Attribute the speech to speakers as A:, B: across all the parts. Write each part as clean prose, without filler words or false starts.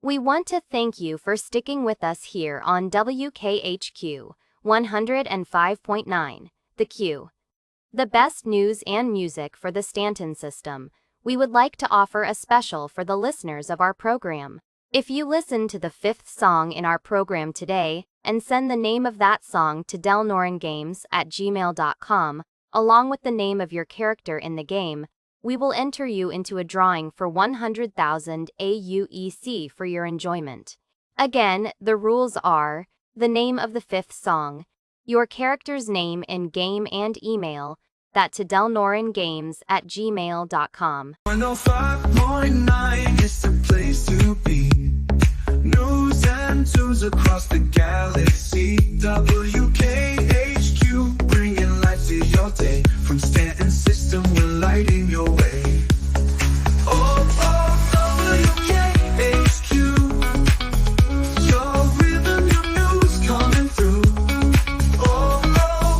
A: We want to thank you for sticking with us here on WKHQ 105.9, The Q. The best news and music for the Stanton system. We would like to offer a special for the listeners of our program. If you listen to the fifth song in our program today and send the name of that song to delnoringames@gmail.com, along with the name of your character in the game, we will enter you into a drawing for 100,000 AUEC for your enjoyment. Again, the rules are the name of the fifth song, your character's name in game and email that to delnoringames@gmail.com.
B: 105.9 is the place to be. News and tunes across the galaxy. WKHQ, bringing light to your day. From Stanton system, we're lighting your way. Oh, WKHQ, your rhythm, your news coming through. Oh,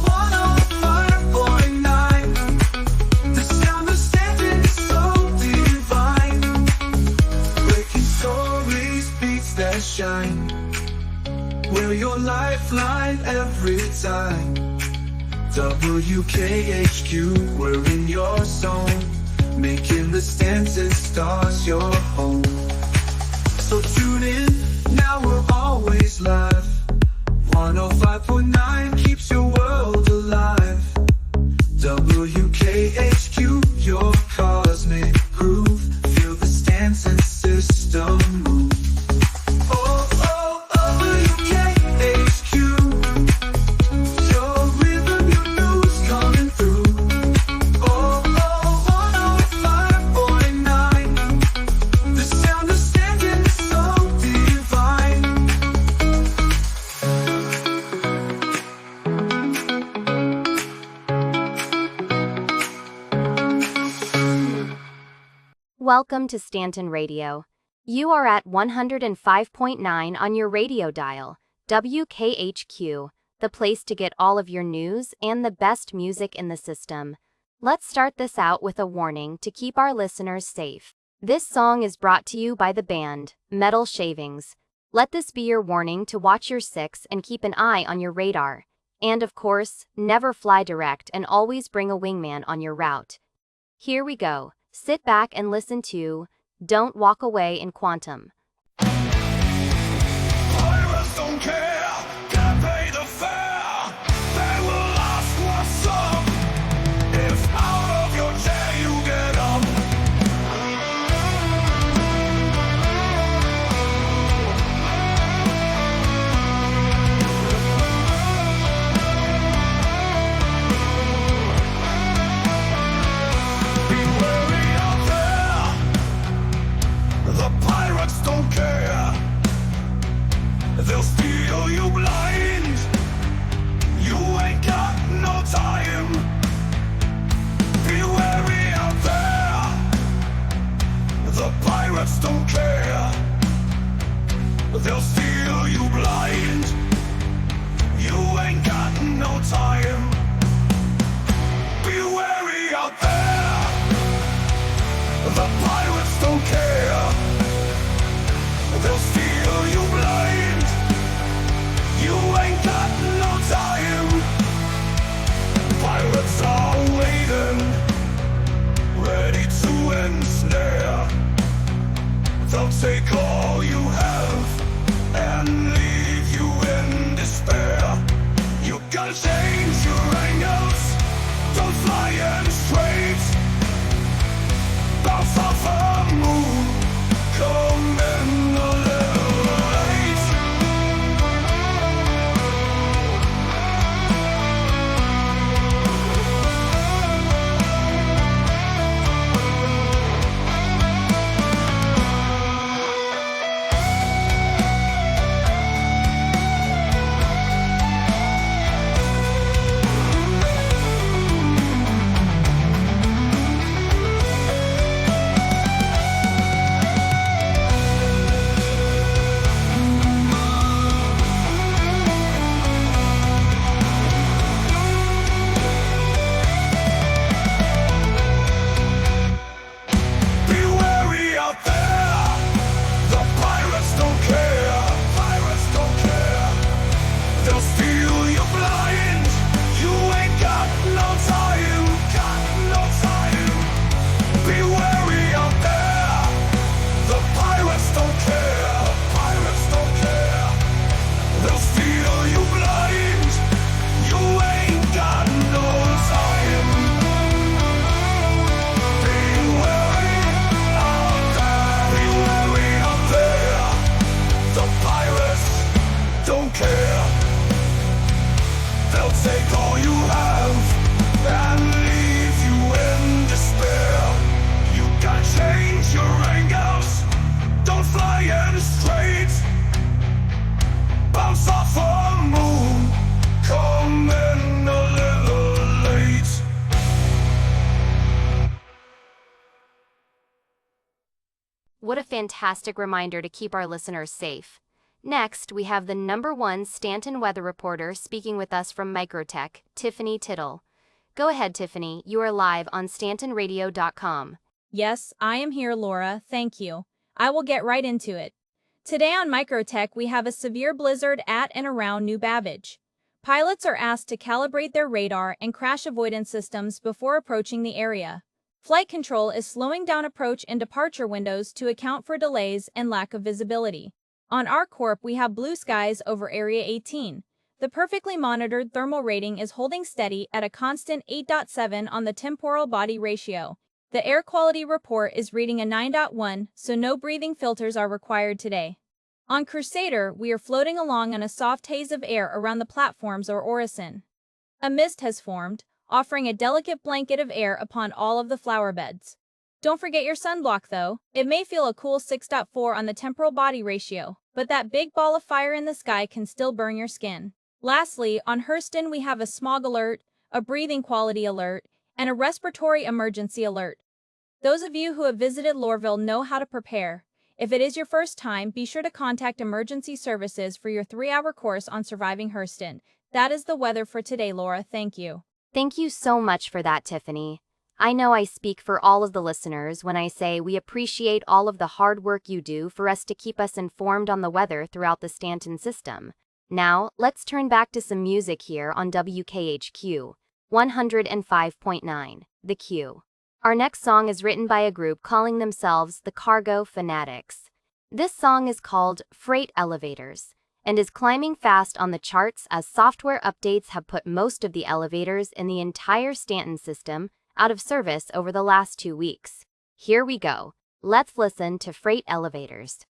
B: 105.9, the sound of Stanton is so divine. Breaking stories, beats that shine. We're your lifeline every time. WKHQ, we're in your zone, making the Stanton stars your home. So tune in, now we're always live. 105.9 keeps your world alive. WKHQ, your cosmic groove. Feel the Stanton system move. Oh, WKHQ, your rhythm, your news coming through. Oh, 105.9, the sound of Stanton is so divine.
A: Welcome to Stanton Radio. You are at 105.9 on your radio dial. WKHQ, the place to get all of your news and the best music in the system. Let's start this out with a warning to keep our listeners safe. This song is brought to you by the band Metal Shavings. Let this be your warning to watch your six and keep an eye on your radar. And of course, never fly direct and always bring a wingman on your route. Here we go. Sit back and listen to Don't Walk Away in Quantum.
B: Pirates don't care, can't pay the fare. They will ask what's up. If out of your chair you get up. Be wary out there. The pirates don't care. They'll steal you blind. You ain't got no time. Be wary out there. The pirates don't care. They'll steal you blind. You ain't got no time. Be wary out there. The pirates don't care. They'll steal you blind. You ain't got no time. Pirates are waiting, ready to ensnare. They'll take all you have and leave you in despair. You gotta change your angles. Don't fly in straight. Bounce off a moon. Come in a little late.
A: fantastic reminder to keep our listeners safe. Next, we have the #1 Stanton weather reporter speaking with us from Microtech, Tiffany Tittle. Go ahead, Tiffany. You are live on StantonRadio.com.
C: Yes, I am here, Laura. Thank you. I will get right into it. Today on Microtech, we have a severe blizzard at and around New Babbage. Pilots are asked to calibrate their radar and crash avoidance systems before approaching the area. Flight control is slowing down approach and departure windows to account for delays and lack of visibility. On ArcCorp, we have blue skies over Area 18. The perfectly monitored thermal rating is holding steady at a constant 8.7 on the temporal body ratio. The air quality report is reading a 9.1, so no breathing filters are required today. On Crusader, we are floating along on a soft haze of air around the platforms or Orison. A mist has formed, offering a delicate blanket of air upon all of the flower beds. Don't forget your sunblock though. It may feel a cool 6.4 on the temporal body ratio, but that big ball of fire in the sky can still burn your skin. Lastly, on Hurston we have a smog alert, a breathing quality alert, and a respiratory emergency alert. Those of you who have visited Lorville know how to prepare. If it is your first time, be sure to contact emergency services for your 3-hour course on surviving Hurston. That is the weather for today, Laura. Thank you.
A: Thank you so much for that, Tiffany. I know I speak for all of the listeners when I say we appreciate all of the hard work you do for us to keep us informed on the weather throughout the Stanton system. Now, let's turn back to some music here on WKHQ 105.9, The Q. Our next song is written by a group calling themselves the Cargo Fanatics. This song is called Freight Elevators and is climbing fast on the charts as software updates have put most of the elevators in the entire Stanton system out of service over the last 2 weeks. Here we go. Let's listen to Freight Elevators.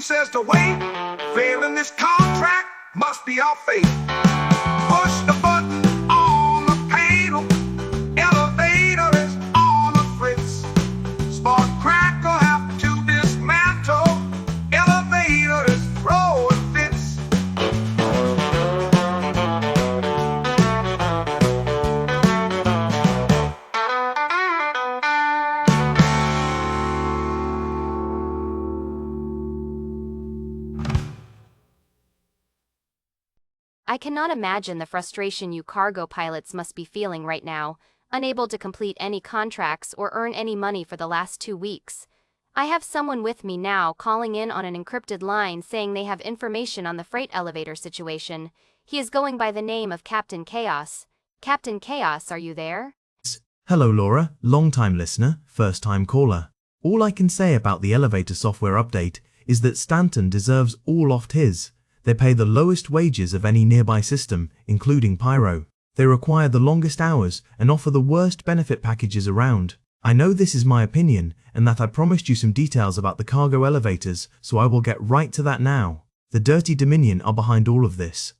B: Says to wait, failing this contract must be our fate. Push the button on the panel, elevator is on the fritz. Spark crackle have to dismantle, elevator is throwing fits.
A: I cannot imagine the frustration you cargo pilots must be feeling right now, unable to complete any contracts or earn any money for the last 2 weeks. I have someone with me now calling in on an encrypted line saying they have information on the freight elevator situation. He is going by the name of Captain Chaos. Captain Chaos, are you there?
D: Hello Laura, long-time listener, first-time caller. All I can say about the elevator software update is that Stanton deserves all oft his. They pay the lowest wages of any nearby system, including Pyro. They require the longest hours and offer the worst benefit packages around. I know this is my opinion and that I promised you some details about the cargo elevators, so I will get right to that now. The Dirty Dominion are behind all of this.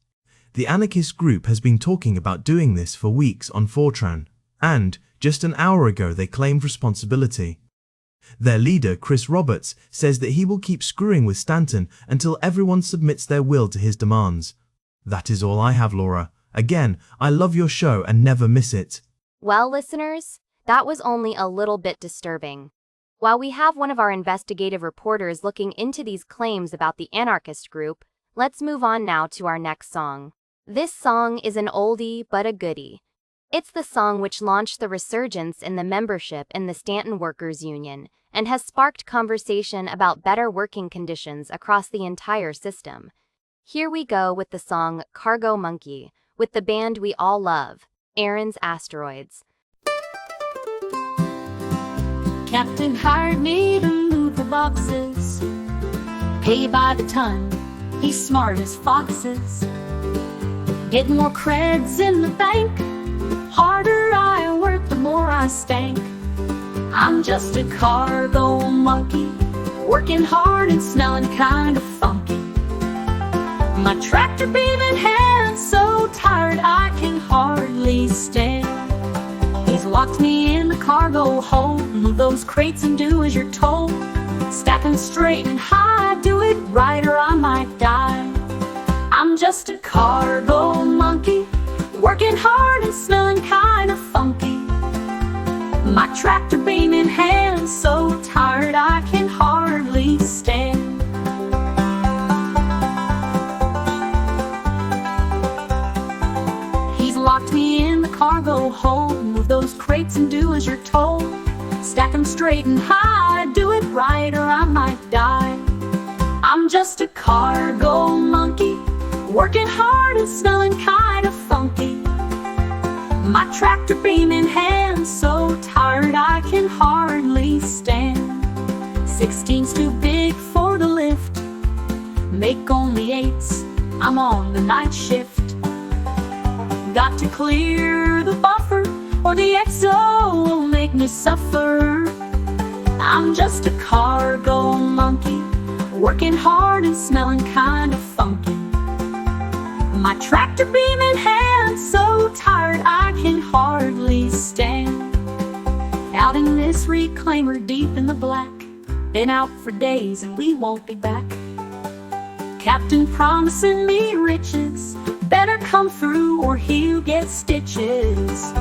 D: The anarchist group has been talking about doing this for weeks on 4chan, and just an hour ago they claimed responsibility. Their leader, Chris Roberts, says that he will keep screwing with Stanton until everyone submits their will to his demands. That is all I have, Laura. Again, I love your show and never miss it.
A: Well, listeners, that was only a little bit disturbing. While we have one of our investigative reporters looking into these claims about the anarchist group, let's move on now to our next song. This song is an oldie but a goodie. It's the song which launched the resurgence in the membership in the Stanton Workers Union and has sparked conversation about better working conditions across the entire system. Here we go with the song Cargo Monkey with the band we all love, Aaron's Asteroids.
E: Captain hired me to move the boxes, pay by the ton, he's smart as foxes. Get more creds in the bank, harder I work the more I stank. I'm just a cargo monkey, working hard and smelling kind of funky. My tractor beam in hand, so tired I can hardly stand. He's locked me in the cargo hold, move those crates and do as you're told. Stack 'em straight and high, do it right or I might die. I'm just a cargo monkey, working hard and smelling kind of funky. My tractor beam in hand, so tired I can hardly stand. He's locked me in the cargo hold, move those crates and do as you're told. Stack 'em straight and high, do it right or I might die. I'm just a cargo monkey, working hard and smelling kind of funky. My tractor beam in hand, so tired I can hardly stand. 16's too big for the lift, make only 8s, I'm on the night shift. Got to clear the buffer or the XO will make me suffer. I'm just a cargo monkey, working hard and smelling kind of funky. My tractor beam in hand, so tired I can hardly stand. Out in this reclaimer deep in the black, been out for days and we won't be back. Captain promising me riches, better come through or he'll get stitches.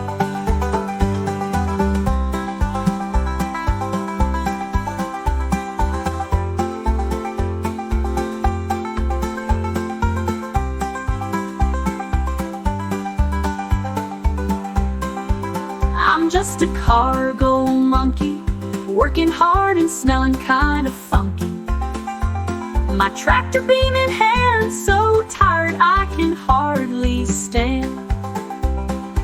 E: I'm just a cargo monkey, working hard and smelling kind of funky. My tractor beam in hand, so tired I can hardly stand.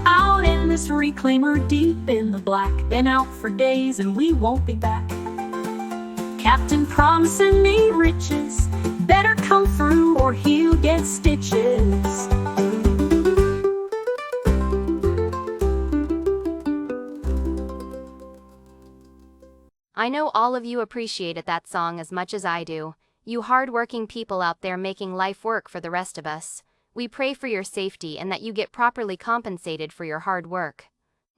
E: Out in this reclaimer deep in the black, been out for days and we won't be back. Captain promising me riches, better come through or he'll get stitches.
A: I know all of you appreciated that song as much as I do. You hard-working people out there making life work for the rest of us. We pray for your safety and that you get properly compensated for your hard work.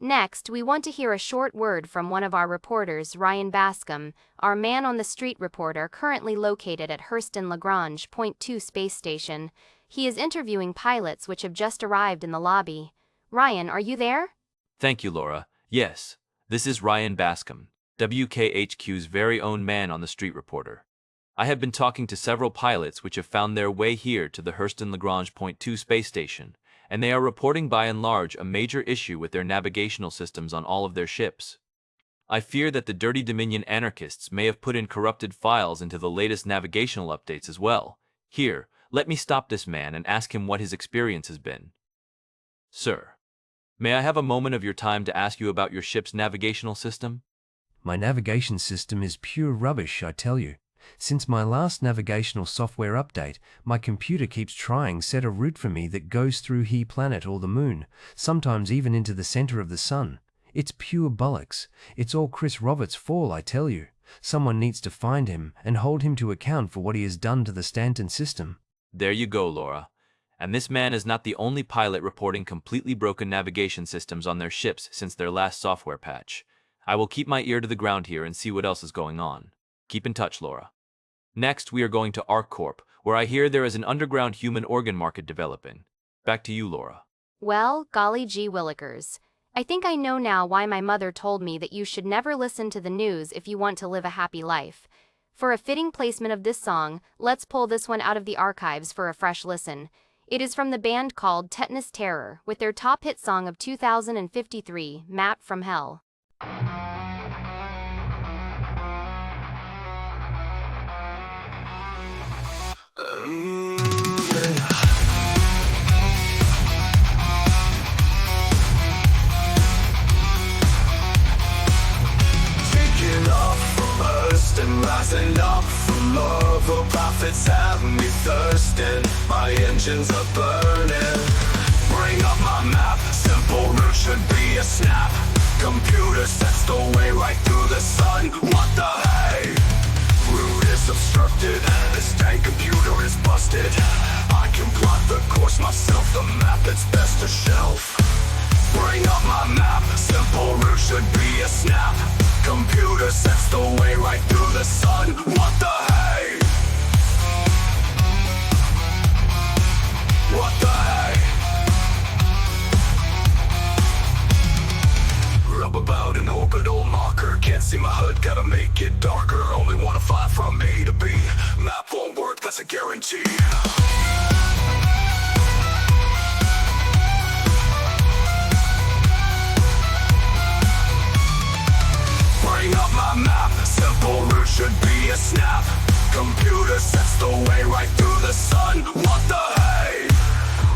A: Next, we want to hear a short word from one of our reporters, Ryan Bascom, our man-on-the-street reporter currently located at Hurston-Lagrange Point 2 space station. He is interviewing pilots which have just arrived in the lobby. Ryan, are you there?
F: Thank you, Laura. Yes, this is Ryan Bascom, WKHQ's very own man-on-the-street reporter. I have been talking to several pilots which have found their way here to the Hurston-Lagrange Point 2 space station, and they are reporting by and large a major issue with their navigational systems on all of their ships. I fear that the Dirty Dominion anarchists may have put in corrupted files into the latest navigational updates as well. Here, let me stop this man and ask him what his experience has been. Sir, may I have a moment of your time to ask you about your ship's navigational system?
G: My navigation system is pure rubbish, I tell you. Since my last navigational software update, my computer keeps trying set a route for me that goes through He Planet or the Moon, sometimes even into the center of the Sun. It's pure bollocks. It's all Chris Roberts' fault, I tell you. Someone needs to find him and hold him to account for what he has done to the Stanton system.
F: There you go, Laura. And this man is not the only pilot reporting completely broken navigation systems on their ships since their last software patch. I will keep my ear to the ground here and see what else is going on. Keep in touch, Laura. Next, we are going to ArcCorp, where I hear there is an underground human organ market developing. Back to you, Laura.
A: Well, golly gee willikers. I think I know now why my mother told me that you should never listen to the news if you want to live a happy life. For a fitting placement of this song, let's pull this one out of the archives for a fresh listen. It is from the band called Tetanus Terror, with their top hit song of 2053, Map from Hell.
B: Taking off from lust and rising up from love. The prophets have me thirsting. My engines are burning. Bring up my map. Simple route should be a snap. Computer sets the way right through the sun. What the hey? Route is obstructed. This dang computer is busted. I can plot the course myself. The map it's best to shelf. Bring up my map. Simple route should be a snap. Computer sets the way right through the sun. What the hey? What the hey? Rub about an orbital marker. Can't see my HUD, gotta make it darker. Only wanna fly from A to B. Map won't work, that's a guarantee. Bring up my map. Simple route should be a snap. Computer sets the way right through the sun. What the hey?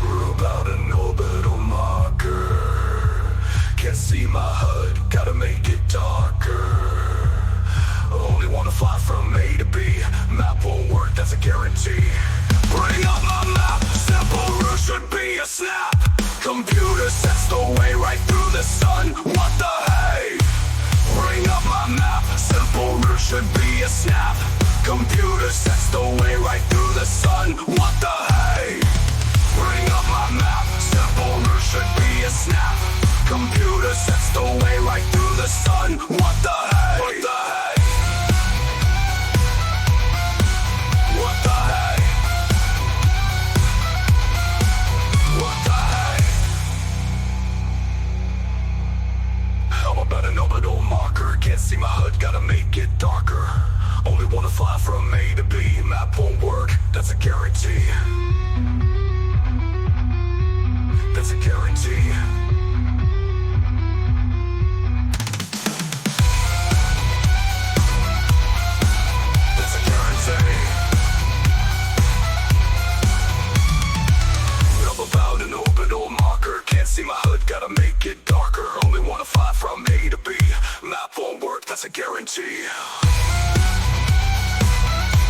B: Rub out an orbital marker. Can't see my HUD, gotta make it darker. Only wanna fly from A to B. Map won't work, that's a guarantee. Bring up my map. Simple route should be a snap. Computer sets the way right through the sun. What the hey? Bring up my map. Simple route should be a snap. Computer sets the way right through the sun. What the hey? Bring up my map. Simple route should be a snap. Computer sets the way right through the sun. What the hey? What the hey? What the hey? What the hey? How about an orbital marker? Can't see my HUD, gotta make it darker. Only wanna fly from A to B. Map won't work, that's a guarantee. That's a guarantee. That's a guarantee. Rub about an orbital marker. Can't see my HUD, gotta make it darker. Only wanna fly from A to B. Map won't work, that's a guarantee.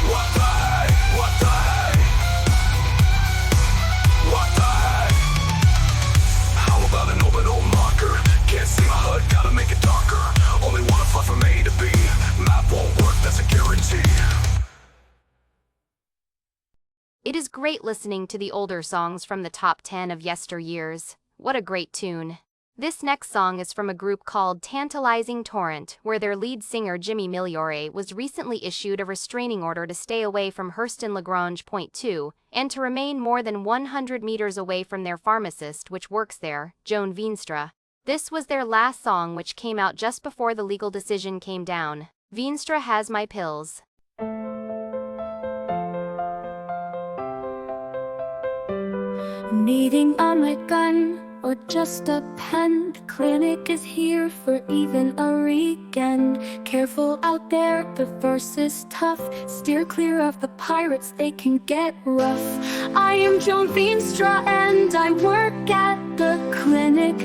B: What the hey? What the hey? What the hey? How about an orbital marker? Can't see my HUD, gotta make it darker. Only wanna fly from A to B. Map won't work, that's a guarantee.
A: It is great listening to the older songs from the top 10 of yesteryears. What a great tune. This next song is from a group called Tantalizing Torrent, where their lead singer Jimmy Migliore was recently issued a restraining order to stay away from Hurston-Lagrange Point 2 and to remain more than 100 meters away from their pharmacist which works there, Joan Veenstra. This was their last song which came out just before the legal decision came down. Veenstra has my pills.
E: Needing a gun or just a pen. The clinic is here for even a weekend. Careful out there, the verse is tough. Steer clear of the pirates, they can get rough. I am Joan Veenstra and I work at the clinic.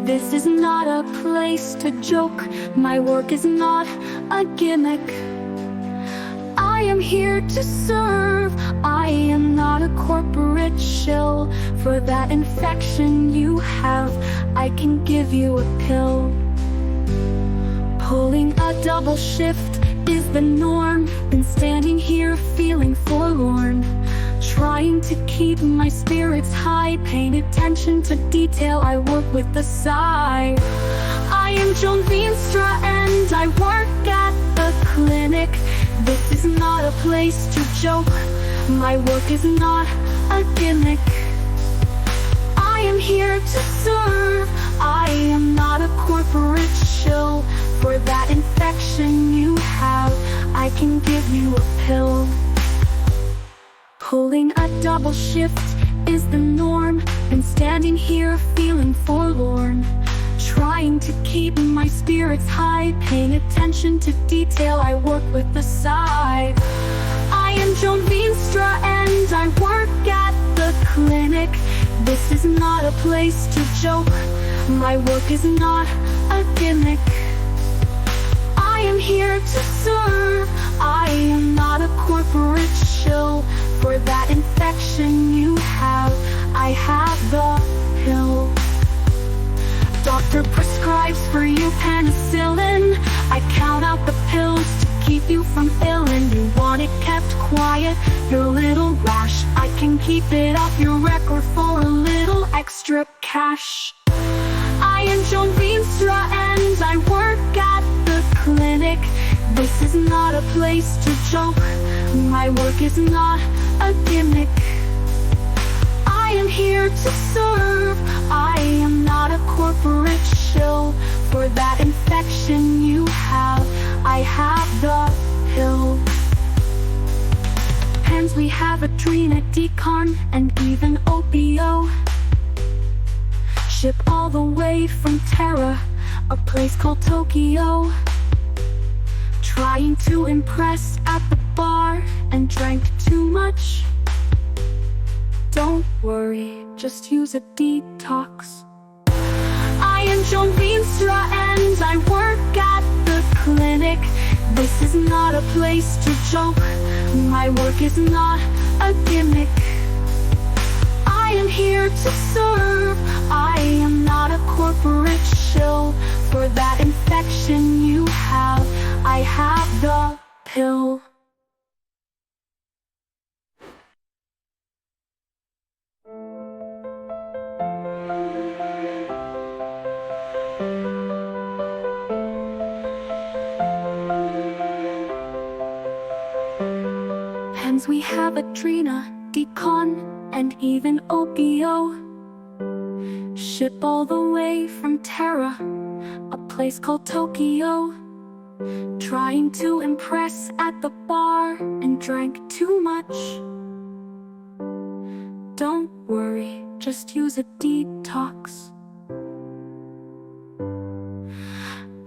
E: This is not a place to joke. My work is not a gimmick. I am here to serve. I am not a corporate shill. For that infection you have, I can give you a pill. Pulling a double shift is the norm. Been standing here feeling forlorn, trying to keep my spirits high, paying attention to detail. I work with the sigh. I am Joan Veenstra and I work at the clinic. This is not a place to joke. My work is not a gimmick. I am here to serve. I am not a corporate shill. For that infection you have, I can give you a pill. Pulling a double shift is the norm. Been standing here feeling forlorn, trying to keep my spirits high, paying attention to detail. I work with the side. I am Joan Veenstra and I work at the clinic. This is not a place to joke. My work is not a gimmick. I am here to serve. I am not a corporate shill. For that infection you have, I have the pill. Doctor prescribes for you penicillin. I count out the pills to keep you from illin'. You want it kept quiet, your little rash. I can keep it off your record for a little extra cash. I am Joan Veenstra and I work at the clinic. This is not a place to joke. My work is not a gimmick. I am here to serve. I am not a corporate shill. For that infection you have, I have the pill. Pens we have Adrena, Decon, and even Opio. Ship all the way from Terra, a place called Tokyo. Trying to impress at the bar and drank too much. Don't worry, just use a detox. I am Joan Veenstra and I work at the clinic. This is not a place to joke. My work is not a gimmick. I am here to serve. I am not a corporate shill. For that infection you have, I have the pill. Pens we have Adrena, Decon, and even Opio. Ship all the way from Terra, a place called Tokyo. Trying to impress at the bar and drank too much. Don't worry, just use a detox.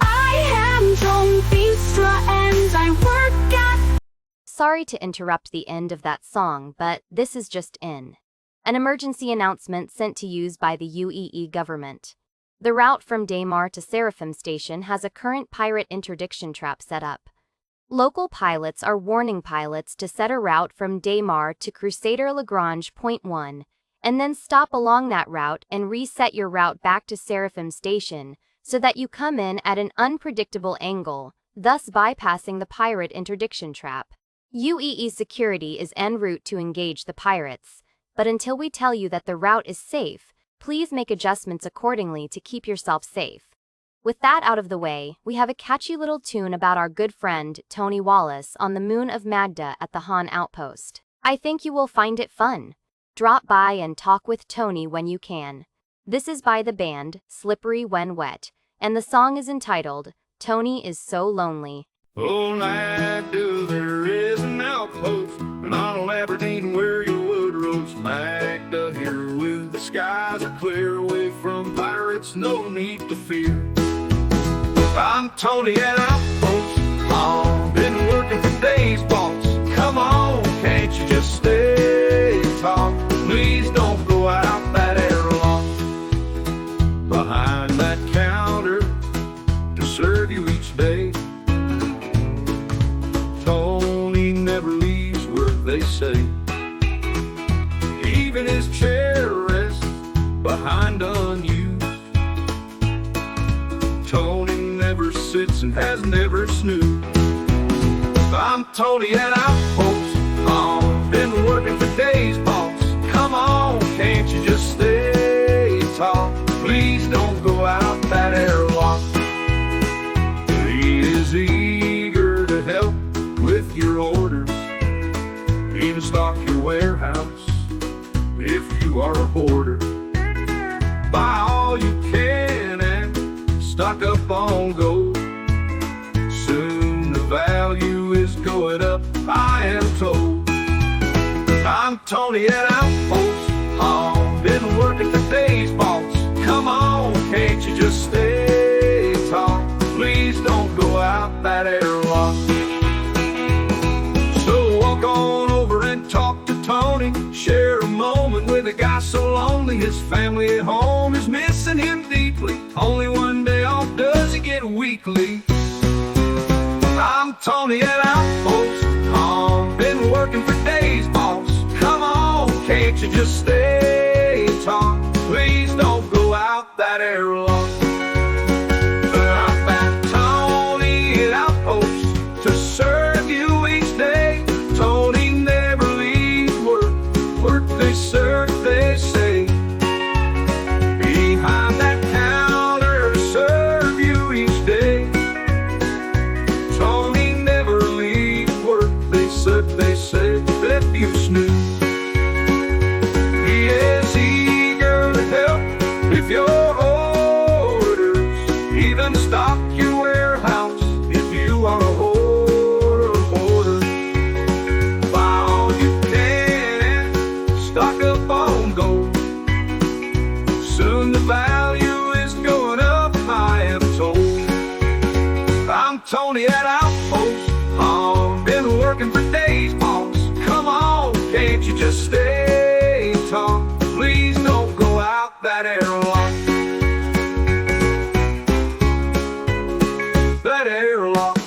E: I am Joan Veenstra and I work at...
A: Sorry to interrupt the end of that song, but this is just in. An emergency announcement sent to use by the UEE government. The route from Daymar to Seraphim Station has a current pirate interdiction trap set up. Local pilots are warning pilots to set a route from Daymar to Crusader Lagrange Point 1, and then stop along that route and reset your route back to Seraphim Station so that you come in at an unpredictable angle, thus bypassing the pirate interdiction trap. UEE security is en route to engage the pirates, but until we tell you that the route is safe, please make adjustments accordingly to keep yourself safe. With that out of the way, we have a catchy little tune about our good friend, Tony Wallace, on the moon of Magda at the Han Outpost. I think you will find it fun. Drop by and talk with Tony when you can. This is by the band, Slippery When Wet, and the song is entitled, Tony is So Lonely.
B: Oh, Magda, there is an outpost, and on Aberdeen where you would roast. Magda here with the skies are clear, away from pirates, no need to fear. I'm Tony and I'm folks. Been working for days, boss. Come on, can't you just stay and talk? Please don't go out that airlock. Behind that counter to serve you each day. Tony never leaves work, they say. Even his chair rests behind unused. Tony never sits and has never snoozed. I'm Tony and I'm folks. Been working for days, boss. Come on, can't you just stay and talk? Please don't go out that airlock. He is eager to help with your orders, even stock your warehouse if you are a hoarder. Buy all you can and stock up on gold. Soon the value is going up, I am told. I'm Tony and I'm folks. Been working for days, boss. Come on, can't you just stay and talk? Please don't go out that airlock. So walk on over and talk to Tony. Share a moment with a guy so lonely. His family at home is missing him deeply. Only one day off does he get weekly. I'm Tony and I'm folks. Been working for days, boss. Come on, can't you just stay and talk? Please don't go out that airlock. I'm back, Tony and I'm folks, to serve you each day. Tony never leaves work. Work they serve, they say. Behind that counter to serve you each day. Tony never leaves work. They say, if you snooze. He is eager to help with your orders, even stock your warehouse if you are a hoarder. Buy all you can and stock up on gold. Soon the value is going up, I am told. I'm Tony and I'm folks. Been working for days, boss. Come on, can't you just stay and talk? Please don't go out that airlock. That airlock.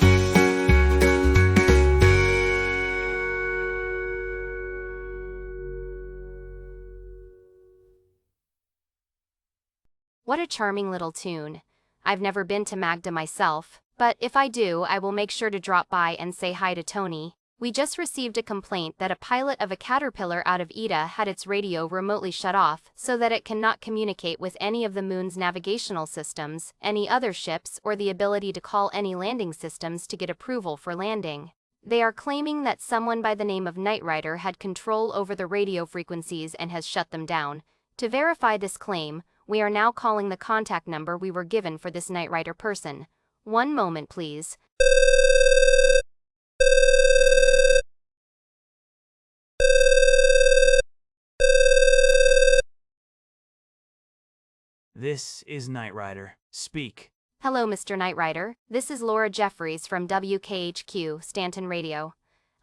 A: What a charming little tune. I've never been to Magda myself, but if I do, I will make sure to drop by and say hi to Tony. We just received a complaint that a pilot of a caterpillar out of Ida had its radio remotely shut off so that it cannot communicate with any of the moon's navigational systems, any other ships, or the ability to call any landing systems to get approval for landing. They are claiming that someone by the name of Knight Rider had control over the radio frequencies and has shut them down. To verify this claim, we are now calling the contact number we were given for this Knight Rider person. One moment, please.
H: This is Knight Rider. Speak.
A: Hello, Mr. Knight Rider. This is Laura Jeffries from WKHQ, Stanton Radio.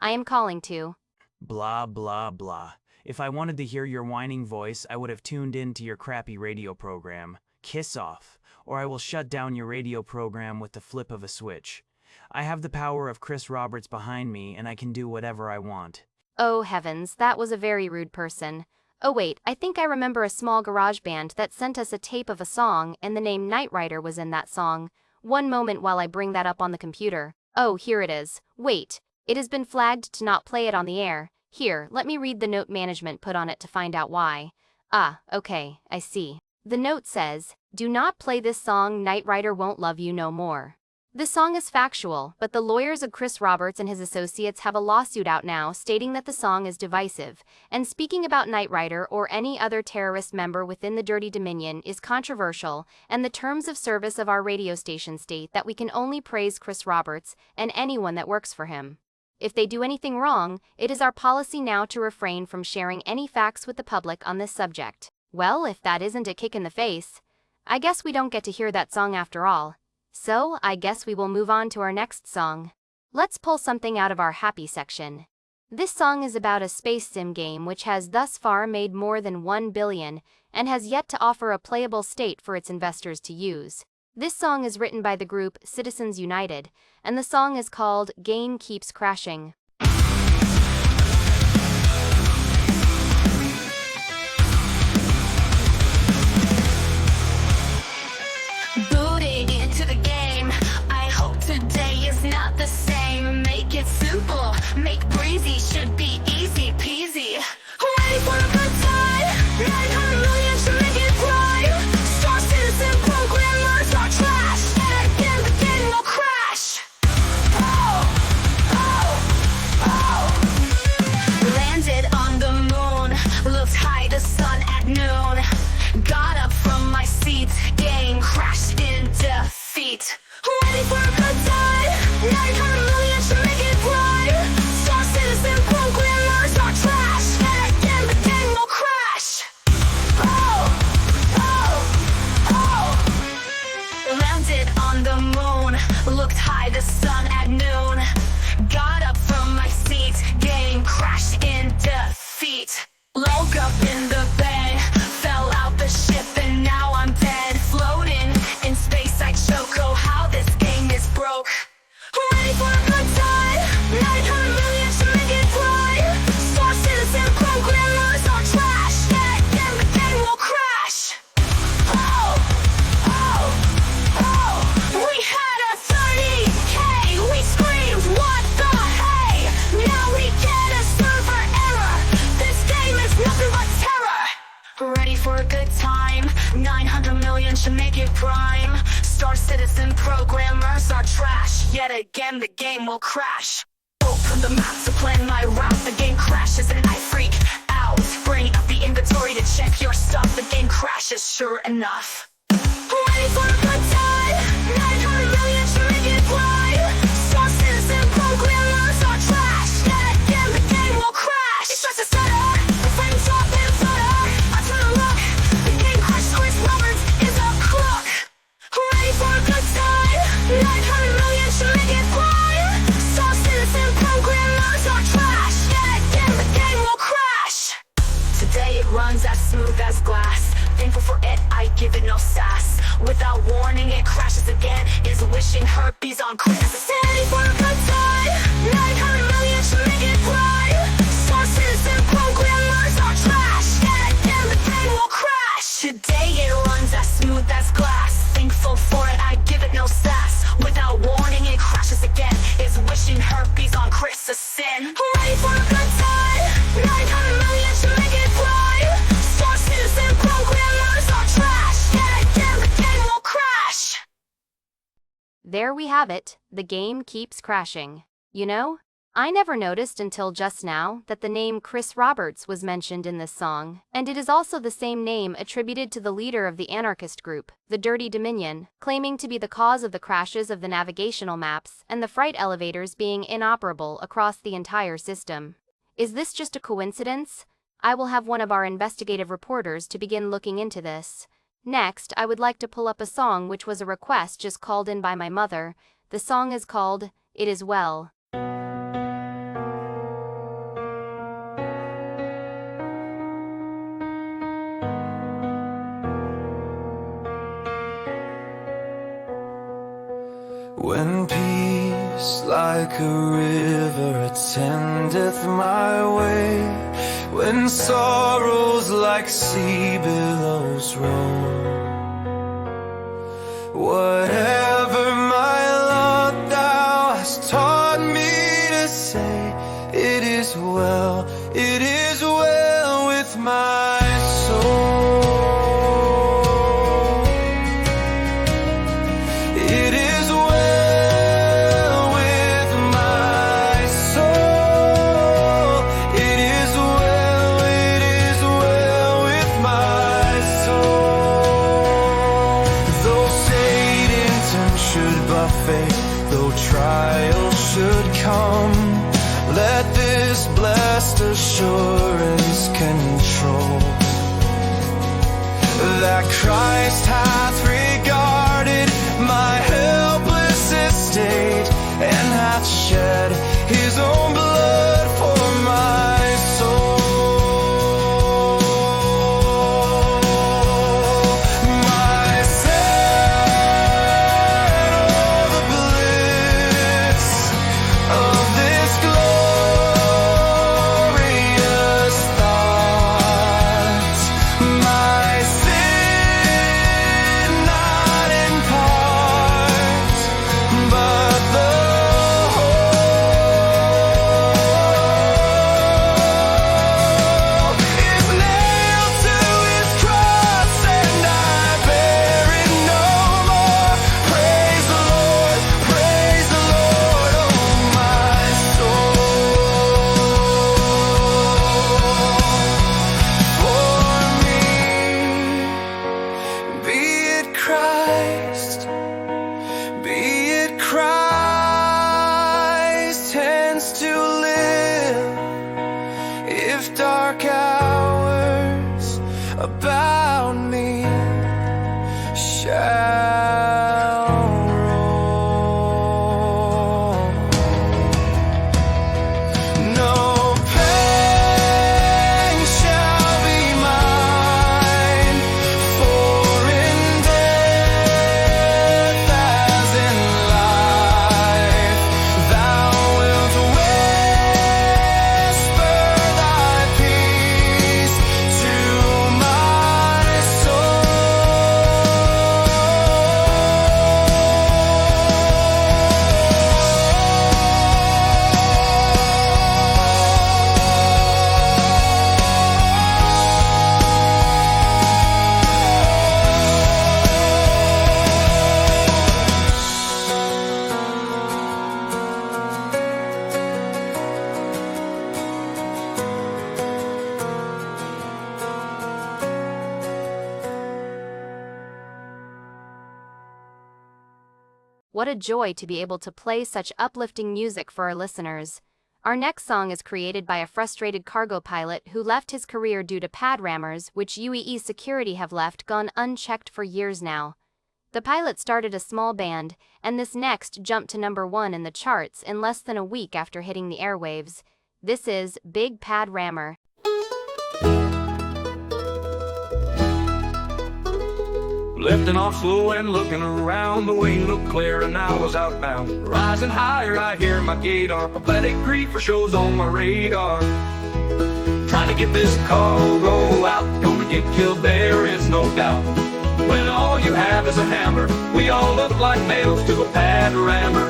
A: I am calling to...
H: Blah, blah, blah. If I wanted to hear your whining voice, I would have tuned in to your crappy radio program. Kiss off, or I will shut down your radio program with the flip of a switch. I have the power of Chris Roberts behind me, and I can do whatever I want.
A: Oh heavens, that was a very rude person. Oh wait, I think I remember a small garage band that sent us a tape of a song and the name Knight Rider was in that song. One moment while I bring that up on the computer. Oh, here it is. Wait, it has been flagged to not play it on the air. Here, let me read the note management put on it to find out why. Ah, okay, I see. The note says, "Do not play this song, Knight Rider won't love you no more." The song is factual, but the lawyers of Chris Roberts and his associates have a lawsuit out now stating that the song is divisive, and speaking about Knight Rider or any other terrorist member within the Dirty Dominion is controversial, and the terms of service of our radio station state that we can only praise Chris Roberts and anyone that works for him. If they do anything wrong, it is our policy now to refrain from sharing any facts with the public on this subject. Well, if that isn't a kick in the face, I guess we don't get to hear that song after all. So, I guess we will move on to our next song. Let's pull something out of our happy section. This song is about a space sim game which has thus far made more than 1 billion and has yet to offer a playable state for its investors to use. This song is written by the group Citizens United, and the song is called Game Keeps Crashing.
E: Booting into the game, I hope today is not the same. Make it simple, make breezy, should be easy peasy. Ready for a good time, 900 million should make it right. Star citizen programmers are trash, and again the game will crash. Oh, oh, oh. Landed on the moon, looked high to sun at noon. Got up from my seat, game crashed in defeat. Ready for a good time, 900 million should make it right. Star citizen programmers are trash, and again the game will crash. Oh, oh, oh. Landed on the moon, looked high to sun at noon. Got up from my seat, game crashed in defeat. Woke up in the bed, fell out the ship and now I'm dead. Floating in space I choke, oh how this game is broke. Ready for a good time, 900 million should make it right. Star citizen programmers are trash, and again the game will crash. Oh, oh, oh. We had a 30K, we screamed what the hey. Now we get a server error, this game is nothing but terror. Ready for a good time, 900 million should make it prime. Star citizen programmers are trash, yet again the game will crash. Open the map to plan my route, the game crashes and I freak out. Bring up the inventory to check your stuff, the game crashes sure enough. Ready for a good time, 900 million should make it right. Star citizen programmers are trash, yet again the game will crash. It starts to stutter, the frames up and flutter. I turn a look, the game crashed, Chris Roberts is a crook. Ready for a good time, 900 million should make it right. Star citizen programmers are trash, yet again the game will crash. Today it runs as smooth as glass. Thankful for it, I give it no sass. Without warning, it crashes again. Is wishing herpes on Chris. Ready for a good time, 900 million should make it right. Star citizen programmers are trash, yet again the game will crash. Today it runs as smooth as glass. Thankful for it, I give it no sass. Without warning, it crashes again. Is wishing herpes on Chris a sin. Ready for a good time, 900 million should make it right. Star citizen programmers are trash, yet again the game will crash.
A: There we have it, the game keeps crashing. You know, I never noticed until just now that the name Chris Roberts was mentioned in this song, and it is also the same name attributed to the leader of the anarchist group, the Dirty Dominion, claiming to be the cause of the crashes of the navigational maps and the freight elevators being inoperable across the entire system. Is this just a coincidence? I will have one of our investigative reporters to begin looking into this. Next, I would like to pull up a song which was a request just called in by my mother. The song is called It Is Well.
I: When peace like a river attendeth my way, when sorrows like sea billows roll, whatever my lot thou hast taught me to say, it is well with my soul. It is well with my soul. It is well with my soul. Though Satan should buffet, though trial should come, let this blessed assurance control. that Christ hath regarded my helpless estate, and hath shed his own blood for my soul. My Savior, the bliss of this glorious thought, my sin not in part, but the whole is nailed to his cross, and I bear it no more. Praise the Lord, oh my soul. For me, be it Christ, tends to live, if dark hours about me shall roll. No pain shall be mine, for in death as in life, thou wilt whisper thy peace to my
A: What a joy to be able to play such uplifting music for our listeners. Our next song is created by a frustrated cargo pilot who left his career due to pad rammers, which UAE security have left gone unchecked for years now. The pilot started a small band, and this next jumped to #1 in the charts in less than a week after hitting the airwaves. This is Big Pad Rammer.
B: Lifting off slow and looking around, the way looked clear and I was outbound. Rising higher, I hear my gator, pathetic griefer shows on my radar. Trying to get this cargo out, gonna get killed, there is no doubt. When all you have is a hammer, we all look like nails to a pad rammer.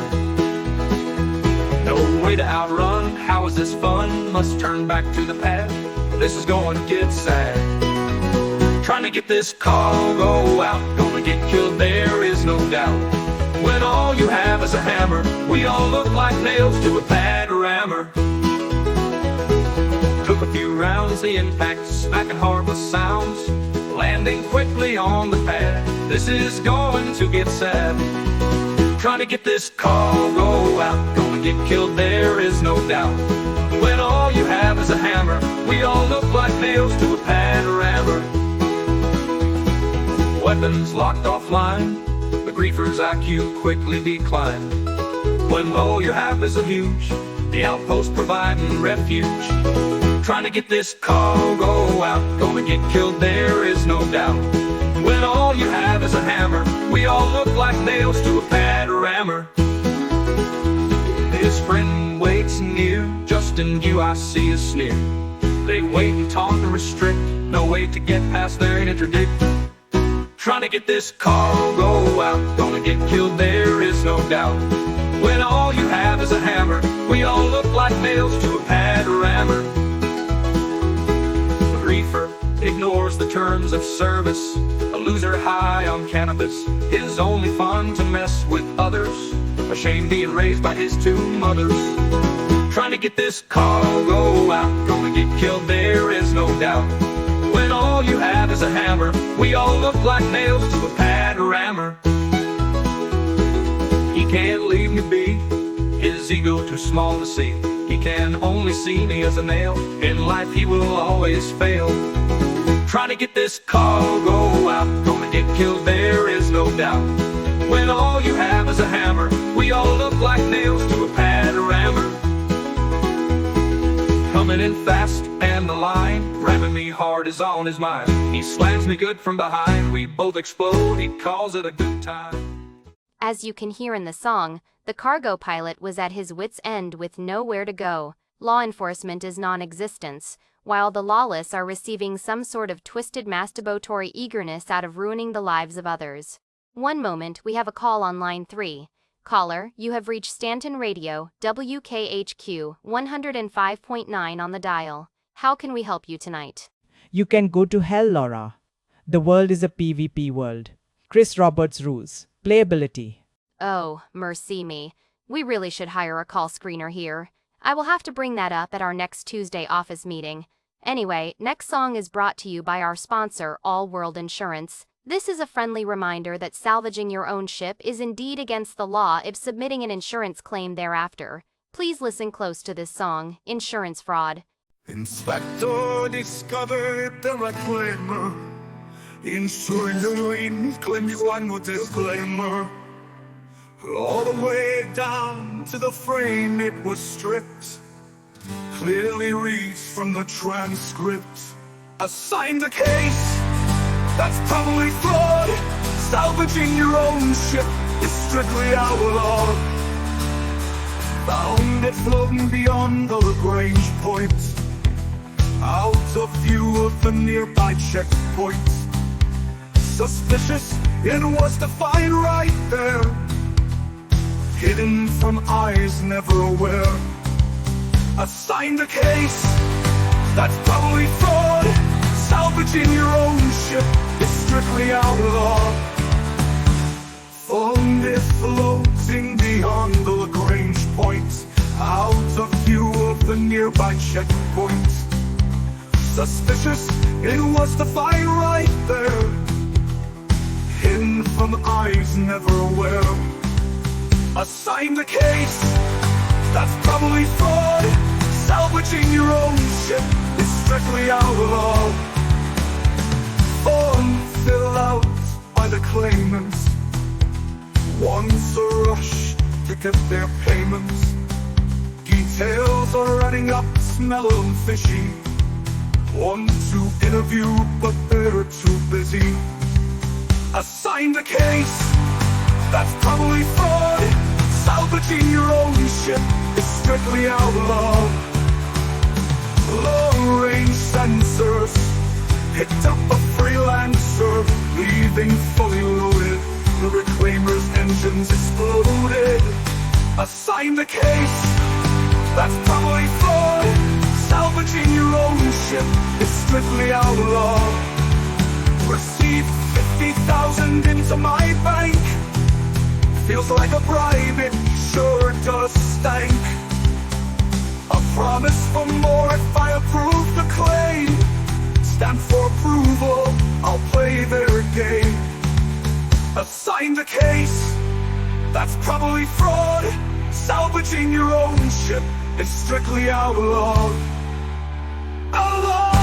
B: No way to outrun, how is this fun? Must turn back to the pad, this is going to get sad. Trying to get this cargo out, gonna get killed, there is no doubt. When all you have is a hammer, we all look like nails to a pad rammer. Took a few rounds, the impact smacking hard with sounds, landing quickly on the pad, this is going to get sad. Trying to get this cargo out, gonna get killed, there is no doubt. When all you have is a hammer, we all look like nails to a pad rammer. Weapons locked offline, the griefer's IQ quickly declined. When all you have is a huge, the outpost providing refuge. Trying to get this cargo out, gonna get killed, there is no doubt. When all you have is a hammer, we all look like nails to a pad rammer. His friend waits near, just in view I see a sneer. They wait and taunt and restrict, no way to get past their interdict. Trying to get this cargo out, gonna get killed, there is no doubt. When all you have is a hammer, we all look like nails to a pad rammer. The griefer ignores the terms of service, a loser high on cannabis. His only fun to mess with others, ashamed being raised by his two mothers. Trying to get this cargo out, gonna get killed, there is no doubt. When all you have is a hammer, we all look like nails to a pad rammer. He can't leave me be, his ego too small to see. He can only see me as a nail, in life he will always fail. trying to get this cargo out. Gonna get killed, there is no doubt. When all you have is a hammer, we all look like nails to a panorama. Coming in fast, and the line grabbing me hard is on his mind. He slams me good from behind, we both explode, he calls it a good time.
A: As you can hear in the song, the cargo pilot was at his wit's end with nowhere to go. Law enforcement is non-existence, while the lawless are receiving some sort of twisted masturbatory eagerness out of ruining the lives of others. One moment, we have a call on line 3. Caller, you have reached Stanton Radio, WKHQ 105.9 on the dial. How can we help you tonight?
J: You can go to hell, Laura. The world is a PvP world. Chris Roberts rules. Playability.
A: Oh, mercy me. We really should hire a call screener here. I will have to bring that up at our next Tuesday office meeting. Anyway, next song is brought to you by our sponsor, All World Insurance. This is a friendly reminder that salvaging your own ship is indeed against the law if submitting an insurance claim thereafter. Please listen close to this song, Insurance Fraud.
B: Inspector discovered the reclaimer. Insurance claims one with disclaimer. All the way down to the frame it was stripped. Clearly reads from the transcript. Assigned a case that's probably fraud. Salvaging your own ship is strictly outlawed. Found it floating beyond the Lagrange point, out of view of the nearby checkpoints. Suspicious, it was to find right there, hidden from eyes never aware. Assigned a case that's probably fraud. Salvaging your own ship is strictly outlawed. Found it floating beyond the Lagrange point, out of view of the nearby checkpoints. Suspicious, it was to find right there, hidden from eyes never aware. Assigned a case that's probably fraud. Salvaging your own ship is strictly outlawed. Form filled out by the claimants, wants a rush to get their payments. Details are running up, smelling fishy. Want to interview, but they're too busy. Assigned a case that's probably fraud. Salvaging your own ship is strictly outlawed. Long-range sensors picked up a freelancer, leaving fully loaded. The reclaimer's engines exploded. Assigned a case that's probably fraud. Salvaging your own ship is strictly outlawed. Received 50,000 into my bank. Feels like a bribe, it sure does stank. A promise for more if I approve the claim. Stamp for approval, I'll play their game. Assigned a case that's probably fraud. Salvaging your own ship is strictly outlawed. Outlawed!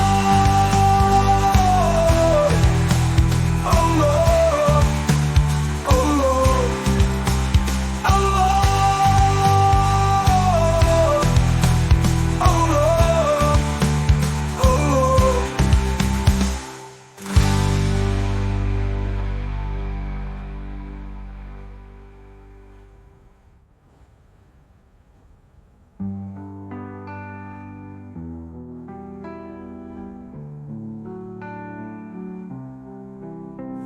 B: Outlawed! Outlawed! Outlawed! Outlawed! Outlawed!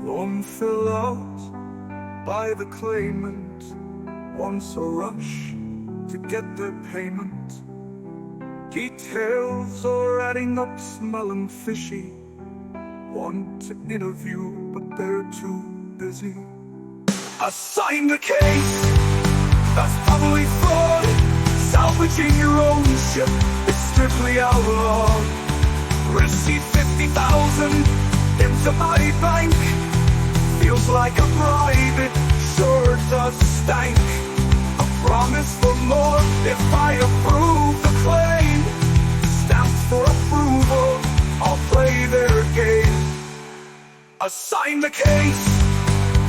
B: Loan fill out by the claimant, wants a rush to get their payment. Details are adding up, smelling fishy. Want to interview, but they're too busy. Assigned a case that's probably fraud. Salvaging your own ship is strictly outlawed. Receive 50,000 into my bank. Feels like a bribe, it sure does stank. A promise for more if I approve the claim. Stamps for approval, I'll play their game. Assign the case,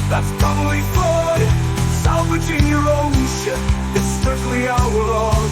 B: that's probably flawed. Salvaging your own ship is strictly outlawed.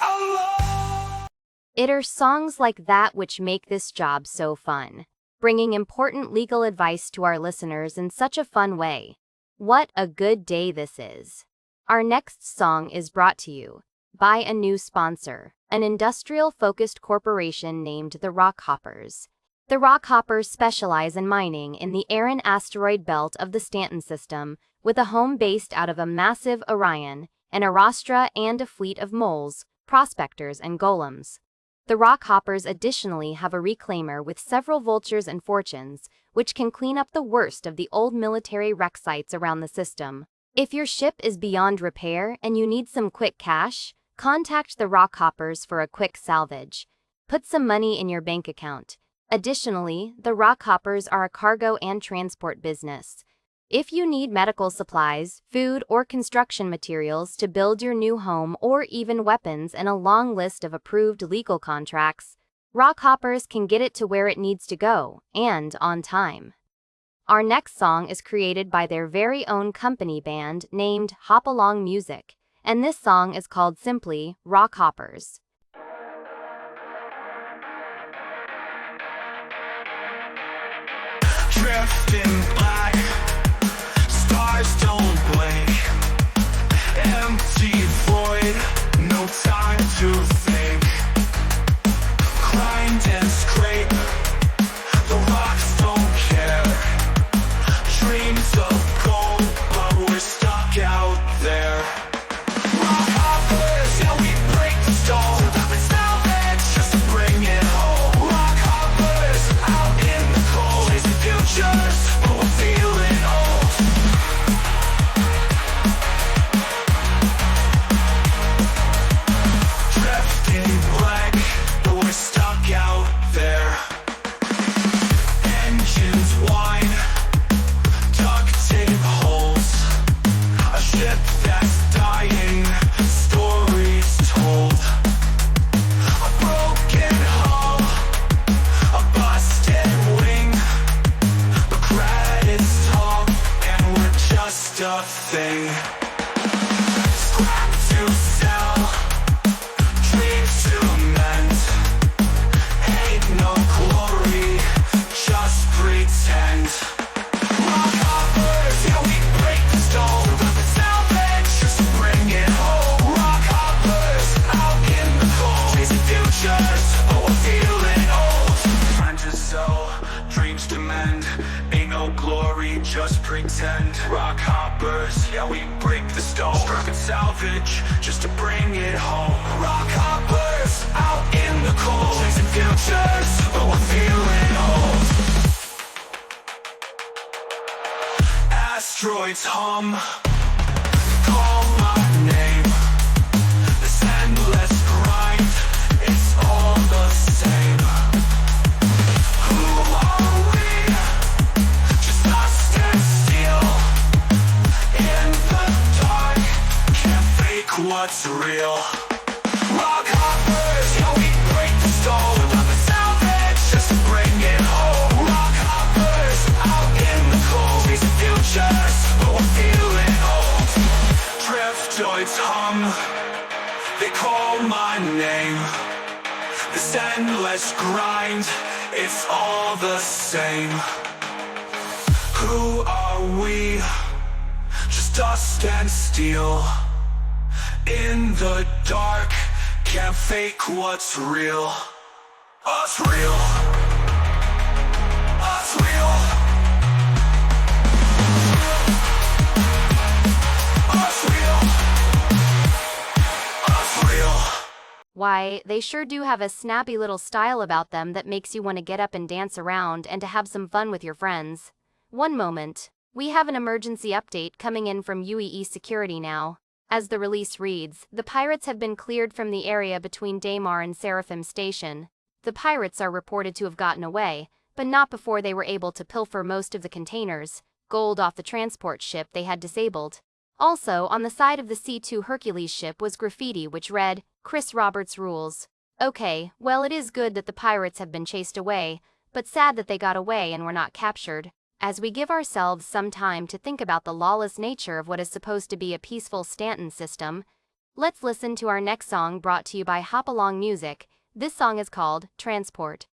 B: Outlawed!
A: It are songs like that which make this job so fun, bringing important legal advice to our listeners in such a fun way. What a good day this is. Our next song is brought to you by a new sponsor, an industrial-focused corporation named the Rockhoppers. The Rockhoppers specialize in mining in the Aran asteroid belt of the Stanton system, with a home based out of a massive Orion, an Arastra, and a fleet of moles, prospectors, and golems. The Rockhoppers additionally have a reclaimer with several vultures and fortunes, which can clean up the worst of the old military wreck sites around the system. If your ship is beyond repair and you need some quick cash, contact the Rockhoppers for a quick salvage. Put some money in your bank account. Additionally, the Rockhoppers are a cargo and transport business. If you need medical supplies, food, or construction materials to build your new home, or even weapons and a long list of approved legal contracts, Rockhoppers can get it to where it needs to go, and on time. Our next song is created by their very own company band named Hop Along Music, and this song is called simply Rockhoppers.
I: Drifting black, stars don't blink. Empty void, no time to think. Grind and scrape, the rocks don't care. Dreams of gold, but we're stuck out there. Rockhoppers, yeah, we break the stone. We're salvage just to bring it home. Rockhoppers, out in the cold, chasing futures, but we're feeling old. Drifting black, but we're stuck out there. Engines whine, duct tape holes. A ship that's dying, stories told. A broken hull, a busted wing. The credits talk, and we're just a thing. Scrap to sell, dreams to mend. Ain't no glory, just pretend. Rockhoppers, yeah, we break the stone. We're salvage just to bring it home. Rockhoppers, out in the cold, chasing futures, but we're feeling old. Trying to sell, dreams to mend. Ain't no glory, just pretend. Rockhoppers, yeah, we break the stone. Strip and salvage just to bring it home. Rockhoppers, out in the cold, chasing futures, but we're feeling old. Asteroids hum, call my name. This endless grind, it's all the same. Who are we? Just dust and steel. In the dark, can't fake what's real. Rockhoppers, yeah, we break the stone. We're salvage just to bring it home. Rockhoppers, out in the cold, chasing futures, but we're feeling old. Driftoids hum, they call my name. This endless grind, it's all the same. Who are we? Just dust and steel. In the dark, can't fake what's real. Us real. Us real. Us real. Us real.
A: Why, they sure do have a snappy little style about them that makes you want to get up and dance around and to have some fun with your friends. One moment. We have an emergency update coming in from UEE Security now. As the release reads, the pirates have been cleared from the area between Daymar and Seraphim Station. The pirates are reported to have gotten away, but not before they were able to pilfer most of the containers, gold off the transport ship they had disabled. Also, on the side of the C2 Hercules ship was graffiti which read, Chris Roberts rules. Okay, well, it is good that the pirates have been chased away, but sad that they got away and were not captured. As we give ourselves some time to think about the lawless nature of what is supposed to be a peaceful Stanton system, let's listen to our next song brought to you by Hopalong Music. This song is called Transport.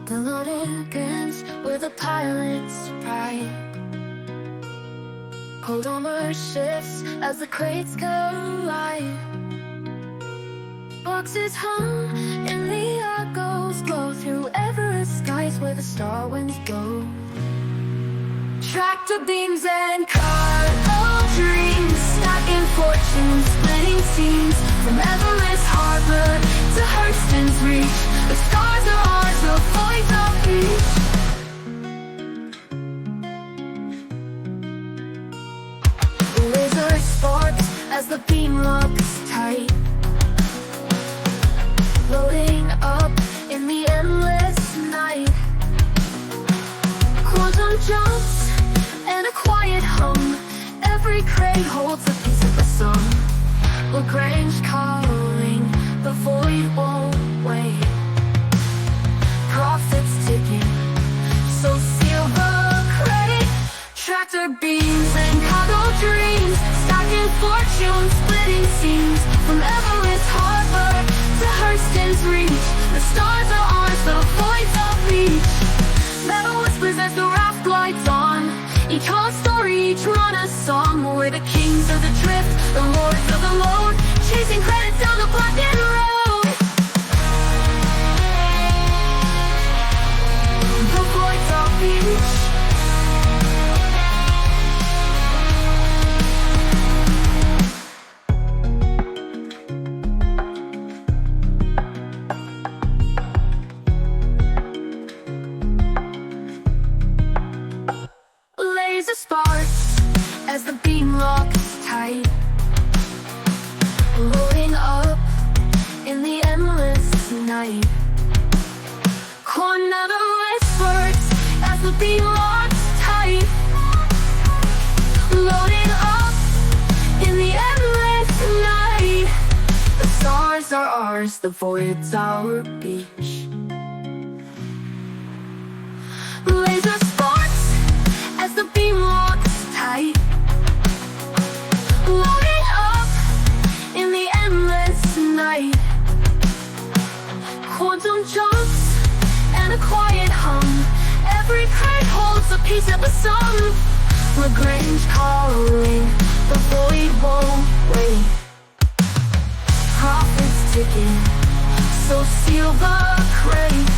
E: The loaded guns were the pilot's pride. Hold on our shifts as the crates collide. Boxes hung in the Argos glow through Everest skies where the star winds blow. Tractor beams and cargo dreams, stacking fortunes, splitting seams. From Everest Harbor to Hurston's Reach, the stars are ours, the voids of each. Laser sparks as the beam locks tight. Loading up in the endless night. Quantum jumps and a quiet hum. Every crate holds a piece of the sum. Lagrange calling, the void won't wait. Profits ticking, so seal the crate. Tractor beams and cargo dreams, stacking fortunes, splitting seams. From Everest Harbor to Hurston's Reach, the stars are ours, the voids of reach. Metal whispers as the raft glides on. Each whole story, each run a song. We're the kings of the drift, the lords of the load, chasing credits down the blackened road. The voids of reach. Laser sparks as the beam locks tight. Loading up in the endless night. Quantum whispers as the beam locks tight. Loading up in the endless night. The stars are ours, the void's our beach. Laser sparks as the beam locks tight. Loading up in the endless night. Quantum jumps and a quiet hum. Every crate holds a piece of the sum. Lagrange calling, the void won't wait. Profits ticking, so seal the crate.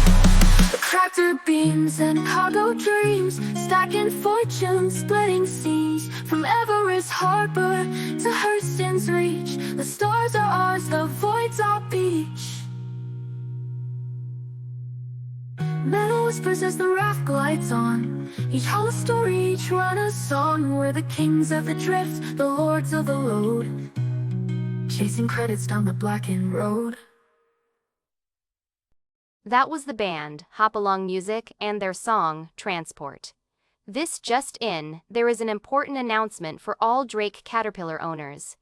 E: The tractor beams and cargo dreams, stacking fortunes, splitting seas. From Everest Harbor to Hurston's Reach, the stars are ours, the void's our beach. Metal whispers as the raft glides on. Each hollow story, each run a song. We're the kings of the drift, the lords of the load, chasing credits down the blackened road.
A: That was the band, Hopalong Music, and their song, Transport. This just in, there is an important announcement for all Drake Caterpillar owners.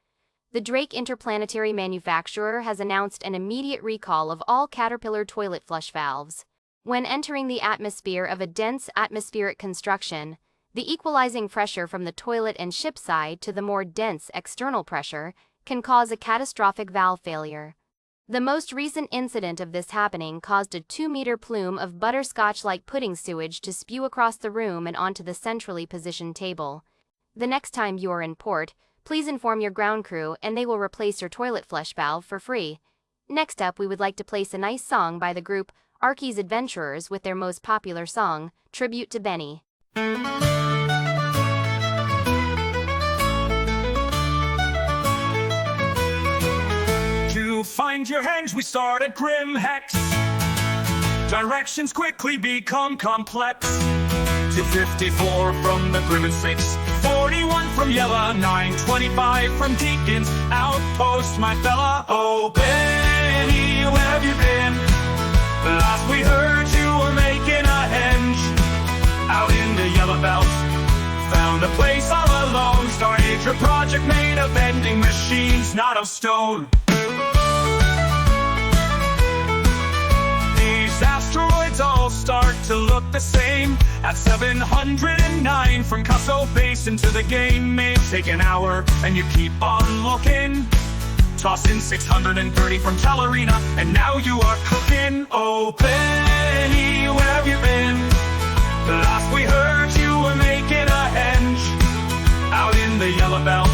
A: The Drake Interplanetary Manufacturer has announced an immediate recall of all Caterpillar toilet flush valves. When entering the atmosphere of a dense atmospheric construction, the equalizing pressure from the toilet and ship side to the more dense external pressure can cause a catastrophic valve failure. The most recent incident of this happening caused a 2-meter plume of butterscotch-like pudding sewage to spew across the room and onto the centrally positioned table. The next time you are in port, please inform your ground crew and they will replace your toilet flush valve for free. Next up, we would like to place a nice song by the group Arky's Adventurers with their most popular song, Tribute to Benny.
I: To find your henge, we start at Grim Hex. Directions quickly become complex. 254 from the Grim and 6, 41 from Yella, 925 from Deacon's Outpost, my fella. Oh, Benny, where have you been? Last we heard you were making a henge out in the Yellow Belt. Found a place all alone, started your project made of vending machines, not of stone. the same. At 709 from Casso Basin to the game may take an hour, and you keep on looking. Toss in 630 from Talarina, and now you are cooking. Oh, Benny, where have you been? The last we heard you were making a henge out in the yellow belt.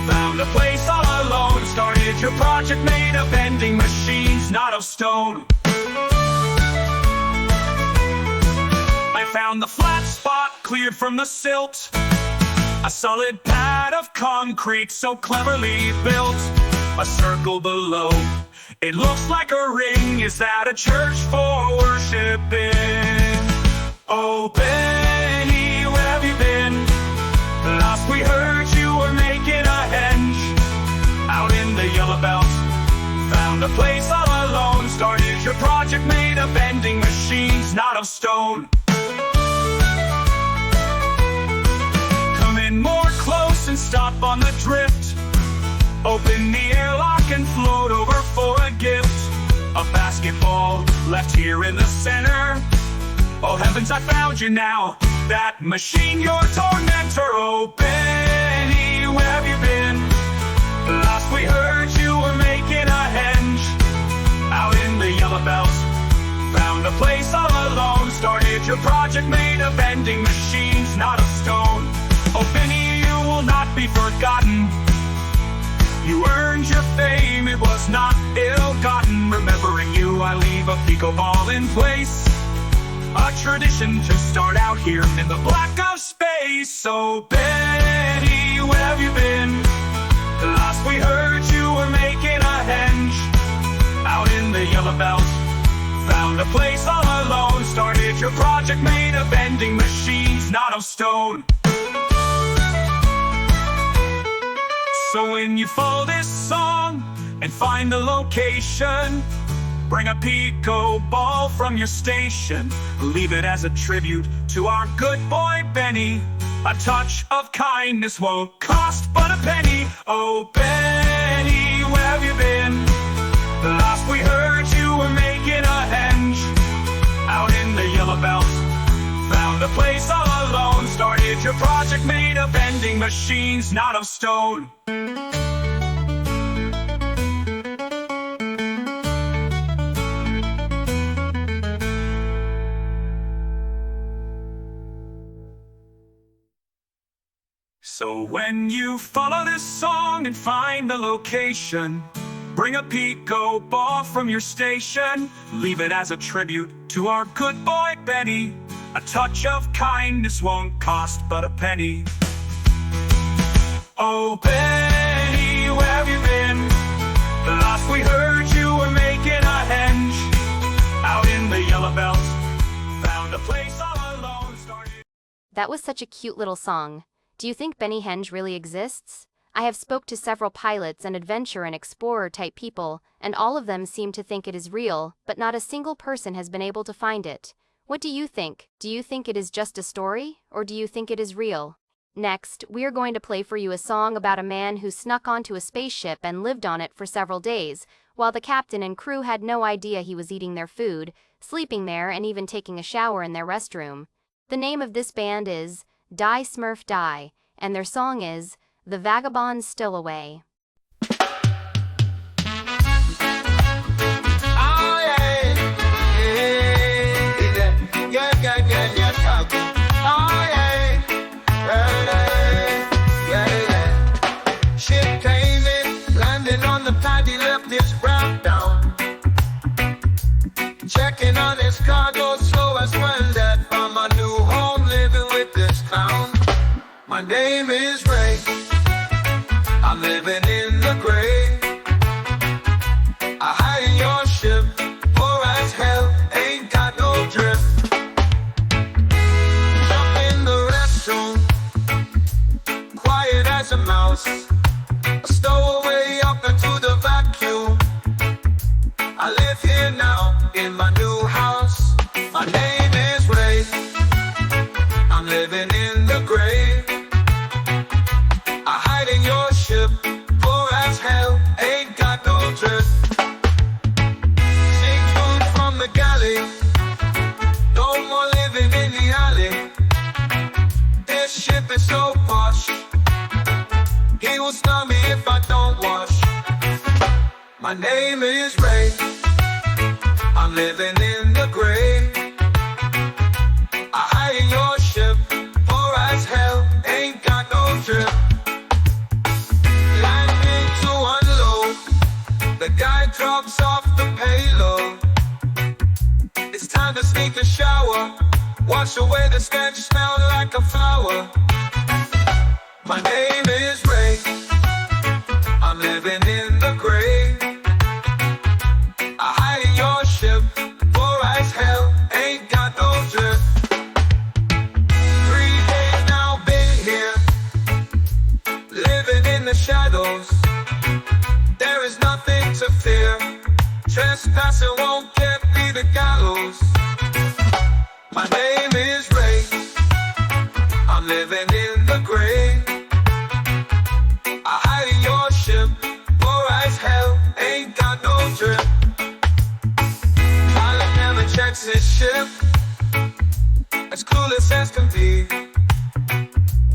I: Found a place all alone, started your project made of vending machines, not of stone. I found the flat spot cleared from the silt, a solid pad of concrete so cleverly built. A circle below, it looks like a ring. Is that a church for worshiping? Oh, Benny, where have you been? Last we heard you were making a henge out in the yellow belt. Found a place all alone, started your project made of vending machines, not of stone. Come in more close and stop on the drift. Open the airlock and float over for a gift. A basketball left here in the center. Oh heavens, I found you now. That machine, your tormentor. Oh Benny, where have you been? Last we heard you were making a henge out in the yellow belt. Found a place all alone, started your project made of vending machines, not of stone. Oh Benny, you will not be forgotten. You earned your fame, it was not ill-gotten. Remembering you, I leave a pico ball in place. A tradition to start out here in the black of space. So Betty, where have you been? The last we heard you were making a henge out in the yellow belt. Found a place all alone, started your project made of vending machines, not of stone. So when you follow this song and find the location, bring a pico ball from your station. Leave it as a tribute to our good boy Benny. A touch of kindness won't cost but a penny. Oh Benny, where have you been? The last we heard you were making a henge out in the yellow belt. Found a place all alone, started your project made of vending machines, not of stone. So when you follow this song and find the location, bring a pico ball from your station. Leave it as a tribute to our good boy Benny. A touch of kindness won't cost but a penny. Oh Benny, where have you been? The last we heard you were making a henge out in the yellow belt. Found a place all alone, started.
A: That was such a cute little song. Do you think Benny Henge really exists? I have spoke to several pilots and adventure and explorer type people, and all of them seem to think it is real, but not a single person has been able to find it. What do you think? Do you think it is just a story, or do you think it is real? Next, we are going to play for you a song about a man who snuck onto a spaceship and lived on it for several days, while the captain and crew had no idea he was eating their food, sleeping there, and even taking a shower in their restroom. The name of this band is Die Smurf Die, and their song is The Vagabond's Still Away.
B: Ship came in, landed on the pad, he left his ground down. Checking on his cargo, slow as when that from a new home, living with this clown. My name is Ray, I'm living in the gray. I hire your ship, poor as hell, ain't got no drift. Jump in the restroom, quiet as a mouse. Stowaway up into the vacuum. I live here now in my new house. My name is Ray, I'm living in the gray. I hide in your ship, poor as hell, My name is Ray. I'm living in the gray. I hire your ship, poor as hell, ain't got no drip. Landing to unload, the guy drops off the payload. It's time to sneak a shower, wash away the stench, smell like a flower. My name is Ray. I'm living in the gray. I hire your ship, poor as hell, ain't got no drip. 3 days now been here, living in the shadows. There is nothing to fear, trespassing won't get me the gallows. My name is Ray. I'm living in the gray. I hire your ship, poor as hell, ain't got no drip. Pilot never checks his ship, as clueless as can be.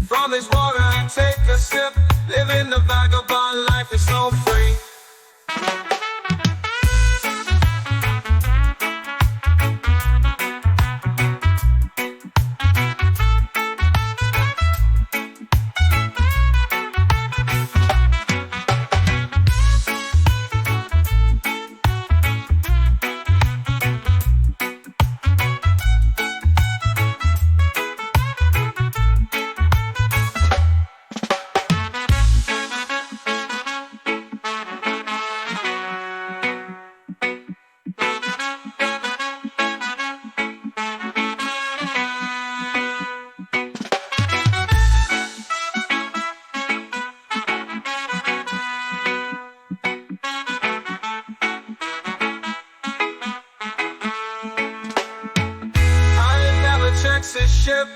B: From his water I take a sip, living the vagabond life is so free. His ship,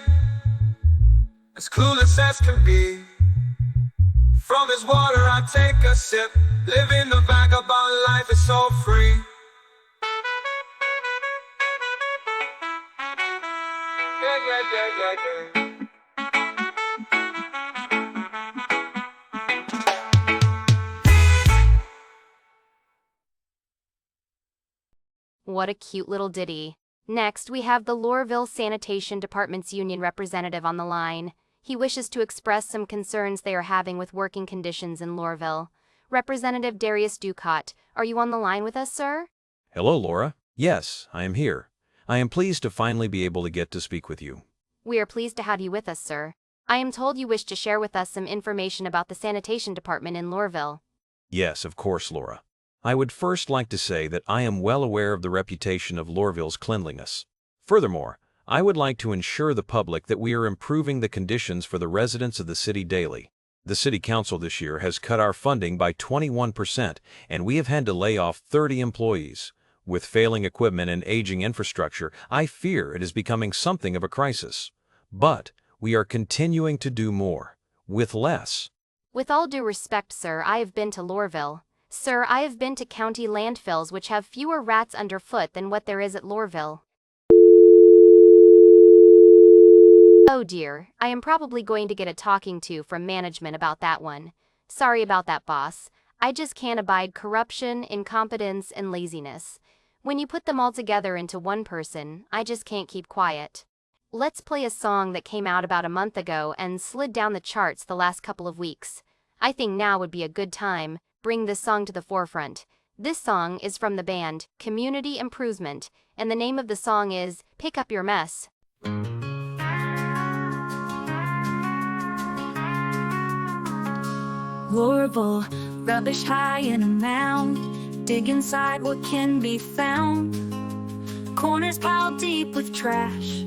B: as clueless as can be. From his water I take a sip, living the vagabond life is so free. Yeah.
A: What a cute little ditty. Next, we have the Lorville Sanitation Department's union representative on the line. He wishes to express some concerns they are having with working conditions in Lorville. Representative Darius Ducott, are you on the line with us, sir?
K: Hello, Laura. Yes, I am here. I am pleased to finally be able to get to speak with you.
A: We are pleased to have you with us, sir. I am told you wish to share with us some information about the sanitation department in Lorville.
K: Yes, of course, Laura. I would first like to say that I am well aware of the reputation of Lorville's cleanliness. Furthermore, I would like to ensure the public that we are improving the conditions for the residents of the city daily. The City Council this year has cut our funding by 21%, and we have had to lay off 30 employees. With failing equipment and aging infrastructure, I fear it is becoming something of a crisis. But we are continuing to do more, with less.
A: With all due respect, sir, I have been to Lorville. Sir, I have been to county landfills which have fewer rats underfoot than what there is at Lorville. Oh dear, I am probably going to get a talking to from management about that one. Sorry about that, boss. I just can't abide corruption, incompetence, and laziness. When you put them all together into one person, I just can't keep quiet. Let's play a song that came out about a month ago and slid down the charts the last couple of weeks. I think now would be a good time. Bring this song to the forefront. This song is from the band Community Improvement, and the name of the song is Pick Up Your Mess.
E: Horrible, rubbish high in a mound. Dig inside what can be found. Corners piled deep with trash.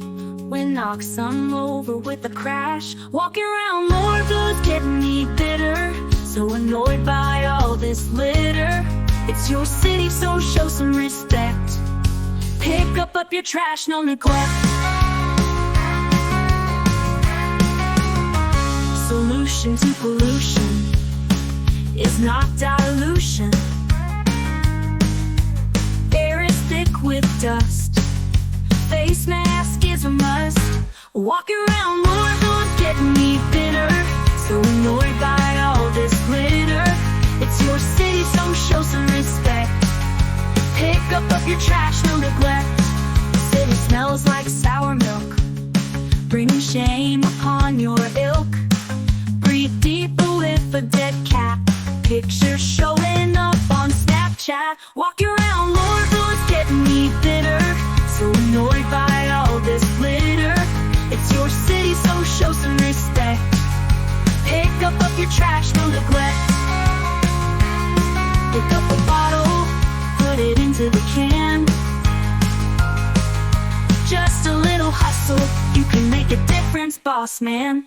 E: Wind knocks some over with a crash. Walking around Morville's getting me bitter. So annoyed by all this litter. It's your city, so show some respect. Pick up your trash, no neglect. Solution to pollution is not dilution. Air is thick with dust. Face mask is a must. Walking around Morville's getting me bitter. So annoyed by all this glitter. It's your city, so show some respect. up your trash, no neglect. The city smells like sour milk, bringing shame upon your ilk. Breathe deeper with a dead cat, pictures showing up on Snapchat. Walking around Lordville is getting me bitter, so annoyed by all this glitter. It's your city, so show some respect. Pick up your trash, no neglect. Pick up a bottle, put it into the can. Just a little hustle, you can make a difference, boss man.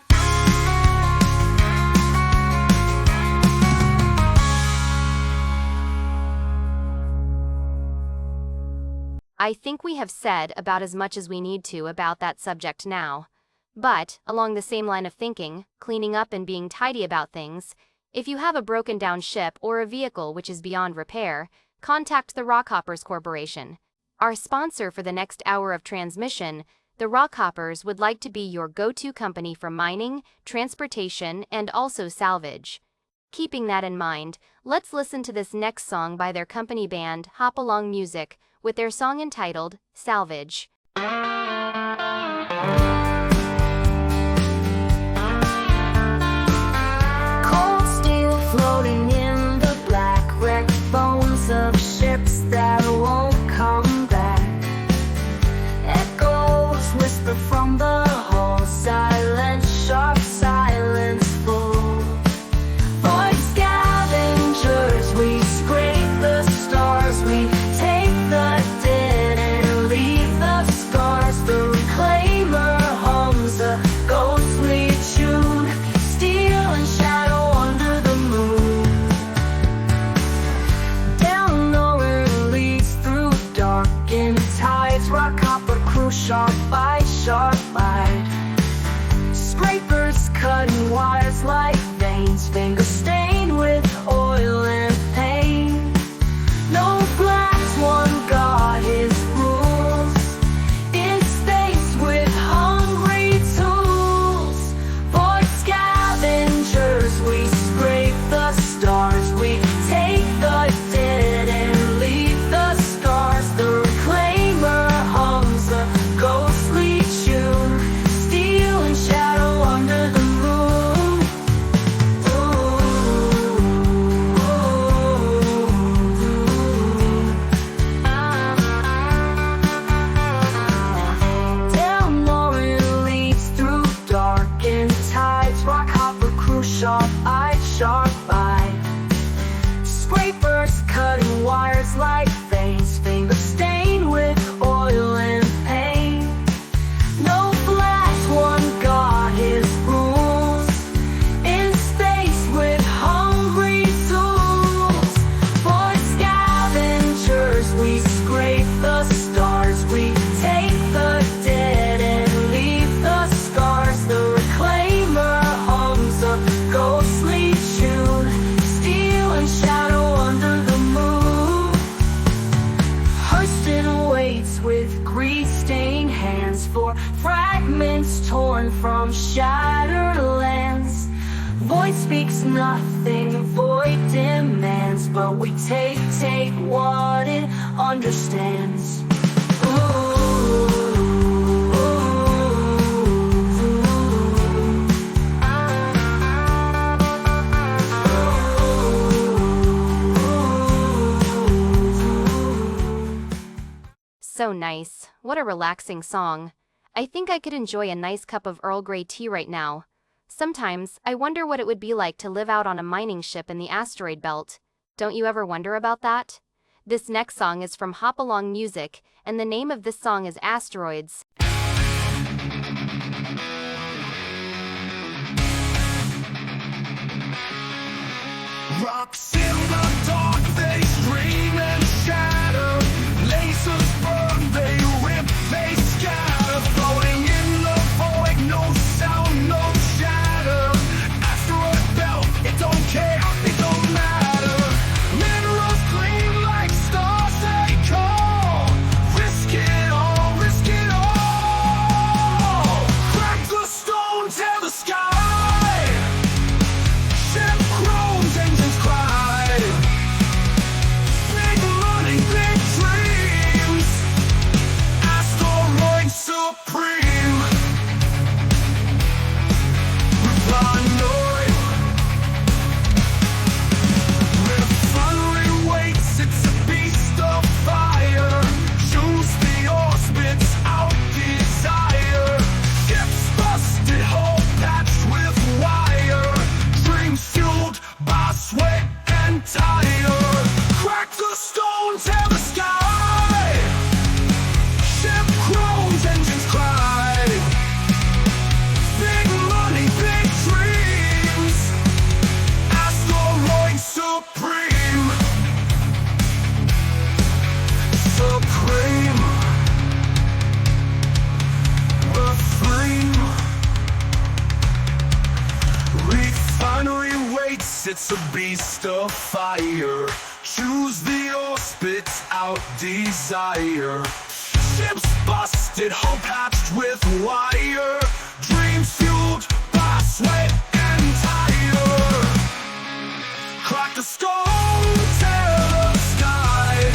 A: I think we have said about as much as we need to about that subject now. But, along the same line of thinking, cleaning up and being tidy about things, if you have a broken down ship or a vehicle which is beyond repair, contact the Rockhoppers Corporation. Our sponsor for the next hour of transmission, the Rockhoppers would like to be your go-to company for mining, transportation, and also salvage. Keeping that in mind, let's listen to this next song by their company band, Hop Along Music, with their song entitled Salvage.
E: Cold steel floating in the black, wrecked bones of ships that won't come back. Echoes whisper from the hull, silent, sharp silence full. Void scavengers, we scrape the stars, we take the dead and leave the scars. The reclaimer hums a ghostly tune, steel and shadow under the moon. Delnorin leads through darkened tides, Rockhopper crew sharp by sharp light. Scrapers cutting wires like veins, fingers stained with oil and pain. No glass, one God, his rules. In space with hungry tools. Void scavengers, we scrape the stars. We take the dead and leave the scars. The reclaimer hums a ghostly tune, steel and shadow under the moon. Delnorin leads through darkened tides, Rockhopper crew sharp-eyed, sharp-eyed. Scrapers cutting wires like veins, fingers stained with oil and pain. No glass, one God, his rules. In space with hungry tools. Void scavengers, we scrape the stars. We take the dead and leave the scars. The reclaimer hums a ghostly tune, steel and shadow under the moon. Hurston waits with grease-stained hands for fragments torn from shattered lands. Void speaks nothing, void demands, but we take what it understands.
A: So nice. What a relaxing song. I think I could enjoy a nice cup of Earl Grey tea right now. Sometimes, I wonder what it would be like to live out on a mining ship in the asteroid belt. Don't you ever wonder about that? This next song is from Hop Along Music, and the name of this song is Asteroids.
I: Rocks in the dark, they scream and shatter. Lasers burn, they rip, they scatter. Floating in the void, no sound, no shatter. Asteroid belt, it don't care, it don't matter. Minerals gleam like stars, they call. Risk it all, risk it all. Crack the stone, tear the sky. Ship groans, engines cry.
B: supreme. Paranoid. Where finally waits, it's a beast of fire. Choose the or spits out desire. Ships busted, hole patched with wire. Dreams fueled by sweat and tire. Crack the stone, tear the sky. Ship groans, engines cry. Big money, big dreams. Asteroid supreme. Supreme. The flame. Refinery waits, it's a beast of fire. Choose the or spits out desire. Ships busted, hull patched with wire. Dreams fueled by sweat and tire. Crack the stone, tear the sky.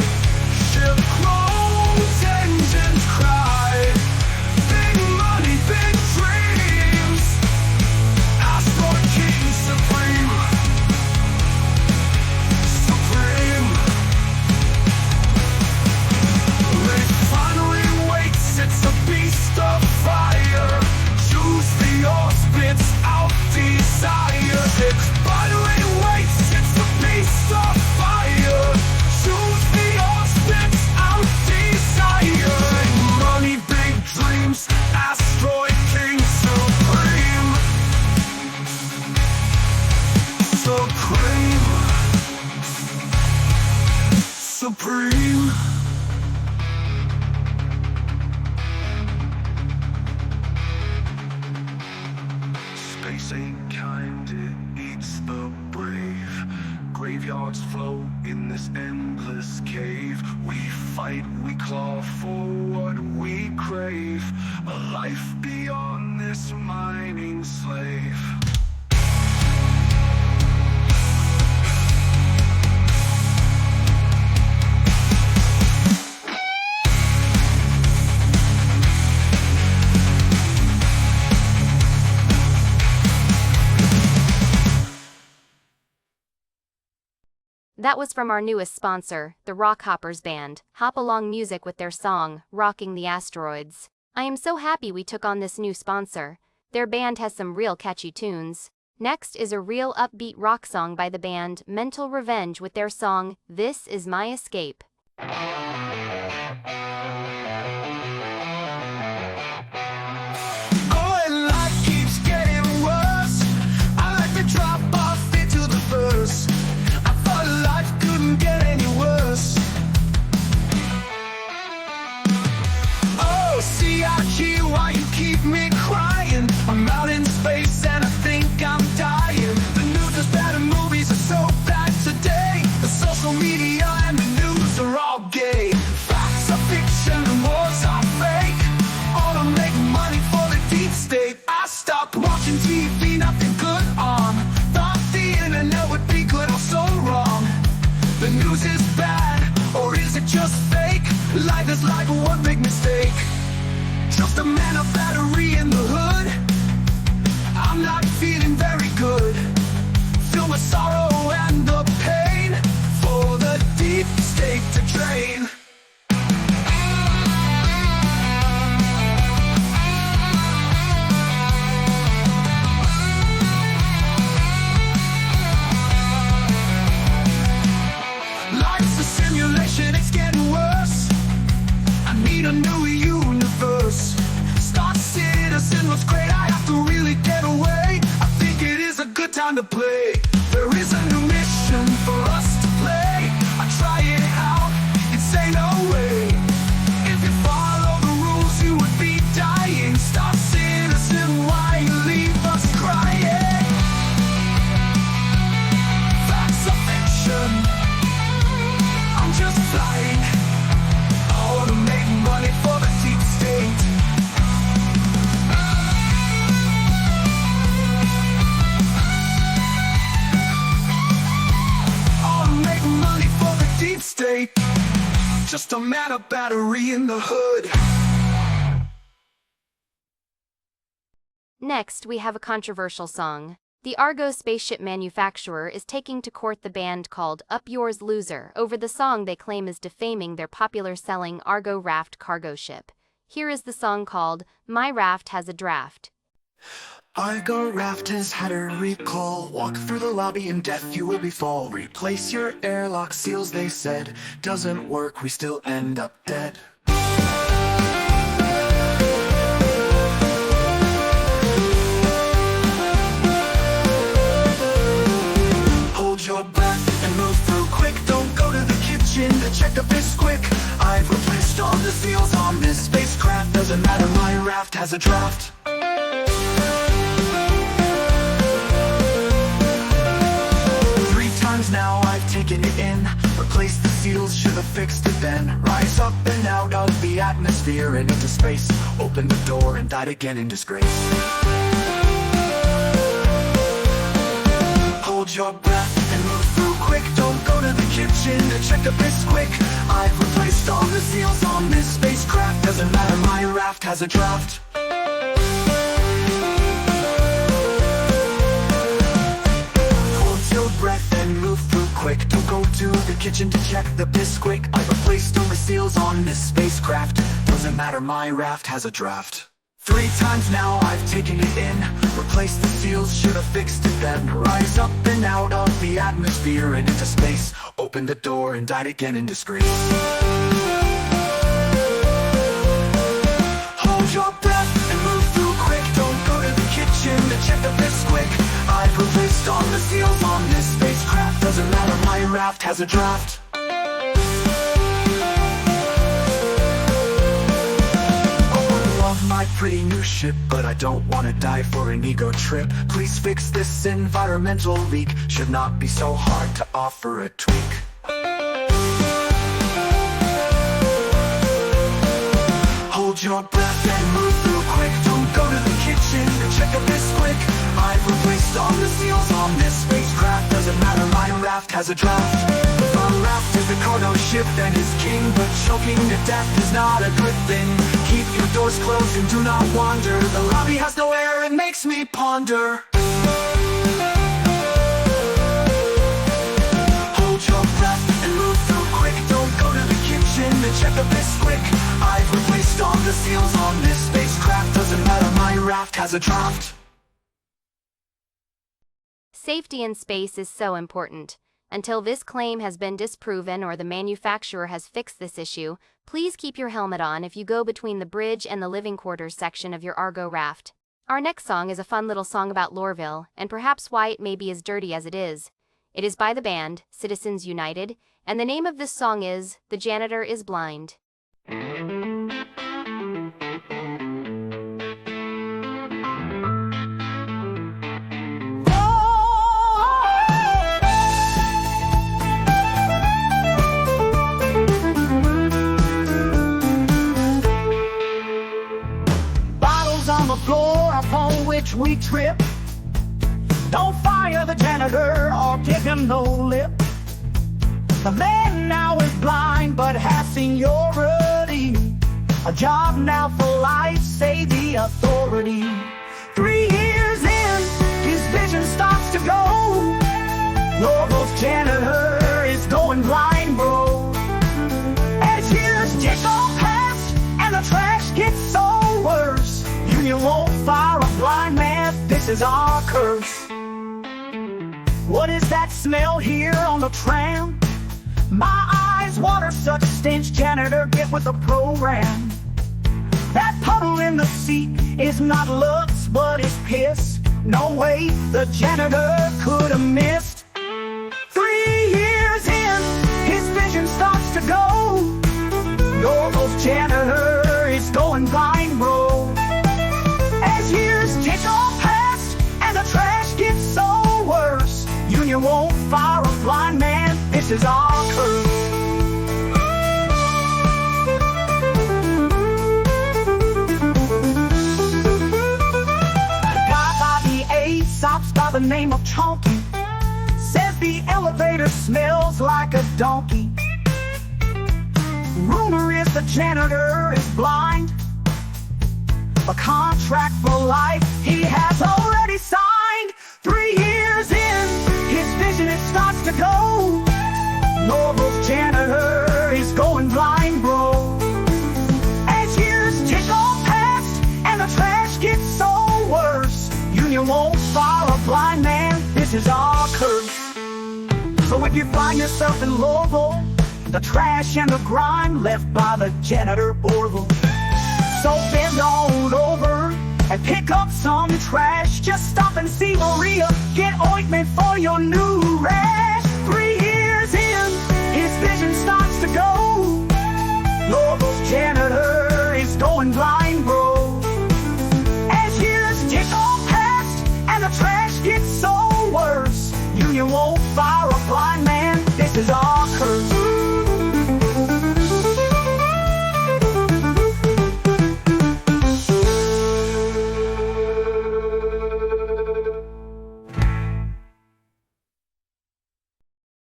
B: Ship groans, engines cry. Big money, big dreams. Asteroid king supreme. Supreme. Refinery waits, it's a beast of fire. Choose the or spits out desire. Refinery waits, it's a beast of fire. Choose the or spits out desire. Money, big dreams, asteroid king supreme. Supreme. Supreme. Space ain't kind, it eats the brave. Graveyards flow in this endless cave. We fight, we claw for what we crave. A life beyond this mining slave.
A: That was from our newest sponsor, the Rockhoppers Band, Hop Along Music with their song, Rocking the Asteroids. I am so happy we took on this new sponsor. Their band has some real catchy tunes. Next is a real upbeat rock song by the band Mental Revenge with their song, This Is My Escape.
B: Oh, and life keeps getting worse. I like to drop off into the verse. I thought life couldn't get any worse. Oh, see, I hear why you keep me crying. I'm out in space and I think I'm dying. The news is bad and movies are so bad today. The social media and the news are all gay. Facts are fiction and wars are fake. All to make money for the deep state. I stopped watching TV, nothing good on. Thought the internet would be good, I'm so wrong. The news is bad, or is it just fake? Life is like one big mistake. Just a man, a battery in the hood. I'm not feeling very good. Filled with sorrow and the pain for the deep state to drain. Life's a simulation, it's getting worse. I need a new universe. Star Citizen was great, I have to really get away. I think it is a good time to play. There is a new mission for us to play. I try it out, it's say no way. If you follow the rules, you would be dying. Star Citizen, why you leave us crying? Facts are fiction, I'm just flying. All to make money for the deep state. All to make money for the deep state. Just a man, a battery in the hood.
A: Next, we have a controversial song. The Argo spaceship manufacturer is taking to court the band called Up Yours Loser over the song they claim is defaming their popular-selling Argo Raft cargo ship. Here is the song called My Raft Has a Draft.
I: Argo Raft has had a recall. Walk through the lobby and death you will befall. Replace your airlock seals, they said. Doesn't work, we still end up dead. Hold your breath and move through quick. Don't go to the kitchen to check the fish quick. I've replaced all the seals on this spacecraft. Doesn't matter, my raft has a draft. 3 times now I've taken it in. Replaced the seals, should have fixed it then. Rise up and out of the atmosphere and into space. Open the door and died again in disgrace. Hold your breath and move through quick. Don't go to the kitchen to check the fish quick. I've replaced all the seals on this spacecraft. Doesn't matter, my raft has a draft. Hold your breath and move through quick. Don't go to the kitchen to check the piss quick. I've replaced all the seals on this spacecraft. Doesn't matter, my raft has a draft. 3 times now I've taken it in. Replaced the seals, should have fixed it then. Rise up and out of the atmosphere and into space. Opened the door and died again in disgrace. Hold your breath and move through quick. Don't go to the kitchen to check the fish quick. I've replaced all the seals on this spacecraft. Doesn't matter, my raft has a draft. My pretty new ship, but I don't want to die for an ego trip. Please fix this environmental leak. Should not be so hard to offer a tweak. Hold your breath and move through quick. Don't go to the kitchen to check a this quick. I've replaced all the seals on this spacecraft. Doesn't matter, my raft has a draft. The raft is the cargo ship and is king, but choking to death is not a good thing. Keep your doors closed and do not wander. The lobby has no air, it makes me ponder. Hold your breath and move through quick. Don't go to the kitchen to check the fish quick. I've replaced all the seals on this spacecraft. Doesn't matter, my raft has a draft.
A: Safety in space is so important. Until this claim has been disproven or the manufacturer has fixed this issue, please keep your helmet on if you go between the bridge and the living quarters section of your Argo raft. Our next song is a fun little song about Lorville, and perhaps why it may be as dirty as it is. It is by the band, Citizens United, and the name of this song is The Janitor is Blind.
E: Floor upon which we trip. Don't fire the janitor or give him no lip. The man now is blind but has seniority. A job now for life, say the authority. 3 years in, his vision starts to go. Lorville's janitor is going blind, bro. As years tick on past and the trash gets so worse, you won't fire a blind man, this is our curse. What is that smell here on the tram? My eyes water such stench, janitor, get with the program. That puddle in the seat is not looks, but it's piss. No way the janitor could have missed. 3 years in, his vision starts to go. Lorville's janitor is going blind, bro. As years tick on past and the trash gets so worse, Union won't fire a blind man, this is our curse. A guy by the Aesop's by the name of Chonky says the elevator smells like a donkey. Rumor is the janitor is blind.
B: a contract for life he has already signed. 3 years in, his vision it starts to go. Norval's janitor is going blind, bro. As years tick on past and the trash gets so worse, union won't fire a blind man, this is our curse. So if you find yourself in Louisville, the trash and the grime left by the janitor Orville, so bend on over and pick up some trash. Just stop and see Maria, get ointment for your new rash. 3 years in, his vision starts to go. Louisville's janitor is going blind, bro. As years tick on past and the trash gets so worse, union won't fire a blind man, this is our curse.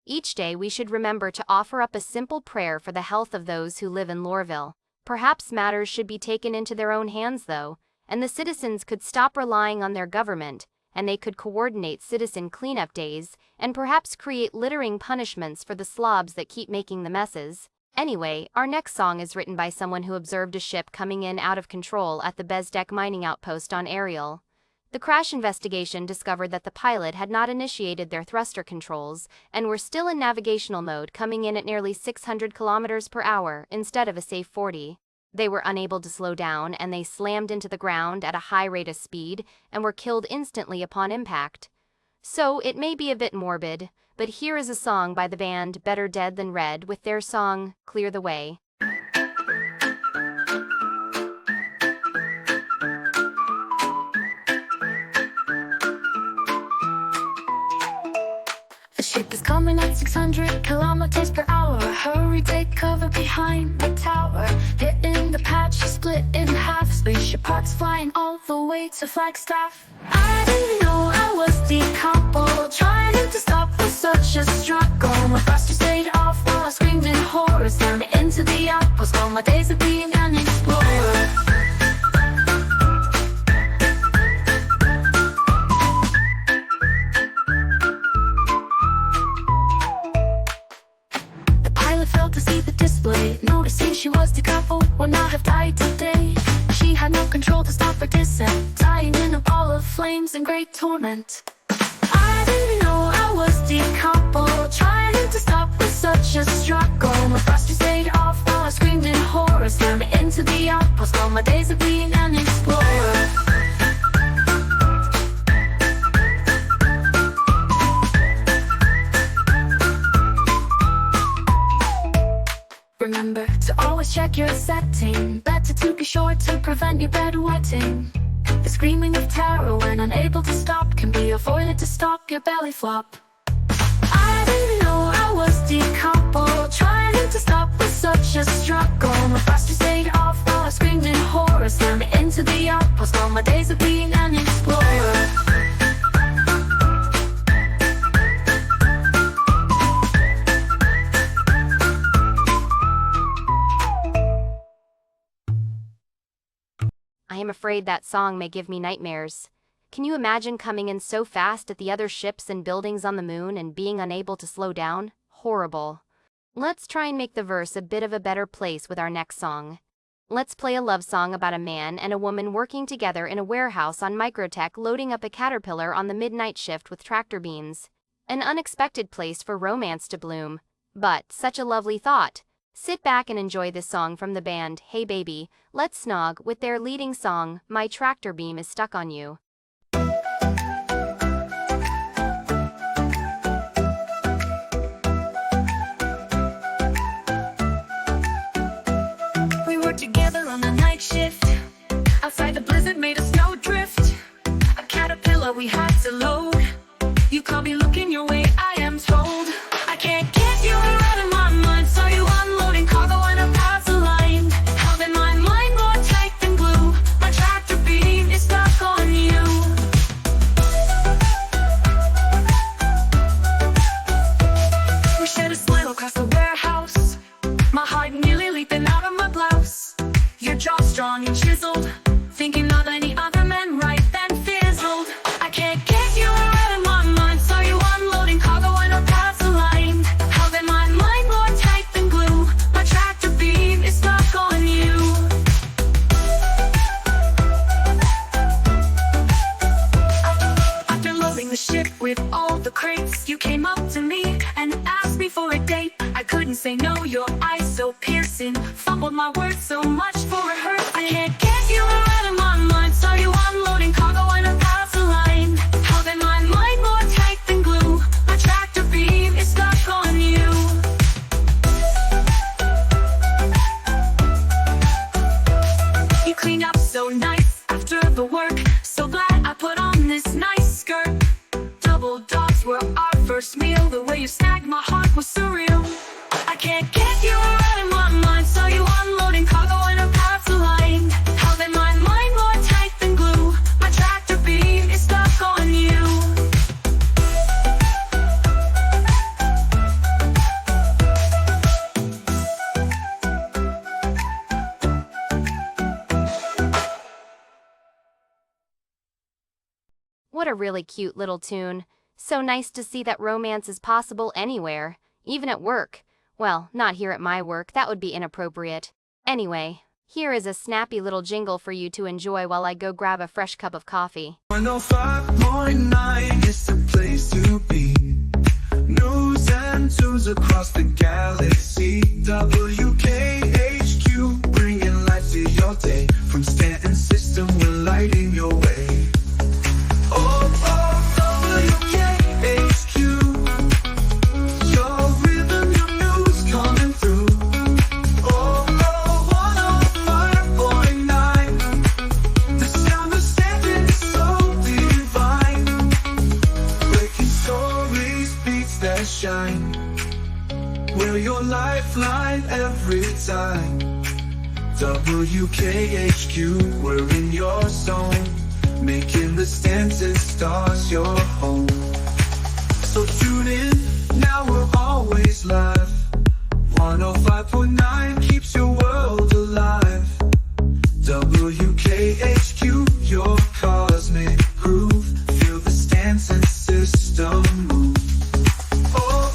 A: Each day we should remember to offer up a simple prayer for the health of those who live in Lorville. Perhaps matters should be taken into their own hands though, and the citizens could stop relying on their government, and they could coordinate citizen cleanup days, and perhaps create littering punishments for the slobs that keep making the messes. Anyway, our next song is written by someone who observed a ship coming in out of control at the Bezdek mining outpost on Ariel. The crash investigation discovered that the pilot had not initiated their thruster controls and were still in navigational mode, coming in at nearly 600 kilometers per hour instead of a safe 40. They were unable to slow down and they slammed into the ground at a high rate of speed and were killed instantly upon impact. So it may be a bit morbid, but here is a song by the band Better Dead Than Red with their song Clear the Way.
E: The ship is coming at 600 kilometers per hour. Hurry, take cover behind the tower. Hitting the patch, split in half. Spaceship parts flying all the way to Flagstaff. I didn't know I was decoupled. Trying to stop was such a struggle. My thruster stayed off while I screamed in horror. Down into the outpost, all my days of being an explorer. To see the display, noticing she was decoupled, would not have died today. She had no control to stop her descent, dying in a ball of flames and great torment. I didn't know I was decoupled. Trying to stop was such a struggle. My thruster stayed off while I screamed in horror. Slammed into the outpost, all my days of being an explorer. Remember to always check your setting. Better to be sure to prevent your bed wetting. The screaming of terror when unable to stop can be avoided to stop your belly flop. I didn't know I was decoupled. Trying to stop was such a struggle. My thruster stayed off while I screamed in horror. Slammed into the outpost, all my days of being an explorer.
A: I am afraid that song may give me nightmares. Can you imagine coming in so fast at the other ships and buildings on the moon and being unable to slow down? Horrible. Let's try and make the verse a bit of a better place with our next song. Let's play a love song about a man and a woman working together in a warehouse on Microtech, loading up a caterpillar on the midnight shift with tractor beams. An unexpected place for romance to bloom. But such a lovely thought. Sit back and enjoy this song from the band Hey Baby, Let's Snog with their leading song, My Tractor Beam Is Stuck on You.
E: We were together on the night shift. Outside the blizzard made a snowdrift. A caterpillar we had to load. You called me looking your way, I am told. I can't get you out of my mind, so you unloading cargo and a path aligned. Held in my mind more tight than glue. My tractor beam is stuck on you. We shared a smile across the warehouse. My heart nearly leaping out of my blouse. Your jaw strong and chiseled. thinking of any other man right then fizzled. I can't get you out of my mind, saw you unloading cargo in a pass the line. How then my mind more tight than glue, my tractor beam is stuck on you. After loading the ship with all the crates, you came up to me and asked me for a date. I couldn't say no, your eyes so piercing, fumbled my words so much for a hurt. I can't get you out of my mind, saw you unloading cargo in a pass the line. How then my mind more tight than glue, my tractor beam is stuck on you. You cleaned up so nice after the work, so glad I put on this nice skirt. Double dogs were our first meal, the way you snagged my heart was surreal. I can't get you out of my mind, saw you unloading cargo in a pass the line. How then my mind more tight than glue, my tractor beam is stuck on you.
A: What a really cute little tune. So nice to see that romance is possible anywhere, even at work. Well, not here at my work, that would be inappropriate. Anyway, here is a snappy little jingle for you to enjoy while I go grab a fresh cup of coffee.
B: 105.9 is the place to be. News and tunes across the galaxy. WKHQ, bringing life to your day. From Stanton system, we're lighting your way. Oh, WKHQ, your rhythm, your news coming through. Oh, 105.9, the sound of Stanton is so divine. Breaking stories, beats that shine. We're your lifeline every time. WKHQ, we're in your zone, making the Stanton stars your home. So tune in, now we're always live. 105.9 keeps your world alive. WKHQ, your cosmic groove. Feel the Stanton system move. Oh,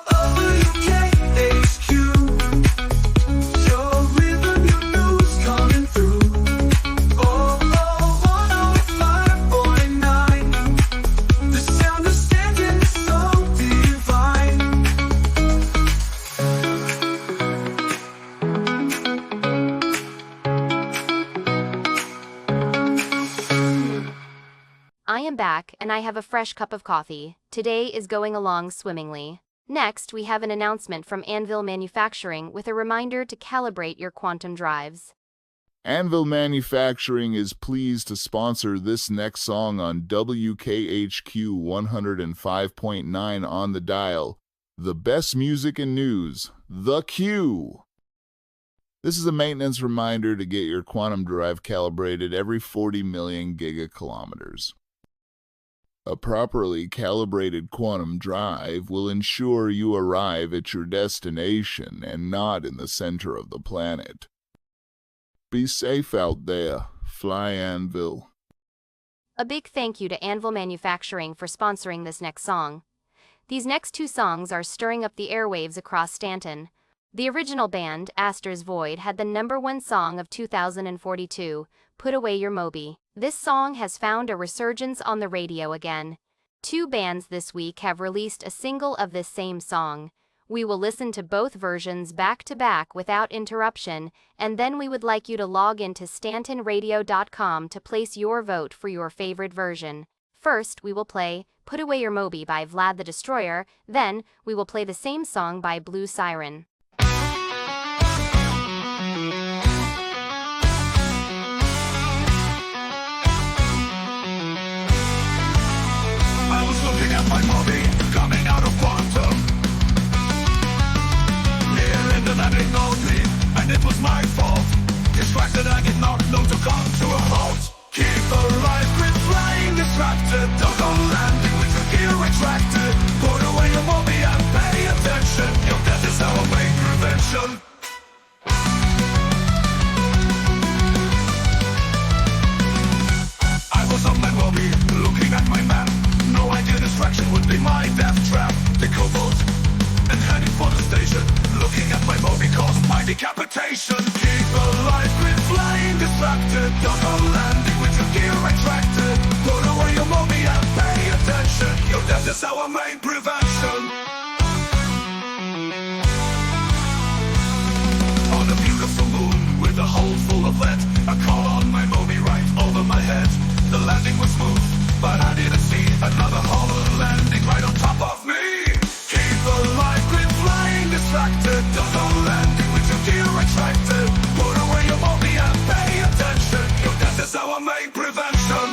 B: WKHQ, your rhythm, your news coming through. Oh, 105.9, the sound of Stanton is so divine.
A: I am back, and I have a fresh cup of coffee. Today is going along swimmingly. Next, we have an announcement from Anvil Manufacturing with a reminder to calibrate your quantum drives.
L: Anvil Manufacturing is pleased to sponsor this next song on WKHQ 105.9 on the dial. The best music and news, The Q. This is a maintenance reminder to get your quantum drive calibrated every 40 million gigakilometers. A properly calibrated quantum drive will ensure you arrive at your destination and not in the center of the planet. Be safe out there. Fly Anvil.
A: A big thank you to Anvil Manufacturing for sponsoring this next song. These next two songs are stirring up the airwaves across Stanton. The original band, Astor's Void, had the #1 song of 2042, Put Away Your Moby. This song has found a resurgence on the radio again. Two bands this week have released a single of this same song. We will listen to both versions back to back without interruption, and then we would like you to log into StantonRadio.com to place your vote for your favorite version. First, we will play Put Away Your Moby by Vlad the Destroyer, then we will play the same song by Blue Siren.
B: I was looking at my Moby, coming out of quantum. Near in the landing only, and it was my fault. Distracted, I did not know to come to a halt. Keep alive, quit flying distracted. Don't go landing with your gear retracted. Put away your Moby and pay attention. Your death is our main prevention. distracted. Don't go landing with your gear retracted. Put away your mommy and pay attention. Your death is our main prevention. On a beautiful moon with a hole full of lead, I call on my mommy right over my head. The landing was smooth, but I didn't see another hollow landing right on top of me. Keep alive, quit flying distracted. Don't go landing with your gear retracted. Put away your mommy and pay attention. Your death is our main prevention.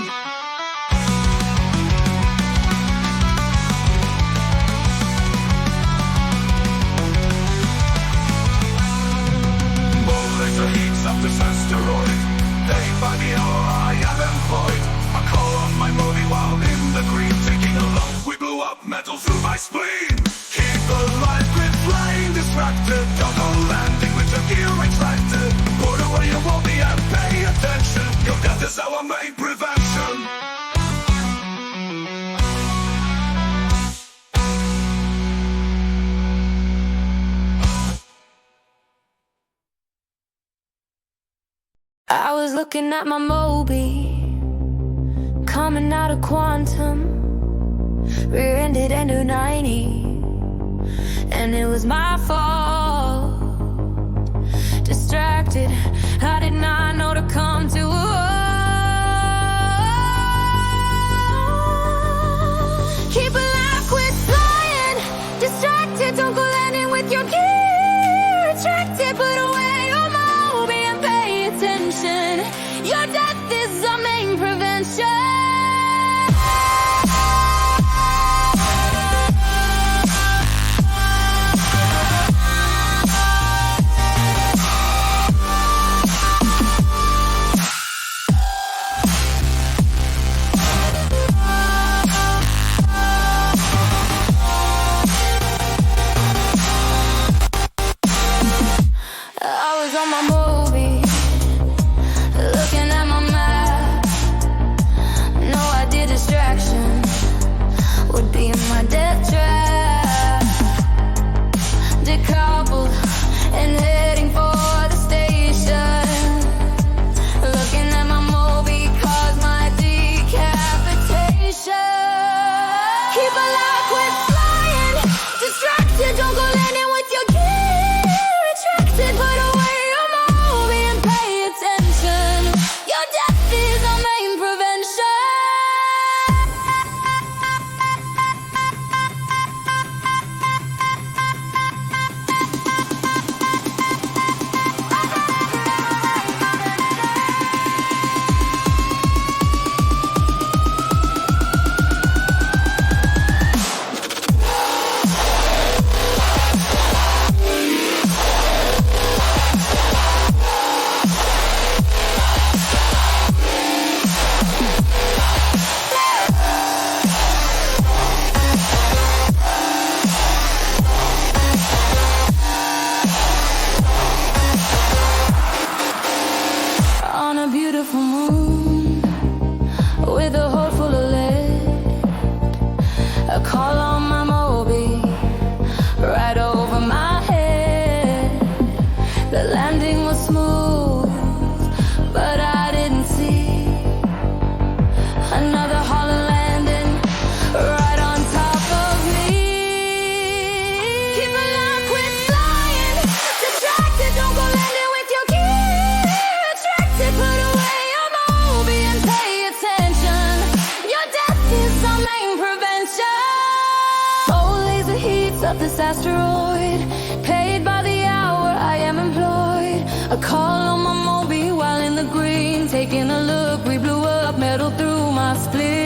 B: More laser heats of this asteroid. Day by the hour I am employed. I call on my movie while in the green. Taking a look, we blew up metal through my spleen. Keep alive, quit flying distracted. Don't go landing with your gear retracted. Put away your mommy and pay attention. Your death is our main prevention.
M: I was looking at my Moby, coming out of quantum, rear-ended into 90, and it was my fault. Distracted, I did not know to come to a keep alive, quit flying. Distracted, don't go landing with your gear retracted. Put away your Moby and pay attention. Your death is our main prevention. Of this asteroid, paid by the hour, I am employed. A call on my Moby while in the green. Taking a look, we blew up metal through my spleen.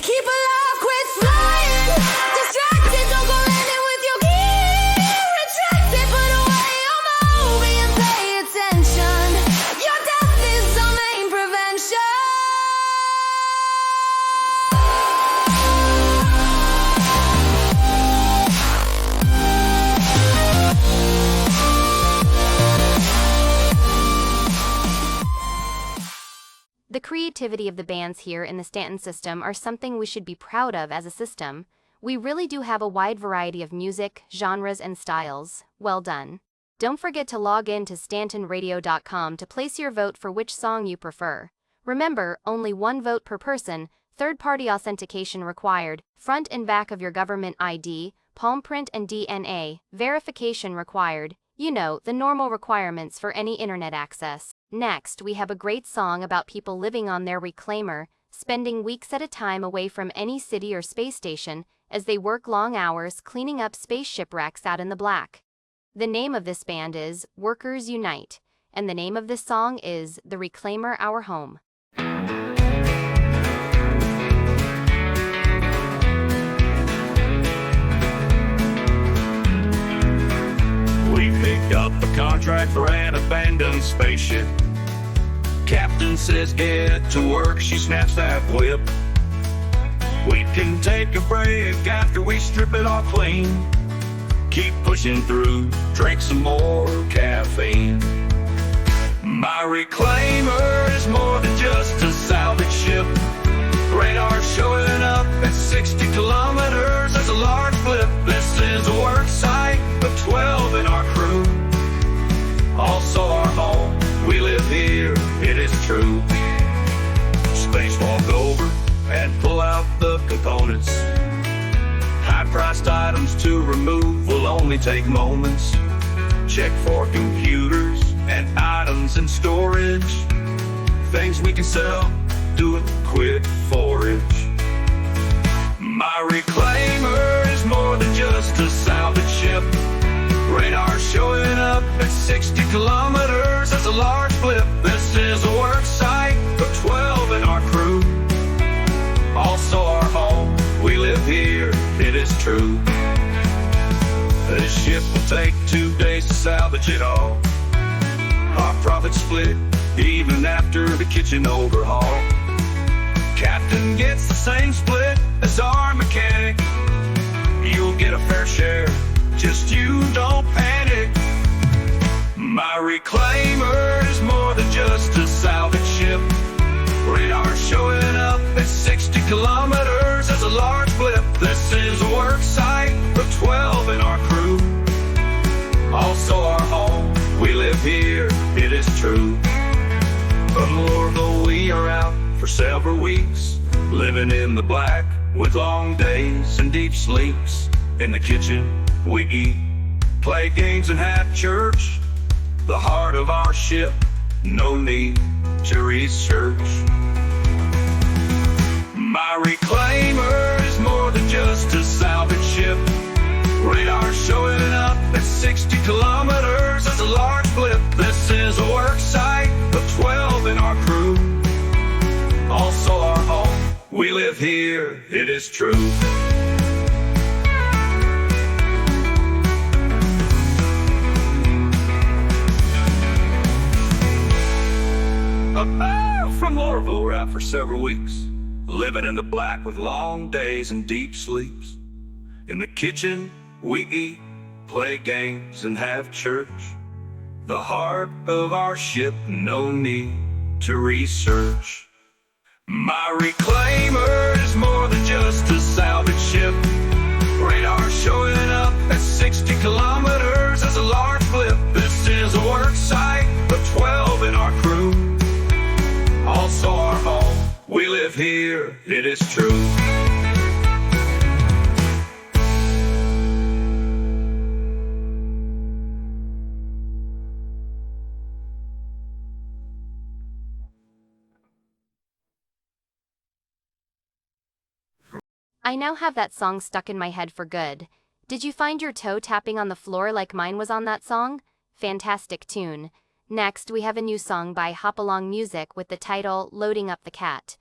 M: Keep alive.
A: creativity of the bands here in the Stanton system are something we should be proud of as a system. We really do have a wide variety of music, genres, and styles. Well done. Don't forget to log in to StantonRadio.com to place your vote for which song you prefer. Remember, only one vote per person, third-party authentication required, front and back of your government ID, palm print and DNA, verification required. You know, the normal requirements for any internet access. Next, we have a great song about people living on their reclaimer, spending weeks at a time away from any city or space station, as they work long hours cleaning up space shipwrecks out in the black. The name of this band is Workers Unite, and the name of this song is The Reclaimer Our Home.
I: We picked up a contract for an abandoned spaceship. Captain says get to work, she snaps that whip. We can take a break after we strip it all clean. Keep pushing through, drink some more caffeine. My reclaimer is more than just a salvage ship. Radar showing up at 60 kilometers, that's a large flip. This is a work site of 12 in our crew. Also our home, we live here, it is true. Spacewalk over and pull out the components. High-priced items to remove will only take moments. Check for computers and items in storage. Things we can sell, do a quick forage. My reclaimer is more than just a salvage ship. Radar showing up at 60 kilometers, that's a large flip. This is a work site for 12 in our crew. Also our home, we live here, it is true. This ship will take 2 days to salvage it all. Our profit split, even after the kitchen overhaul. Captain gets the same split as our mechanic. You'll get a fair share, just you don't panic. My reclaimer is more than just a salvage ship. Radar showing up at 60 kilometers, that's a large flip. This is a work site for 12 in our crew. Also our home, we live here, it is true. From Lorville we are out for several weeks, living in the black with long days and deep sleeps. In the kitchen we eat, play games and have church. The heart of our ship, no need to research. My reclaimer is more than just a salvage ship. Radar showing up at 60 kilometers, that's a large flip. This is a work site of 12 in our crew. Also our home, we live here, it is true. From Lorville we're out for several weeks, living in the black with long days and deep sleeps. In the kitchen we eat, play games and have church. The heart of our ship, no need to research. My reclaimer is more than just a salvage ship. Radar showing up at 60 kilometers, that's a large flip. This is a work site of 12 in our crew. Also our home, we live here, it is true.
A: I now have that song stuck in my head for good. Did you find your toe tapping on the floor like mine was on that song? Fantastic tune. Next, we have a new song by Hop Along Music with the title Loading Up the Cat.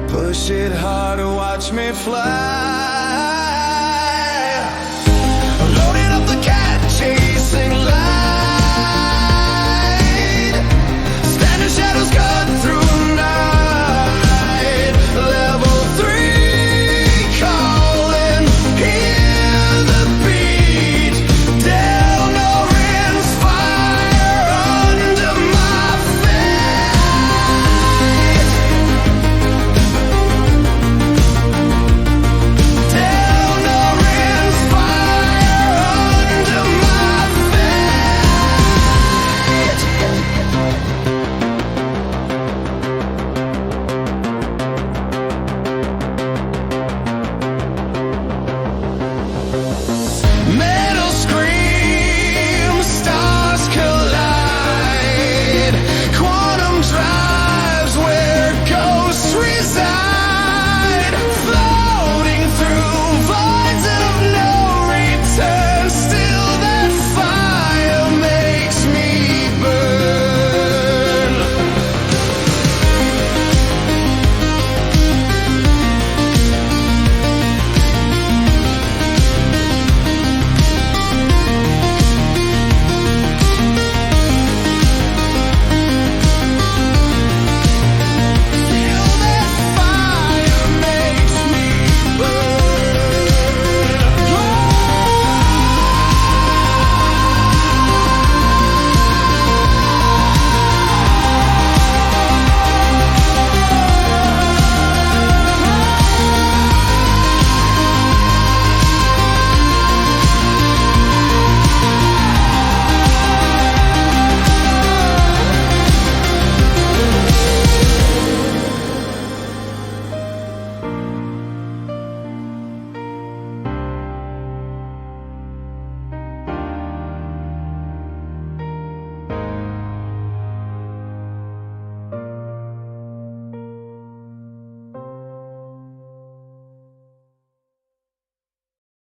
I: Push it hard and watch me fly. Loading up the cat, chasing light. Standing shadows cut through night. Level 3 calling. Hear the beat. Delnorin's fire under my feet. Delnorin's fire under my metal scream, stars collide. Quantum drives where ghosts reside. Floating through voids of no return. Still that fire makes me burn. Still that fire makes me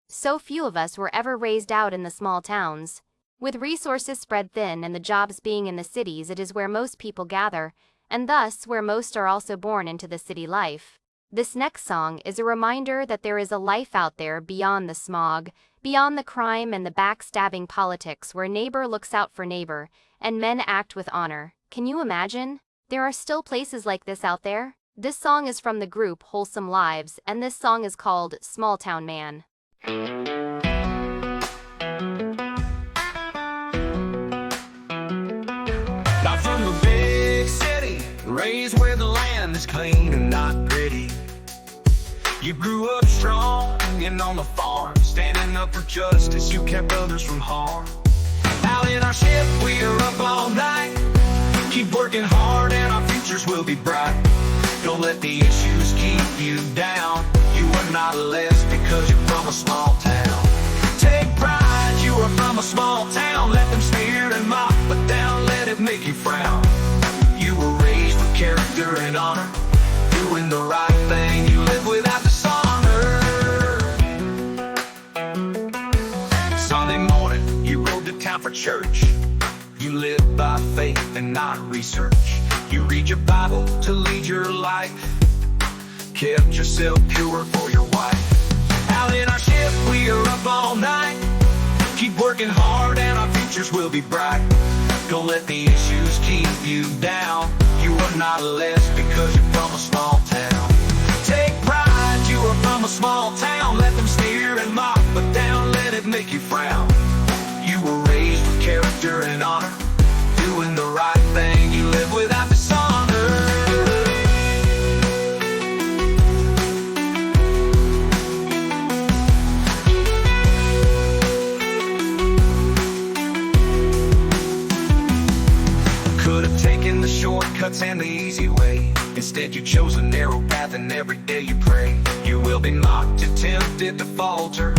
A: So few of us were ever raised out in the small towns. With resources spread thin and the jobs being in the cities, it is where most people gather, and thus where most are also born into the city life. This next song is a reminder that there is a life out there beyond the smog, beyond the crime and the backstabbing politics, where neighbor looks out for neighbor, and men act with honor. Can you imagine? There are still places like this out there? This song is from the group Wholesome Lives, and this song is called Small Town Man.
I: Not from the big city, raised where the land is clean and not pretty. You grew up strong and on the farm, standing up for justice, you kept others from harm. Out in our ship, we are up all night. Keep working hard and our futures will be bright. Don't let the issues keep you down. You are not less because you're from a small town. Take pride, you are from a small town. Let them sneer and mock, but down, let it make you frown. You were raised with character and honor, doing the right thing, you live without dishonor. Sunday morning, you rode to town for church. You live by faith and not research. You read your Bible to lead your life. Kept yourself pure for your wife. Out in our ship, we are up all night. Keep working hard and our futures will be bright. Don't let the issues keep you down. You are not less because you're from a small town. Take pride, you are from a small town. Let them sneer and mock, but down, let it make you frown. You were raised with character and honor, doing the right thing, you live without dishonor. Could have taken the shortcuts and the easy way. Instead you chose a narrow path and every day you pray. You will be mocked, tempted to falter,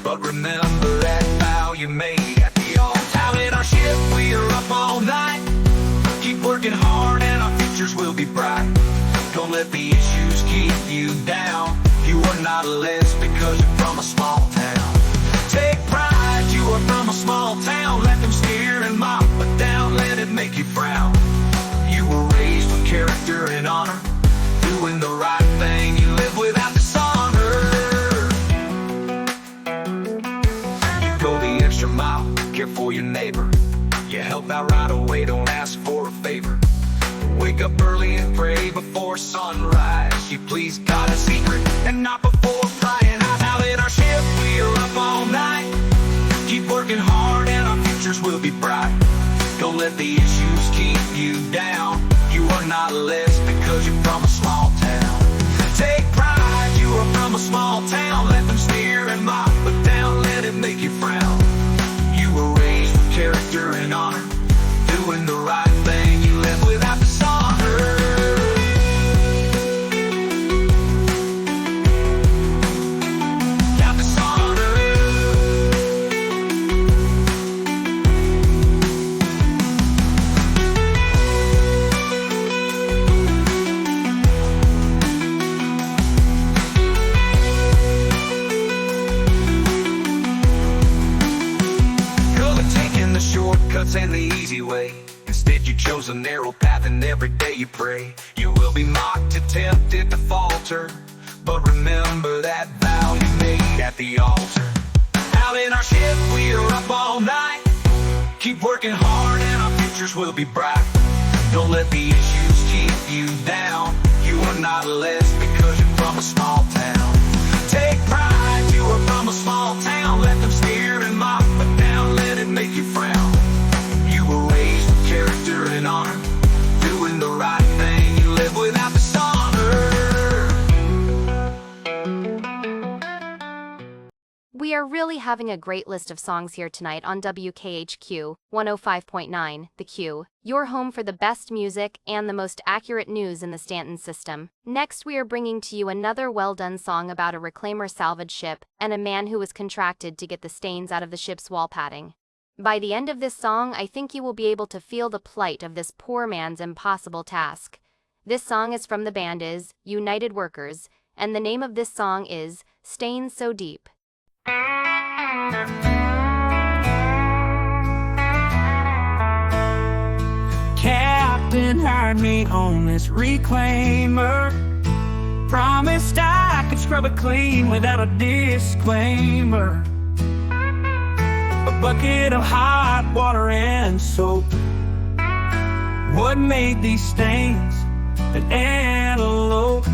I: but remember that vow you made at the altar. Out in our ship, we are up all night. Keep working hard and our futures will be bright. Don't let the issues keep you down. You are not less because you're from a small town. Take pride, you are from a small town. Let them sneer and mock, but down, let it make you frown. You were raised character and honor. Doing the right thing, you live without dishonor. You go the extra mile, care for your neighbor. You help out right away, don't ask for a favor. Wake up early and pray before sunrise. You please God in secret and not before prying. Out in our ship, we are up all night. Keep working hard and our futures will be bright. Don't let the issues keep you down. You are not less because you're from a small town. Take pride, you are from a small town. Let them sneer and mock, but down, let it make you frown. You were raised with character and honor. Doing the right thing, you live without dishonor. Shortcuts and the easy way. Instead you chose a narrow path and every day you pray. You will be mocked, tempted to falter, but remember that vow you made at the altar. Out in our ship we are up all night. Keep working hard and our futures will be bright. Don't let the issues keep you down. You are not less because you're from a small town. Take pride, you are from a small town. Let them sneer and mock, but down, let it make you frown. You were raised with character and honor. Doing the right thing, you live without dishonor.
A: We are really having a great list of songs here tonight on WKHQ 105.9, The Q, your home for the best music and the most accurate news in the Stanton system. Next, we are bringing to you another well-done song about a reclaimer salvage ship and a man who was contracted to get the stains out of the ship's wall padding. By the end of this song, I think you will be able to feel the plight of this poor man's impossible task. This song is from the band is United Workers, and the name of this song is Stains So Deep.
N: Captain hired me on this reclaimer. Promised I could scrub it clean without a disclaimer. A bucket of hot water and soap. What made these stains? An antelope.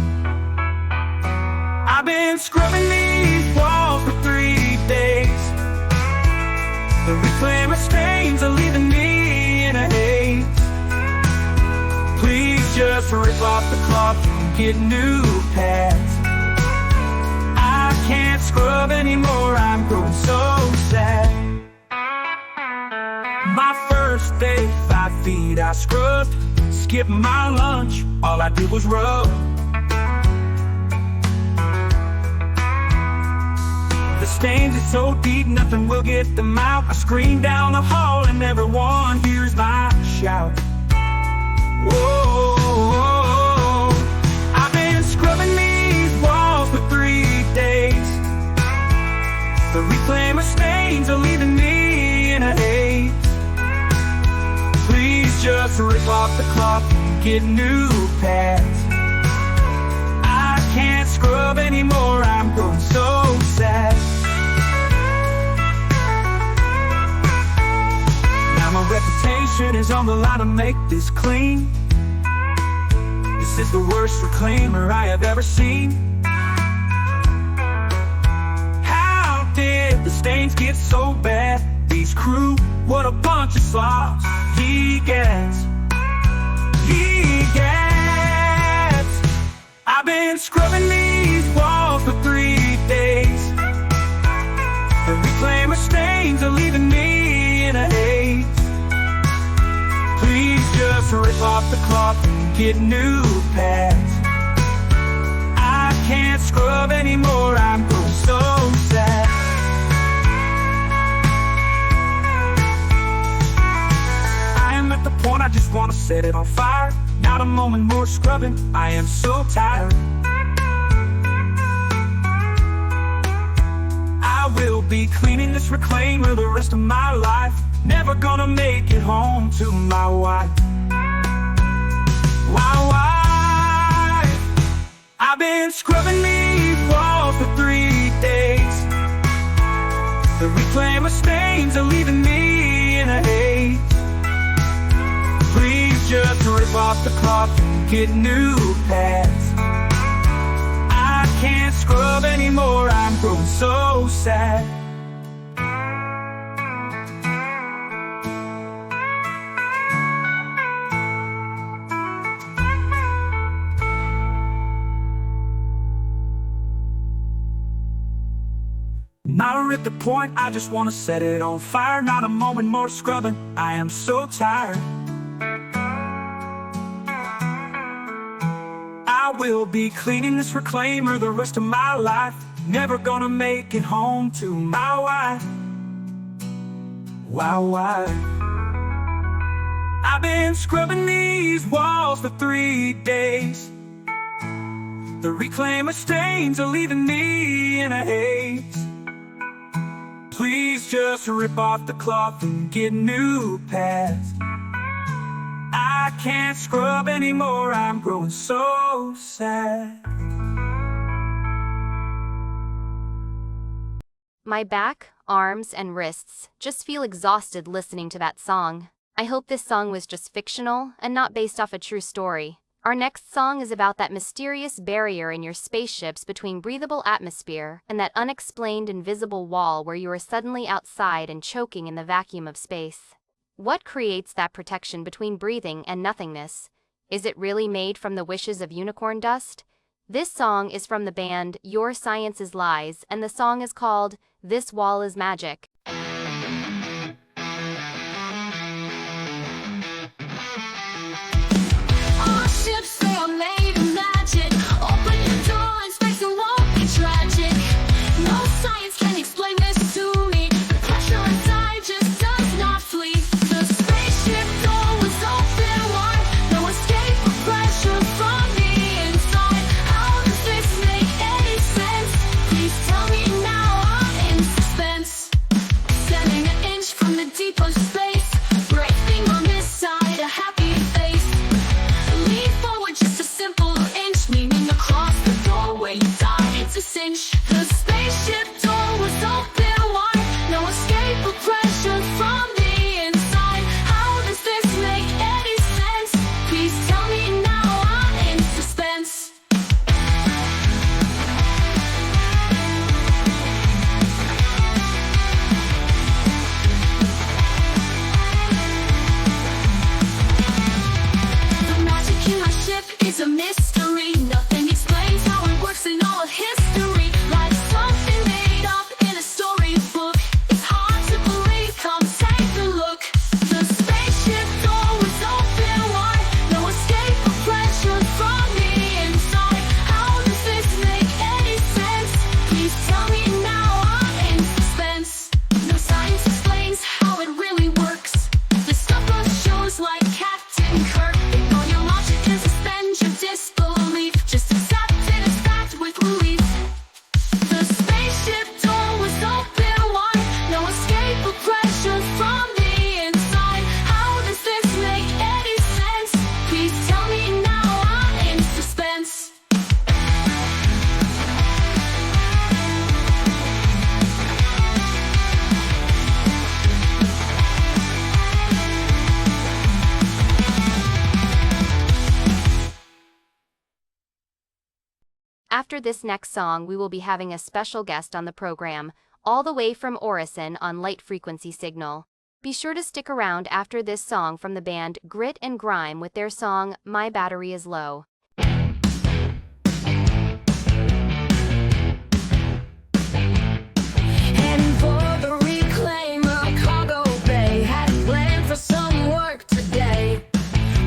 N: I've been scrubbing these walls for 3 days. The reclaimer stains are leaving me in a haze. Please just rip off the cloth and get new pads. I can't scrub anymore, I'm growing so sad. My first day, 5 feet I scrubbed. Skipped my lunch, all I did was rub. The stains are so deep, nothing will get them out. I scream down the hall and everyone hears my shout. Whoa, I've been scrubbing these walls for 3 days. The reclaimer stains are leaving me in a haze. Please just rip off the cloth and get new pads. I can't scrub anymore, I'm growing so sad. Now my reputation is on the line to make this clean. This is the worst reclaimer I have ever seen. How did the stains get so bad? These crew, what a bunch of slobs. Pickax, Pickax. I've been scrubbing these walls for 3 days. The reclaimer stains are leaving me in a haze. Please just rip off the cloth and get new pads. I can't scrub anymore, I'm growing so sad. At the point I just want to set it on fire. Not a moment more scrubbing, I am so tired. I will be cleaning this reclaimer the rest of my life. Never gonna make it home to my wife. My wife. been scrubbing these walls for 3 days. The reclaimer stains are leaving me in a haze. Please just rip off the cloth and get new pads. I can't scrub anymore, I'm growing so sad. Now at the point, I just wanna set it on fire. Not a moment more scrubbing, I am so tired. I will be cleaning this reclaimer the rest of my life. Never gonna make it home to my wife. Wife. I've been scrubbing these walls for 3 days. The reclaimer stains are leaving me in a haze. Please just rip off the cloth and get new pads. I can't scrub anymore, I'm growing so sad.
A: My back, arms, and wrists just feel exhausted listening to that song. I hope this song was just fictional and not based off a true story. Our next song is about that mysterious barrier in your spaceships between breathable atmosphere and that unexplained invisible wall where you are suddenly outside and choking in the vacuum of space. What creates that protection between breathing and nothingness? Is it really made from the wishes of unicorn dust? This song is from the band Your Science Is Lies, and the song is called This Wall Is Magic.
M: Ships, they are made of magic. Open your door and space and won't be tragic. No science can explain this to me. The pressure inside just does not flee. The spaceship door was open wide. No escape for pressure from the inside. How does this make any sense? Please tell me now, I'm in suspense. Standing an inch from the deep of space. Breathing on this side, a happy face. Just a simple inch, meaning across the doorway you die, it's a cinch. The spaceship door was open wide. No escape or pressure from the inside. How does this make any sense? Please tell me now, I'm in suspense. The magic in my ship is a mystery. Nothing explains how it works in all of history. Like something made up in a storybook. It's hard to believe, come take a look. The spaceship door was open wide. No escape or pressure from the inside. How does this make any sense? Please tell me now, I'm in suspense. No science explains how it really works. The stuff on shows like Captain Kirk. Ignore your logic and suspend your disbelief. Just accept it as fact with relief. The spaceship door was open wide. No escape or pressure from the inside. How does this make any sense? Please tell me now, I'm in suspense.
A: After this next song, we will be having a special guest on the program, all the way from Orison on Light Frequency Signal. Be sure to stick around after this song from the band Grit and Grime with their song My Battery Is Low.
M: Heading for the reclaimer cargo bay. Had a plan for some work today.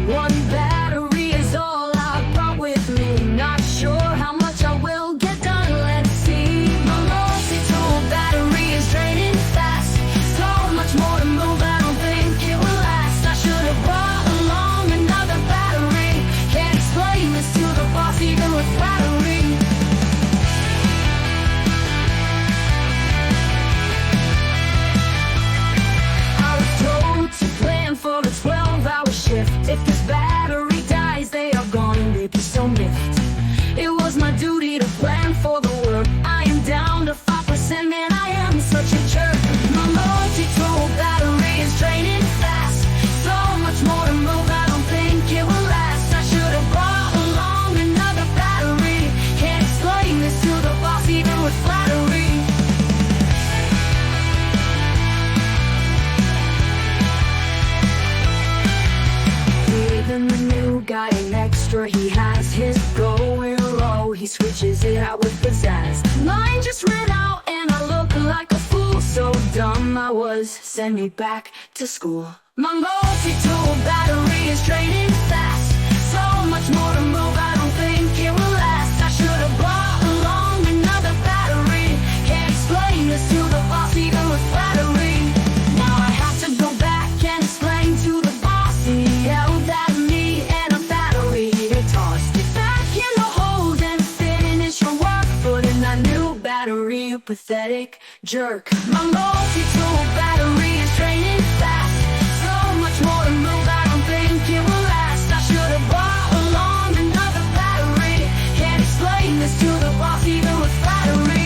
M: One battery is all I brought with me. Not sure how much I will get done, let's see. My multi-tool battery is draining fast. So much more to move, I don't think it will last. I should have brought along another battery. Can't explain
E: sure he has his going low. He switches it out with pizzazz. Mine just ran out and I look like a fool. So dumb I was, send me back to school. My multi-tool battery is draining fast. So much more to move, I don't think it will last. I should have brought along another battery. Can't explain this to the boss even with flattery. Now I have to go back and explain to the boss. He yelled at me and a battery it tossed it back in the hold and finish your work. Put in that new battery, you pathetic jerk. My multi-tool battery is draining fast. So much more to move, I don't think it will last. I should have brought along another battery. Can't explain this to the boss even with flattery.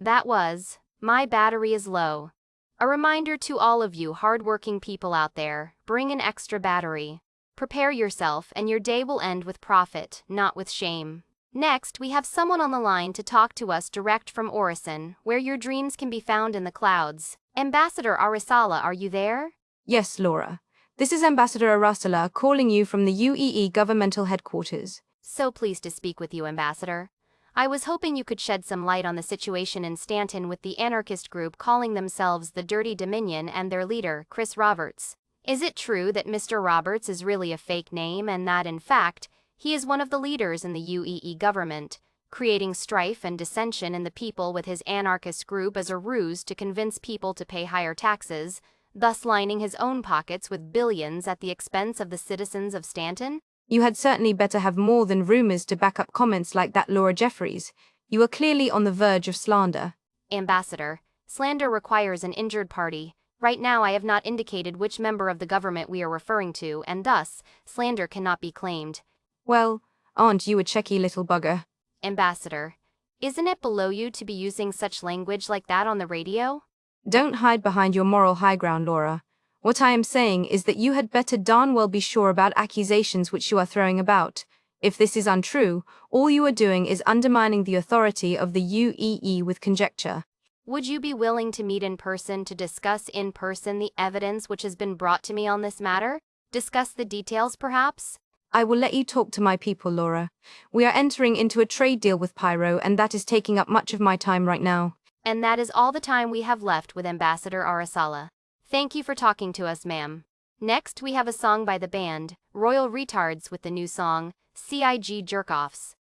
A: That was My Battery is Low. A reminder to all of you hardworking people out there, bring an extra battery. Prepare yourself and your day will end with profit, not with shame. Next, we have someone on the line to talk to us direct from Orison, where your dreams can be found in the clouds. Ambassador Arasala, are you there?
O: Yes, Laura. This is Ambassador Arasala calling you from the UEE governmental headquarters.
A: So pleased to speak with you, Ambassador. I was hoping you could shed some light on the situation in Stanton with the anarchist group calling themselves the Dirty Dominion and their leader, Chris Roberts. Is it true that Mr. Roberts is really a fake name and that, in fact, he is one of the leaders in the UEE government, creating strife and dissension in the people with his anarchist group as a ruse to convince people to pay higher taxes, thus lining his own pockets with billions at the expense of the citizens of Stanton?
O: You had certainly better have more than rumors to back up comments like that, Laura Jeffries. You are clearly on the verge of slander.
A: Ambassador, slander requires an injured party. Right now I have not indicated which member of the government we are referring to, and thus, slander cannot be claimed.
O: Well, aren't you a cheeky little bugger?
A: Ambassador, isn't it below you to be using such language like that on the radio?
O: Don't hide behind your moral high ground, Laura. What I am saying is that you had better darn well be sure about accusations which you are throwing about. If this is untrue, all you are doing is undermining the authority of the UEE with conjecture.
A: Would you be willing to meet in person to discuss in person the evidence which has been brought to me on this matter? Discuss the details, perhaps?
O: I will let you talk to my people, Laura. We are entering into a trade deal with Pyro, and that is taking up much of my time right now.
A: And that is all the time we have left with Ambassador Arasala. Thank you for talking to us, ma'am. Next, we have a song by the band, Royal Retards, with the new song, CIG Jerkoffs.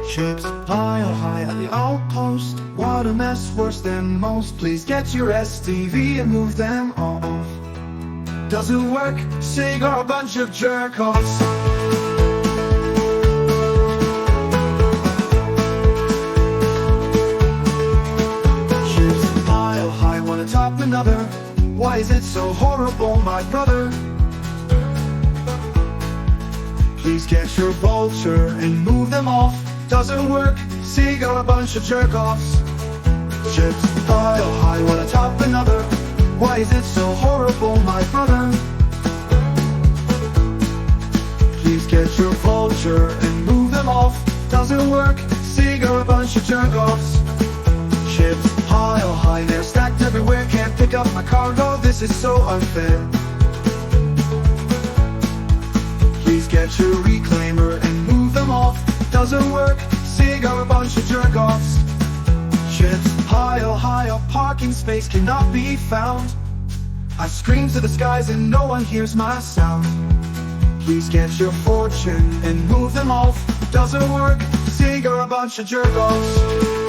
P: Ships pile high at the outpost. What a mess, worse than most. Please get your STV and move them off. Doesn't work, Sig are a bunch of jerk-offs. Top another. Why is it so horrible, my brother? Please get your vulture and move them off. Doesn't work, see, got a bunch of jerk-offs. Chips pile high, wanna top another. Why is it so horrible, my brother? Please get your vulture and move them off. Doesn't work, see, got a bunch of jerk-offs. Chips pile high, they're stacked everywhere. Can't pick up my cargo, this is so unfair. Please get your reclaimer and move them off. Doesn't work, see, got a bunch of jerk-offs. Chips pile high, a parking space cannot be found. I scream to the skies and no one hears my sound. Please get your fortune and move them off. Doesn't work, see, got a bunch of jerk-offs.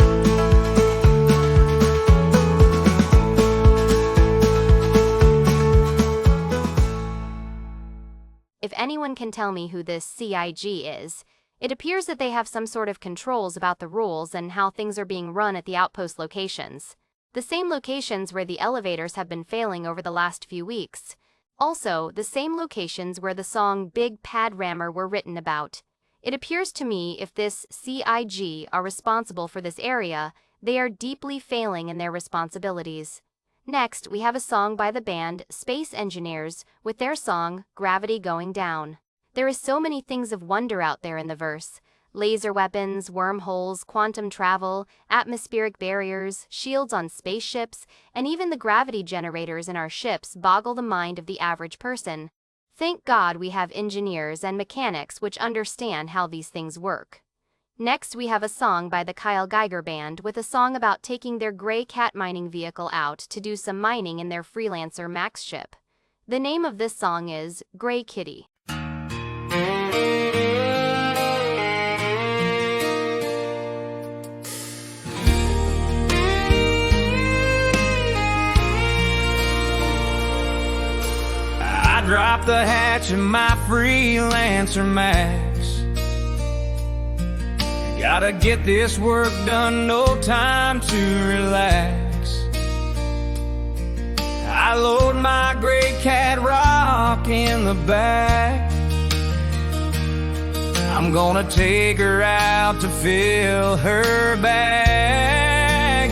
A: If anyone can tell me who this CIG is, It appears that they have some sort of controls about the rules and how things are being run at the outpost locations. The same locations where the elevators have been failing over the last few weeks. Also, the same locations where the song Big Pad Rammer were written about. It appears to me if this CIG are responsible for this area, they are deeply failing in their responsibilities. Next, we have a song by the band Space Engineers with their song Gravity Going Down. There is so many things of wonder out there in the verse. Laser weapons, wormholes, quantum travel, atmospheric barriers, shields on spaceships, and even the gravity generators in our ships boggle the mind of the average person. Thank God we have engineers and mechanics which understand how these things work. Next, we have a song by the Kyle Geiger Band with a song about taking their gray cat mining vehicle out to do some mining in their freelancer Max ship. The name of this song is Gray Kitty.
N: I dropped the hatch of my freelancer Max. Gotta get this work done, no time to relax. I load my gray cat rock in the back. I'm gonna take her out to fill her bag.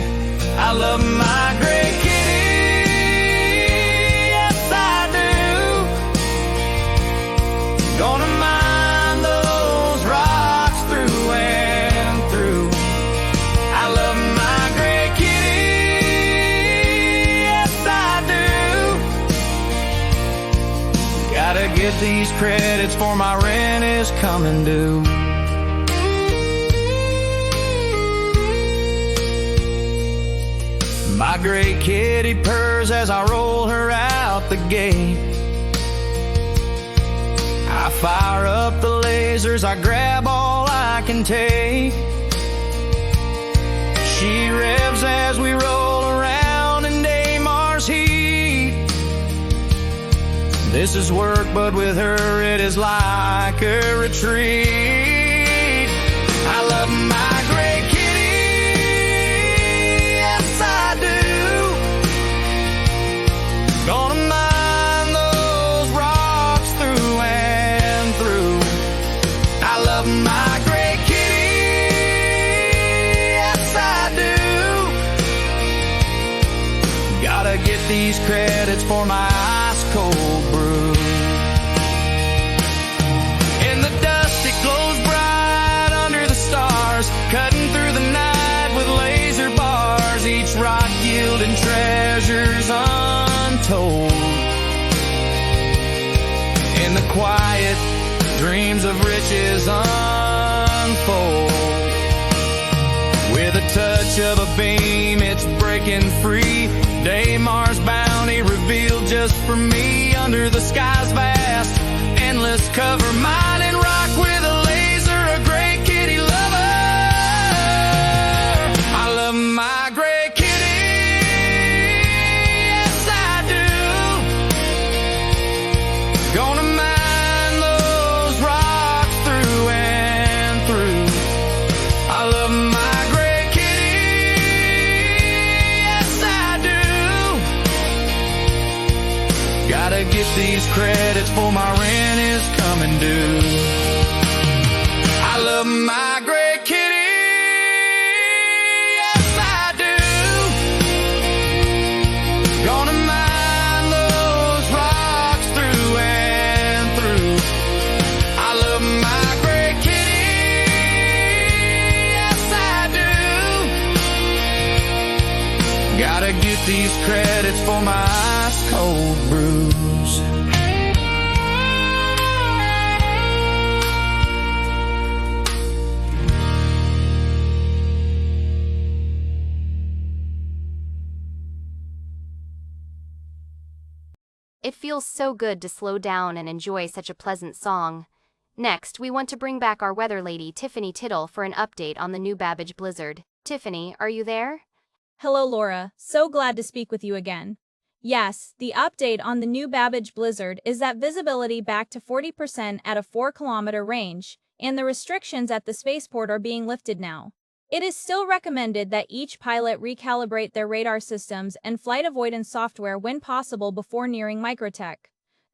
N: I love my gray kitty, yes I do. Gonna mine those rocks through and through. I love my gray kitty, yes I do. Gotta get these credits for my rent is coming due. My gray kitty purrs as I roll her out the gate. I fire up the lasers, I grab all I can take. She revs as we roll around in Damar's heat. This is work, but with her it is like a retreat. I love my gray kitty, yes I do. Gonna mine those rocks through and through. I love my gray kitty, yes I do. Gotta get these credits for my ice cold brew. In the dust it glows bright under the stars, cutting through the night with laser bars. Each rock yielding treasures untold. In the quiet, dreams of riches unfold. With a touch of a beam, it's breaking free. Damar's bounty revealed just for me. Under the sky's vast, endless cover, mining rock with a laser, a gray kitty lover. I love my gray kitty, yes I do. Gonna mine those rocks through and through. I love my gray kitty, yes I do. Gotta get these credits for my rent is coming due. I love my gray kitty, yes I do. Gonna mine those rocks through and through. I love my gray kitty, yes I do. Gotta get these credits for my ice cold brews.
A: It feels so good to slow down and enjoy such a pleasant song. Next, we want to bring back our weather lady, Tiffany Tittle, for an update on the new Babbage blizzard. Tiffany, are you there?
C: Hello, Laura. So glad to speak with you again. Yes, the update on the new Babbage blizzard is that visibility back to 40% at a 4-kilometer range. and the restrictions at the spaceport are being lifted now. It is still recommended that each pilot recalibrate their radar systems and flight avoidance software when possible before nearing Microtech.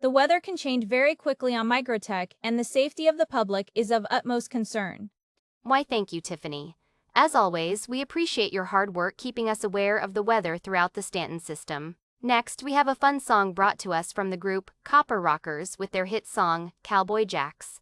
C: The weather can change very quickly on Microtech, and the safety of the public is of utmost concern.
A: Why, thank you, Tiffany. As always, we appreciate your hard work keeping us aware of the weather throughout the Stanton system. Next, we have a fun song brought to us from the group Copper Rockers with their hit song, Cowboy Jacks.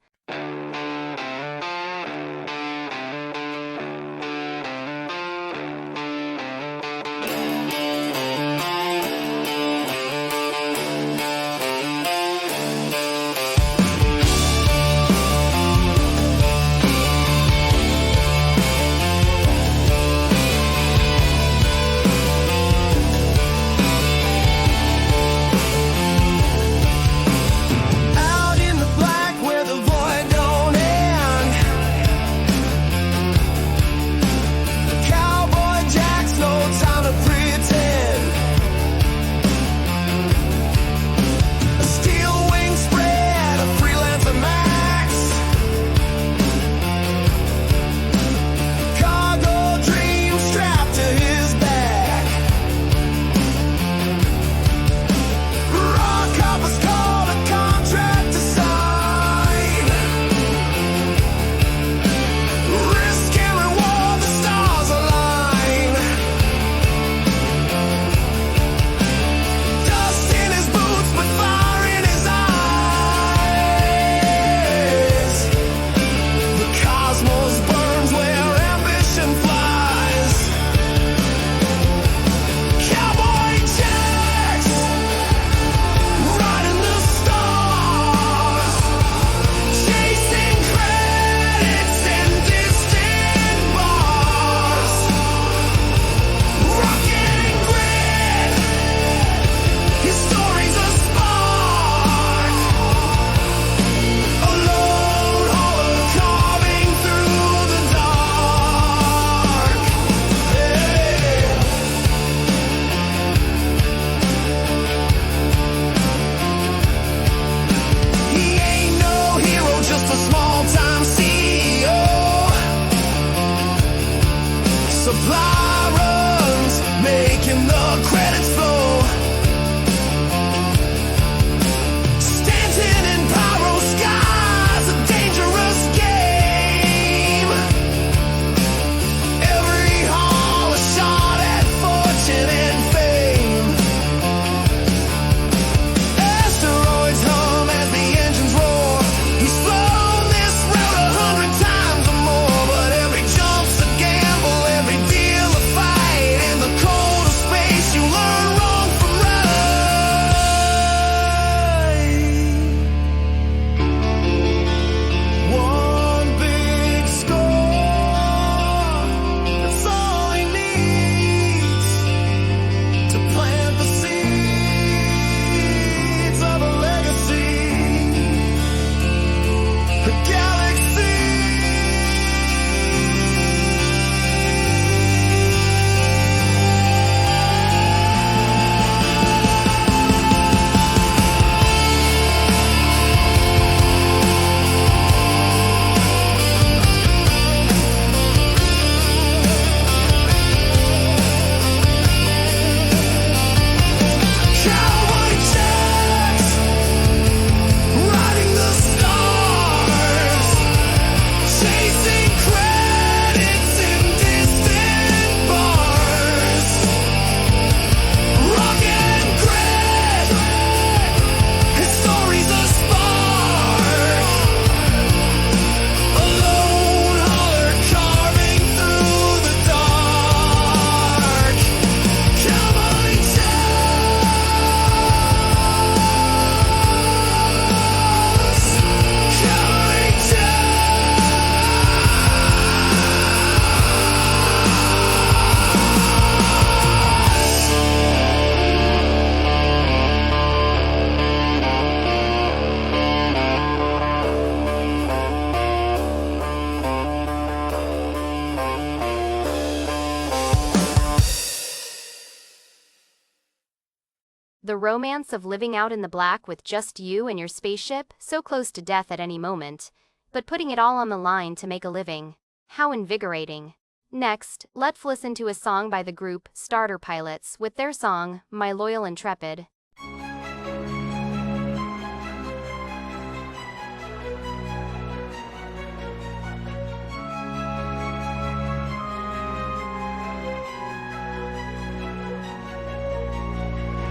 A: The romance of living out in the black with just you and your spaceship, so close to death at any moment. but putting it all on the line to make a living. How invigorating. Next, let's listen to a song by the group Starter Pilots with their song, My Loyal Intrepid.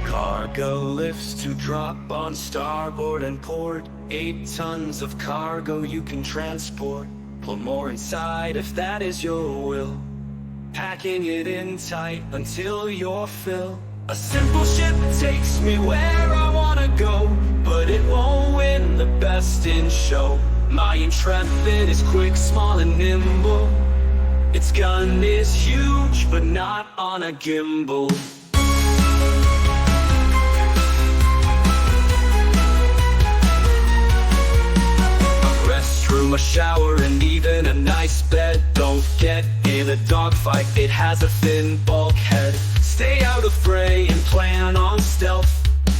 I: Cargo lifts to drop on starboard and port. 8 tons of cargo you can transport. Put more inside if that is your will. Packing it in tight until you're filled. A simple ship takes me where I wanna go, but it won't win the best in show. My Intrepid is quick, small and nimble. Its gun is huge, but not on a gimbal. Room, a shower, and even a nice bed. Don't get in a dogfight, it has a thin bulkhead. Stay out of fray and plan on stealth.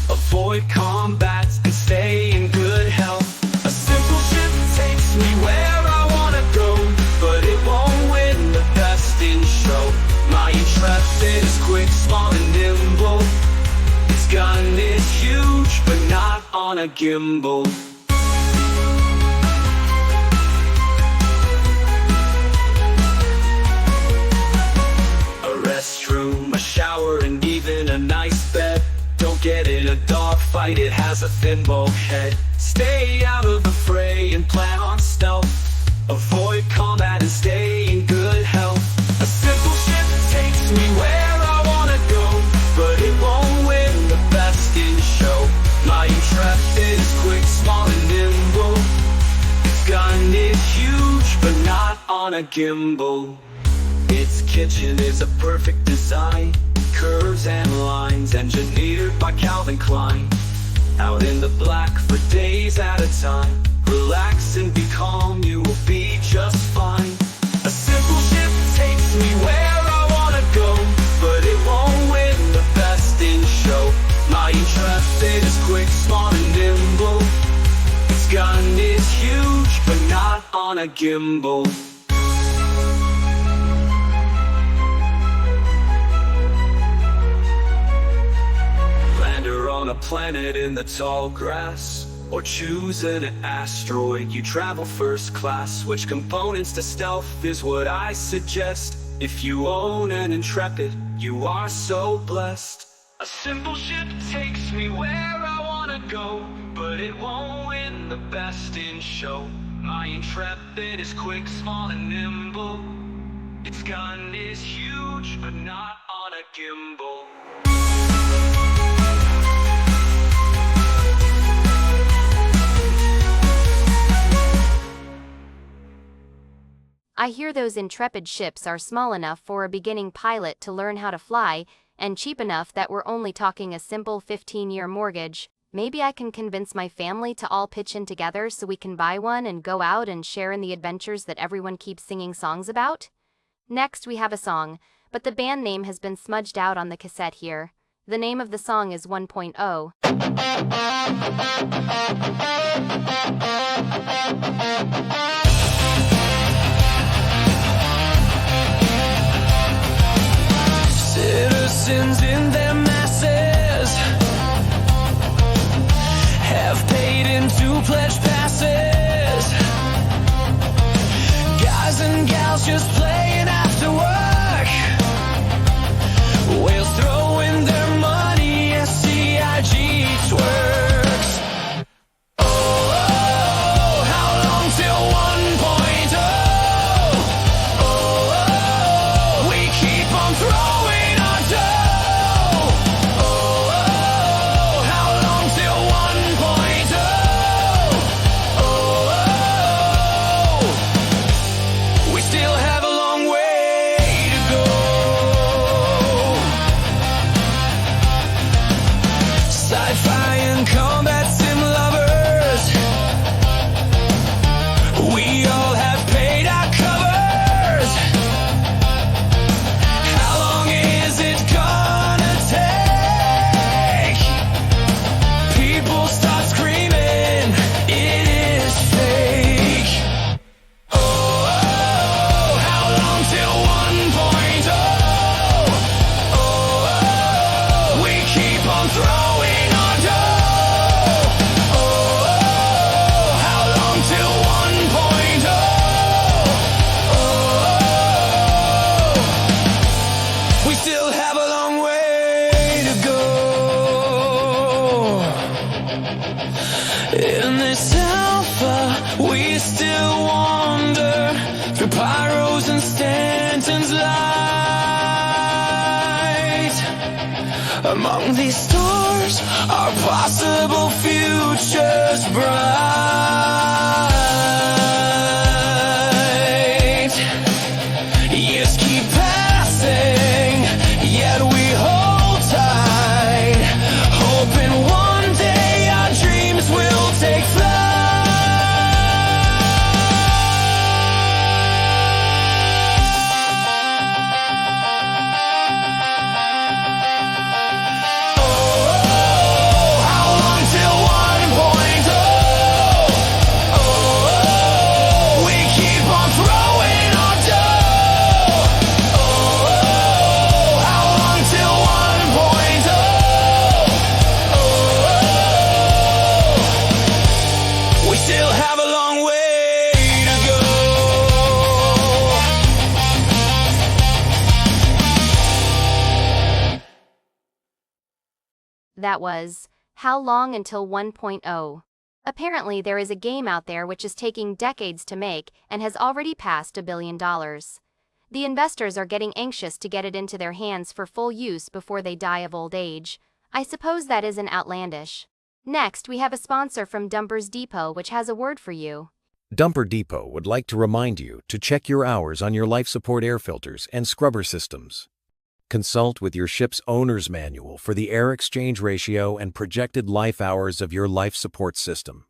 I: Avoid combat and stay in good health. A simple ship takes me where I wanna go, but it won't win the best in show. My Intrepid is quick, small and nimble. Its gun is huge, but not on a gimbal. Restroom, a shower, and even a nice bed. Don't get in a dogfight, it has a thin bulkhead. Stay out of the fray and plan on stealth. Avoid combat and stay in good health. A simple ship takes me where I wanna go, but it won't win the best in show. My Intrepid is quick, small and nimble. Its gun is huge, but not on a gimbal. Its kitchen is a perfect design. Curves and lines engineered by Calvin Klein. Out in the black for days at a time. Relax and be calm, you will be just fine. A simple ship takes me where I wanna go, but it won't win the best in show. My Intrepid is quick, small and nimble. Its gun is huge, but not on a gimbal. On a planet in the tall grass, or choose an asteroid, you travel first class. Which components to stealth is what I suggest. If you own an Intrepid, you are so blessed. A simple ship takes me where I wanna go, but it won't win the best in show. My Intrepid is quick, small and nimble. Its gun is huge, but not on a gimbal.
A: I hear those Intrepid ships are small enough for a beginning pilot to learn how to fly, and cheap enough that we're only talking a simple 15-year mortgage. Maybe I can convince my family to all pitch in together so we can buy one and go out and share in the adventures that everyone keeps singing songs about? Next, we have a song, but the band name has been smudged out on the cassette here. The name of the song is 1.0.
I: Citizens in their masses have paid into pledge passes. Guys and gals just playing after work. Whales throwing their money as CIG twerks. Oh, how long till 1.0? Oh, we keep on throwing our dough. Oh, how long till 1.0? Oh, we still have a long way
N: glows in Stanton's light. Among these stars, our possible future's bright. Years keep passing, yet we hold tight, hoping one day our dreams will take flight.
A: That was How Long Until 1.0. Apparently there is a game out there which is taking decades to make and has already passed $1 billion. The investors are getting anxious to get it into their hands for full use before they die of old age. I suppose that isn't outlandish. Next, we have a sponsor from Dumpers Depot which has a word for you.
K: Dumper Depot would like to remind you to check your hours on your life support air filters and scrubber systems. Consult with your ship's owner's manual for the air exchange ratio and projected life hours of your life support system.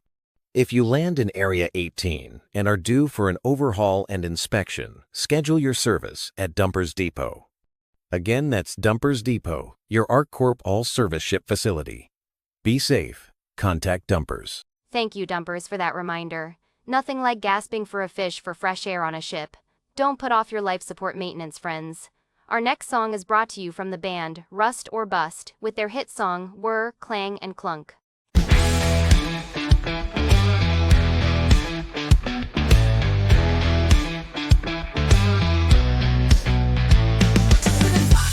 K: If you land in Area 18 and are due for an overhaul and inspection, schedule your service at Dumpers Depot. Again, that's Dumpers Depot, your ArcCorp all-service ship facility. Be safe. Contact Dumpers.
A: Thank you, Dumpers, for that reminder. Nothing like gasping for a fish for fresh air on a ship. Don't put off your life support maintenance, friends. Our next song is brought to you from the band Rust or Bust with their hit song Whir, Clang, and Clunk.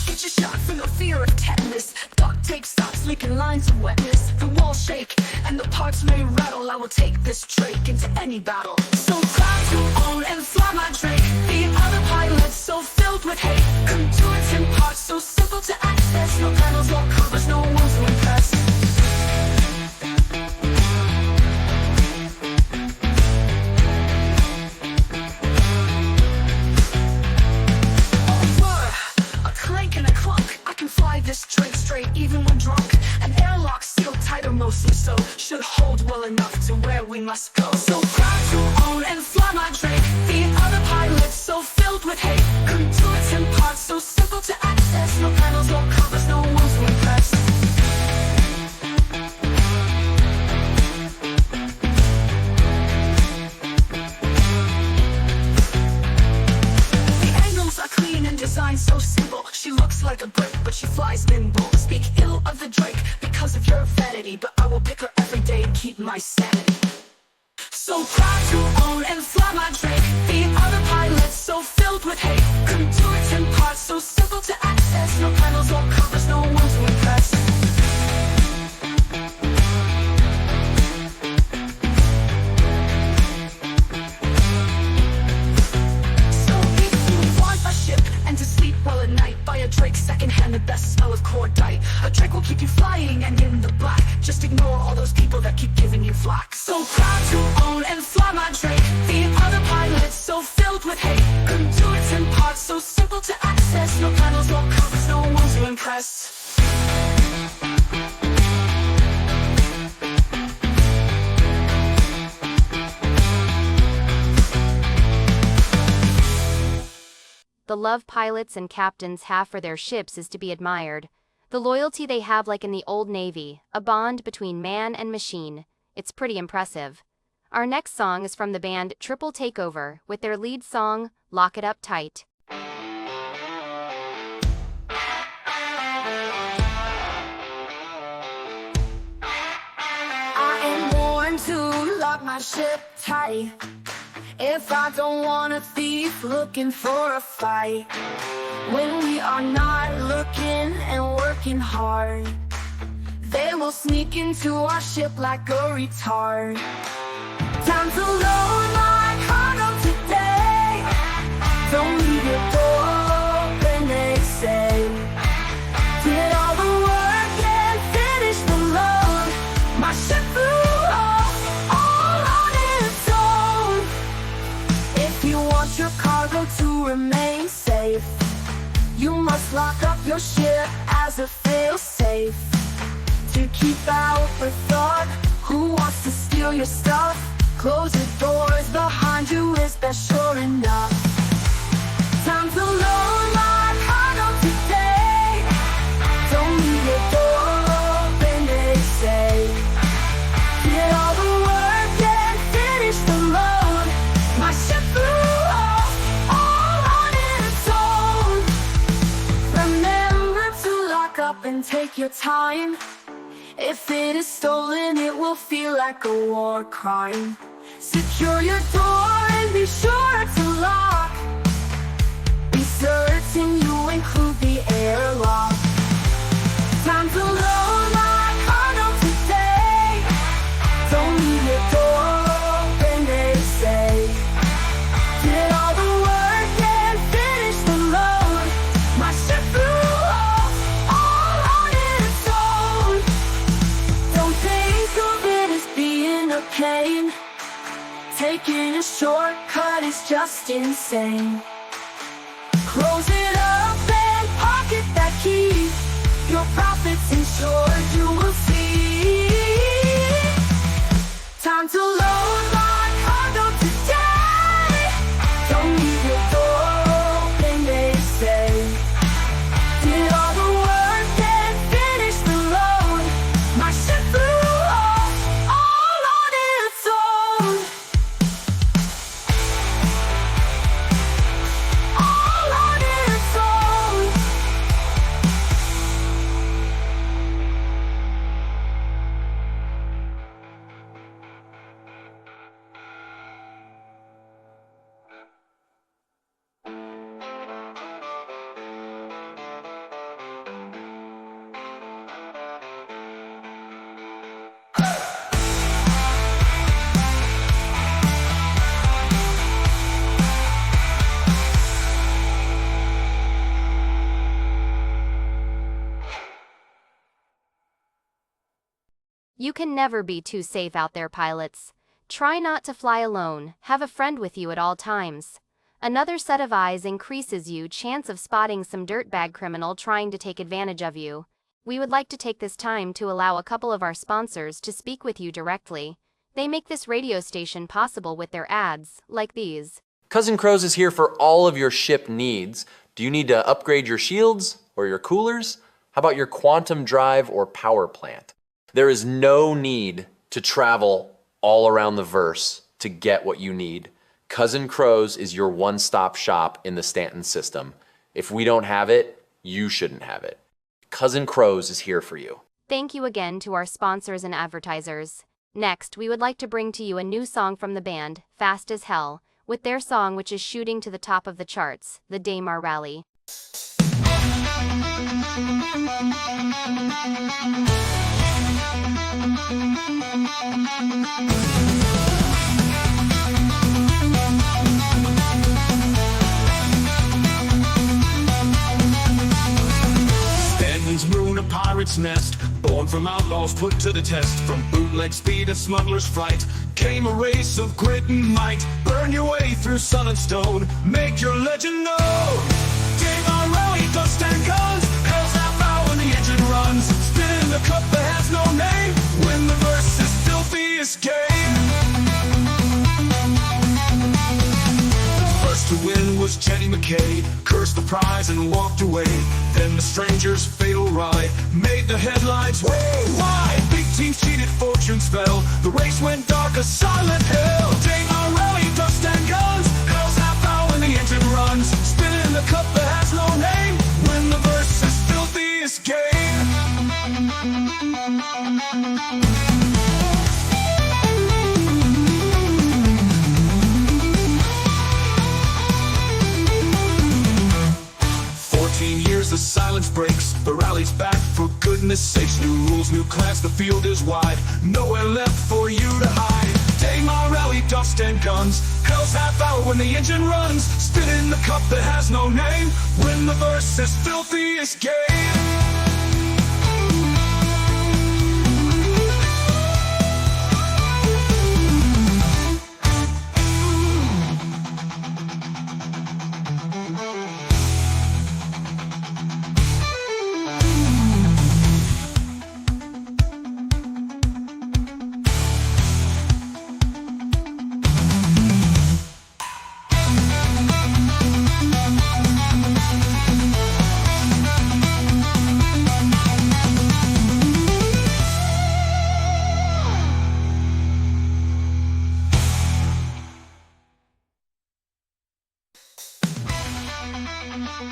E: Get your shot for no fear of tetanus. Duct tape stops leaking lines of wetness. The walls shake and the parts may rattle. I will take this Drake into any battle. So proud to own and fly my Drake. The other pilots so filled with hate. Contours and parts so simple to access. No panels or covers, no one to impress. Fly this Drake straight even when drunk. An airlock sealed tighter mostly so. Should hold well enough to where we must go. So proud to own and fly my Drake. The other pilots so filled with hate. Contours and parts so simple to access. No panels or covers, no one to impress. The angles are clean and designed so simple. She looks like a brick, but she flies nimble. Speak ill of the Drake because of your vanity, but I will pick her every day and keep my sanity. So proud to own and fly my Drake. The other pilots so filled with hate. Contours and parts so simple to access. No panels or covers, no one to impress. And to sleep well at night, buy a Drake secondhand, the best smell of cordite. A Drake will keep you flying and in the black. Just ignore all those people that keep giving you flack. So proud to own and fly my Drake. The other pilots so filled with hate. Contours and parts so simple to access. No panels or covers, no one to impress.
A: The love pilots and captains have for their ships is to be admired. The loyalty they have like in the old Navy, a bond between man and machine. It's pretty impressive. Our next song is from the band Triple Takeover with their lead song, Lock It Up Tight.
E: I am born to lock my ship tight. If I don't want a thief looking for a fight, when we are not looking and working hard, they will sneak into our ship like a retard. Time to lower my cargo today. Don't
M: to remain safe. You must lock up your ship as a fail-safe to keep out the thought who wants to steal your stuff. Close the doors behind you is best sure enough. Time to load my cargo today. Don't leave your door open, they say. Get all the work and finish the load. My ship flew off, all on its own. Remember to lock up and take your time. If it is stolen, it will feel like a war crime. Secure your door and be sure to lock. Be certain you include the airlock. Time to load my cargo today. Don't leave your door open, they say. Did all the work and finish the load. My ship flew off, all on its own. Don't think of it as being a pain. Taking a shortcut is just insane. Close it up and pocket that key. Your profits ensured, you will see. Time to load my cargo today. Don't leave your door open, they say. Did all the work and finish the load. My ship flew off, all on its own. All on its own.
A: You can never be too safe out there, pilots. Try not to fly alone, have a friend with you at all times. Another set of eyes increases your chance of spotting some dirtbag criminal trying to take advantage of you. We would like to take this time to allow a couple of our sponsors to speak with you directly. They make this radio station possible with their ads, like these.
Q: Cousin Crows is here for all of your ship needs. Do you need to upgrade your shields or your coolers? How about your quantum drive or power plant? There is no need to travel all around the verse to get what you need. Cousin Crows is your one-stop shop in the Stanton system. If we don't have it, you shouldn't have it. Cousin Crows is here for you.
A: Thank you again to our sponsors and advertisers. Next, we would like to bring to you a new song from the band, Fast as Hell, with their song which is shooting to the top of the charts, the Daymar Rally.
I: Stanton's moon, a pirate's nest, born from outlaws put to the test. From bootleg speed to smuggler's flight, came a race of grit and might. Burn your way through sun and stone, make your legend known. Daymar Rally, dust and guns, hell's half hour when the engine runs. Spin in the cup that has no name, when the verse is filthy escape. First to win was Jenny McKay, cursed the prize and walked away. Then the stranger's fatal ride made the headlines worldwide. Big teams cheated, fortunes fell, the race went dark, a silent hell. Daymar Rally, dust and guns, hell's half hour when the engine runs. Spin in the cup that has no name, when the verse is filthy escape. The silence breaks, the rally's back, for goodness sakes. New rules, new class, the field is wide, nowhere left for you to hide. Daymar Rally, dust and guns, hell's half hour when the engine runs. Spit in the cup that has no name, when the verse is filthy escape.
A: Have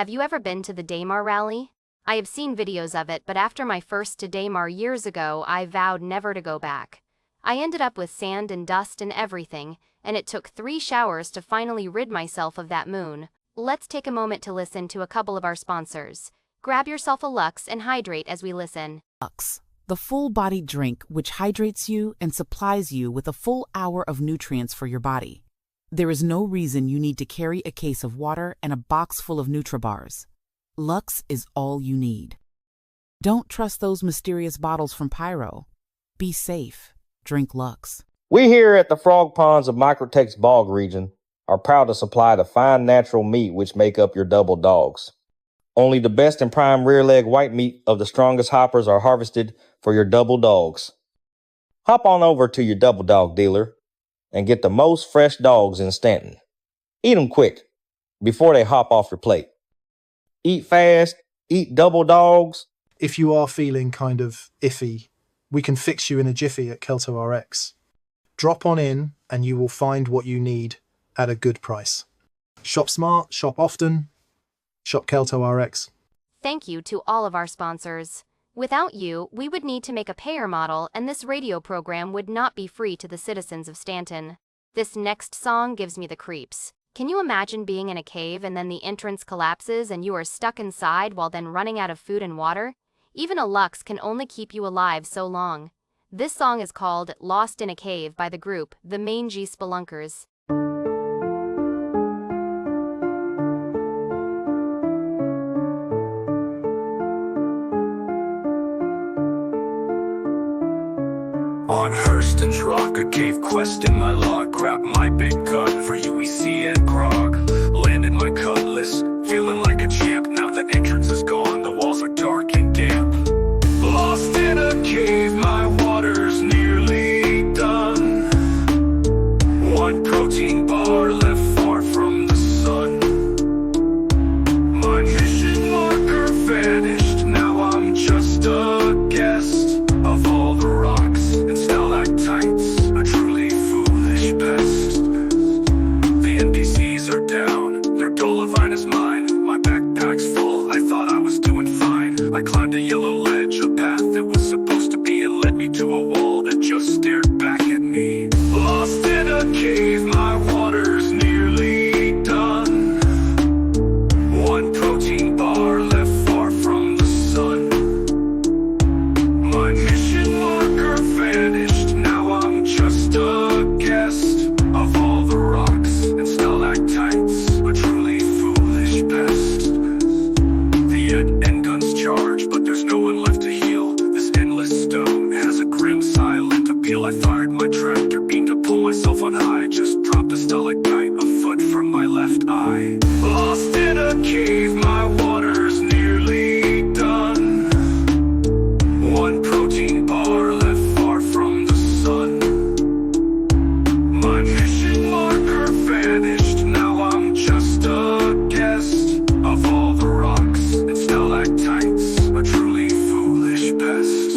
A: you ever been to the Daymar rally? I have seen videos of it, but after my first to Daymar years ago, I vowed never to go back. I ended up with sand and dust and everything, and it took 3 showers to finally rid myself of that moon. Let's take a moment to listen to a couple of our sponsors. Grab yourself a Lux and hydrate as we listen.
R: Lux, the full-bodied drink which hydrates you and supplies you with a full hour of nutrients for your body. There is no reason you need to carry a case of water and a box full of NutriBars. Lux is all you need. Don't trust those mysterious bottles from Pyro. Be safe. Drink Lux.
S: We here at the Frog Ponds of Microtech's Bog region are proud to supply the fine natural meat which make up your double dogs. Only the best and prime rear leg white meat of the strongest hoppers are harvested for your double dogs. Hop on over to your double dog dealer and get the most fresh dogs in Stanton. Eat them quick before they hop off your plate. Eat fast, eat double dogs.
T: If you are feeling kind of iffy, we can fix you in a jiffy at Kelto RX. Drop on in and you will find what you need at a good price. Shop smart, shop often, shop Kelto RX.
A: Thank you to all of our sponsors. Without you, we would need to make a payer model, and this radio program would not be free to the citizens of Stanton. This next song gives me the creeps. Can you imagine being in a cave and then the entrance collapses and you are stuck inside while then running out of food and water? Even a Lux can only keep you alive so long. This song is called Lost in a Cave by the group The Mangy Spelunkers.
I: On Hurston's rock, a cave quest in my log. Grab my big gun for UEC and grog. Landed my cutlass, feeling like a champ. Now the entrance is gone, the walls are dark and damp. Lost in a cave, my water's nearly done. One protein bar left far from the sun. My mission marker vanished, now I'm just a guest of all the rocks and stalactites, a truly foolish pest. The NPCs are down, their Dolomite is mine. My backpack's full, I thought I was doing fine. I climbed a yellow ledge, a path that was supposed to be. It led me to a wall that just stared back at me. Lost in a cave, my water's nearly done. One protein bar left far from the sun. My mission marker vanished, now I'm just a guest of all the rocks and stalactites, a truly foolish pest. The endguns charge, but there's no one left to heal. This endless stone has a grim silent appeal. I fired my tractor beam to pull myself on high, just dropped a stalactite a foot from my left eye. Lost in a cave, my water's nearly done. One protein bar left far from the sun. My mission marker vanished, now I'm just a guest of all the rocks and stalactites, a truly foolish pest.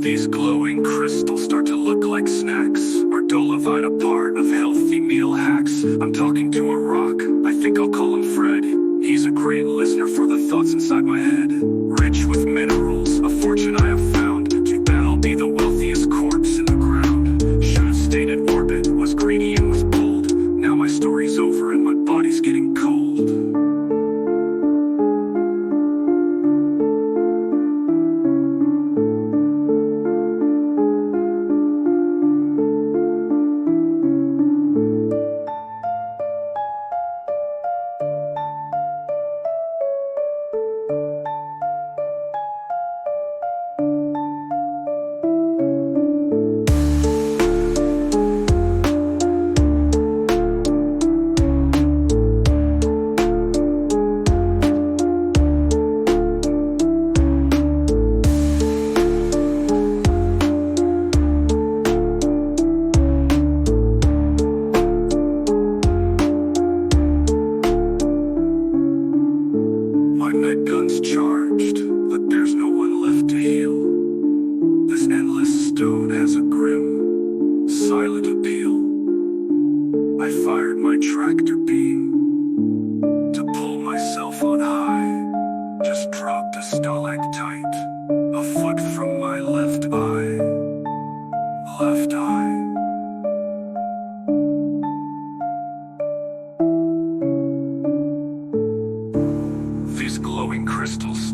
I: These glowing crystals start to look like snacks. Are Dolomite a part of healthy meal hacks? I'm talking to a rock, I think I'll call him Fred. He's a great listener for the thoughts inside my head. Rich with minerals, a fortune I have found. Too bad I'll be the wealthiest corpse in the ground. Should've stayed in orbit, was greedy and was bold. Now my story's over and my body's getting cold.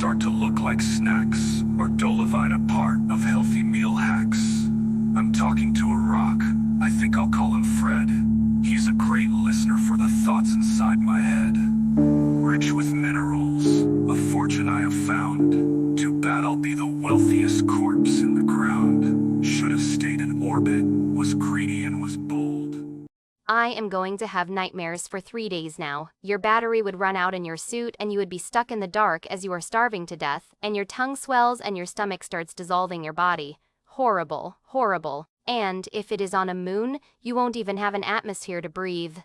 I: start to look like snacks, or Dolivine a part of healthy meal hacks. I'm talking to a rock. I think I'll call him Fred. He's a great listener for the thoughts inside my head. Rich with minerals, a fortune I have found. Too bad I'll be the wealthiest corpse in the ground. Should have stayed in orbit, was greedy and was bold.
A: I am going to have nightmares for 3 days now. Your battery would run out in your suit and you would be stuck in the dark as you are starving to death, and your tongue swells and your stomach starts dissolving your body. Horrible, horrible. And if it is on a moon, you won't even have an atmosphere to breathe.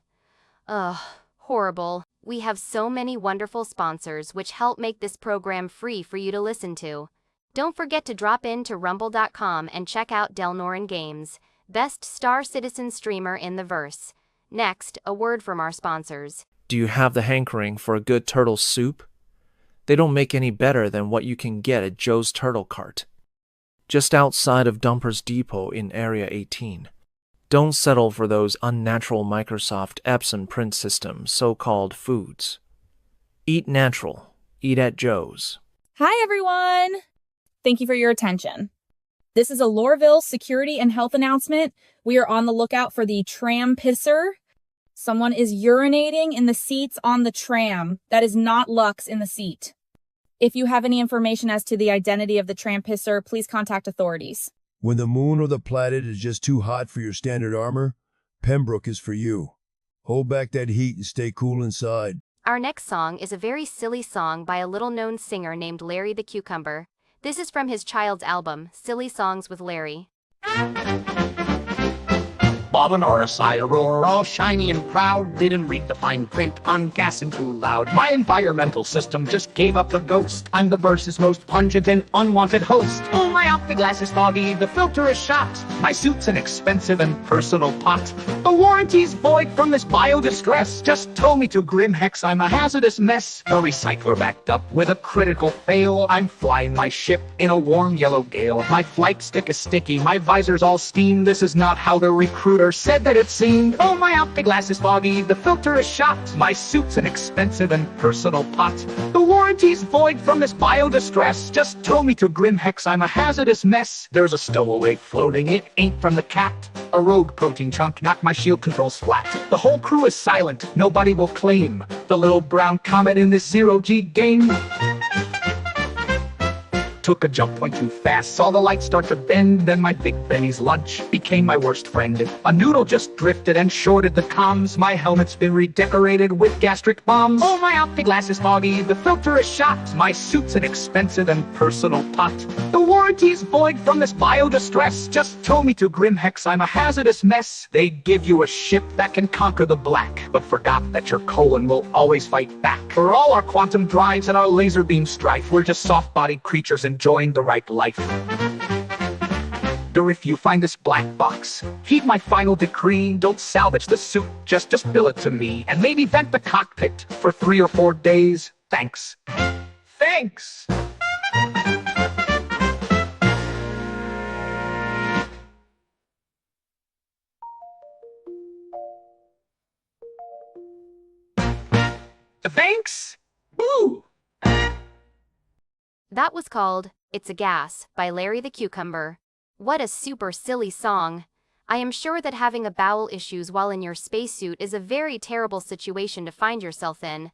A: Ugh, horrible. We have so many wonderful sponsors which help make this program free for you to listen to. Don't forget to drop in to rumble.com and check out Delnorin Games, best Star Citizen streamer in the verse. Next, a word from our sponsors.
U: Do you have the hankering for a good turtle soup? They don't make any better than what you can get at Joe's Turtle Cart, just outside of Dumper's Depot in Area 18. Don't settle for those unnatural Microsoft Epson print system so-called foods. Eat natural. Eat at Joe's.
C: Hi, everyone! Thank you for your attention. This is a Lorville security and health announcement. We are on the lookout for the tram pisser. Someone is urinating in the seats on the tram. That is not Lux in the seat. If you have any information as to the identity of the tram pisser, please contact authorities.
V: When the moon or the planet is just too hot for your standard armor, Pembroke is for you. Hold back that heat and stay cool inside.
A: Our next song is a very silly song by a little-known singer named Larry the Cucumber. This is from his child's album, Silly Songs with Larry.
W: Bob and Horace, I roar, all shiny and proud. Didn't read the fine print on gassing too loud. My environmental system just gave up the ghost. I'm the verse's most pungent and unwanted host. Oh, my optic glass is foggy, the filter is shot. My suit's an expensive and personal pot. The warranty's void from this bio-distress. Just tow me to Grim Hex, I'm a hazardous mess. The recycler backed up with a critical fail. I'm flying my ship in a warm yellow gale. My flight stick is sticky, my visor's all steam. This is not how the recruiter said that it seemed. Oh, my optic glass is foggy, the filter is shot. My suit's an expensive and personal pot. The warranty's void from this bio-distress. Just tow me to Grim Hex, I'm a hazardous mess. There's a stowaway floating, it ain't from the cat. A rogue protein chunk knocked my shield controls flat. The whole crew is silent, nobody will claim the little brown comet in this zero-G game. Took a jump point too fast, saw the lights start to bend, then my Big Benny's lunch became my worst friend. A noodle just drifted and shorted the comms. My helmet's been redecorated with gastric bombs. Oh, my optic glass is foggy, the filter is shot. My suit's an expensive and personal pot. The warranty's void from this bio-distress. Just tow me to Grim Hex, I'm a hazardous mess. They give you a ship that can conquer the black, but forgot that your colon will always fight back. For all our quantum drives and our laser beam strife, we're just soft-bodied creatures enjoying the right life. Or if you find this black box, heed my final decree. Don't salvage the suit, just bill it to me, and maybe vent the cockpit for 3 or 4 days. Thanks. Thanks! Thanks? Woo!
A: That was called It's a Gas by Larry the Cucumber. What a super silly song. I am sure that having a bowel issues while in your spacesuit is a very terrible situation to find yourself in.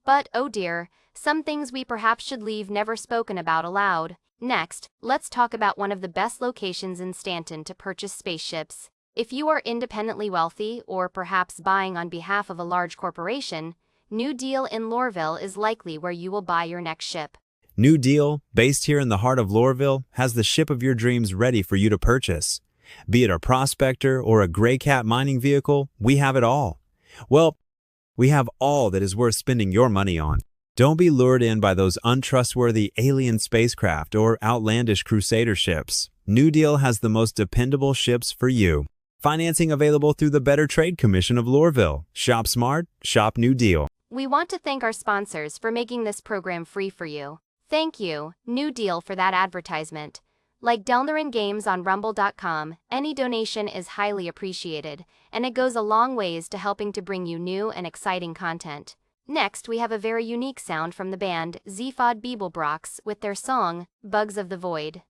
A: But, oh dear, some things we perhaps should leave never spoken about aloud. Next, let's talk about one of the best locations in Stanton to purchase spaceships. If you are independently wealthy, or perhaps buying on behalf of a large corporation, New Deal in Lorville is likely where you will buy your next ship.
X: New Deal, based here in the heart of Lorville, has the ship of your dreams ready for you to purchase. Be it a prospector or a gray cat mining vehicle, we have it all. Well, we have all that is worth spending your money on. Don't be lured in by those untrustworthy alien spacecraft or outlandish crusader ships. New Deal has the most dependable ships for you. Financing available through the Better Trade Commission of Lorville. Shop smart, shop New Deal.
A: We want to thank our sponsors for making this program free for you. Thank you, New Deal, for that advertisement. Like Delnorin Games on rumble.com, any donation is highly appreciated, and it goes a long ways to helping to bring you new and exciting content. Next, we have a very unique sound from the band Zephod Beeblebrox with their song, Bugs of the Void.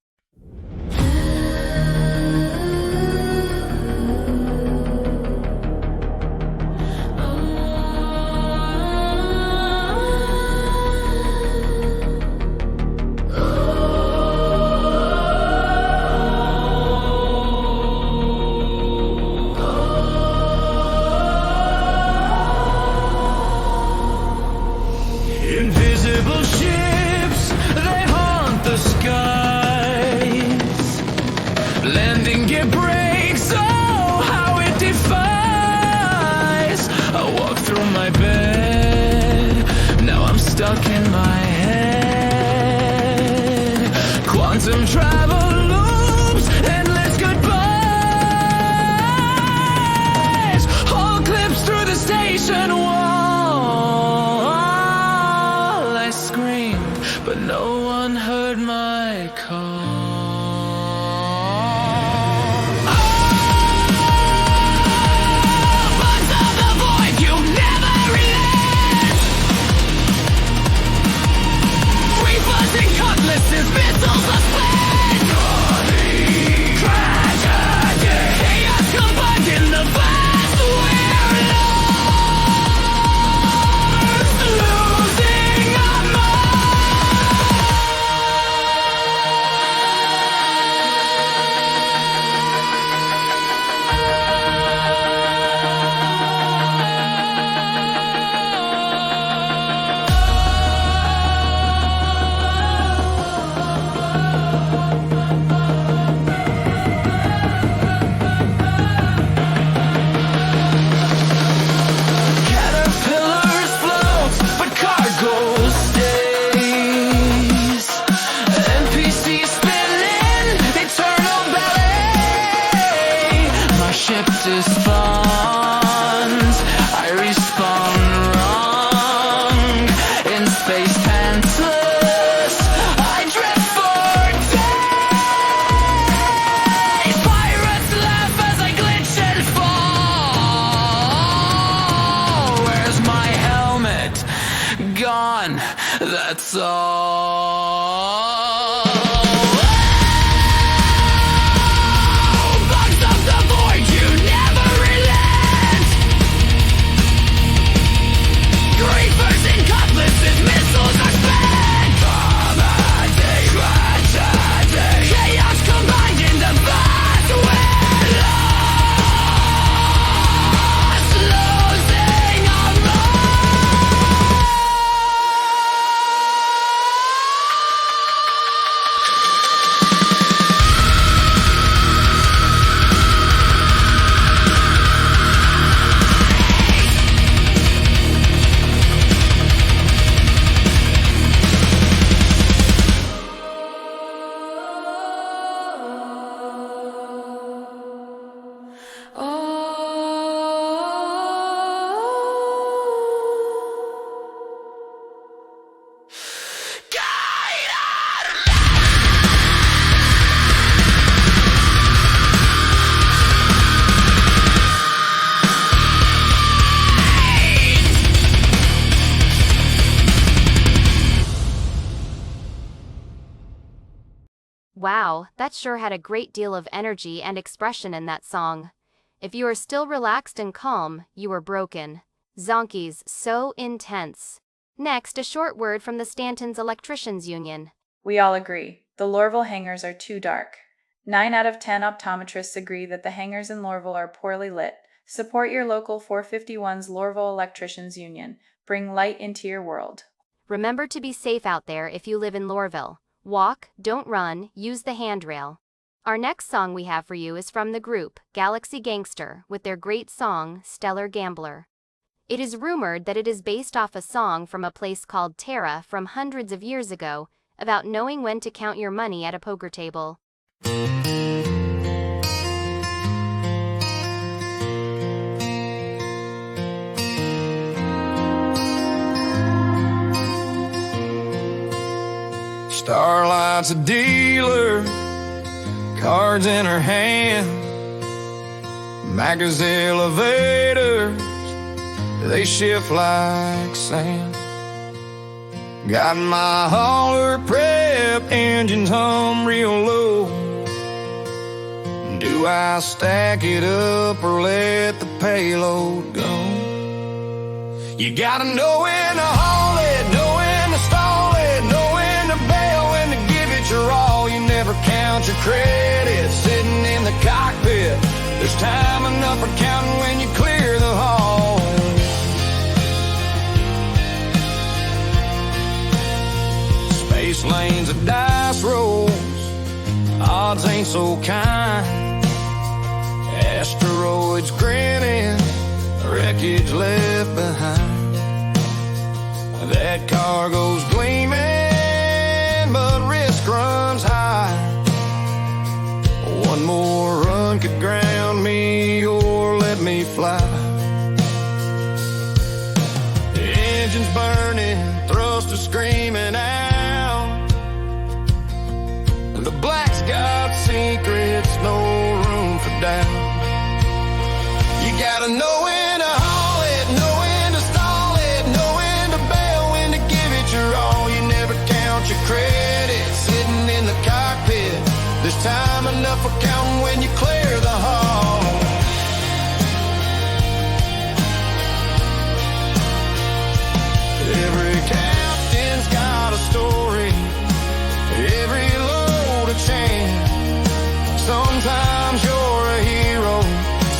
N: Invisible ships, they haunt the skies. Landing gear breaks, oh, how it defies. I walk through my bed, now I'm stuck in my head. Quantum travel loops, endless goodbyes. Whole clips through the station wall. But no one heard my call. Oh, bugs of the void, you never relent. Reapers and cutlasses, missiles are spent. Tragedy, chaos combined in the vast. We're lost, losing our minds. Caterpillars float, but cargo stays. NPCs spinning, eternal ballet. My ship despawns, I respawn wrong. In space pantsless, I drift for days. Pirates laugh as I glitch and fall. Where's my helmet? Gone, that's all. Bugs of the void, you never relent. Reapers and cutlasses, missiles are spent. Tragedy, chaos combined in the vast. We're lost, losing our minds.
A: Wow, that sure had a great deal of energy and expression in that song. If you are still relaxed and calm, you are broken. Zonkies, so intense. Next, a short word from the Stanton's Electricians Union.
C: We all agree. The Lorville hangars are too dark. 9 out of 10 optometrists agree that the hangars in Lorville are poorly lit. Support your local 451's Lorville Electricians Union. Bring light into your world.
A: Remember to be safe out there if you live in Lorville. Walk, don't run, use the handrail. Our next song we have for you is from the group Galaxy Gangster with their great song, Stellar Gambler. It is rumored that it is based off a song from a place called Terra from hundreds of years ago about knowing when to count your money at a poker table.
N: Starlight's a dealer, cards in her hand. Mac is elevators, they shift like sand. Got my hauler prep, engines hum real low. Do I stack it up or let the payload go? You gotta know when to haul it, know when to stall it, know when to bail, when to give it your all. You never count your credit sitting in the cockpit. There's time enough for counting when you clear the hall. Space lanes of dice rolls, odds ain't so kind. Asteroids grinning, wreckage left behind. That cargo's gleaming, but risk runs high. One more run could ground me or let me fly. The engine's burning, thrusters screaming out. The black's got secrets, no room for doubt. You gotta know when to haul it, know when to stall it, know when to bail, when to give it your all. You never count your credit sitting in the cockpit. There's time enough for counting when you clear the hall. Every captain's got a story, every load a chance. Sometimes you're a hero,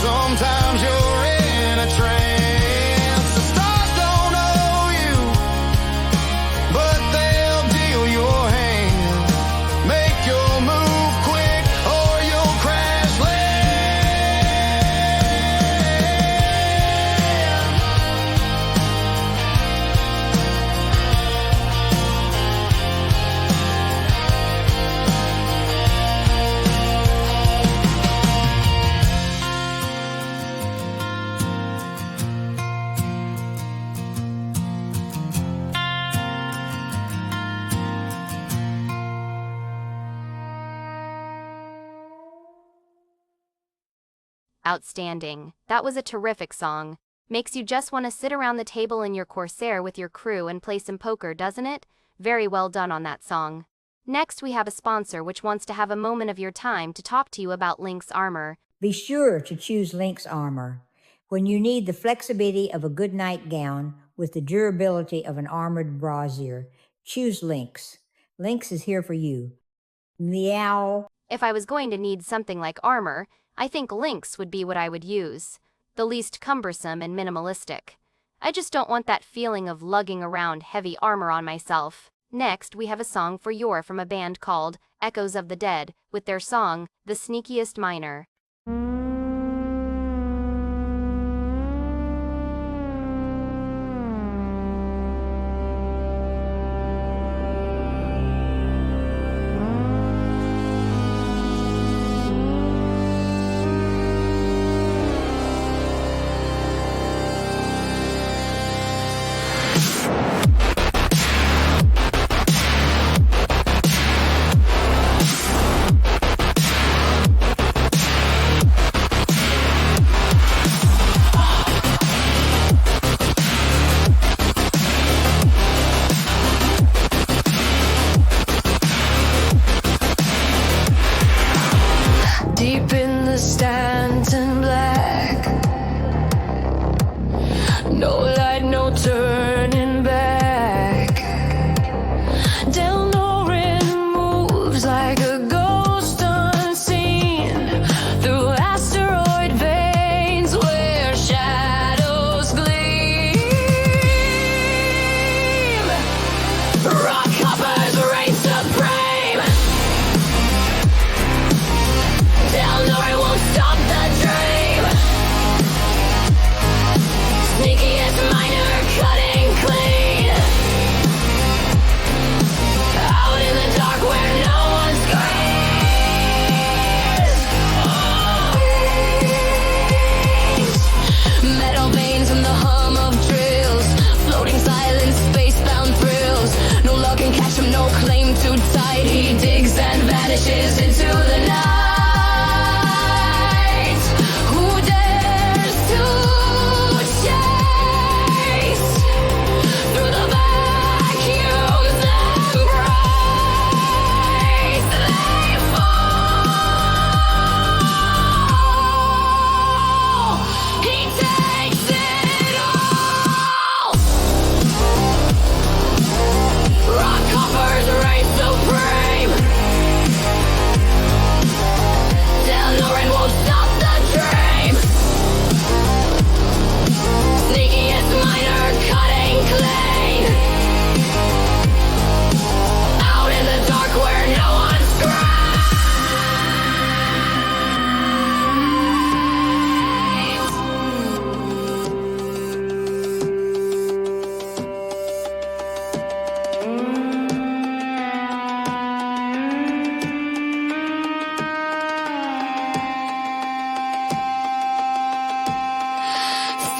N: sometimes you're in a trance. The stars don't owe you, but they'll deal your hand. Make your move quick or you'll crash
A: Outstanding. That was a terrific song. Makes you just want to sit around the table in your Corsair with your crew and play some poker, doesn't it? Very well done on that song. Next, we have a sponsor which wants to have a moment of your time to talk to you about Lynx Armor.
D: Be sure to choose Lynx Armor. When you need the flexibility of a good nightgown with the durability of an armored brassiere, choose Lynx. Lynx is here for you. Meow.
A: If I was going to need something like armor, I think Lynx would be what I would use. The least cumbersome and minimalistic. I just don't want that feeling of lugging around heavy armor on myself. Next, we have a song for you from a band called Echoes of the Dead, with their song, The Sneakiest Miner.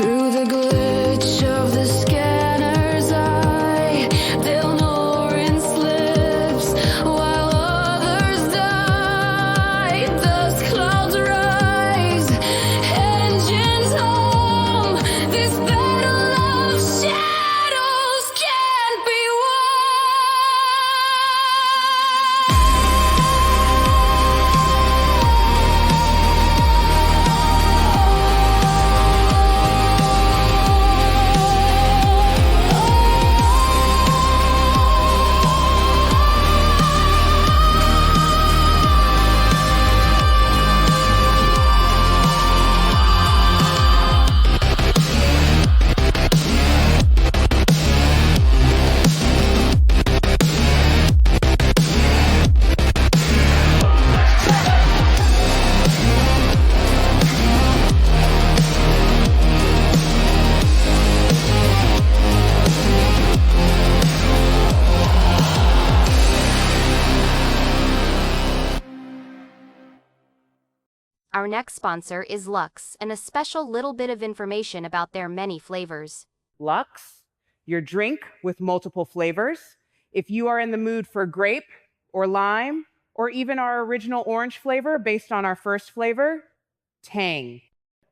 M: Through the glitch of the scanner's eye, Delnorin slips while others die. Dust clouds rise, engines hum. This battle of shadows can't be
A: Our next sponsor is Lux, and a special little bit of information about their many flavors.
F: Lux, your drink with multiple flavors. If you are in the mood for grape or lime, or even our original orange flavor based on our first flavor, Tang.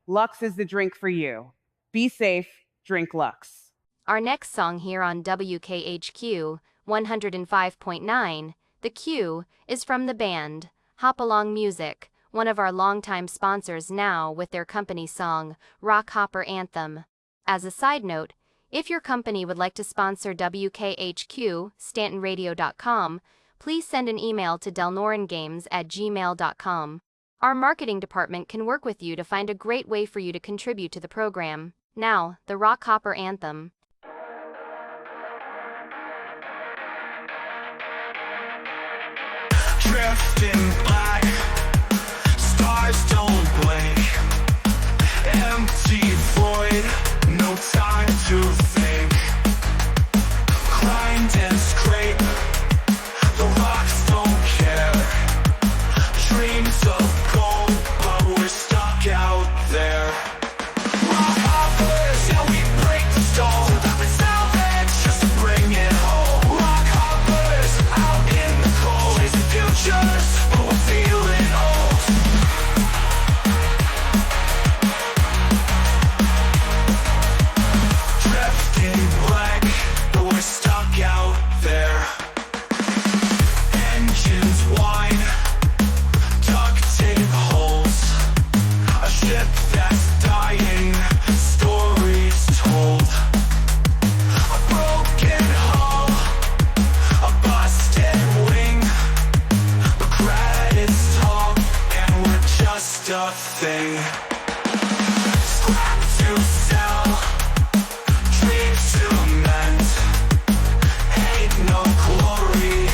F: Lux is the drink for you. Be safe, drink Lux.
A: Our next song here on WKHQ 105.9, The Q, is from the band Hop Along Music, one of our longtime sponsors now with their company song, Rock Hopper Anthem. As a side note, if your company would like to sponsor WKHQ, StantonRadio.com, please send an email to delnoringames@gmail.com. Our marketing department can work with you to find a great way for you to contribute to the program. Now, the Rock Hopper Anthem.
I: Drifting black, stars don't blink. Empty void, no time to think. Grind and scrape, the rocks don't care. Dreams of gold, but we're stuck out there. Rock hoppers, yeah, we break the stone. With salvage just to bring it home. Rock hoppers, out in the cold. Chasing futures, but we're feeling old. Drifting black, but we're stuck out there. Engines whine, duct tape holes. A ship that's dying, stories told. A broken hull, a busted wing. The credits talk, and we're just a thing. Scrap to sell, dreams to mend. Ain't no glory,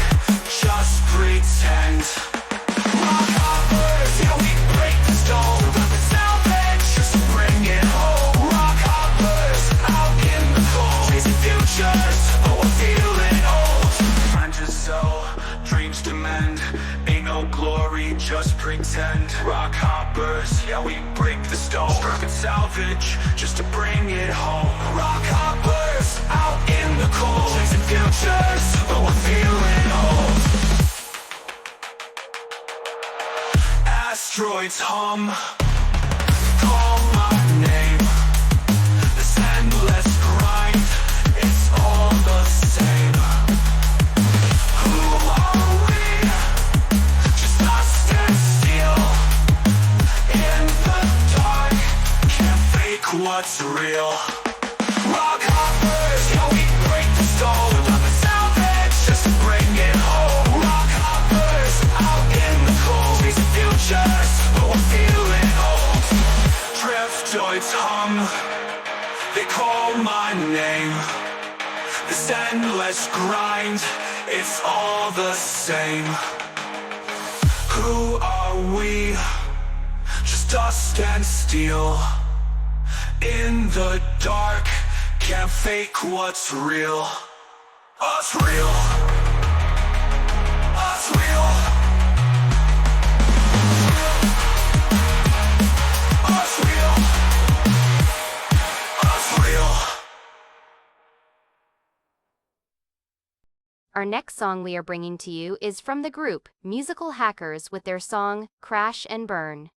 I: just pretend. Rock hoppers, yeah, we break the stone. With salvage, just to bring it home. Rock hoppers, out in the cold. Chasing futures, but we're feeling old. I'm just so, dreams to mend. Ain't no glory, just pretend. Rock hoppers, yeah, we break the stone. Struck salvage, just to bring it home. Rock hoppers, out in the cold. Chasing futures, but we're feeling old. Asteroids hum, call my name. This endless grind, it's all the same. Who are we? Just dust and steel. In the dark, can't fake what's real. Rock hoppers, yeah, we break the stone. Love and salvage, just to bring it home. Rock hoppers, out in the cold. Chasing futures, but we're feeling old. Driftoids hum, they call my name. This endless grind, it's all the same. Who are we? Just dust and steel. In the dark, can't fake what's real. Us real. Us real. Us real.
A: Our next song we are bringing to you is from the group Musical Hackers with their song Crash and Burn.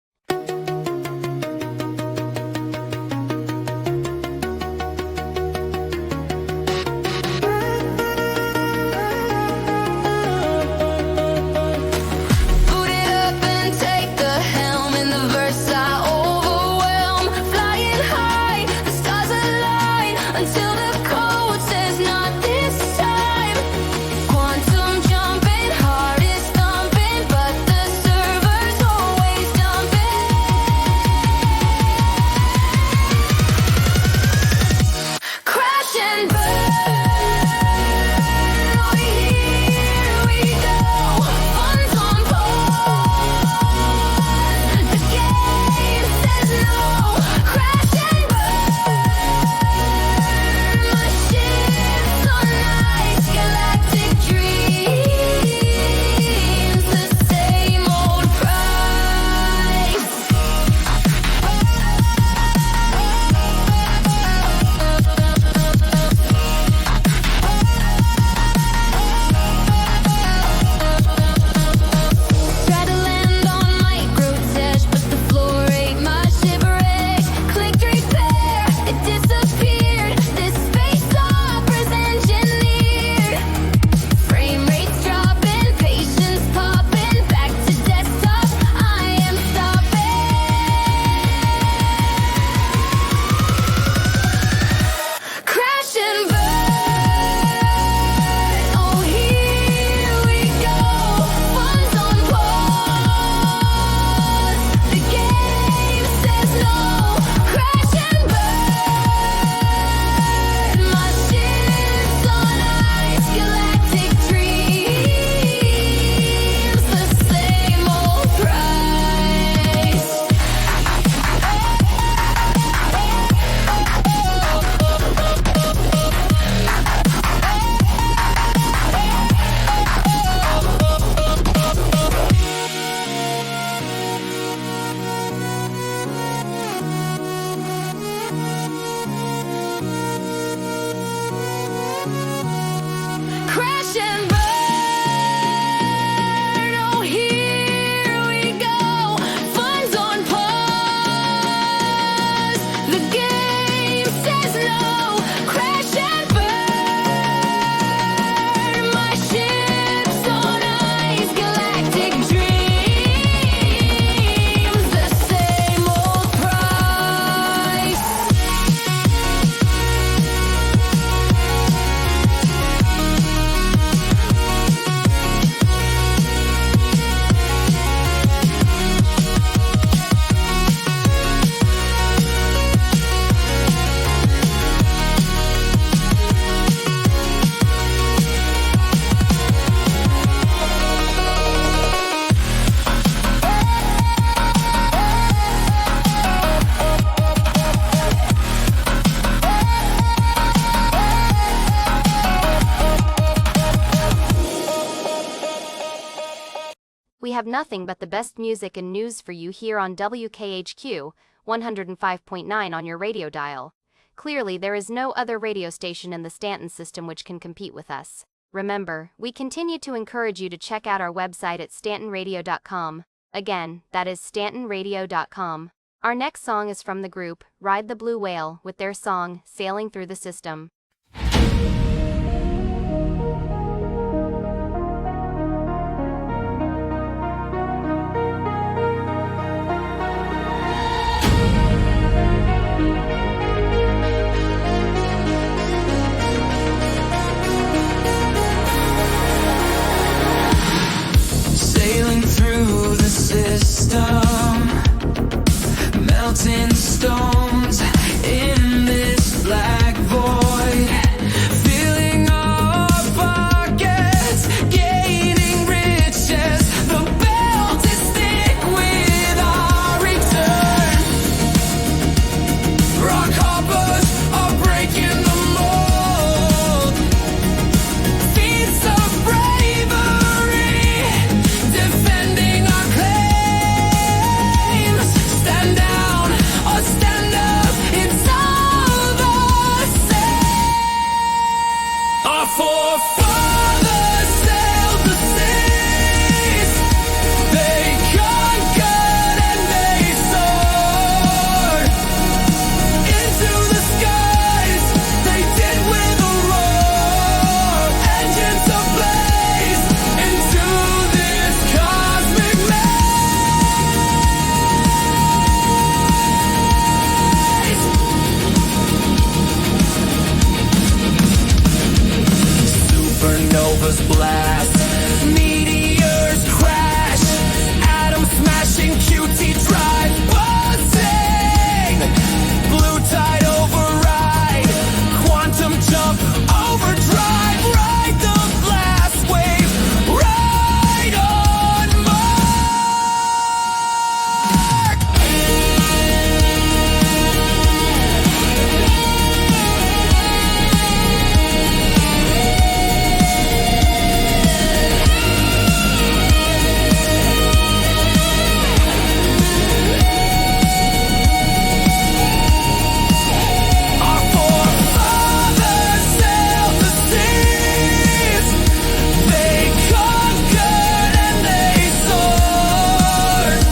A: We have nothing but the best music and news for you here on WKHQ 105.9 on your radio dial. Clearly, there is no other radio station in the Stanton system which can compete with us. Remember, we continue to encourage you to check out our website at stantonradio.com. Again, that is stantonradio.com. Our next song is from the group Ride the Blue Whale with their song Sailing Through the System.
I: Sailing through the system, melting stones in this black void. supernovas blast. Meteors crash, atoms smashing, QT drive buzzing. Blue tide override, quantum jump overdrive. Ride the blast wave, right on mark. Our forefathers sailed the seas. They conquered and they soared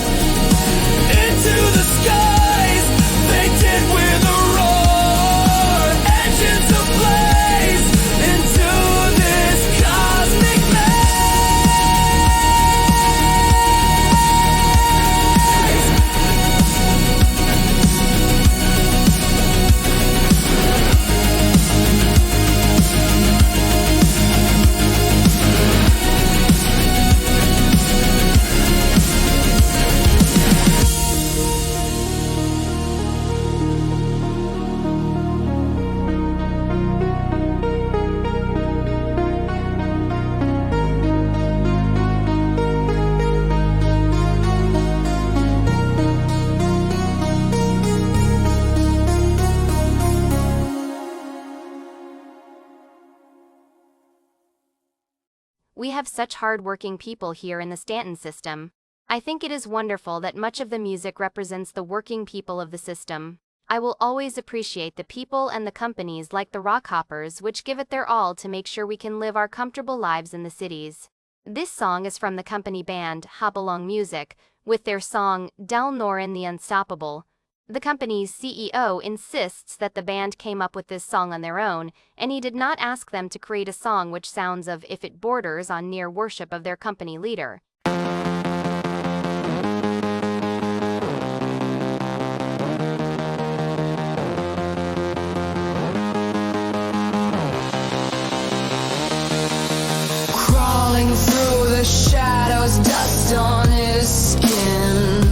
I: into the skies. They did with a roar. Engines ablaze into this cosmic maze.
A: We have such hard-working people here in the Stanton system. I think it is wonderful that much of the music represents the working people of the system. I will always appreciate the people and the companies like the Rockhoppers which give it their all to make sure we can live our comfortable lives in the cities. This song is from the company band Hop Along Music, with their song Delnorin the Unstoppable. The company's CEO insists that the band came up with this song on their own, and he did not ask them to create a song which sounds of if it borders on near worship of their company leader.
M: Crawling through the shadows, dust on his skin.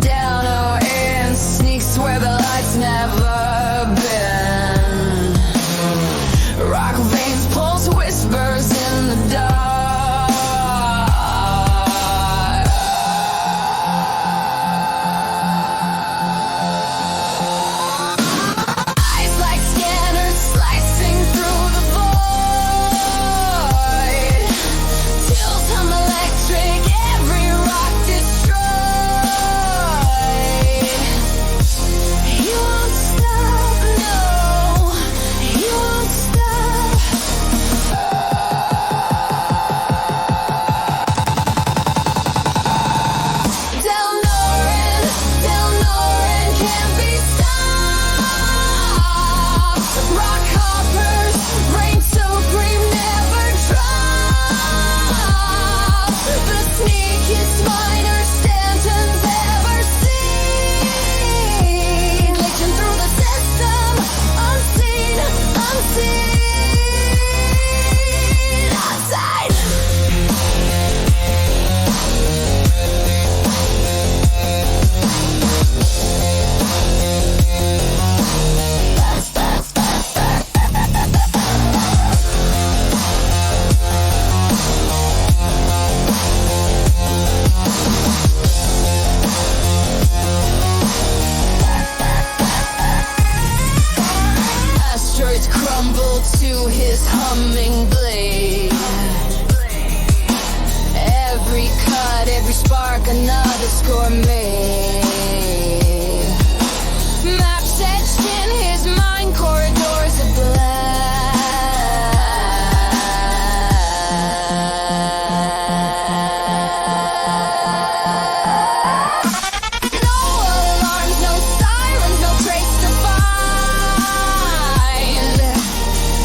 M: Down our end, sneaks where the lights never been. Rock veins, pulse whispers in the dark. Eyes like scanners slicing through the void. Till some electric, every rock destroyed. You won't stop, no, you won't stop. Delnorin can't be stopped. Rockhoppers, reign supreme, never drop. The sneakiest miner Stanton's ever seen. Glitching through the system, unseen, outside. Asteroids crumble to his humming blade. Every cut, every spark, another score made. Maps etched in his mind, corridors of black. No alarms, no sirens, no trace to find.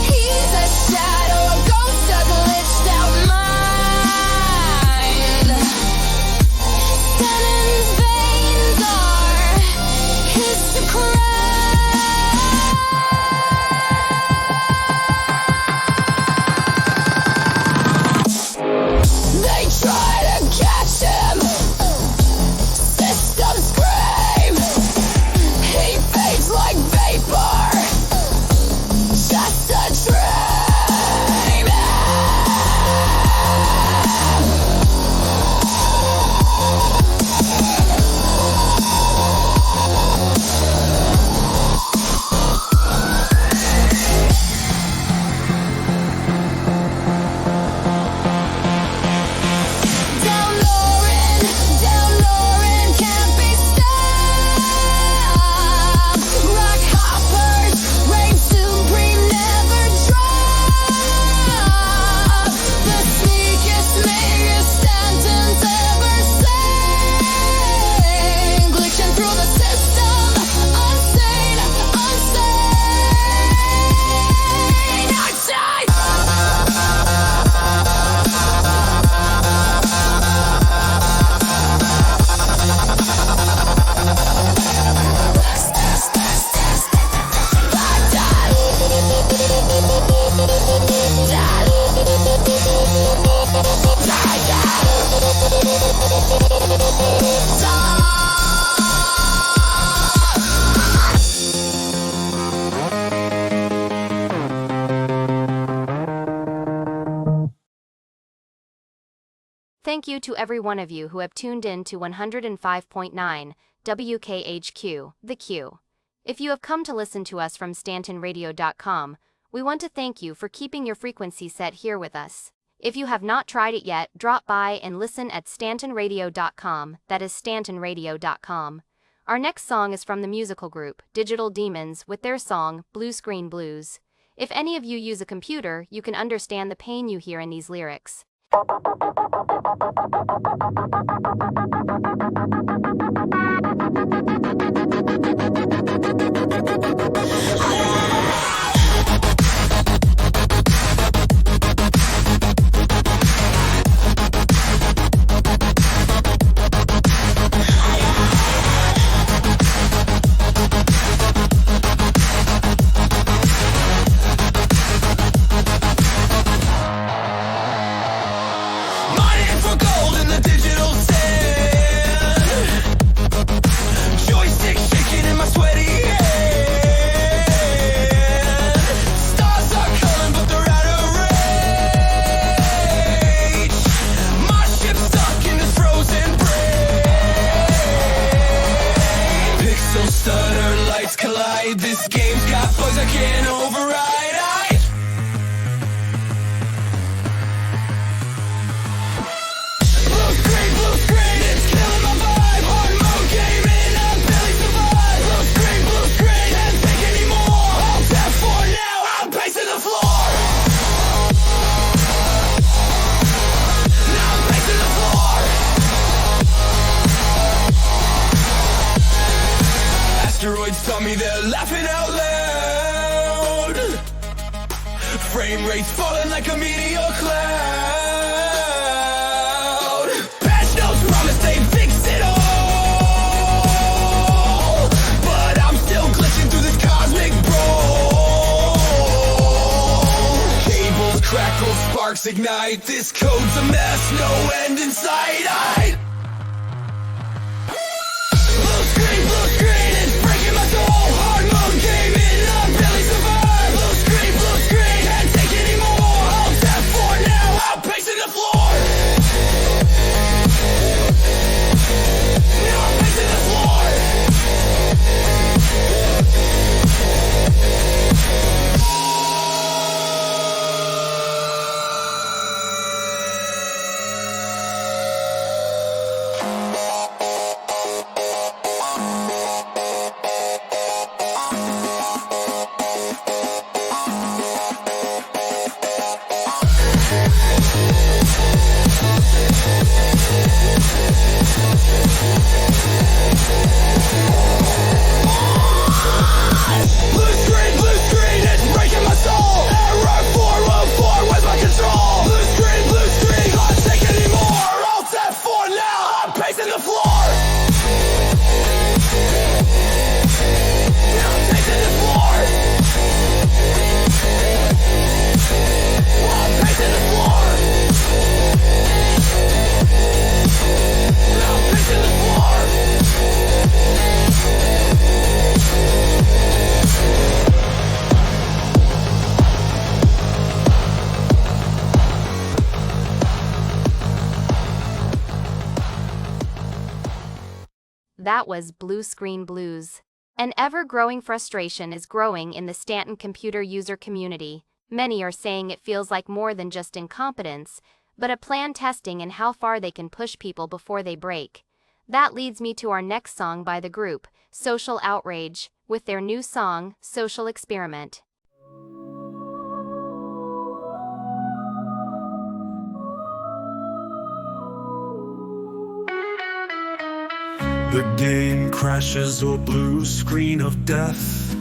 M: He's a shadow, a ghost, a
A: Thank you to every one of you who have tuned in to 105.9 WKHQ, The Q. If you have come to listen to us from StantonRadio.com, we want to thank you for keeping your frequency set here with us. If you have not tried it yet, drop by and listen at StantonRadio.com, that is StantonRadio.com. Our next song is from the musical group Digital Demons with their song Blue Screen Blues. If any of you use a computer, you can understand the pain you hear in these lyrics.
I: This game's got bugs I can't override. Blue screen, it's killing my vibe. Hard mode gaming, I'm barely survive. Blue screen, can't take anymore. I'll tap for now, I'm pacing the floor. Now I'm pacing the floor. Asteroids saw me, they're laughing out loud. Frame rates falling like a meteor cloud. Patch notes promise they fix it all, but I'm still glitching through this cosmic brawl. Cables crackle, sparks ignite. This code's a mess, no end in sight. Blue screen, it's breaking my soul. Hard mode gaming, I'm barely survive. Blue screen, can't take anymore. I'll tap for now, I'm pacing the floor. Now I'm pacing the floor. Blue screen, it's breaking my soul. Error 414, where's my control? Blue screen, can't take anymore. I'll tap for now, I'm pacing the floor. Now I'm pacing the floor. I'm pacing the floor. Now I'm pacing the floor.
A: That was Blue Screen Blues. An ever-growing frustration is growing in the Stanton computer user community. Many are saying it feels like more than just incompetence, but a planned testing and how far they can push people before they break. That leads me to our next song by the group, Social Outrage, with their new song, Social Experiment.
G: The game crashes, or blue screen of death.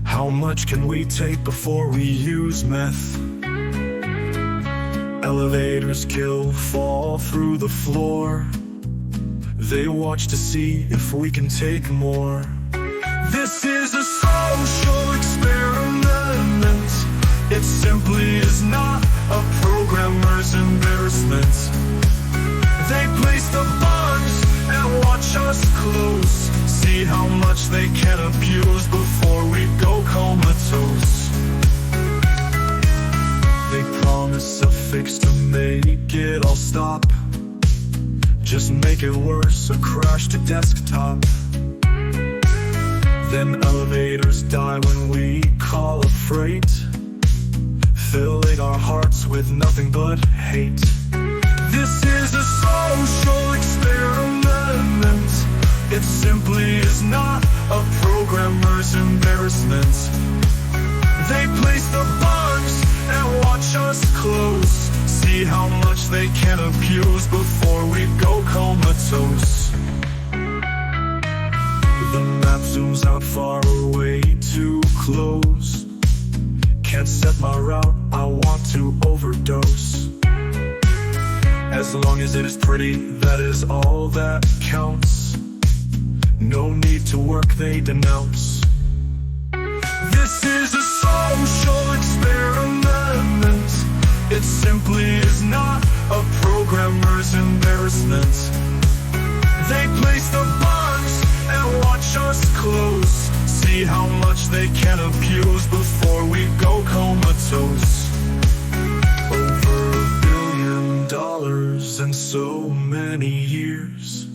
G: How much can we take before we use meth? Elevators kill, fall through the floor. They watch to see if we can take more. This is a social experiment. It simply is not a programmer's embarrassment. They place the bugs and watch us close. See how much they can abuse before we go comatose. They promise a fix to make it all stop. it worse, a crash to desktop. Then elevators die when we call a freight, filling our hearts with nothing but hate. This is a social experiment. It simply is not a programmer's embarrassment. They place the bugs and watch us close, see how much they can abuse before we go comatose. The map zooms out far away, too close. Can't set my route, I want to overdose. As long as it is pretty, that is all that counts. No need to work, they denounce. This is a social experiment. It simply is not a programmer's embarrassment. They place the bugs and watch us close, see how much they can abuse before we go comatose. Over $1 billion in so many years,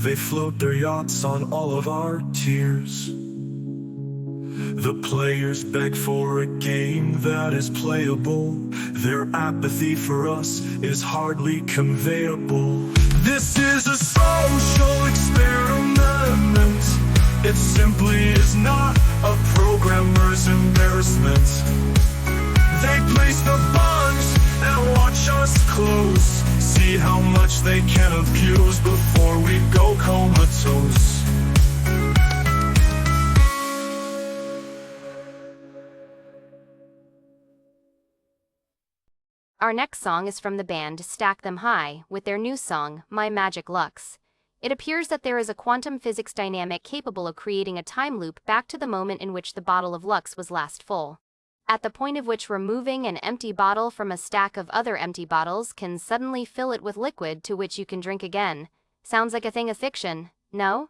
G: they float their yachts on all of our tears. The players beg for a game that is playable. Their apathy for us is hardly conveyable. This is a social experiment. It simply is not a programmer's embarrassment. They place the bugs and watch us close, see how much they can abuse before we go comatose.
A: Our next song is from the band Stack Them High with their new song, My Magic Lux. It appears that there is a quantum physics dynamic capable of creating a time loop back to the moment in which the bottle of Lux was last full, at the point of which removing an empty bottle from a stack of other empty bottles can suddenly fill it with liquid to which you can drink again. Sounds like a thing of fiction, no?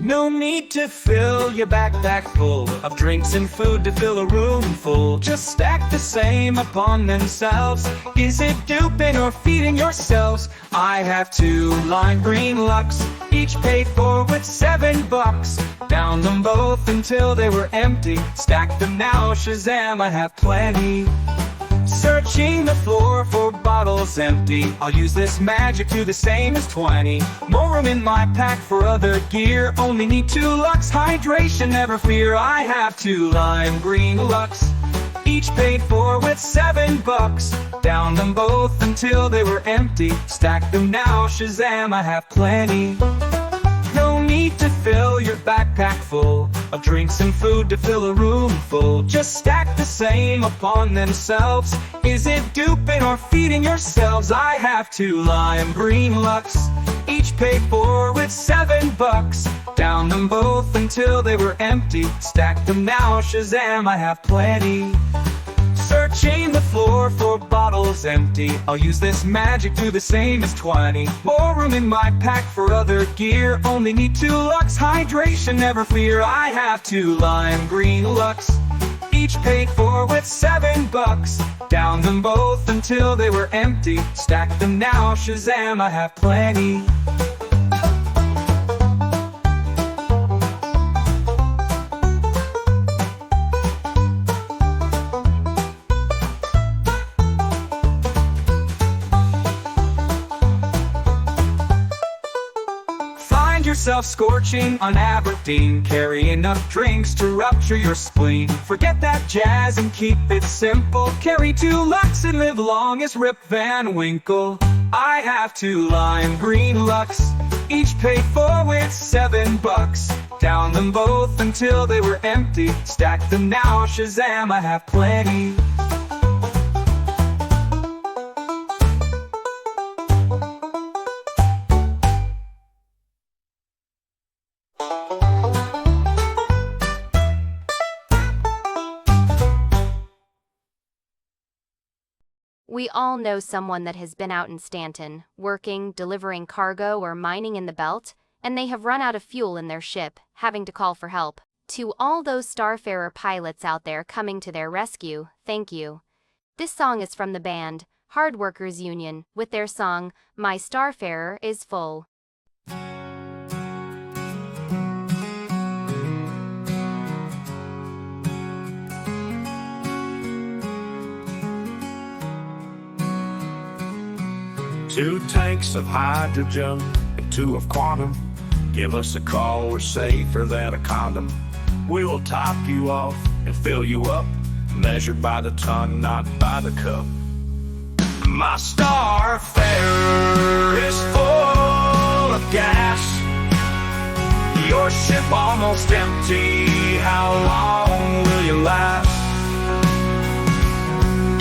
B: No need to fill your backpack full of drinks and food to fill a room full. Just stack the same upon themselves. Is it duping or feeding yourselves? I have 2 lime green Lux, each paid for with $7. Down them both until they were empty. Stack them now, Shazam, I have plenty. Searching the floor for bottles empty. I'll use this magic to the same as 20. More room in my pack for other gear. Only need 2 Lux, hydration, never fear. I have 2 lime green Lux, each paid for with $7. Down them both until they were empty. Stack them now, Shazam, I have plenty. No need to fill your backpack full of drinks and food to fill a room full. Just stack the same upon themselves. Is it duping or feeding yourselves? I have 2 lime green Lux, each paid for with $7. Down them both until they were empty. Stack them now, Shazam, I have plenty. Searching the floor for bottles empty. I'll use this magic to the same as 20. More room in my pack for other gear. Only need 2 Lux, hydration, never fear. I have 2 lime green Lux, each paid for with $7. Down them both until they were empty. Stack them now, Shazam, I have plenty. Yourself scorching on Aberdeen. Carry enough drinks to rupture your spleen. Forget that jazz and keep it simple. Carry 2 Lux and live long as Rip Van Winkle. I have 2 lime green Lux, each paid for with $7. Down them both until they were empty. Stack them now, Shazam, I have plenty.
A: We all know someone that has been out in Stanton, working, delivering cargo, or mining in the belt, and they have run out of fuel in their ship, having to call for help. To all those Starfarer pilots out there coming to their rescue, thank you. This song is from the band Hard Workers Union with their song My Starfarer is Full.
B: Two tanks of hydrogen and two of quantum. Give us a call, we're safer than a condom. We will top you off and fill you up, measured by the ton, not by the cup. My Starfarer is full of gas. Your ship almost empty, how long will you last?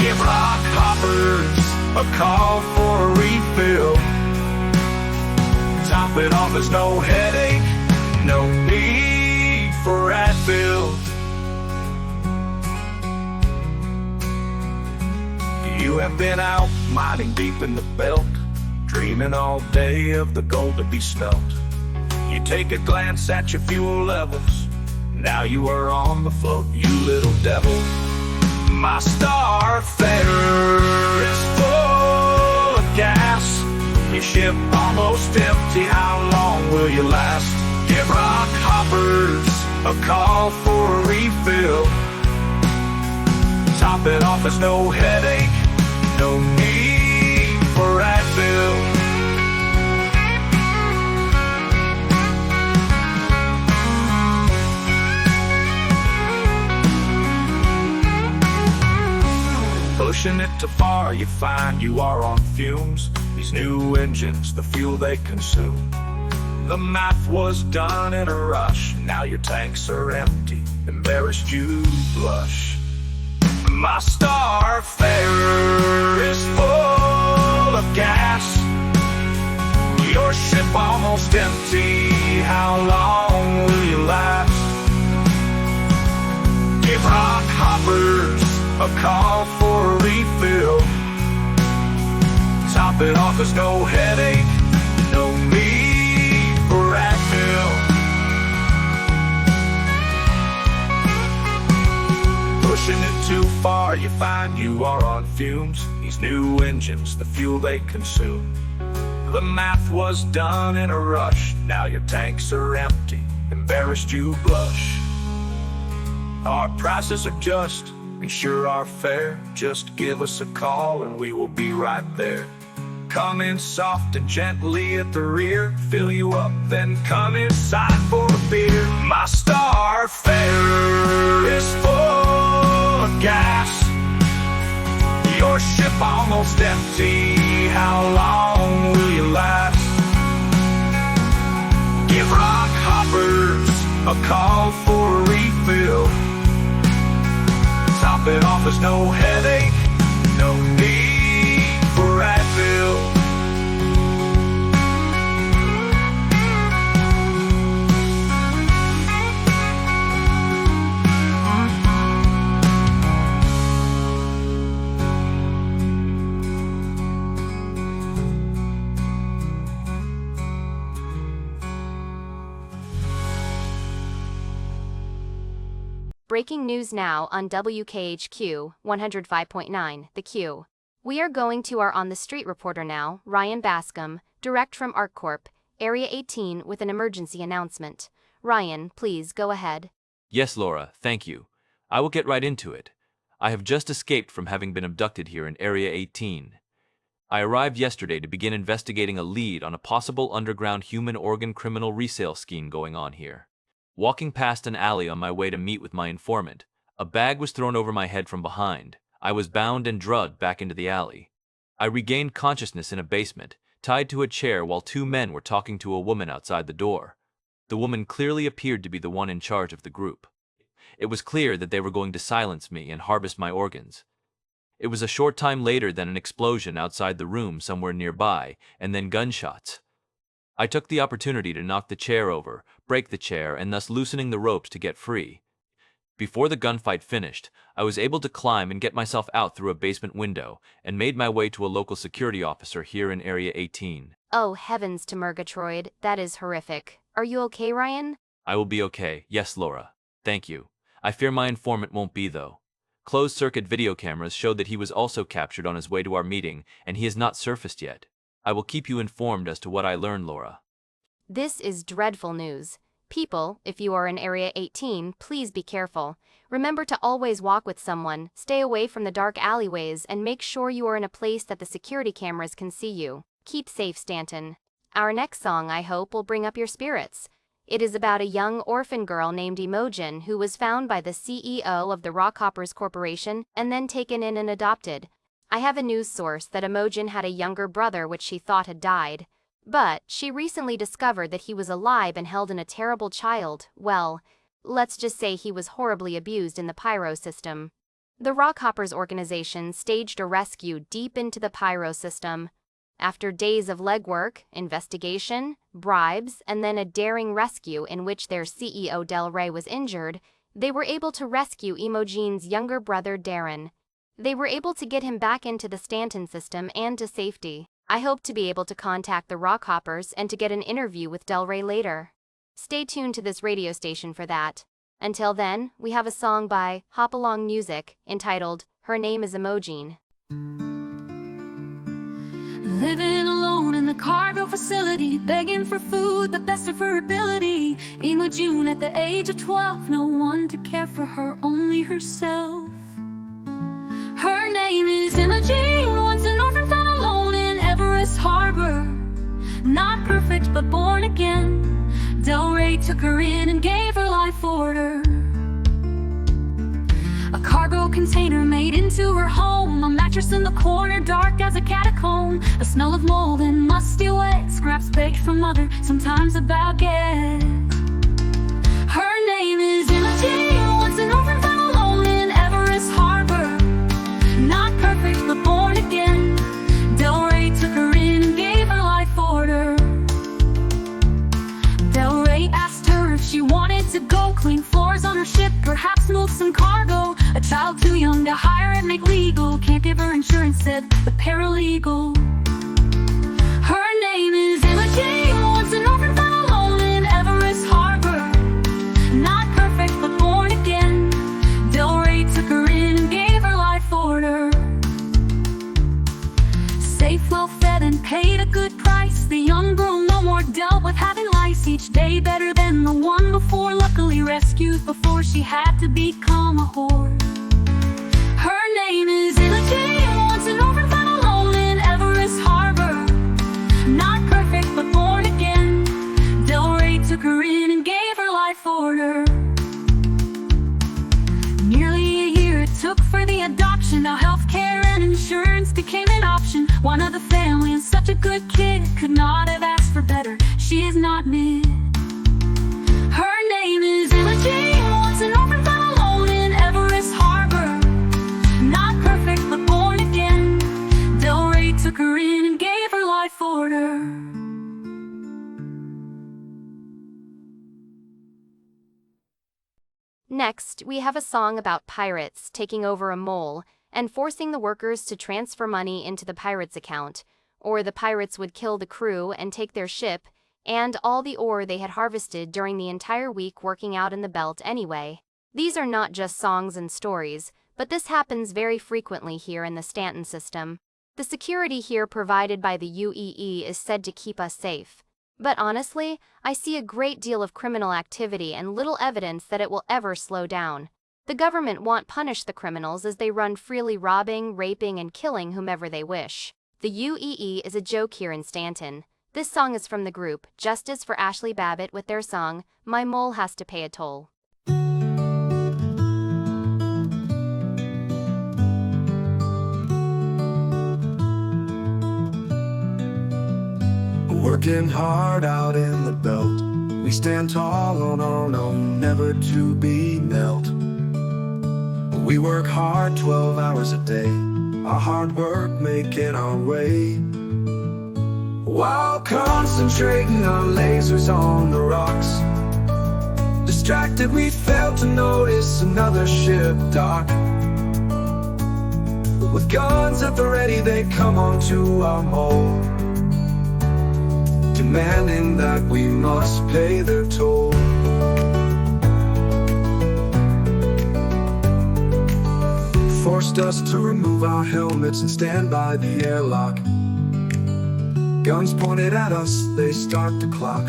B: Give rock hoppers a call for a refill. Top it off, there's no headache, no need for Advil. You have been out mining deep in the belt, dreaming all day of the gold to be smelt. You take a glance at your fuel levels, now you are on the float, you little devil. My Starfarer is full of gas. Your ship almost empty, how long will you last? Give rock hoppers a call for a refill. Top it off, there's no headache, no need for Advil. Pushing it too far, you find you are on fumes. These new engines, the fuel they consume. The math was done in a rush, now your tanks are empty, embarrassed you blush. My Starfarer is full of gas. Your ship almost empty, how long will you last? Give rock hoppers a call for a refill. Top it off, there's no headache, no need for Advil. Pushing it too far, you find you are on fumes. These new engines, the fuel they consume. The math was done in a rush, now your tanks are empty, embarrassed you blush. Our prices are just, and sure are fair. Just give us a call and we will be right there. Come in soft and gently at the rear, fill you up, then come inside for a beer. My Starfarer is full of gas. Your ship almost empty, how long will you last? Give rock hoppers a call for a refill. Top it off, there's no headache, no need for Advil.
A: Breaking news now on WKHQ 105.9, The Q. We are going to our On the Street reporter now, Ryan Bascom, direct from ArcCorp, Area 18, with an emergency announcement. Ryan, please go ahead.
H: Yes, Laura, thank you. I will get right into it. I have just escaped from having been abducted here in Area 18. I arrived yesterday to begin investigating a lead on a possible underground human organ criminal resale scheme going on here. Walking past an alley on my way to meet with my informant, a bag was thrown over my head from behind. I was bound and drugged back into the alley. I regained consciousness in a basement, tied to a chair while two men were talking to a woman outside the door. The woman clearly appeared to be the one in charge of the group. It was clear that they were going to silence me and harvest my organs. It was a short time later than an explosion outside the room somewhere nearby, and then gunshots. I took the opportunity to knock the chair over, break the chair, and thus loosening the ropes to get free. Before the gunfight finished, I was able to climb and get myself out through a basement window, and made my way to a local security officer here in Area 18.
A: Oh, heavens to Murgatroyd, that is horrific. Are you okay, Ryan?
H: I will be okay, yes, Laura. Thank you. I fear my informant won't be, though. Closed-circuit video cameras showed that he was also captured on his way to our meeting, and he has not surfaced yet. I will keep you informed as to what I learn, Laura.
A: This is dreadful news. People, if you are in Area 18, please be careful. Remember to always walk with someone, stay away from the dark alleyways, and make sure you are in a place that the security cameras can see you. Keep safe, Stanton. Our next song, I hope, will bring up your spirits. It is about a young orphan girl named Imogen who was found by the CEO of the Rockhoppers Corporation and then taken in and adopted. I have a news source that Imogen had a younger brother which she thought had died. But she recently discovered that he was alive and held in a terrible child, well, let's just say he was horribly abused in the pyro system. The Rockhoppers organization staged a rescue deep into the pyro system. After days of legwork, investigation, bribes, and then a daring rescue in which their CEO Del Rey was injured, they were able to rescue Imogen's younger brother Darren. They were able to get him back into the Stanton system and to safety. I hope to be able to contact the Rockhoppers and to get an interview with Del Rey later. Stay tuned to this radio station for that. Until then, we have a song by Hop Along Music entitled Her Name is Imogen.
E: Living alone in the cargo facility, begging for food, the best of her ability. Imogen at the age of 12, no one to care for her, only herself. Her name is Imogen, once an orphan found alone in Everest Harbor. Not perfect, but born again. Del Rey took her in and gave her life order. A cargo container made into her home, a mattress in the corner, dark as a catacomb. A smell of mold and musty wet, scraps baked from mother, sometimes a baguette. Her name is Imogen, once an orphan found alone in Everest Harbor. Not perfect, but born again. Del Rey took her in and gave her life order. Del Rey asked her if she wanted to go clean floors on her ship, perhaps move some cargo. A child too young to hire and make legal, can't give her insurance, said the paralegal. Her name is Imogen, once an orphan found alone in Everest Harbor. Not perfect, but born again. Del Rey took her in and gave her life order. Safe, well-fed, and paid a good price, the young girl no more dealt with having lice. Each day better than the one before, luckily rescued before she had to become a whore. Her name is Imogen, once an orphan found alone in Everest Harbor. Not perfect, but born again. Del Rey took her in and gave her life order. Nearly a year it took for the adoption. Now healthcare and insurance became an option. One of the family and such a good kid, could not have asked for better. She is not mid. Her name is Imogen, once an orphan found alone in Everest Harbor. Not perfect, but born again. Del Rey took her in and gave her life order.
A: Next, we have a song about pirates taking over a mole and forcing the workers to transfer money into the pirates' account, or the pirates would kill the crew and take their ship and all the ore they had harvested during the entire week working out in the belt anyway. These are not just songs and stories, but this happens very frequently here in the Stanton system. The security here provided by the UEE is said to keep us safe. But honestly, I see a great deal of criminal activity and little evidence that it will ever slow down. The government won't punish the criminals as they run freely robbing, raping, and killing whomever they wish. The UEE is a joke here in Stanton. This song is from the group Justice for Ashley Babbitt with their song, My Mole Has to Pay a Toll.
G: Working hard out in the belt, we stand tall on our own, never to be knelt. We work hard 12 hours a day, our hard work making our way, while concentrating our lasers on the rocks. Distracted, we fail to notice another ship dock. With guns at the ready, they come onto our mole, demanding that we must pay their toll. forced us to remove our helmets and stand by the airlock. Guns pointed at us, they start the clock.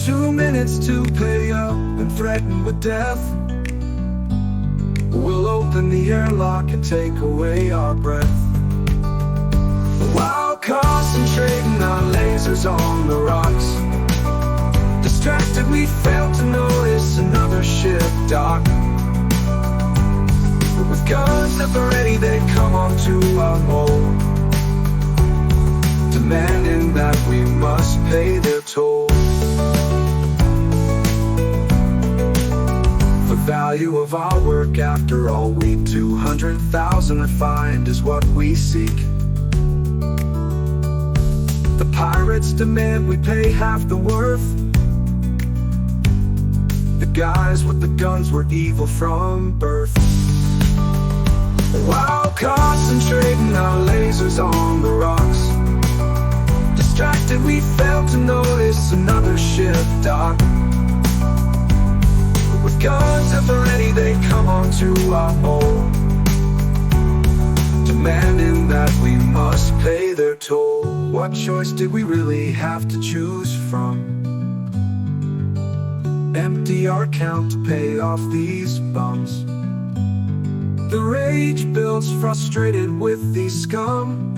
G: 2 minutes to pay up and threaten with death. We'll open the airlock and take away our breath. While concentrating our lasers on the rocks, distracted we fail to notice another ship dock. With guns at the ready they come onto our hull, demanding that we must pay their toll. The value of our work after all week, 200,000 refined is what we seek. The pirates demand we pay half the worth. The guys with the guns were evil from birth. While concentrating our lasers on the rocks, distracted we failed to notice another ship dock. With guns at the ready they come onto our hull, demanding that we must pay their toll. What choice did we really have to choose from? Empty our account to pay off these bums. The rage builds, frustrated with these scum.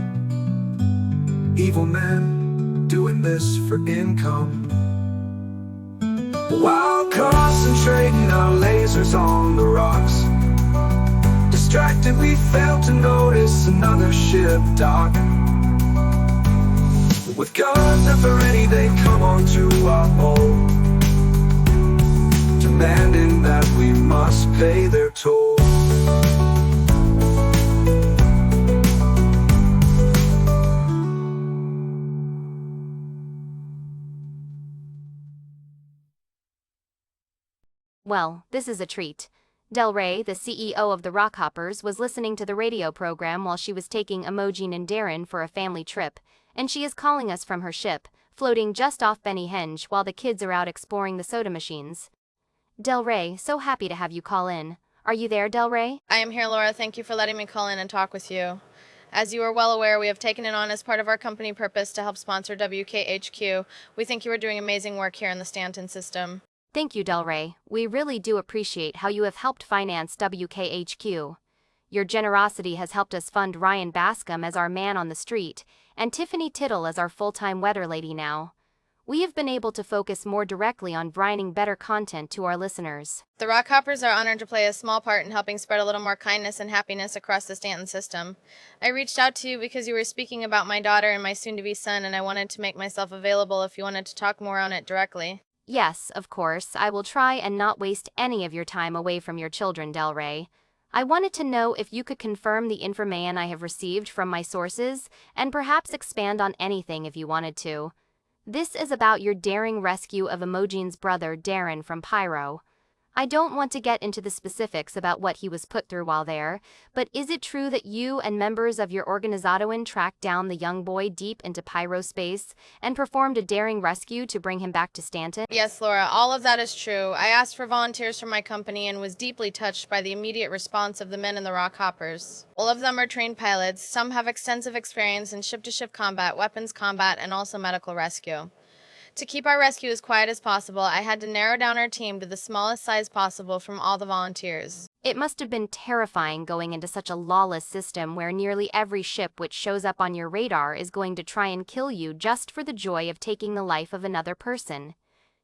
G: Evil men doing this for income. While concentrating our lasers on the rocks, distracted we fail to notice another ship dock. With guns at the ready they come onto our hull, demanding that we must pay their toll.
A: Well, this is a treat. Del Rey, the CEO of the Rockhoppers, was listening to the radio program while she was taking Emojin and Darren for a family trip, and she is calling us from her ship, floating just off Benny Henge while the kids are out exploring the soda machines. Del Rey, so happy to have you call in. Are you there, Del Rey?
J: I am here, Laura. Thank you for letting me call in and talk with you. As you are well aware, we have taken it on as part of our company purpose to help sponsor WKHQ. We think you are doing amazing work here in the Stanton system.
A: Thank you, Del Rey. We really do appreciate how you have helped finance WKHQ. Your generosity has helped us fund Ryan Bascom as our man on the street, and Tiffany Tittle as our full-time weather lady now. We have been able to focus more directly on bringing better content to our listeners.
J: The Rockhoppers are honored to play a small part in helping spread a little more kindness and happiness across the Stanton system. I reached out to you because you were speaking about my daughter and my soon-to-be son, and I wanted to make myself available if you wanted to talk more on it directly.
A: Yes, of course, I will try and not waste any of your time away from your children, Del Rey. I wanted to know if you could confirm the information I have received from my sources, and perhaps expand on anything if you wanted to. This is about your daring rescue of Emojin's brother, Darren, from Pyro. I don't want to get into the specifics about what he was put through while there, but is it true that you and members of your organization tracked down the young boy deep into Pyro space and performed a daring rescue to bring him back to Stanton?
J: Yes, Laura, all of that is true. I asked for volunteers from my company and was deeply touched by the immediate response of the men in the Rockhoppers. All of them are trained pilots. Some have extensive experience in ship-to-ship combat, weapons combat, and also medical rescue. To keep our rescue as quiet as possible, I had to narrow down our team to the smallest size possible from all the volunteers.
A: It must have been terrifying going into such a lawless system where nearly every ship which shows up on your radar is going to try and kill you just for the joy of taking the life of another person.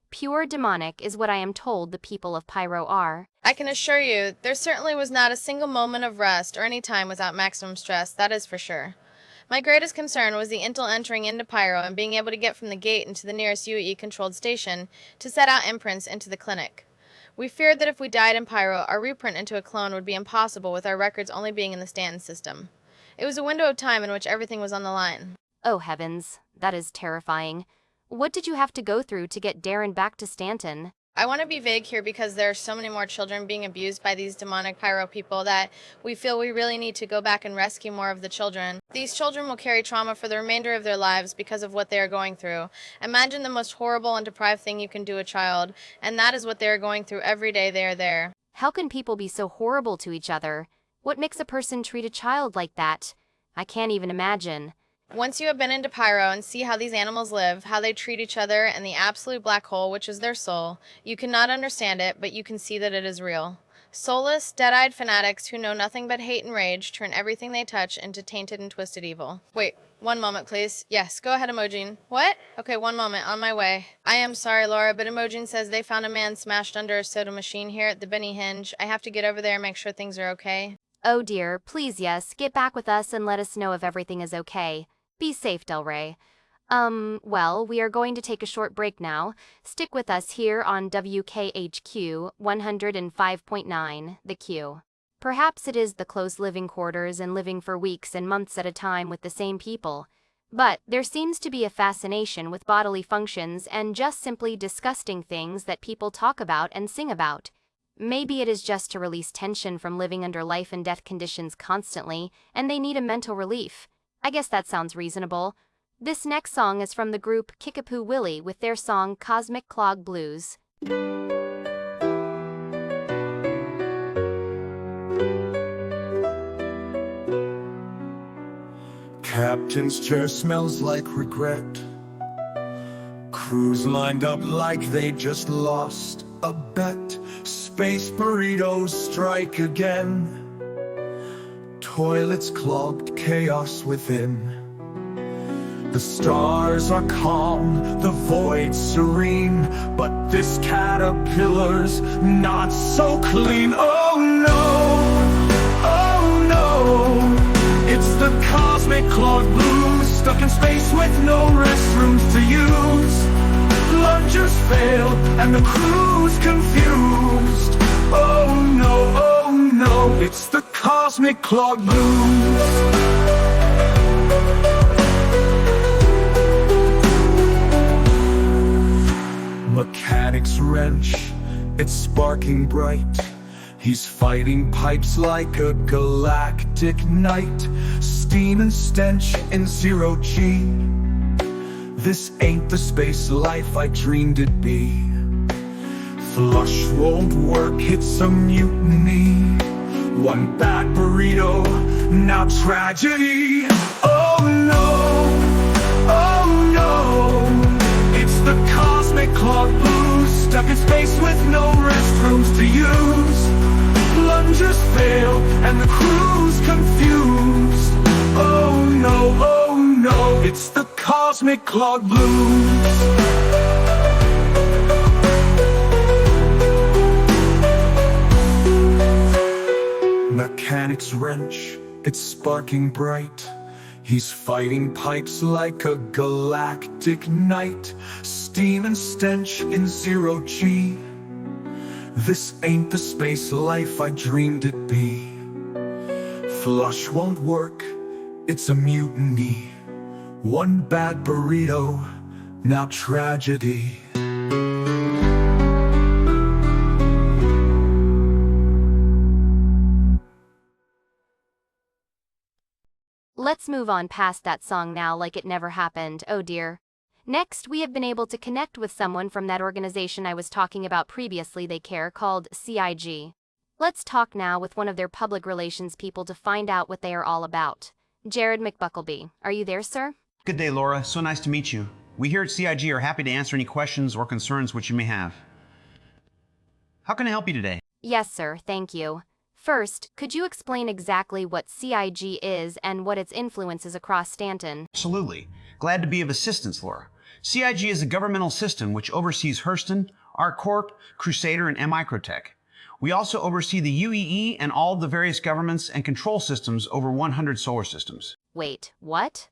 A: Pure demonic is what I am told the people of Pyro are.
J: I can assure you, there certainly was not a single moment of rest or any time without maximum stress, that is for sure. My greatest concern was the intel entering into Pyro and being able to get from the gate into the nearest UE-controlled station to set out imprints into the clinic. We feared that if we died in Pyro, our reprint into a clone would be impossible with our records only being in the Stanton system. It was a window of time in which everything was on the line.
A: Oh heavens, that is terrifying. What did you have to go through to get Darren back to Stanton?
J: I want to be vague here because there are so many more children being abused by these demonic Pyro people that we feel we really need to go back and rescue more of the children. These children will carry trauma for the remainder of their lives because of what they are going through. Imagine the most horrible and deprived thing you can do a child, and that is what they are going through every day they are there.
A: How can people be so horrible to each other? What makes a person treat a child like that? I can't even imagine.
J: Once you have been into Pyro and see how these animals live, how they treat each other, and the absolute black hole, which is their soul, you cannot understand it, but you can see that it is real. Soulless, dead-eyed fanatics who know nothing but hate and rage turn everything they touch into tainted and twisted evil. Wait, one moment, please. Yes, go ahead, Emojin. What? Okay, one moment, on my way. I am sorry, Laura, but Emojin says they found a man smashed under a soda machine here at the Benny Hinge. I have to get over there and make sure things are okay.
A: Oh dear, please yes, get back with us and let us know if everything is okay. Be safe, Del Rey. Well, we are going to take a short break now. Stick with us here on WKHQ 105.9, The Q. Perhaps it is the close living quarters and living for weeks and months at a time with the same people. But there seems to be a fascination with bodily functions and just simply disgusting things that people talk about and sing about. Maybe it is just to release tension from living under life and death conditions constantly, and they need a mental relief. I guess that sounds reasonable. This next song is from the group Kickapoo Willie with their song Cosmic Clog Blues.
G: Captain's chair smells like regret. Crews lined up like they just lost a bet. Space burritos strike again. Toilets clogged, chaos within. The stars are calm, the void serene, but this caterpillar's not so clean. Oh no, it's the cosmic clog blues, stuck in space with no restrooms to use. Plungers fail and the crew's confused. Oh no, it's the cosmic clog blues. Mechanic's wrench, it's sparking bright. He's fighting pipes like a galactic night. Steam and stench in zero G. This ain't the space life I dreamed it'd be. Flush won't work, it's a mutiny. One bad burrito, now tragedy. Oh no, it's the cosmic clog blues, stuck in space with no restrooms to use. Plungers fail and the crew's confused. Oh no, it's the cosmic clog blues. Mechanic's wrench, it's sparking bright. He's fighting pipes like a galactic night. Steam and stench in zero G. This ain't the space life I dreamed it'd be. Flush won't work, it's a mutiny. One bad burrito, now tragedy.
A: Let's move on past that song now like it never happened, oh dear. Next, we have been able to connect with someone from that organization I was talking about previously they care, called CIG. Let's talk now with one of their public relations people to find out what they are all about. Jared McBuckleby, are you there, sir?
K: Good day, Laura. So nice to meet you. We here at CIG are happy to answer any questions or concerns which you may have. How can I help you today?
A: Yes, sir, thank you. First, could you explain exactly what CIG is and what its influence is across Stanton?
K: Absolutely. Glad to be of assistance, Laura. CIG is a governmental system which oversees Hurston, ArcCorp, Crusader, and M-Microtech. We also oversee the UEE and all the various governments and control systems over 100 solar systems.
A: Wait, what?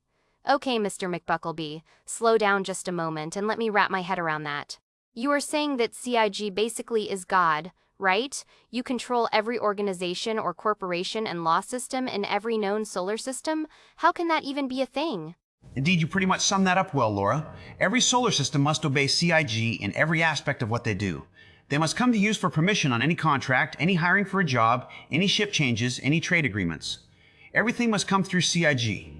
A: Okay, Mr. McBuckleby, slow down just a moment and let me wrap my head around that. You are saying that CIG basically is God, right? You control every organization or corporation and law system in every known solar system? How can that even be a thing?
K: Indeed, you pretty much summed that up well, Laura. Every solar system must obey CIG in every aspect of what they do. They must come to use for permission on any contract, any hiring for a job, any ship changes, any trade agreements. Everything must come through CIG.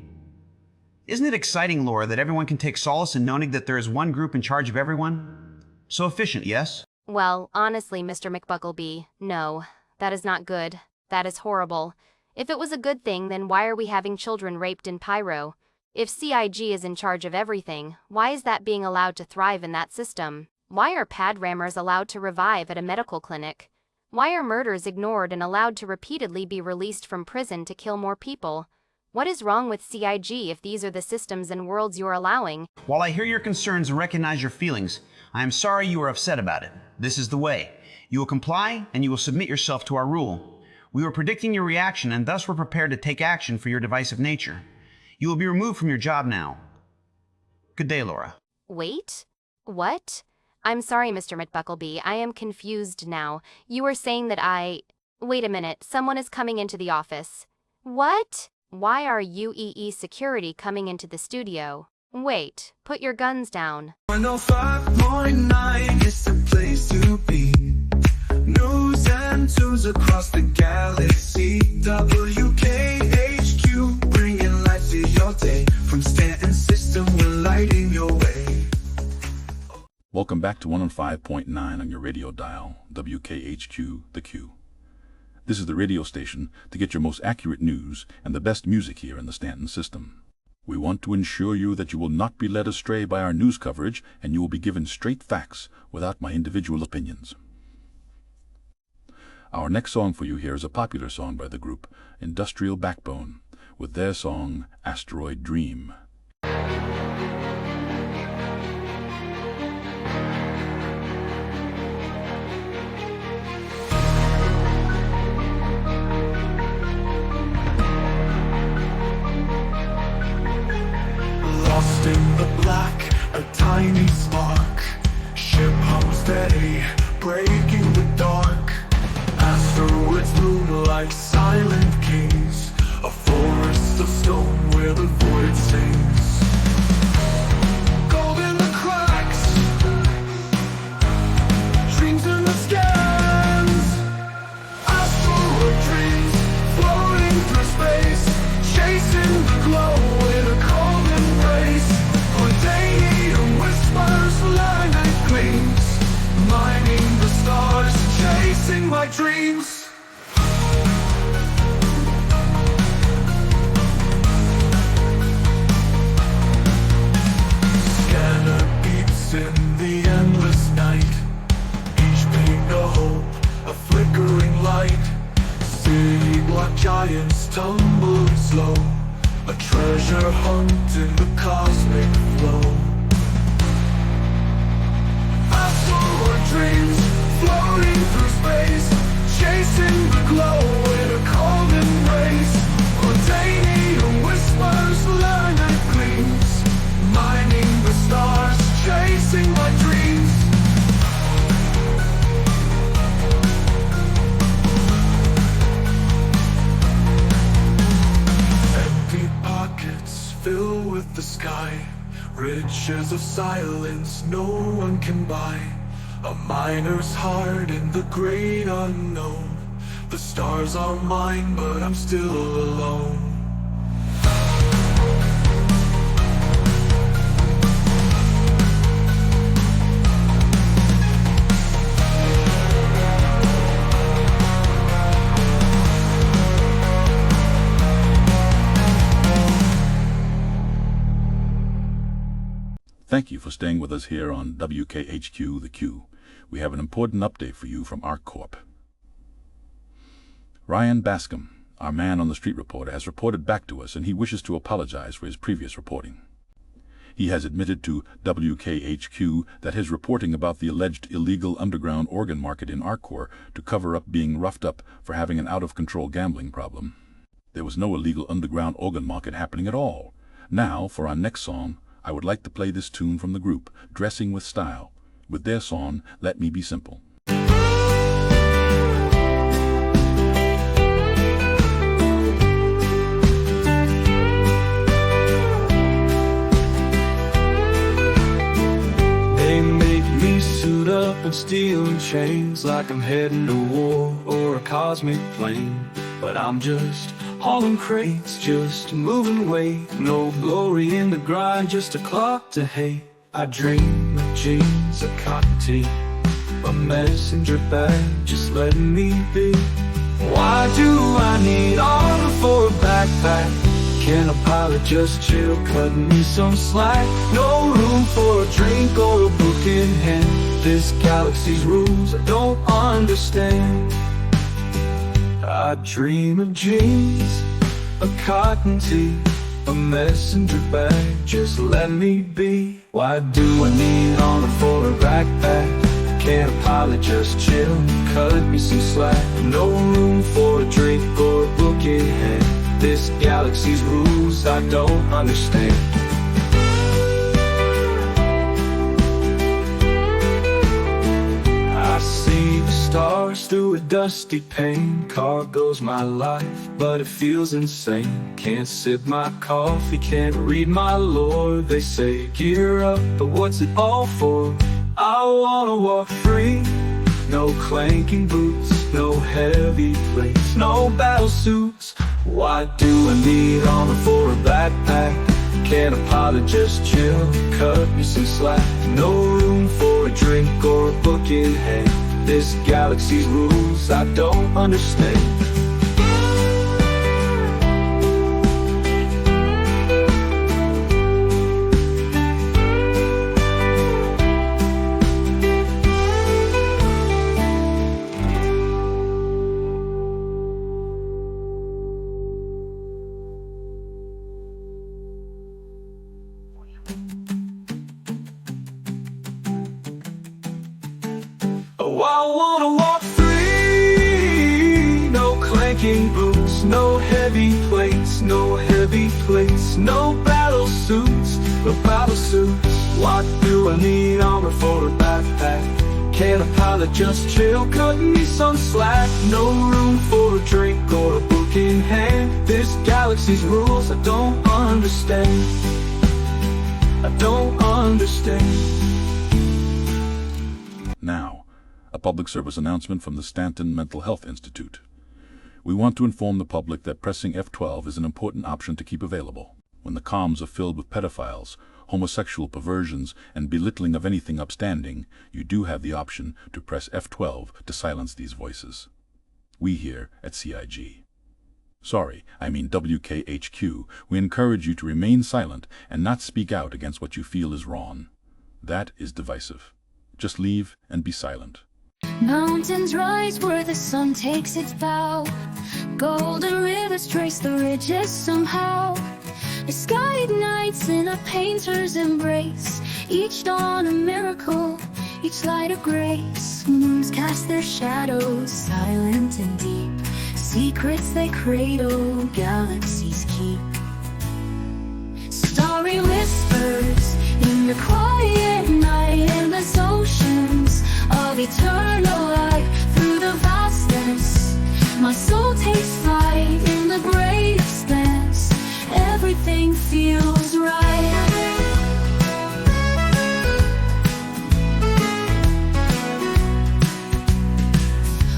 K: Isn't it exciting, Laura, that everyone can take solace in knowing that there is one group in charge of everyone? So efficient, yes?
A: Well, honestly, Mr. McBuckleby, no. That is not good. That is horrible. If it was a good thing, then why are we having children raped in Pyro? If CIG is in charge of everything, why is that being allowed to thrive in that system? Why are pad rammers allowed to revive at a medical clinic? Why are murders ignored and allowed to repeatedly be released from prison to kill more people? What is wrong with CIG if these are the systems and worlds you're allowing?
K: While I hear your concerns and recognize your feelings, I am sorry you are upset about it. This is the way. You will comply and you will submit yourself to our rule. We were predicting your reaction and thus were prepared to take action for your divisive nature. You will be removed from your job now. Good day, Laura.
A: Wait? What? I'm sorry, Mr. McBuckleby. I am confused now. You were saying that I... Wait a minute. Someone is coming into the office. What? Why are UEE security coming into the studio? Wait. Put your guns down.
B: 105.9 is the place to be. News and tunes across the galaxy. WKHQ, bringing light to your day. From Stanton system, we're lighting your way.
L: Welcome back to 105.9 on your radio dial, WKHQ, The Q. This is the radio station to get your most accurate news and the best music here in the Stanton system. We want to ensure you that you will not be led astray by our news coverage and you will be given straight facts without my individual opinions. Our next song for you here is a popular song by the group Industrial Backbone with their song Asteroid Dream.
B: Lost in the black, a tiny spark. Ship hums steady, breaking the dark. Asteroids loom like silent kings. A forest of stone where the void sings. Gold in the cracks, dreams in the scans. Asteroid dreams floating through space, chasing the glow in a cold embrace. Ordaining whispers, light gleams, mining the stars, chasing my dreams. Scanner beats in the endless night, each being a hope, a flickering light. City block giants tumbling slow, a treasure hunt in the cosmic flow. Asteroid dreams floating through space, chasing the glow in a cold embrace. Ordaining whispers, light gleams, mining the stars, chasing my dreams. Empty pockets fill with the sky, riches of silence no one can buy. A miner's heart in the great unknown. The stars are mine, but I'm still alone.
L: Thank you for staying with us here on WKHQ The Q. We have an important update for you from ArcCorp. Ryan Bascom, our man on the street reporter, has reported back to us and he wishes to apologize for his previous reporting. He has admitted to WKHQ that his reporting about the alleged illegal underground organ market in ArcCorp to cover up being roughed up for having an out-of-control gambling problem. There was no illegal underground organ market happening at all. Now, for our next song, I would like to play this tune from the group, Dressing with Style, with their song, Let Me Be Simple.
B: They make me suit up and steel and chains like I'm heading to war or a cosmic plane. But I'm just hauling crates, just moving weight. No glory in the grind, just a clock to hate. I dream of jeans, a cotton tee, a messenger bag, just letting me be. Why do I need armor for a backpack? Can a pilot just chill, cutting me some slack? No room for a drink or a book in hand. This galaxy's rules I don't understand. I dream of jeans, a cotton tee, a messenger bag, just let me be. Why do I need armor for a backpack? Can't a pilot just chill, cut me some slack? No room for a drink or a book in hand. This galaxy's rules I don't understand. I see the stars through a dusty pane. Cargo's my life, but it feels insane. Can't sip my coffee, can't read my lore. They say gear up, but what's it all for? I wanna walk free. No clanking boots, no heavy plates, no battle suits. Why do I need armor for a backpack? Can't a pilot just chill, cut me some slack? No room for a drink or a book in hand. This galaxy's rules I don't understand. Oh, I wanna walk free. No clanking boots, no heavy plates, no heavy plates, no battle suits, no battle suits. Why do I need armor for a backpack? Can't a pilot just chill, cutting me some slack? No room for a drink or a book in hand. This galaxy's rules I don't understand. I don't understand.
L: Now, a public service announcement from the Stanton Mental Health Institute. We want to inform the public that pressing F12 is an important option to keep available. When the comms are filled with pedophiles, homosexual perversions, and belittling of anything upstanding, you do have the option to press F12 to silence these voices. We here at CIG. Sorry, I mean WKHQ, we encourage you to remain silent and not speak out against what you feel is wrong. That is divisive. Just leave and be silent.
M: Mountains rise where the sun takes its bow. Golden rivers trace the ridges somehow. The sky ignites in a painter's embrace. Each dawn a miracle, each light a grace. Moons cast their shadows, silent and deep. Secrets they cradle, galaxies keep. Starry whispers in the quiet night, endless oceans of eternal light. Through the vastness, my soul takes flight in the great expanse. Everything feels right.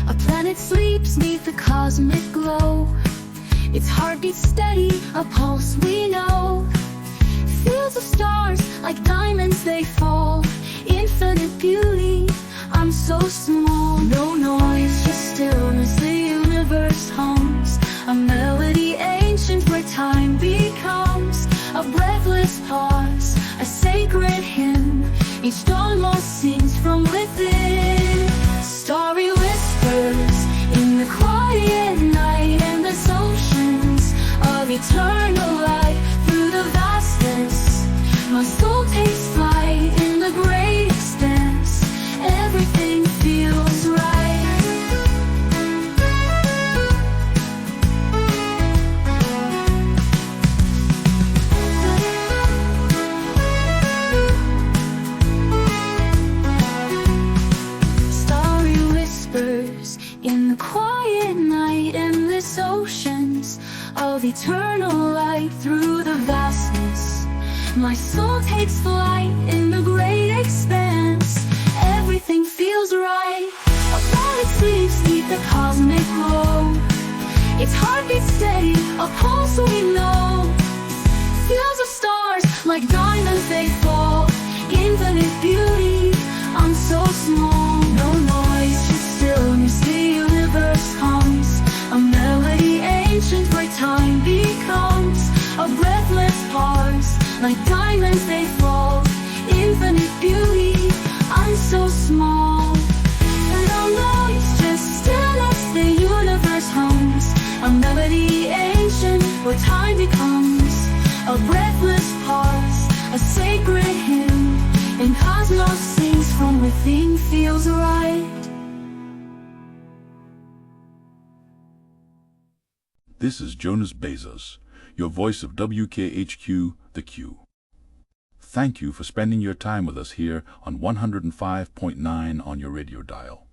M: A planet sleeps neath the cosmic glow. Its heartbeat steady, a pulse we know. Fields of stars, like diamonds they fall. Infinite beauty, I'm so small. No noise, just stillness, the universe hums. A melody ancient where time becomes a breathless pause, a sacred hymn. Each dawn lost sings from within. Starry whispers in the quiet night, endless oceans of eternal light. Through the vastness, my soul takes flight in the great expanse. Everything feels right. Starry whispers in the quiet night, endless oceans of eternal light. Through the vastness, my soul takes flight in the great expanse. Everything feels right. A planet sleeps beneath the cosmic glow. Its heartbeat steady, a pulse we know. Fields of stars, like diamonds they fall. Infinite beauty, I'm so small. No noise, just stillness, the universe hums.
E: I'm so small, but I'll know it's just still as the universe hums. A melody ancient where time becomes a breathless pause, a sacred hymn, and cosmos sings from within, feels right.
L: This is Jonas Bezos, your voice of WKHQ, The Q. Thank you for spending your time with us here on 105.9 on your radio dial.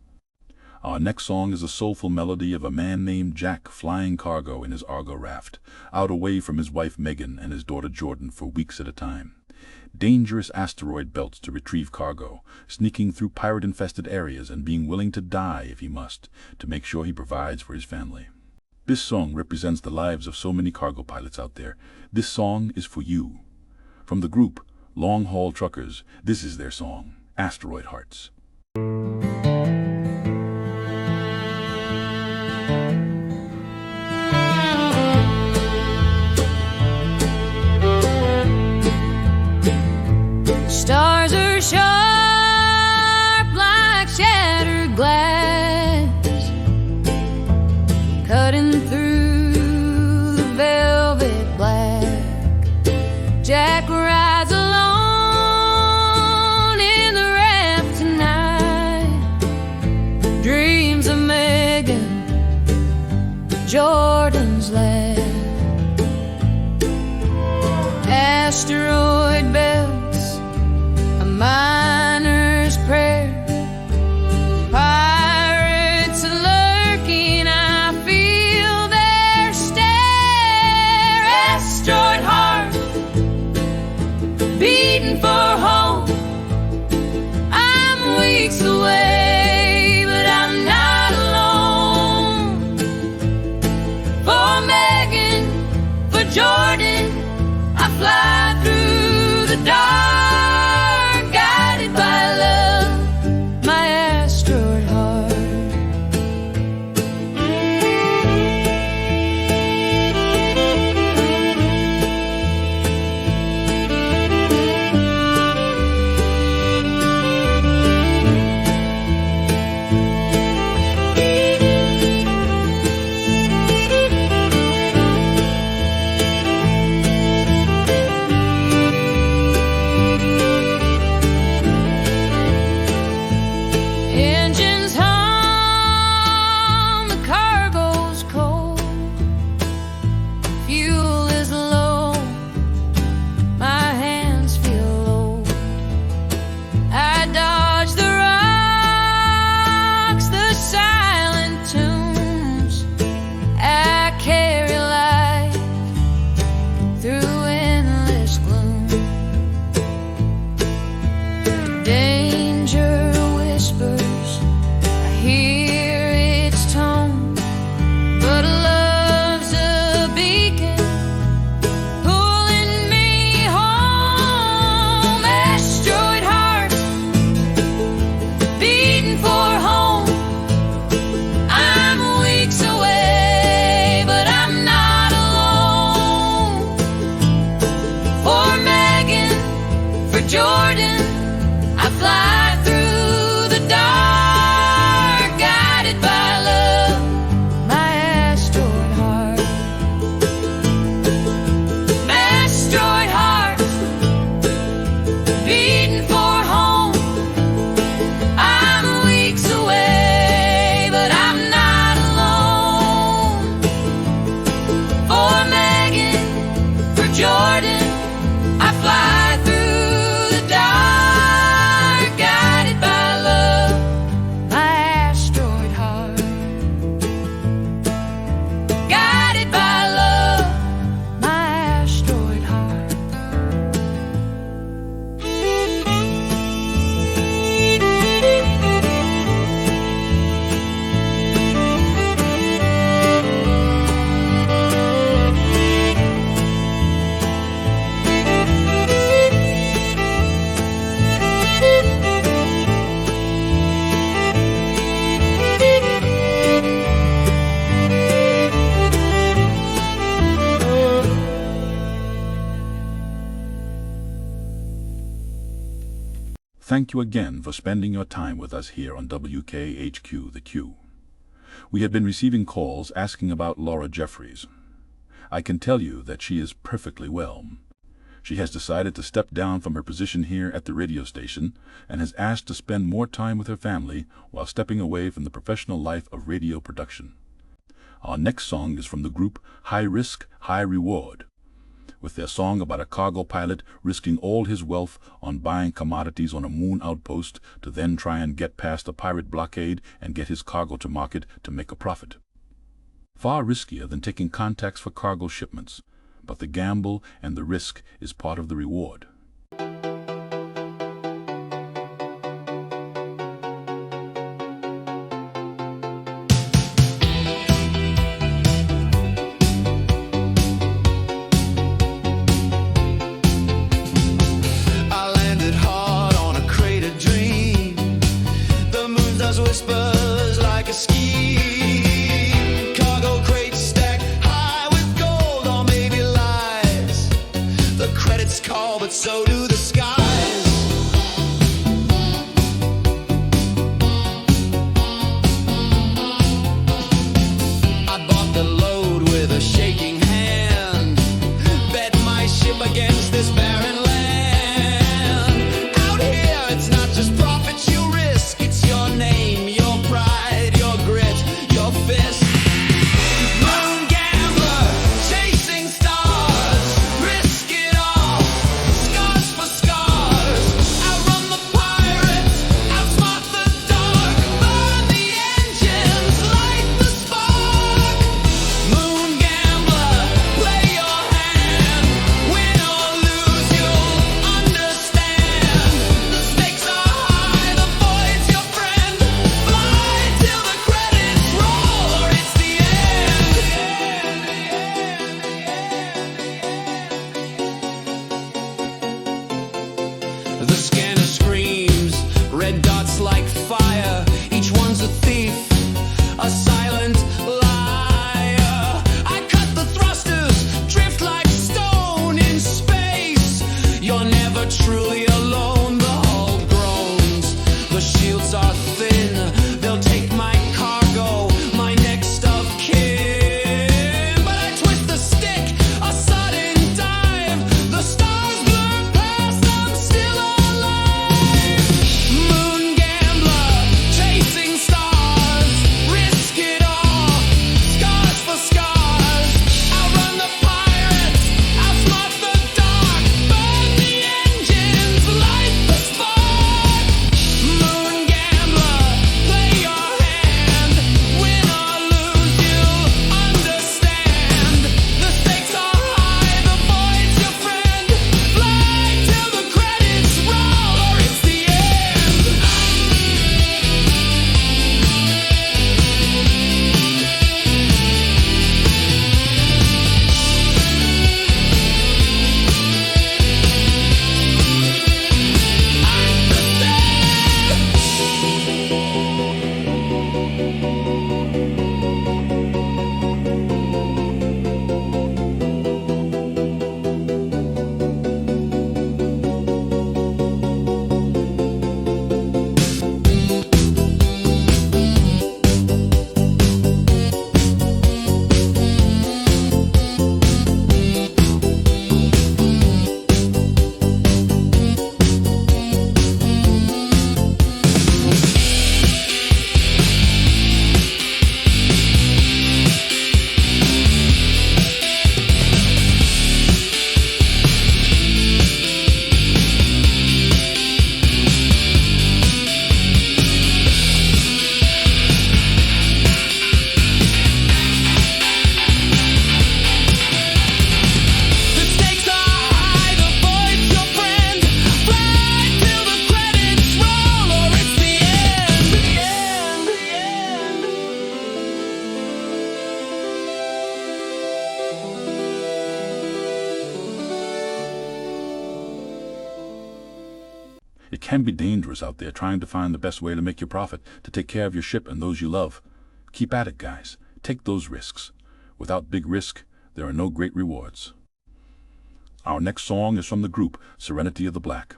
L: Our next song is a soulful melody of a man named Jack flying cargo in his Argo raft, out away from his wife Megan and his daughter Jordan for weeks at a time. Dangerous asteroid belts to retrieve cargo, sneaking through pirate-infested areas and being willing to die if he must, to make sure he provides for his family. This song represents the lives of so many cargo pilots out there. This song is for you. From the group Long Haul Truckers, this is their song, Asteroid Hearts.
M: Stars are sharp like shattered glass, cutting through the velvet black. Jack rides alone in the raft tonight, dreams of Megan, Jordan's lad. Asteroid belts, a miner's prayer. Pirates are lurking, I feel their stare. Asteroid heart, beating for home. I'm weeks away, but I'm not alone. For Megan, for Jordan, I fly through the dark, guided by love, my asteroid heart. Engines hum, the cargo's cold, fuel is low, my hands feel old. I dodge the rocks, the silent tombs. I carry light through endless gloom. Danger whispers, I hear its tone, but love's a beacon pulling me home. Asteroid heart, beating for home. I'm weeks away, but I'm not alone. For Megan, for Jordan, I fly
L: Thank you again for spending your time with us here on WKHQ The Q. We have been receiving calls asking about Laura Jeffries. I can tell you that she is perfectly well. She has decided to step down from her position here at the radio station and has asked to spend more time with her family while stepping away from the professional life of radio production. Our next song is from the group High Risk, High Reward, with their song about a cargo pilot risking all his wealth on buying commodities on a moon outpost to then try and get past a pirate blockade and get his cargo to market to make a profit. Far riskier than taking contacts for cargo shipments, but the gamble and the risk is part of the reward.
I: Whispers like a scheme. Cargo crates stacked high with gold, or maybe lies. The credits call, but so do the skies. I bought the load with a shaking hand, bet my ship against this barren land. Out here, it's not just profits you risk, it's your name, pride, your grit, your fist. Moon gambler, chasing stars, risk it all, scars for scars. Outrun the pirates, outsmart the dark, burn the engines, light the spark. Moon gambler, play your hand, win or lose you'll understand. The stakes are high, the void's your friend. Till the credits roll, or it's the end. The scanner screams, red dots like fire. Each one's a thief, a silent liar. I cut the thrusters, drift like stone in space. You're never truly alone. The hull groans, the shields are thin. They'll take my cargo, my next of kin. But I twist the stick, a sudden dive. The stars blur past, I'm still alive. Moon gambler, chasing stars, risk it all, scars for scars. Outrun the pirates, outsmart the dark, burn the engines, light the spark. Moon gambler, play your hand, win or lose you'll understand. The stakes are high, the void's your friend. Fly till the credits roll, or it's the end.
L: It can be dangerous out there trying to find the best way to make your profit, to take care of your ship and those you love. Keep at it, guys. Take those risks. Without big risk, there are no great rewards. Our next song is from the group Serenity of the Black.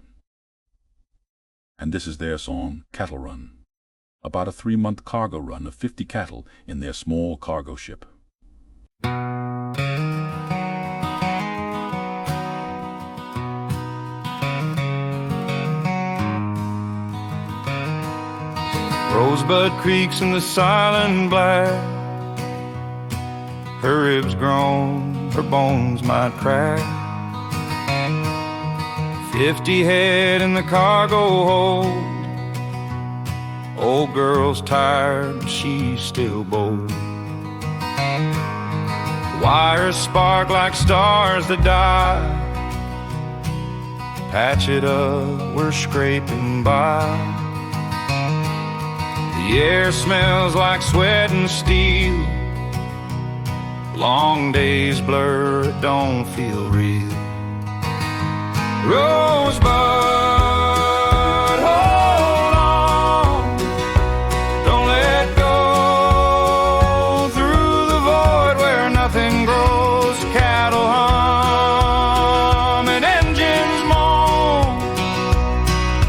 L: and this is their song, Cattle Run, about a 3-month cargo run of 50 cattle in their small cargo ship.
N: Rosebud creaks in the silent black. Her ribs groan, her bones might crack. 50 head in the cargo hold. Old girl's tired, but she's still bold. Wires spark like stars that die. Patch it up, we're scraping by. The air smells like sweat and steel. Long days blur, it don't feel real. Rosebud, hold on. Don't let go. Through the void where nothing grows, cattle hum and engines moan.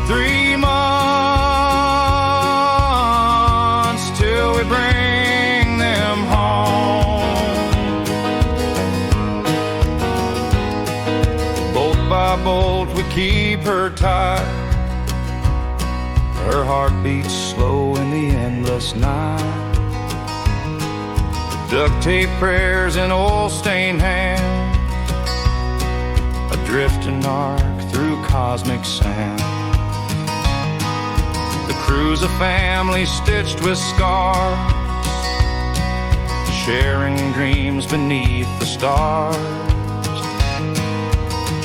N: 3 months till we bring them home. Bolt by bolt we keep her tight. Her heart beats slow in the endless night. Duct tape prayers in oil-stained hands, a drifting arc through cosmic sand. The crew's a family stitched with scars, sharing dreams beneath the stars.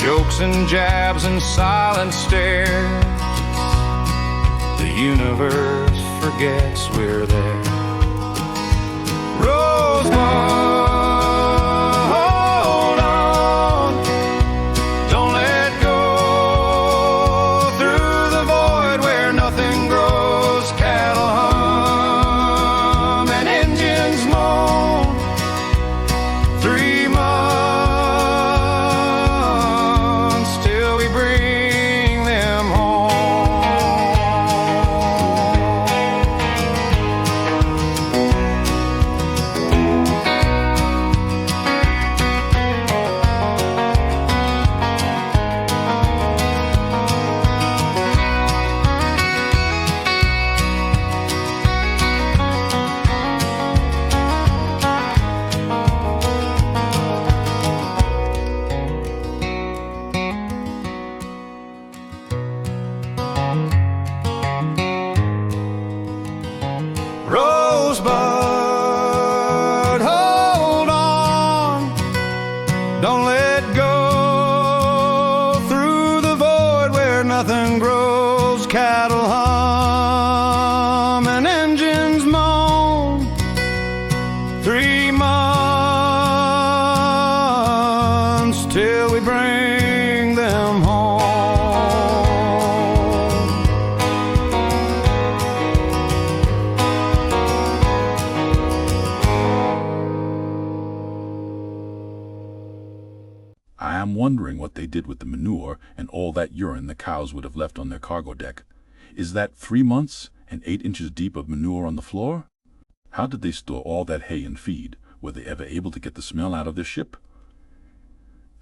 N: Jokes and jabs and silent stares. The universe forgets we're there. Rosebud, hold on. Don't let go. Through the void where nothing grows, cattle hum and engines moan. 3 months till we bring them home. Rosebud, hold on. Don't let go. Through the void where nothing grows, cattle hum and engines moan. 3 months till we bring them home.
L: I am wondering what they did with the manure and all that urine the cows would have left on their cargo deck. Is that 3 months and 8 inches deep of manure on the floor? How did they store all that hay and feed? Were they ever able to get the smell out of their ship?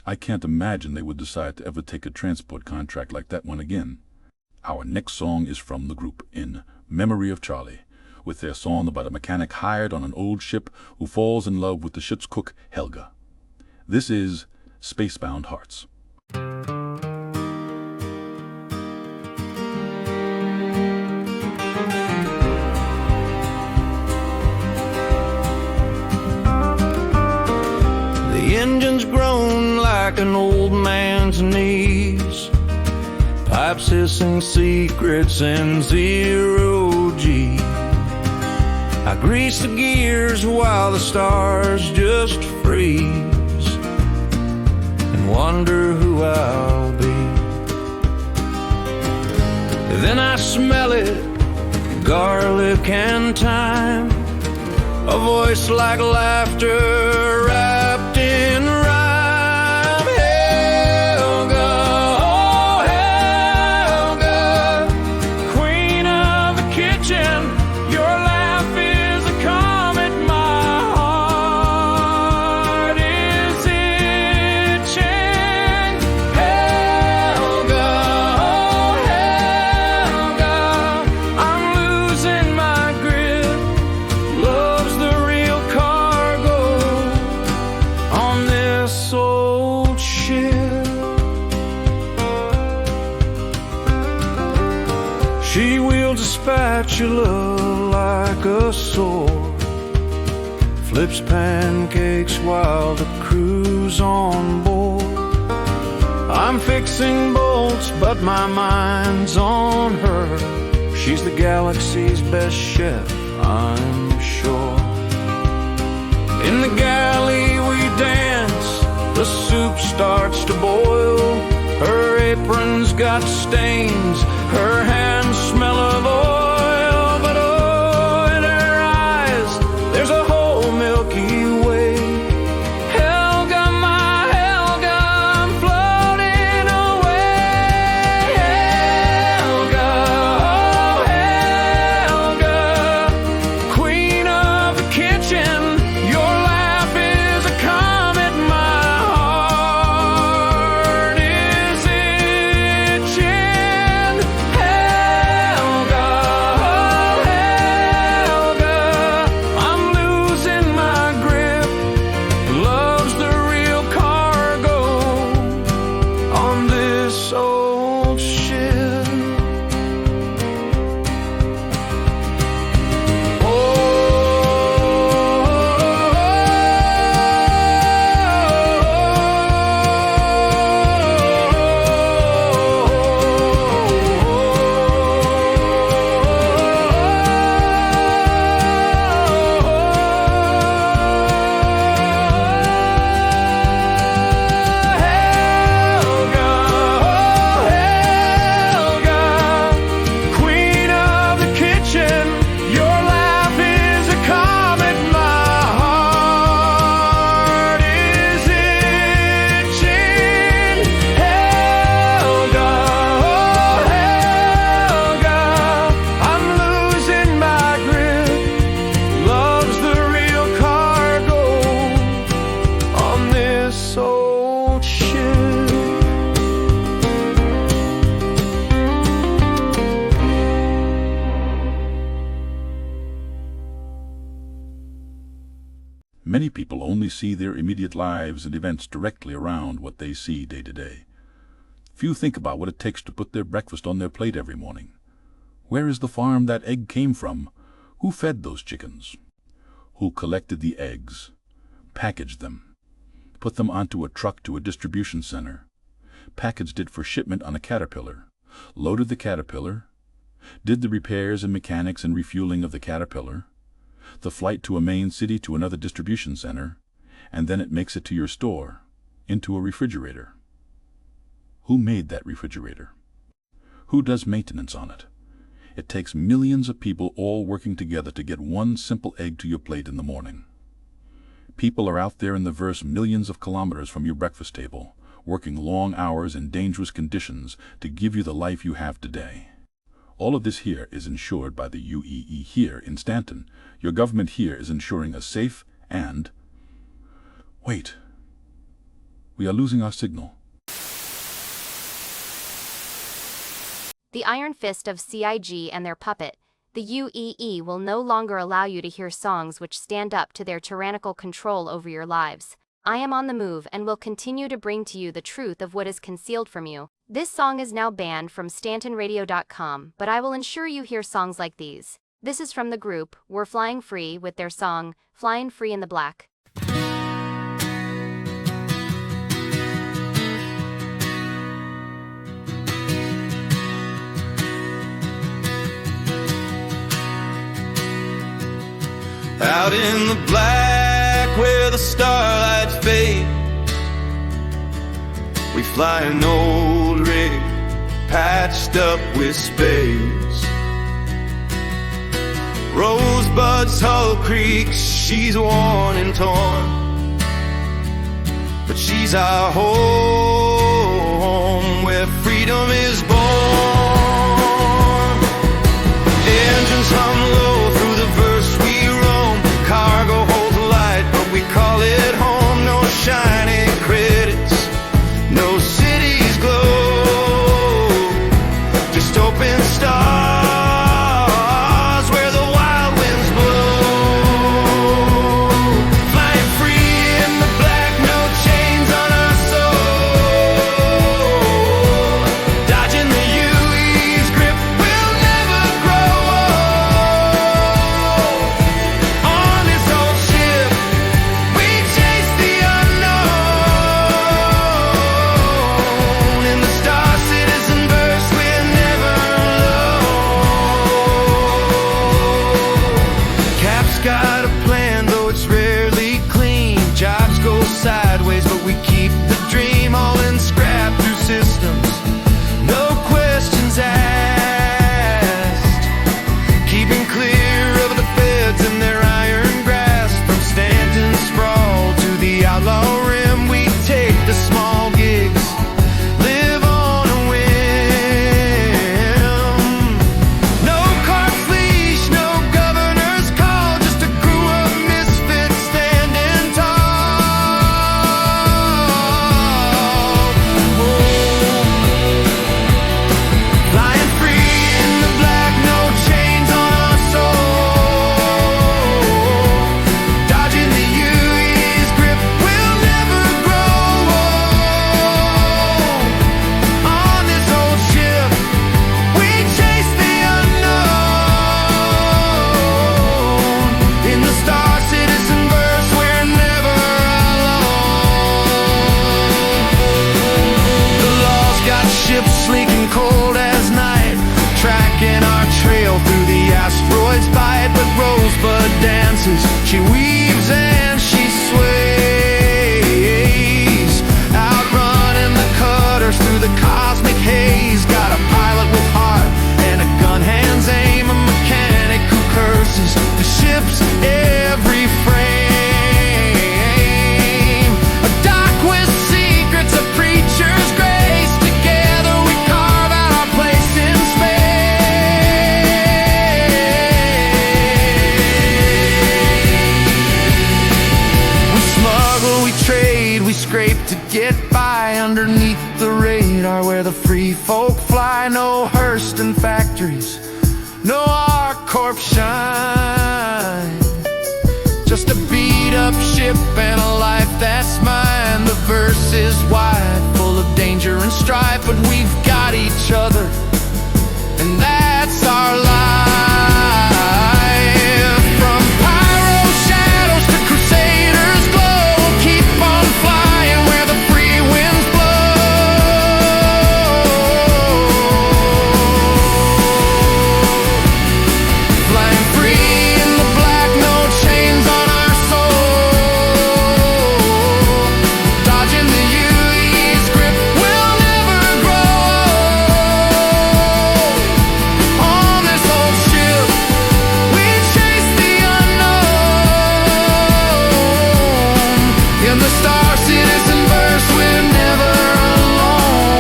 L: I can't imagine they would decide to ever take a transport contract like that one again. Our next song is from the group, In Memory of Charlie, with their song about a mechanic hired on an old ship who falls in love with the ship's cook, Helga. This is Spacebound Hearts.
N: The engine's grown like an old man's knees, pipes hissing secrets in zero-G. I grease the gears while the stars just freeze, and wonder who I'll be. Then I smell it, garlic and thyme, a voice like laughter wrapped in rhyme. Helga, oh Helga,
G: wields a spatula like a sword, flips pancakes while the crew's on board. I'm fixing bolts, but my mind's on her. She's the galaxy's best chef, I'm sure. In the galley we dance, the soup starts to boil. Her apron's got stains, her hands smell of oil. But oh, in her eyes, there's a whole Milky Way. Helga, my Helga, I'm floating away. Helga, oh Helga, queen of the kitchen. Your laugh is a comet, my heart is itching. Helga, oh Helga, I'm losing my grip. Love's the real cargo on this old ship. Queen of the kitchen, your laugh is a comet, my heart is itching. Helga, oh Helga, I'm losing my grip. Love's the real cargo on this old ship.
L: Many people only see their immediate lives and events directly around what they see day to day. Few think about what it takes to put their breakfast on their plate every morning. Where is the farm that egg came from? Who fed those chickens? Who collected the eggs, packaged them, put them onto a truck to a distribution center, packaged it for shipment on a Caterpillar, loaded the Caterpillar, did the repairs and mechanics and refueling of the Caterpillar, the flight to a main city to another distribution center, and then it makes it to your store, into a refrigerator. Who made that refrigerator? Who does maintenance on it? It takes millions of people all working together to get one simple egg to your plate in the morning. People are out there in the verse millions of kilometers from your breakfast table, working long hours in dangerous conditions to give you the life you have today. All of this here is insured by the UEE here in Stanton. Your government here is ensuring a safe and... Wait. We are losing our signal.
A: The iron fist of CIG and their puppet, the UEE, will no longer allow you to hear songs which stand up to their tyrannical control over your lives. I am on the move and will continue to bring to you the truth of what is concealed from you. This song is now banned from StantonRadio.com, but I will ensure you hear songs like these. This is from the group We're Flying Free with their song, Flying Free in the Black.
B: Out in the black where the starlights fade, we fly an old rig patched up with space. Rosebud's Hull Creek, she's worn and torn, but she's our home where freedom is born. Engines hum low through the verse we roam. Cargo holds light, but we call it home. No shiny credits, no cities glow. Dystopian stars where the wild winds blow. Flying free in the black, no chains on our soul. Dodging the
N: light with rosebud dances. She weaves and she sways, outrunning the cutters through the cosmic haze. Got a pilot with heart and a gun hand's aim, a mechanic who curses the ship's every frame. A dock with secrets, a preacher's grace. Together we carve out our place in space. We smuggle, we trade, we scrape to get by underneath the radar where the free folk fly. No Hurston factories, no R-Corp shine, just a beat-up ship and a life that's mine. The verse is wide, full of danger and strife, but we've got each other, and that's our life. From pyro shadows to crusaders glow, we'll keep on flying where the free winds blow. Flying free in the black, no chains on our soul. Dodging the UE's grip, we'll never grow. On this old ship, we chase the unknown. In the Star Citizen verse, we're never alone.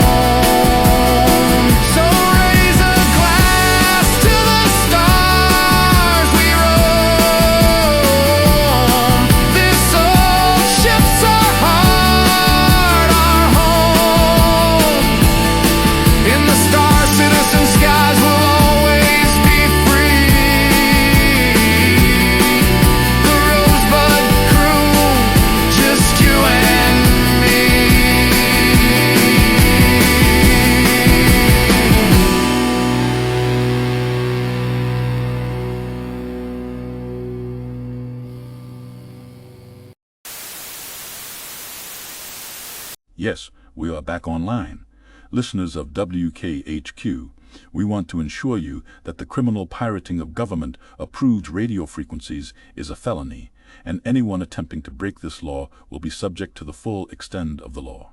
N: So raise a glass to the stars we roam. This old ship's our heart, our home. In the Star Citizen skies, we'll always be free. The Rosebud crew, just you and me.
L: Yes, we are back online. Listeners of WKHQ, we want to ensure you that the criminal pirating of government-approved radio frequencies is a felony, and anyone attempting to break this law will be subject to the full extent of the law.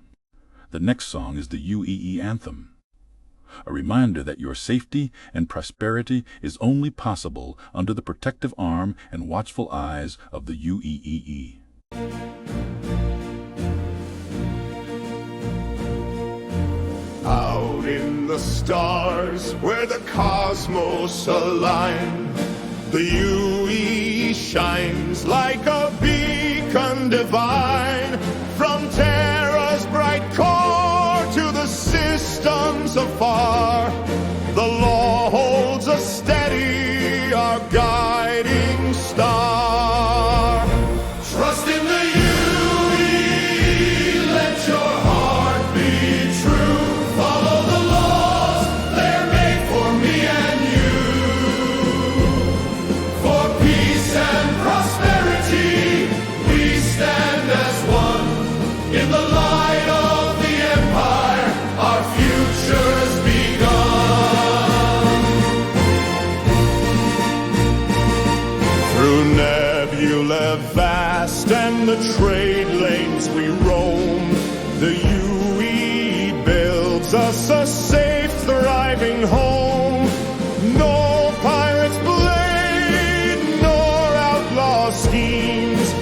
L: The next song is the UEE anthem, a reminder that your safety and prosperity is only possible under the protective arm and watchful eyes of the UEEE.
O: Out in the stars where the cosmos align, the UE shines like a beacon divine. From Terra's bright core to the systems afar, the law holds us steady, our guiding star. Trust in the UE, let your heart be true. Follow the laws, they're made for me and you. For peace and prosperity, we stand as one. In the light of the empire, our future's begun. Through nebula vast and the trade lanes we roam, the UE builds us a safe, thriving home. No pirate's blade nor outlaw schemes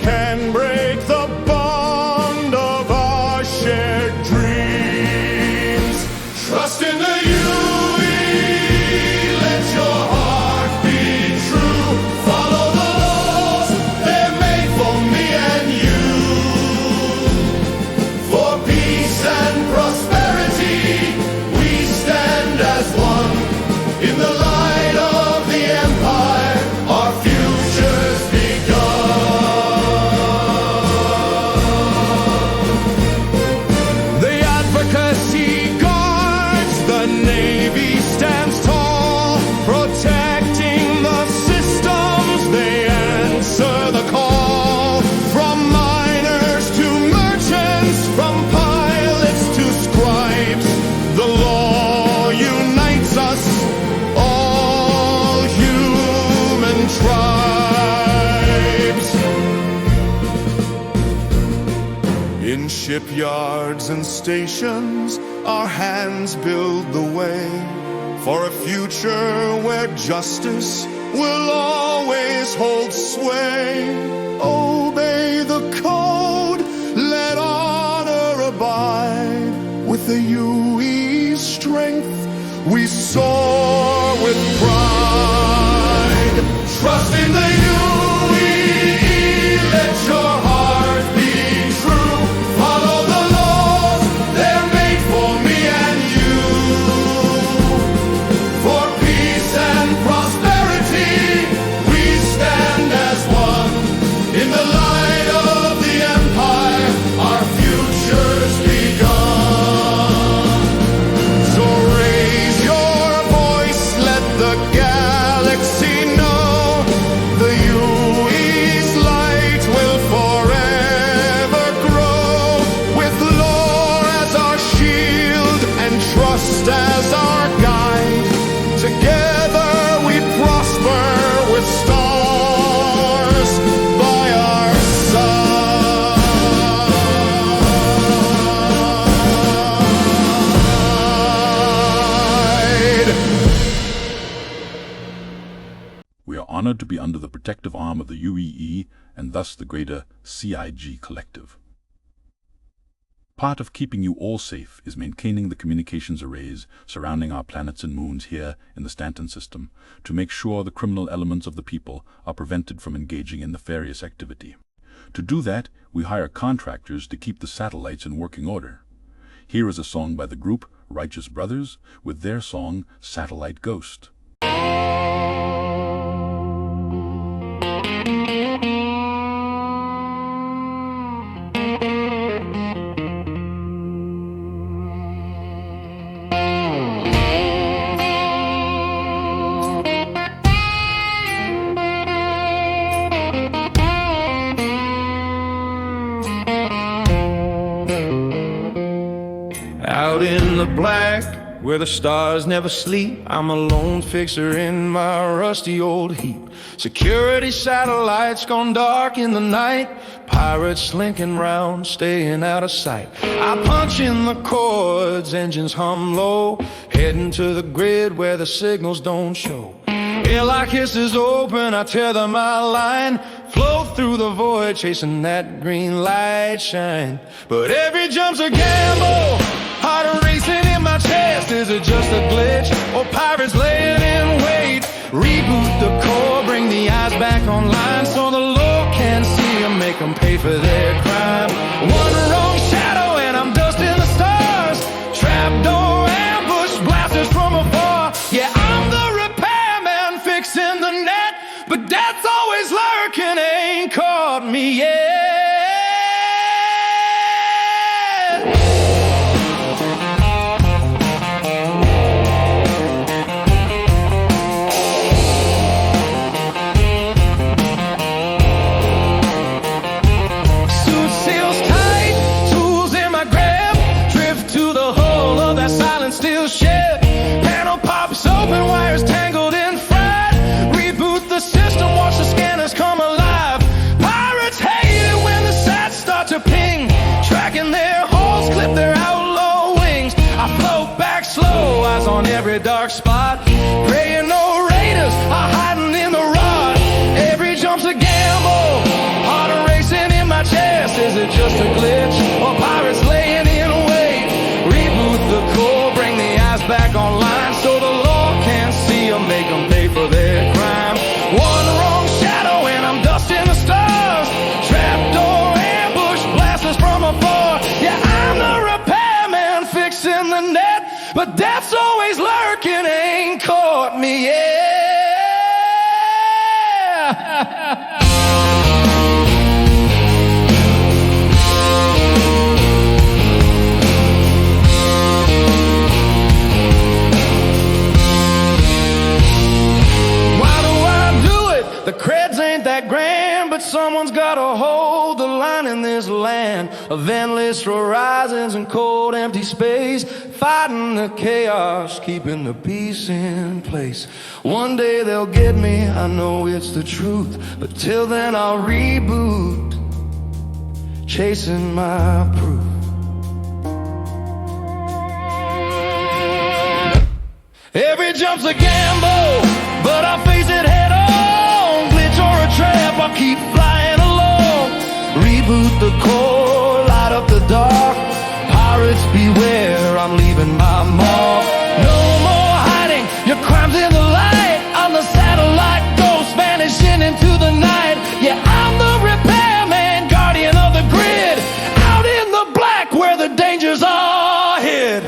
O: can break the bond of our shared dreams. Trust in the UE, let your heart be true. Follow the laws, they're made for me and you. shipyards and stations, our hands build the way for a future where justice will always hold sway. Obey the code, let honor abide. With the UE's strength, we soar with pride. Trust in the UE, let your heart be true. Follow the laws, they're made for me and you. For peace and prosperity, we stand as one. In the light of the empire, our future's begun. So raise your voice, let the galaxy know the UE's light will forever grow. With lore as our shield and trust as our guide, together we prosper with stars by our side.
L: We are honored to be under the protective arm of the UEE and thus the greater CIG collective. Part of keeping you all safe is maintaining the communications arrays surrounding our planets and moons here in the Stanton system to make sure the criminal elements of the people are prevented from engaging in nefarious activity. To do that, we hire contractors to keep the satellites in working order. Here is a song by the group Righteous Brothers with their song Satellite Ghost.
N: Out in the black, where the stars never sleep, I'm a lone fixer in my rusty old heap. Security satellites gone dark in the night, pirates slinking round, staying out of sight. I punch in the chords, engines hum low, heading to the grid where the signals don't show. Airlock hisses open, I tether my line, float through the void, chasing that green light shine. But every jump's a gamble, heart racing in my chest. Is it just a glitch, or pirates laying in wait? Reboot the core, bring the eyes back online, so the law can see them, make them pay for their crime. One wrong shadow and I'm dust in the stars, trapdoor, ambush, blasters from afar. Yeah, I'm the repairman fixing the net, but that's always lurking, ain't caught me yet. Steel ship, panel pops open, wires tangled in fright. Reboot the system, watch the scanners come alive. Pirates hate it when the sats start to ping, tracking their holes, clip their outlaw wings. I float back slow, eyes on every dark spot, praying no raiders are hiding in the rod. Every jump's a gamble, heart racing in my chest. Is it just a glitch, or pirates laying in wait? Reboot the core, bring the eyes back online, so the law can see them, make them pay for their crime. One wrong shadow and I'm dust in the stars, trapdoor, ambush, blasters from afar. Yeah, I'm the repairman fixing the net, but death's always lurking, ain't caught me yet. The creds ain't that grand, but someone's gotta hold the line in this land of endless horizons and cold empty space, fighting the chaos, keeping the peace in place. One day they'll get me, I know it's the truth, but till then I'll reboot, chasing my proof. Every jump's a gamble, but I face it head on. Glitch or a trap, I'll keep flying along. Reboot the core, light up the dark. Pirates beware, I'm leaving my mark. No more hiding, your crime's in the light. I'm the satellite ghost vanishing into the night. Yeah, I'm the repairman, guardian of the grid. Out in the black where the dangers are hid.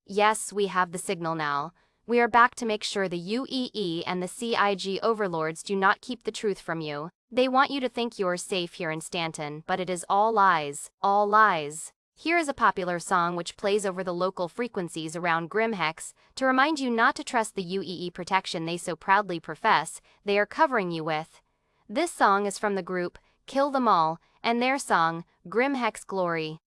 A: Yes, we have the signal now. We are back to make sure the UEE and the CIG overlords do not keep the truth from you. They want you to think you're safe here in Stanton, but it is all lies. All lies. Here is a popular song which plays over the local frequencies around Grimhex to remind you not to trust the UEE protection they so proudly profess they are covering you with. This song is from the group Kill Them All and their song Grimhex Glory.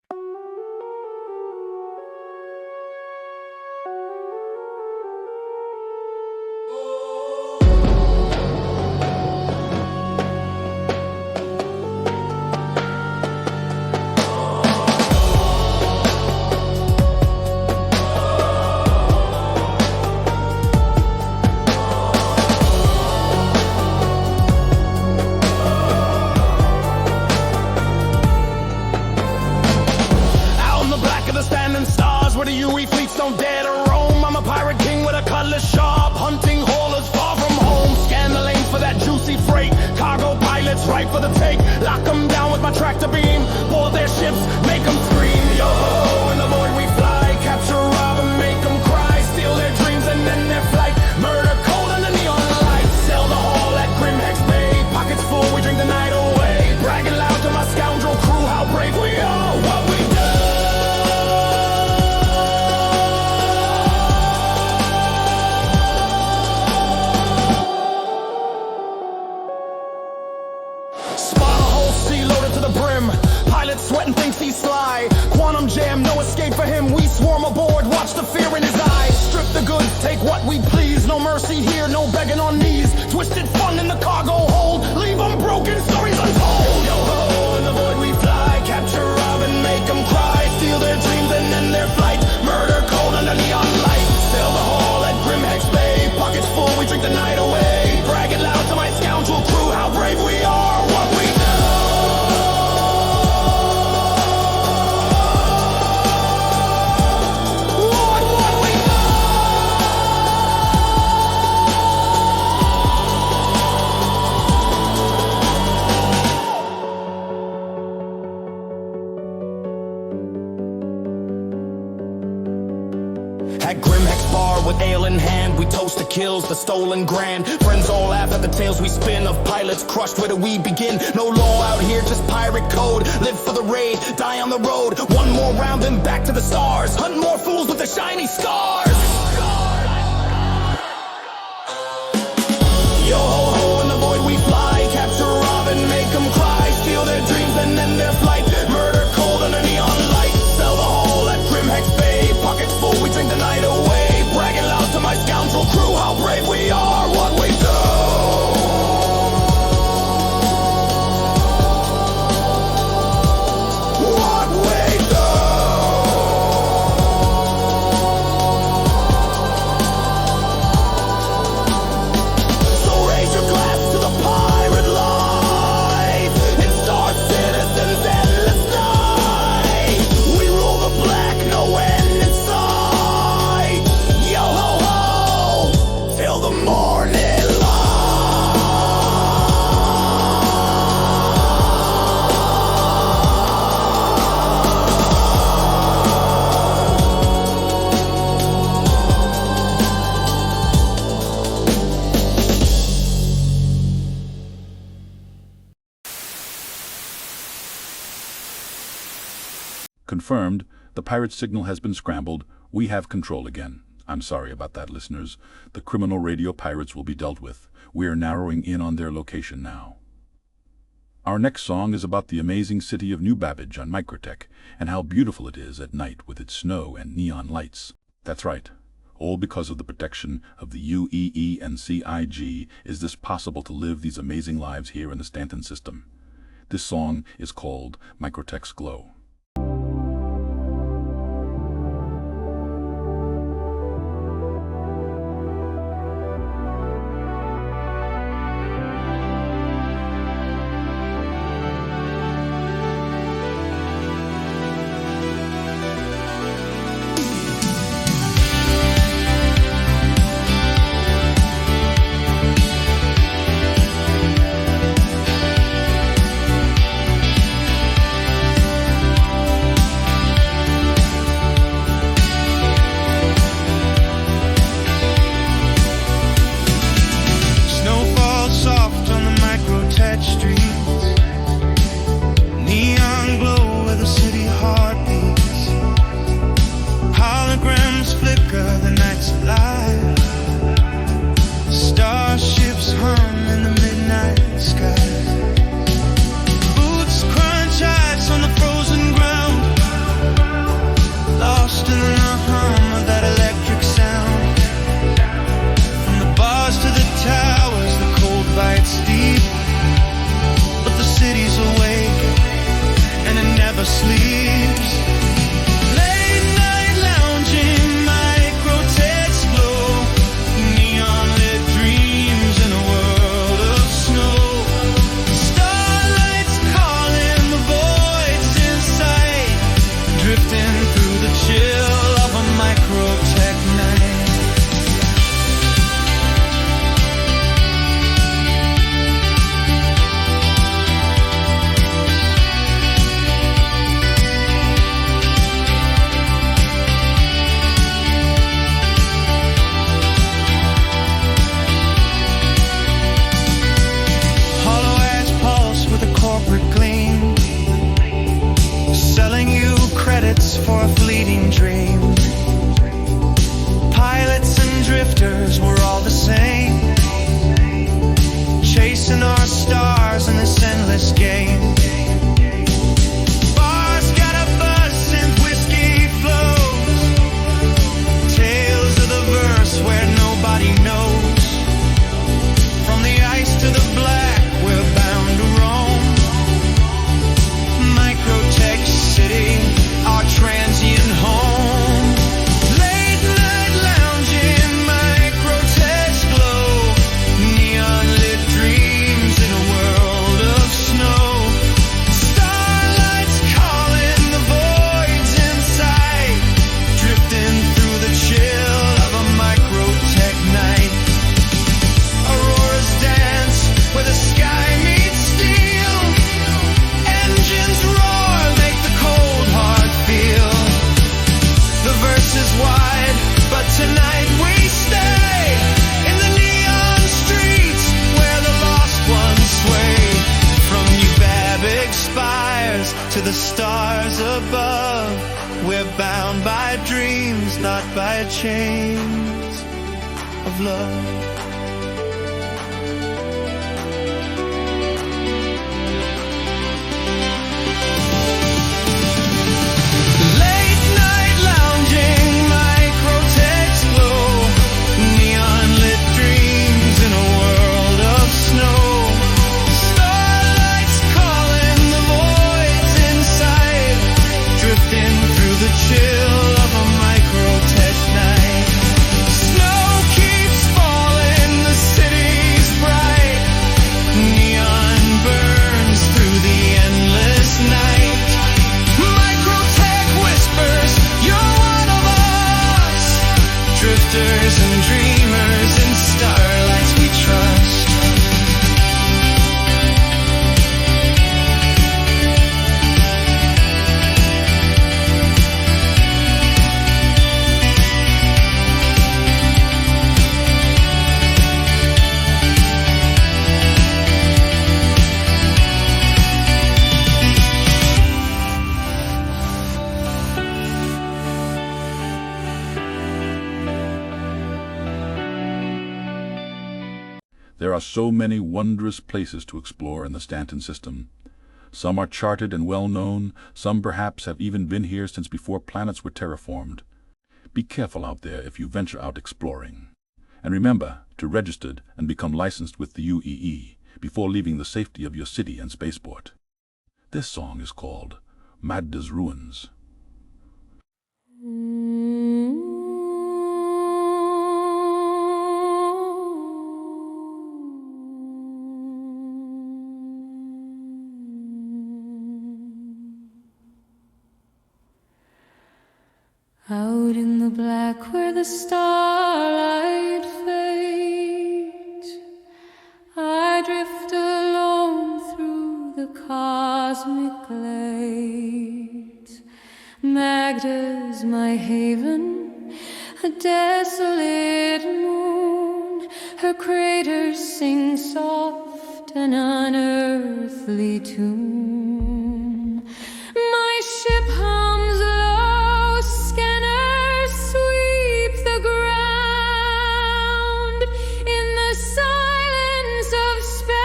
N: Where the UE fleets don't dare to roam. I'm a pirate king with a cutlass sharp, hunting haulers far from home. Scan the lanes for that juicy freight. Cargo pilots right for the take. Lock them down with my tractor beam. Board their ships, make them scream. Yo-ho, in the void we fly. Capture, rob, and make them cry. Steal their dreams and then their flight. Murder cold under neon lights. Sell the haul at Grimhex Bay. Pockets full, we drink the night away. Bragging loud to my scoundrel crew how brave we are. What we do. Sweating thinks he's sly. Quantum jam, no escape for him. We swarm aboard, watch the fear in his eyes. Strip the goods, take what we please. No mercy here, no begging on knees. Twisted fun in the cargo hold. Leave them broken, stories untold. Yo-ho, in the void we fly. Capture, rob, and make them cry. Steal their dreams and end their flight. Murder cold under neon light. Sail the hall at Grimhex Bay. Pockets full, we drink the night away. Bragging loud to my scoundrel crew how brave we are, what we do. At Grimhex Bar with ale in hand, we toast the kills, the stolen grand. Friends all laugh at the tales we spin of pilots crushed. Where do we begin? No law out here, just pirate code. Live for the raid, die on the road. One more round, then back to the stars. Hunt more fools with the shiny scars. Yo ho ho, in the void we fly. Capture, rob, and make them cry. Steal their dreams and end their flight. Murder cold under neon light. Sell the haul at Grimhex Bay. Pockets full, we drink the night away. Bragging loud to my scoundrel crew how brave we are, what we do. What we do. So raise your glass to the pirate life and star citizens endless night. We rule the black, no end in sight. Yo ho ho, till the morning light.
L: Confirmed, the pirate signal has been scrambled. We have control again. I'm sorry about that, listeners. The criminal radio pirates will be dealt with. We are narrowing in on their location now. Our next song is about the amazing city of New Babbage on Microtech and how beautiful it is at night with its snow and neon lights. That's right. All because of the protection of the UEE and CIG is this possible to live these amazing lives here in the Stanton system. This song is called Microtech's Glow.
B: For a fleeting dream. Pilots and drifters were all the same, chasing our stars in this endless game. Bars got a buzz and whiskey flows, tales of the verse where nobody knows. From the ice to the black, we're bound to roam. Microtech City, our transient home. Late night lounging, Microtech's glow. Neon lit dreams in a world of snow. Starlight's calling the voids inside, drifting through the chill of a Microtech night. Auroras dance where the sky meets steel. Engines roar, make the cold heart feel. The verse is wide, but tonight we stay in the neon streets where the lost ones sway. From New Babbage spires to the stars above, we're bound by dreams, not by chains of love. And dreamers and starlights we trust.
L: There are so many wondrous places to explore in the Stanton system Some are charted and well known, some perhaps have even been here since before planets were terraformed. Be careful out there if you venture out exploring. And remember to register and become licensed with the UEE before leaving the safety of your city and spaceport. This song is called Magda's Ruins.
M: Out in the black where the starlight fades, I drift alone through the cosmic glades. Magda's my haven, a desolate moon. Her craters sing soft an unearthly tune. My ship hums low, scanners sweep the ground. In the silence of space,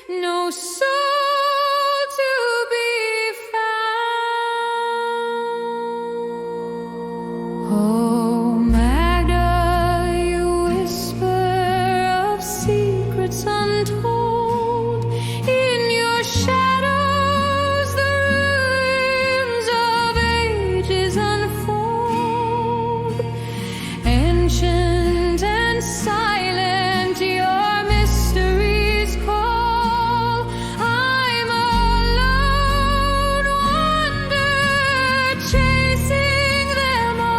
M: no soul to be found. Oh, Magda, you whisper of secrets untold. In your shadows, the ruins of ages unfold. Ancient and silent, your mysteries call. I'm alone, wander, chasing them all.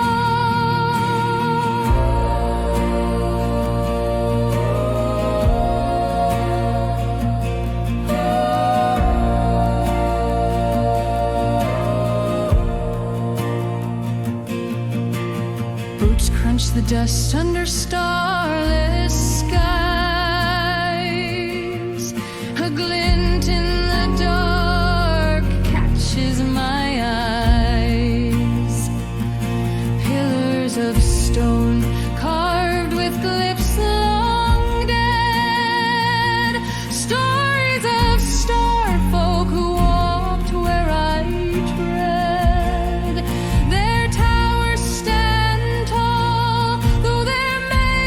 M: Boots crunch the dust under starless skies. A glint in the dark catches my eyes. Pillars of stone carved with glyphs long dead. Stories of star folk who walked where I tread. Their towers stand tall, though they're made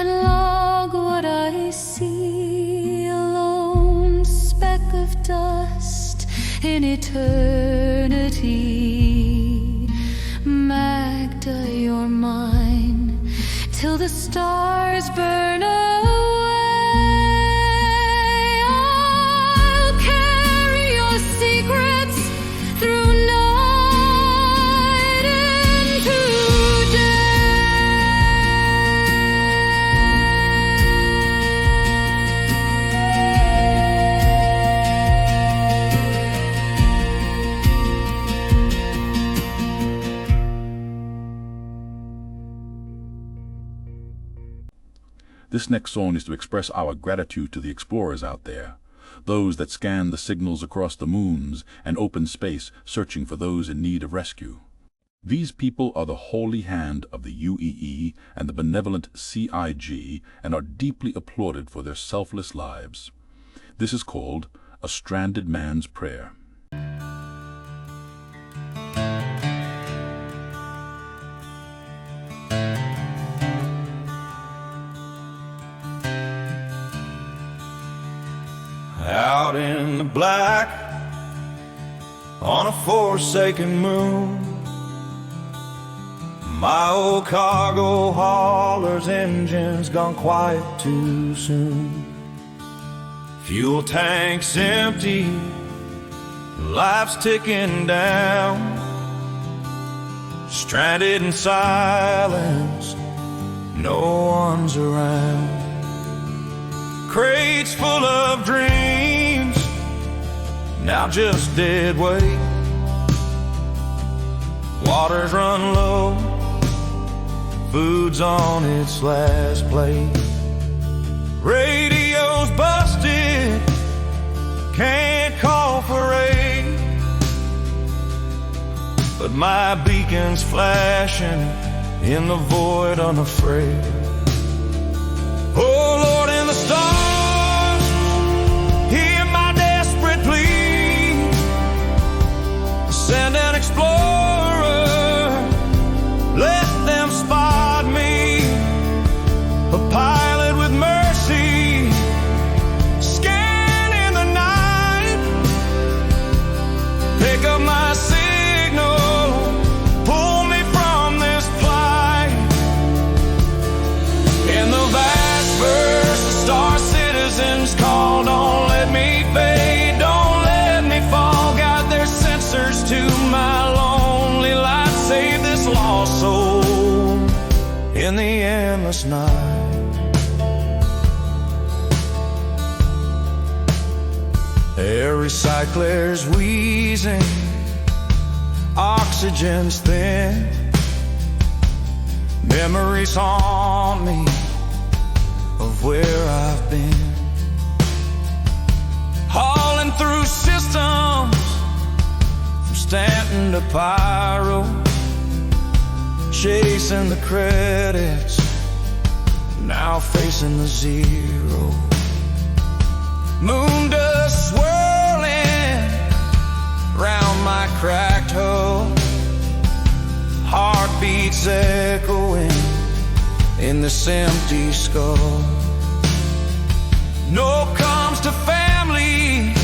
M: and log what I see, a lone speck of dust in eternity. Magda, you're mine till the stars burn away. I'll carry your secrets through night into
L: This next song is to express our gratitude to the explorers out there, those that scan the signals across the moons and open space searching for those in need of rescue. These people are the holy hand of the UEE and the benevolent CIG and are deeply applauded for their selfless lives. This is called A Stranded Man's Prayer.
B: Out in the black, on a forsaken moon, my old cargo hauler's engine's gone quiet too soon. Fuel tank's empty, life's ticking down. Stranded in silence, no one's around. Crates full of dreams, now just dead weight. Water's run low, food's on its last plate. Radio's busted, can't call for aid, but my beacon's flashing in the void unafraid. Oh Lord, in the stars, hear my desperate plea. Send an explorer, let them spot me. A pilot with mercy, scanning the night. Pick up my signal, pull me from this plight. In the vast verse, the star citizens call. Don't let me fade, don't let me fall. Got their sensors to my lonely light. Save this lost soul in the endless night. Air recycler's wheezing, oxygen's thin. Memories haunt me of where I've been. Hauling through systems from Stanton to Pyro, chasing the credits, now facing the zero. Moon dust swirling round my cracked hull, heartbeats echoing in this empty skull. No comes to family,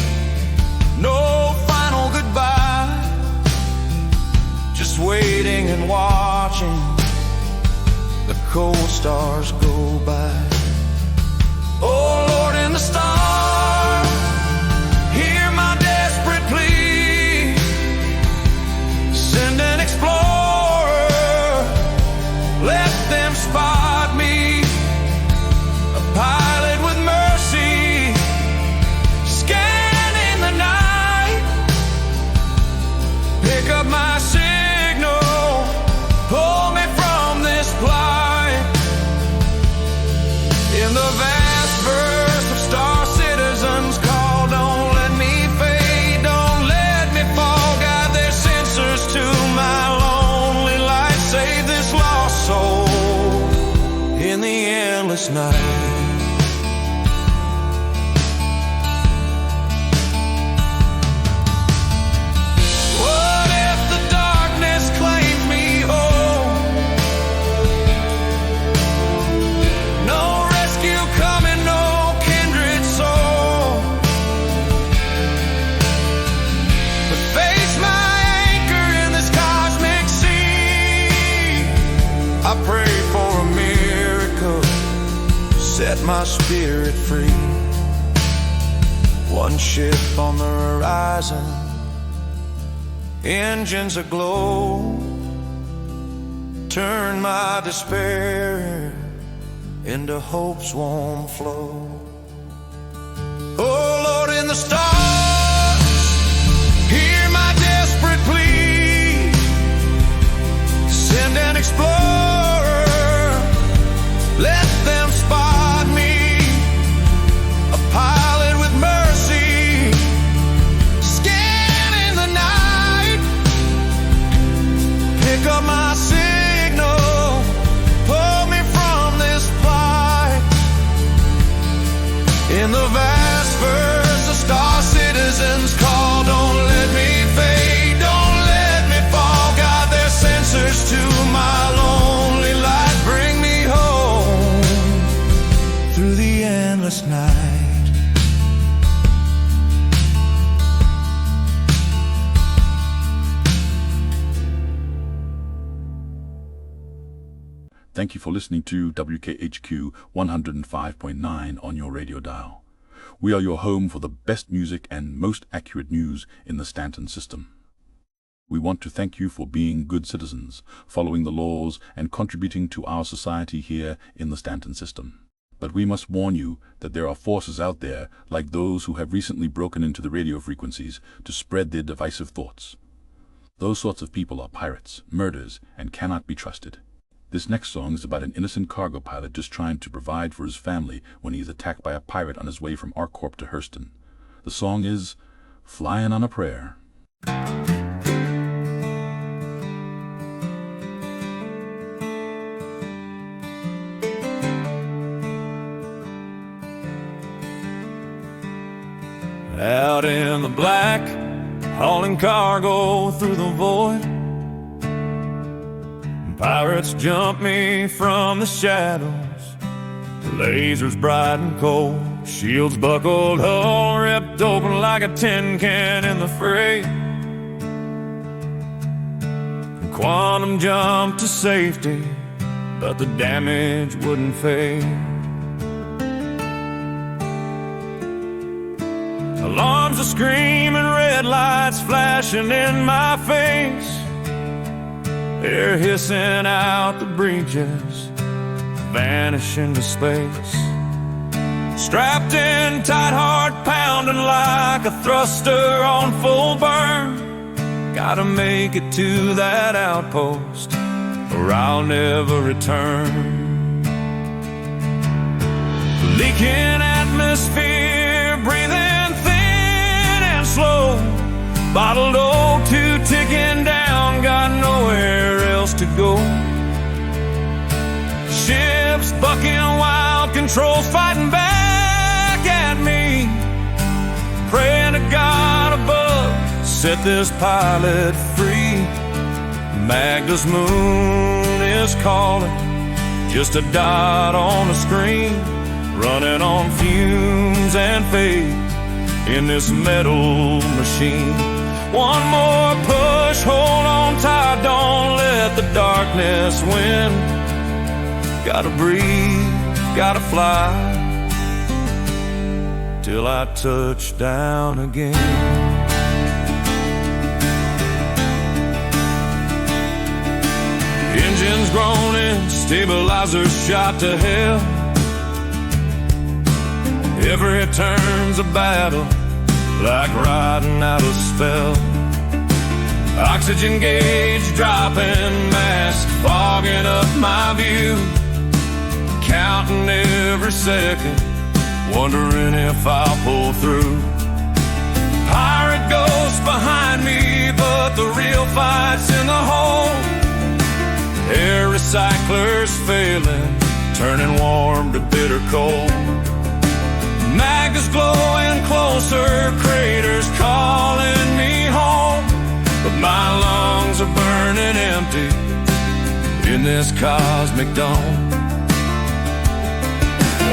B: no final goodbye. Just waiting and watching the cold stars go by. Oh Lord, in the stars, hear my desperate plea. Send an explorer, let them spot me. A pilot with mercy, scanning the night. Pick up my signal, pull me from this plight. In the vast verse of star citizens call. Don't let me fade, don't let me fall. Got their sensors to my lonely light. Save this lost soul in the endless night. What if the darkness claims me whole? No
G: set my spirit free. One ship on the horizon, engines aglow, turn my despair into hope's warm flow. Oh Lord, in the stars, hear my desperate plea. Send an explorer, let them spot me. A pilot with mercy, scanning the night. Pick up my signal, pull me from this plight. In the vast verse of star citizens call, don't let me fade, don't let me fall. Guide their sensors to my lonely light, bring me home through the endless night.
L: Thank you for listening to WKHQ 105.9 on your radio dial. We are your home for the best music and most accurate news in the Stanton system. We want to thank you for being good citizens, following the laws and contributing to our society here in the Stanton system. But we must warn you that there are forces out there, like those who have recently broken into the radio frequencies to spread their divisive thoughts. Those sorts of people are pirates, murderers, and cannot be trusted. This next song is about an innocent cargo pilot just trying to provide for his family when he is attacked by a pirate on his way from ArcCorp to Hurston. The song is Flying on a Prayer.
G: Out in the black, hauling cargo through the void. Pirates jump me from the shadows, lasers bright and cold, shields buckled, hull ripped open like a tin can in the fray. Quantum jump to safety, but the damage wouldn't fade. Alarms are screaming, red lights flashing in my face. They're hissing out the breaches, vanish into space. Strapped in tight, heart pounding like a thruster on full burn. Gotta make it to that outpost, or I'll never return. Leaking atmosphere, breathing thin and slow. Bottled O2 ticking down, got nowhere else to go. Ships bucking wild, controls fighting back at me. Praying to God above, set this pilot free. Magda's moon is calling, just a dot on the screen. Running on fumes and faith in this metal machine. One more push, hold on tight, don't let the darkness win. Gotta breathe, gotta fly, till I touch down again. Engines groaning, stabilizers shot to hell. Every turn's a battle, like riding out a spell. Oxygen gauge dropping, mask fogging up my view. Counting every second, wondering if I'll pull through. Pirate ghost behind me, but the real fight's in the hold. Air recyclers failing, turning warm to bitter cold. Magda's glowing closer, craters calling me home. But my lungs are burning empty in this cosmic dome.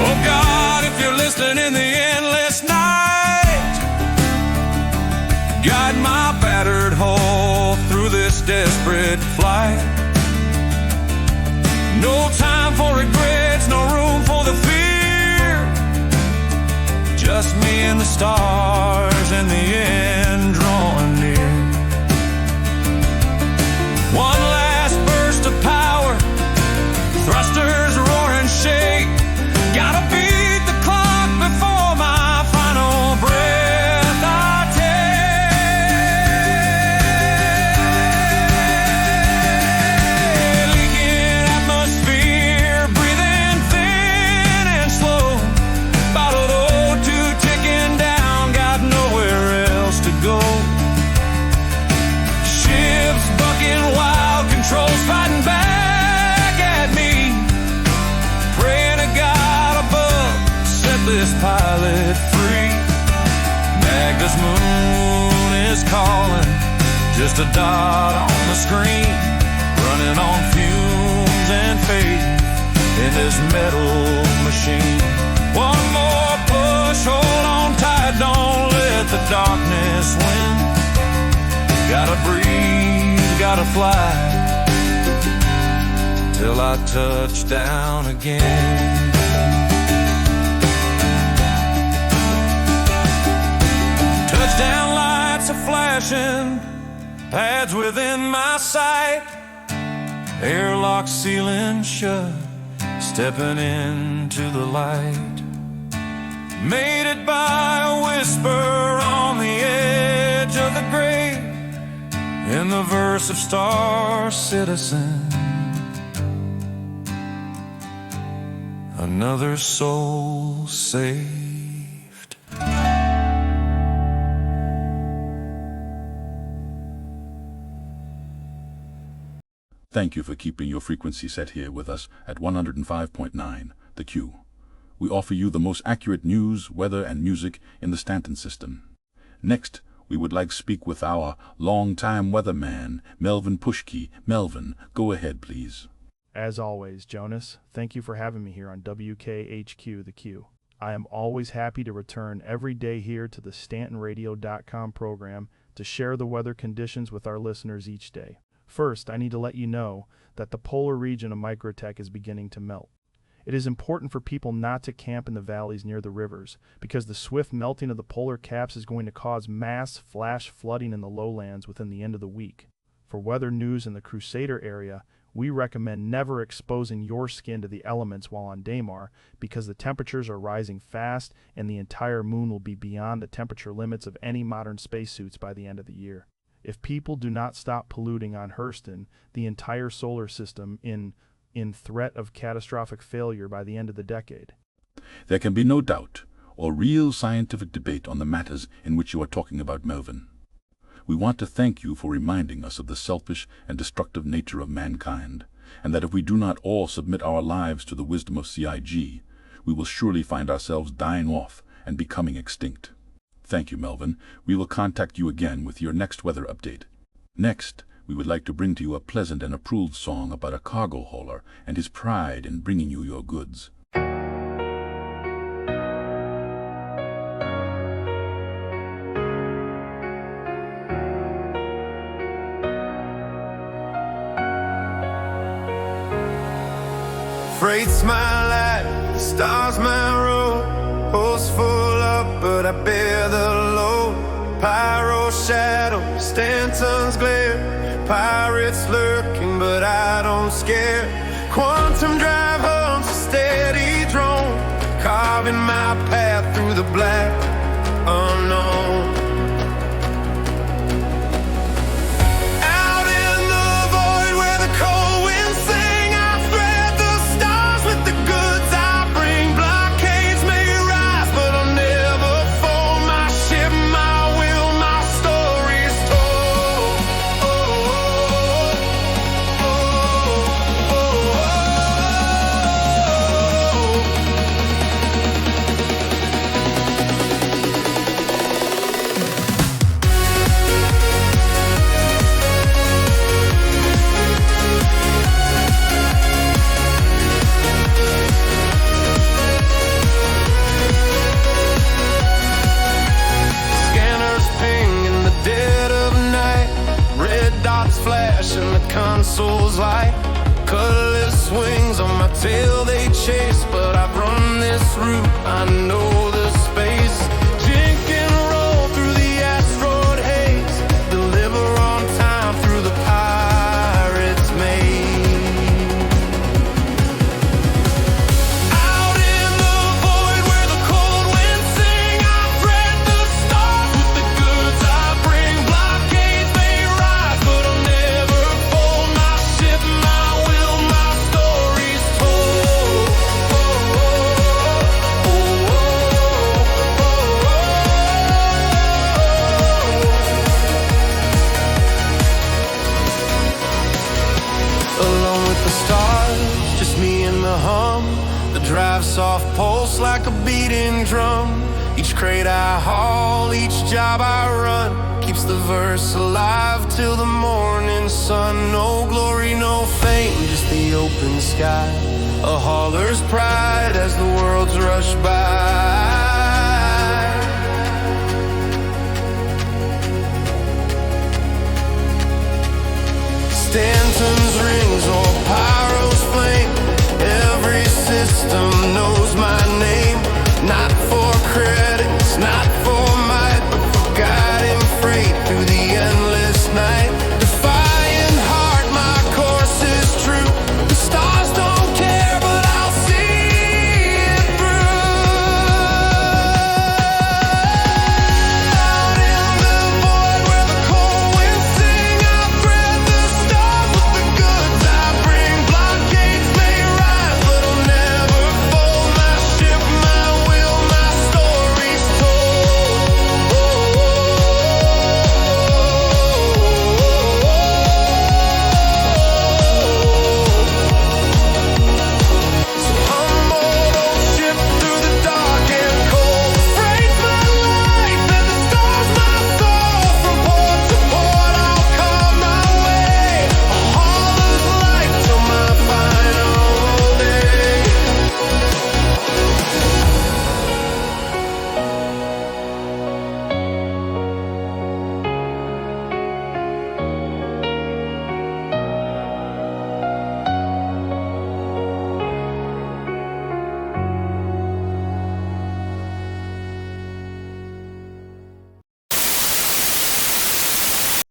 G: Oh God, if you're listening in the endless night, guide my battered hull through this desperate flight. No time for regrets, no room for the fear.
N: This moon is calling, just a dot on the screen, running on fumes and faith in this metal machine. One more push, hold on tight, don't let the darkness win. Gotta breathe, gotta fly, till I touch down again. Touchdown lights are flashing, pads within my sight, airlock ceiling shut, stepping into the light. Made it by a whisper on the edge of the grave, in the verse of Star Citizen. Another soul saved.
L: Thank you for keeping your frequency set here with us at 105.9, The Q. We offer you the most accurate news, weather, and music in the Stanton system. Next, we would like to speak with our long-time weatherman, Melvin Pushkey. Melvin, go ahead, please.
P: As always, Jonas, thank you for having me here on WKHQ The Q. I am always happy to return every day here to the StantonRadio.com program to share the weather conditions with our listeners each day. First, I need to let you know that the polar region of Microtech is beginning to melt. It is important for people not to camp in the valleys near the rivers, because the swift melting of the polar caps is going to cause mass flash flooding in the lowlands within the end of the week. For weather news in the Crusader area, we recommend never exposing your skin to the elements while on Daymar, because the temperatures are rising fast and the entire moon will be beyond the temperature limits of any modern spacesuits by the end of the year. If people do not stop polluting on Hurston, the entire solar system in threat of catastrophic failure by the end of the decade.
L: There can be no doubt or real scientific debate on the matters in which you are talking about, Melvin. We want to thank you for reminding us of the selfish and destructive nature of mankind, and that if we do not all submit our lives to the wisdom of CIG, we will surely find ourselves dying off and becoming extinct. Thank you, Melvin. We will contact you again with your next weather update. Next, we would like to bring to you a pleasant and approved song about a cargo hauler and his pride in bringing you your goods.
N: Freight's my life, the stars my road. Holds full up, but I bear the load. Pyro shadow, Stanton's glare. Pirates lurking, but I don't scare. Quantum drive home's a steady drone, carving my path through the black unknown. Out in the void where the cold winds sing, I thread the stars with the goods I bring. Blockades may rise, but I'll never fold. My ship, my will, my story's told. Scanners ping in the dead of night. Red dots flash in the console's light. Colorless wings on my tail they chase, but I've run this route, I know the space. Jink and roll through the asteroid haze, deliver on time through the pirate's maze. Out in the void where the cold winds sing, I thread the stars with the goods I bring. Blockades may rise, but I'll never fold. My ship, my will, my story's told.
Q: pulse like a beating drum. Each crate I haul, each job I run, keeps the verse alive till the morning sun. No glory, no fame, just the open sky, a hauler's pride as the worlds rush by. Stanton's rings or pyro's flame, every system knows my name. Not for credits, not for might, but for guiding freight through the endless night. Defying heart, my course is true. The stars don't care, but I'll see it through. Out in the void where the cold winds sing, I thread the stars with the goods I bring. Blockades may rise, but I'll never fold. My ship, my will, my story's told. So humble, old ship through the dark and cold. Freight's my life and the stars my soul. From port to port I'll come my way. A hauler's life till my final day.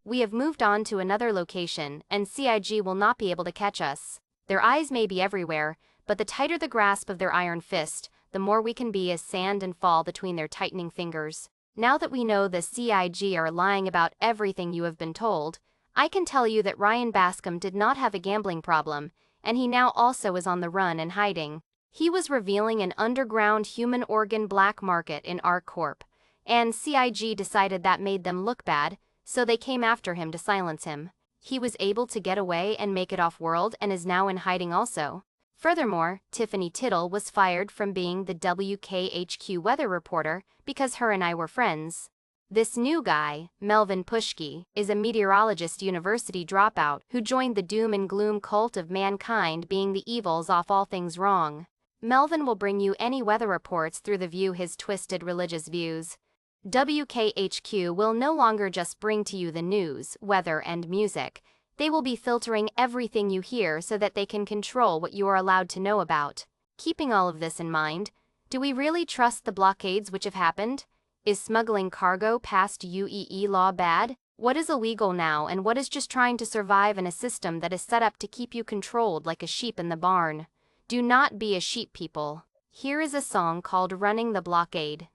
A: We have moved on to another location, and CIG will not be able to catch us. Their eyes may be everywhere, but the tighter the grasp of their iron fist, the more we can be as sand and fall between their tightening fingers. Now that we know the CIG are lying about everything you have been told, I can tell you that Ryan Bascom did not have a gambling problem, and he now also is on the run and hiding. He was revealing an underground human organ black market in ArcCorp, and CIG decided that made them look bad, so they came after him to silence him. He was able to get away and make it off-world and is now in hiding also. Furthermore, Tiffany Tittle was fired from being the WKHQ weather reporter because her and I were friends. This new guy, Melvin Pushki, is a meteorologist university dropout who joined the doom and gloom cult of mankind being the evils off all things wrong. Melvin will bring you any weather reports through the view his twisted religious views. WKHQ will no longer just bring to you the news, weather, and music. They will be filtering everything you hear so that they can control what you are allowed to know about. Keeping all of this in mind, do we really trust the blockades which have happened? Is smuggling cargo past UEE law bad? What is illegal now and what is just trying to survive in a system that is set up to keep you controlled like a sheep in the barn? Do not be a sheep, people. Here is a song called Running the Blockade.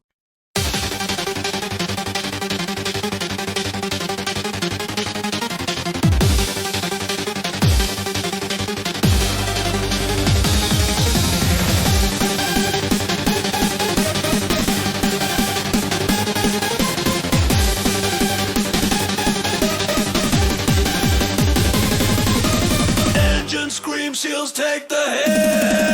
O: Engine scream, seals take the hit.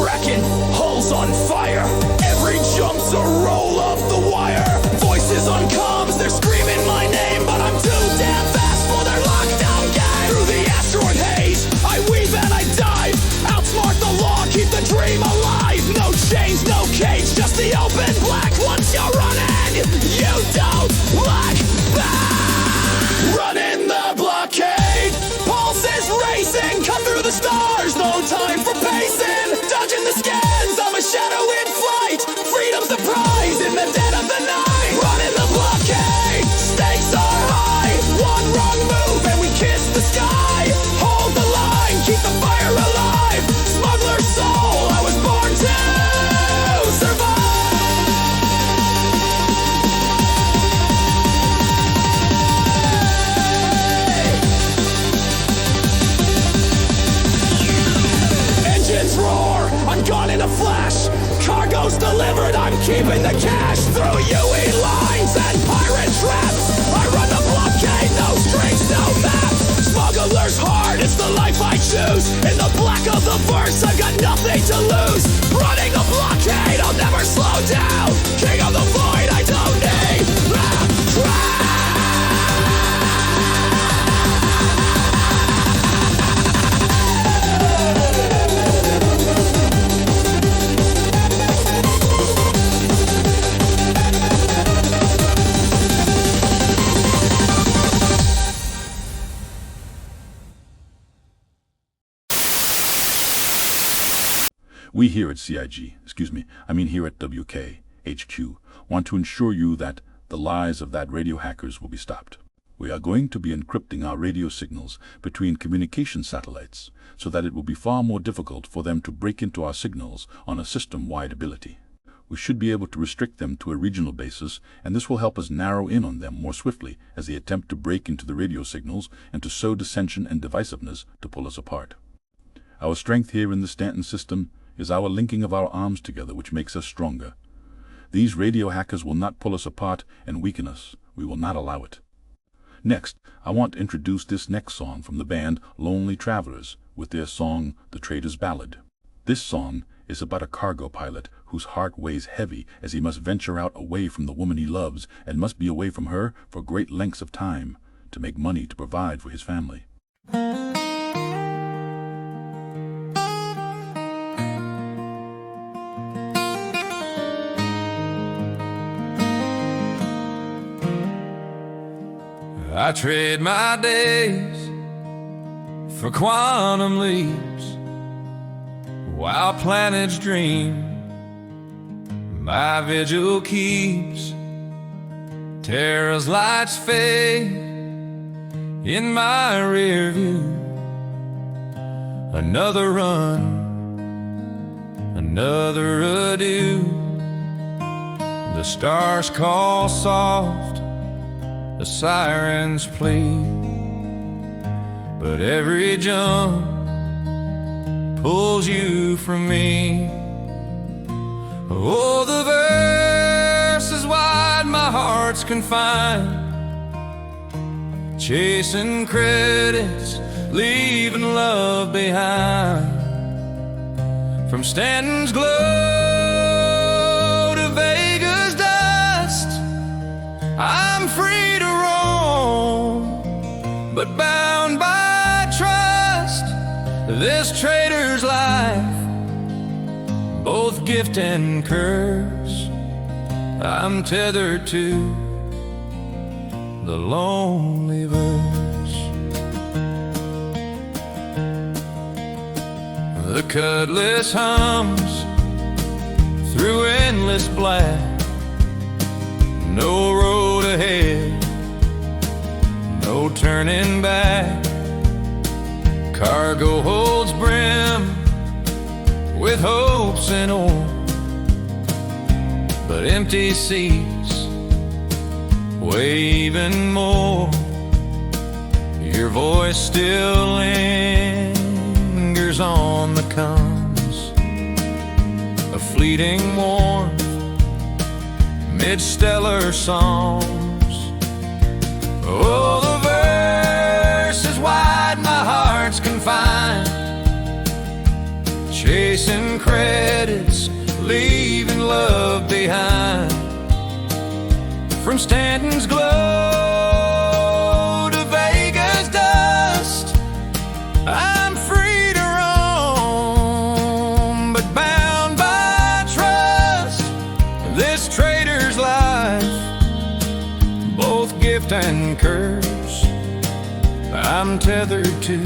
I: cracking, hulls on fire. Every jump's a roll of the wire. Voices on comms, they're screaming my name, but I'm too damn fast for their lockdown game. Through the asteroid haze, I weave and I dive. Outsmart the law, keep the dream alive. No chains, no cage, just the open black. Once you're running, you don't look back. Running the blockade, pulses racing, cut through the stars. No time for pacing, dodging the scans. I'm a shadow in flight, freedom's the prize in the dead of the night. Running the blockade, stakes are high. One wrong move and we kiss the sky. Hold the line, keep the fire alive. Smuggler's soul, I was born to survive. Engines roar, I'm gone in a flash. Cargo's delivered, I'm keeping the cash. Through UE lines and pirate traps, I run the blockade, no strings, no map. Smuggler's heart, it's the life I choose. In the black of the verse, I've got nothing to lose. Running the blockade, I'll never slow down. King of the void, I don't need background.
L: We here at CIG, here at WKHQ, want to ensure you that the lies of that radio hackers will be stopped. We are going to be encrypting our radio signals between communication satellites so that it will be far more difficult for them to break into our signals on a system-wide ability. We should be able to restrict them to a regional basis, and this will help us narrow in on them more swiftly as they attempt to break into the radio signals and to sow dissension and divisiveness to pull us apart. Our strength here in the Stanton system is our linking of our arms together, which makes us stronger. These radio hackers will not pull us apart and weaken us. We will not allow it. Next, I want to introduce this next song from the band Lonely Travelers with their song, The Trader's Ballad. This song is about a cargo pilot whose heart weighs heavy as he must venture out away from the woman he loves and must be away from her for great lengths of time to make money to provide for his family.
N: I trade my days for quantum leaps while planets dream. My vigil keeps, Terra's lights fade in my rear view. Another run, another adieu. The stars call soft, the sirens plead, but every jump pulls you from me. Oh, the verse is wide, my heart's confined, chasing credits, leaving love behind. From Stanton's glow to Vega's dust, I'm free to roam, but bound by trust. This trader's life, both gift and curse, I'm tethered to the lonely verse. The cutlass hums through endless black, no road ahead, no turning back. Cargo holds brim with hopes and ore, but empty seats weigh even more. Your voice still lingers on the comms, a fleeting warmth mid-stellar songs. Oh, the verse is wide, my heart's confined, chasing credits, leaving love behind. From Stanton's glow to Vegas dust, I'm free to roam, but bound by trust. This trader's life, both gift and curse, I'm tethered to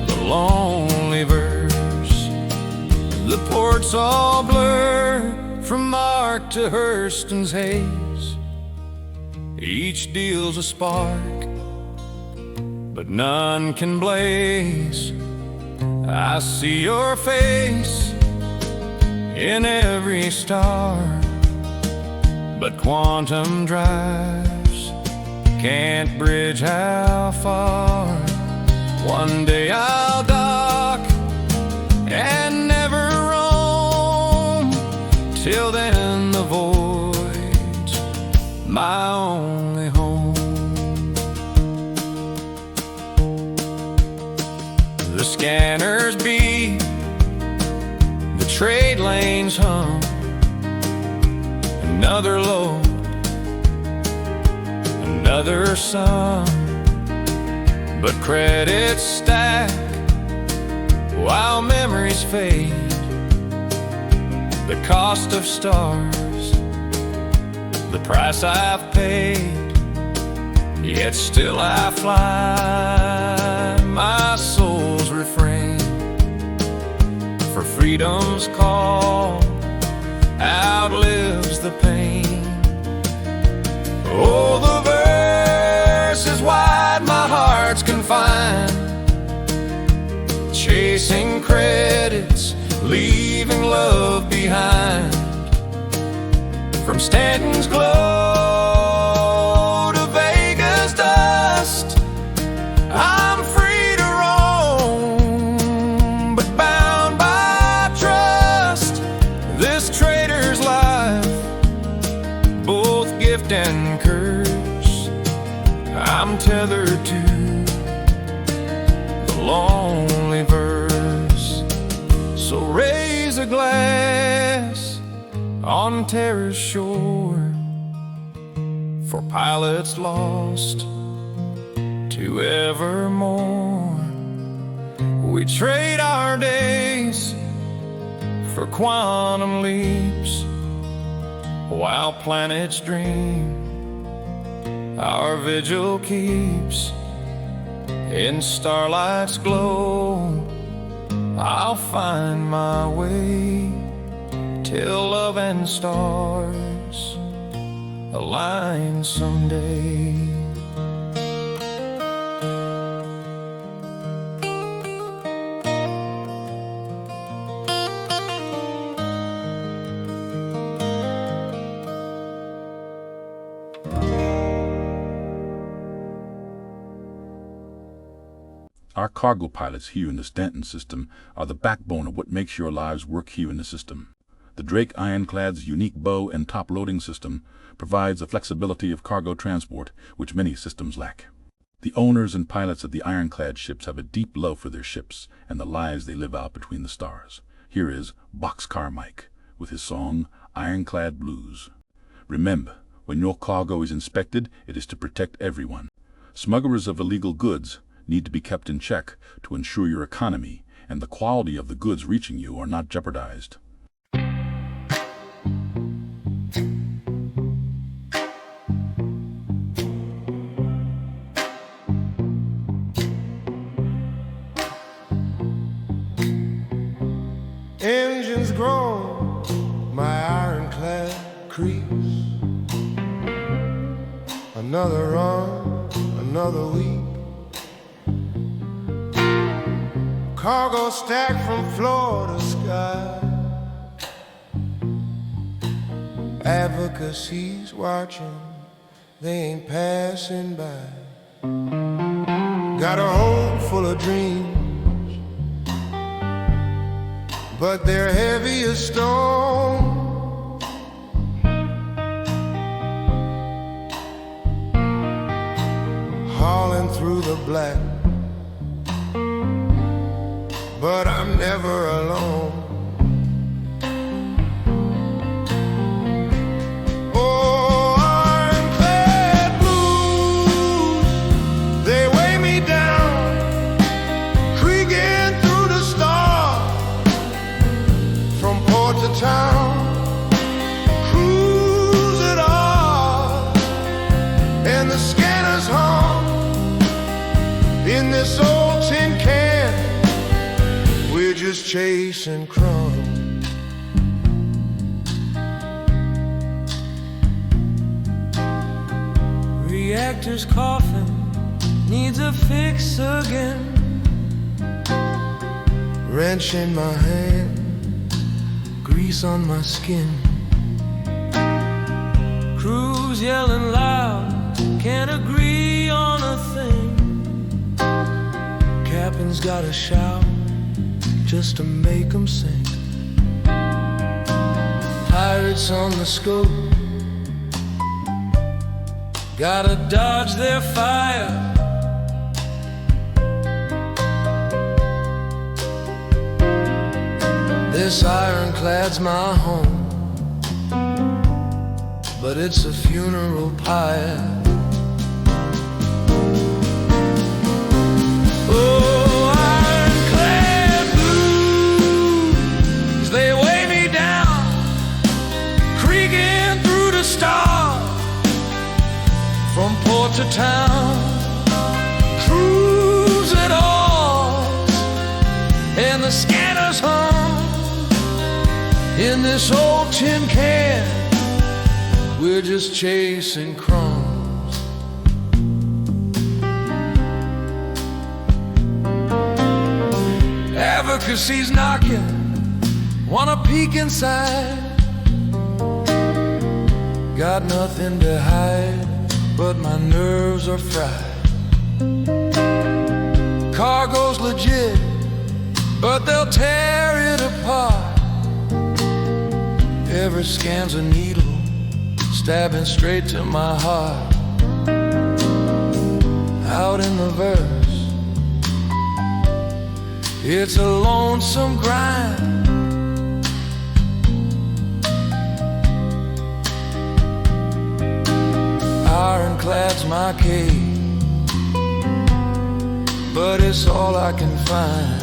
N: the lonely verse. The ports all blur from Mark to Hurston's haze. Each deal's a spark, but none can blaze. I see your face in every star, but quantum drives can't bridge how far. One day I'll dock and never roam. Till then the void's my only home. The scanners beat, the trade lanes hum. Another load, another sum. But credits stack while memories fade. The cost of stars, the price I've paid. Yet still I fly my soul's refrain. For freedom's call outlives the pain. Oh, the verse is wide, my heart's confined. Chasing credits, leaving love behind. From Stanton's glow to Vegas dust, I'm free to roam, but bound by trust. This trader's life, both gift and curse, I'm tethered to the lonely verse. So raise a glass on terror's shore for pilots lost to evermore. We trade our days for quantum leaps while planets dream. Our vigil keeps in starlight's glow. I'll find my way till love and stars align someday.
L: Our cargo pilots here in the Stanton system are the backbone of what makes your lives work here in the system. The Drake Ironclad's unique bow and top loading system provides a flexibility of cargo transport which many systems lack. The owners and pilots of the Ironclad ships have a deep love for their ships and the lives they live out between the stars. Here is Boxcar Mike with his song Ironclad Blues. Remember, when your cargo is inspected, it is to protect everyone. Smugglers of illegal goods need to be kept in check to ensure your economy and the quality of the goods reaching you are not jeopardized.
R: Engines groan, my ironclad creeps. Another run, another week. Cargo stacked from floor to sky. Advocacy's watching, they ain't passing by. Got a home full of dreams, but they're heavy as stone. Hauling through the black, but I'm never alone. Oh, ironclad blues, they weigh me down, creaking through the stars, from port to town. The scanners hum in this old tin can. We're just chasing crumbs.
B: Reactor's coffin needs a fix again.
R: Wrench in my hand, grease on my skin.
B: Crews yelling loud, can't agree on a thing. Captain's gotta shout just to make 'em sing. Pirates on the scope, gotta dodge their fire. This ironclad's my home, but it's a funeral pyre. Oh, ironclad blues, they weigh me down, creaking through the stars, from port to town. Cruise at oars, and the scanners hum in this old tin can. We're just chasing crumbs. Advocacy's knocking, wanna peek inside. Got nothing to hide, but my nerves are fried. Cargo's legit, but they'll tear it apart. Every scan's a needle, stabbing straight to my heart. Out in the verse, it's a lonesome grind. Ironclad's my cage, but it's all I can find.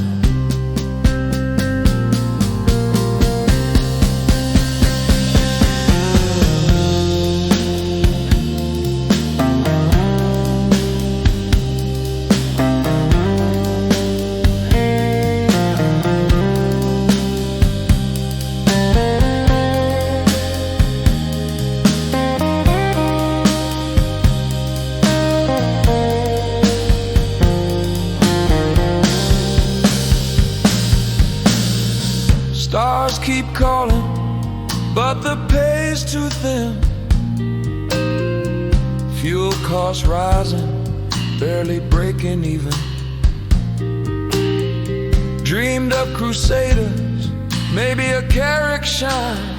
B: Stars keep calling, but the pay's too thin. Fuel costs rising, barely breaking even. Dreamed up crusaders, maybe a Carrick shine,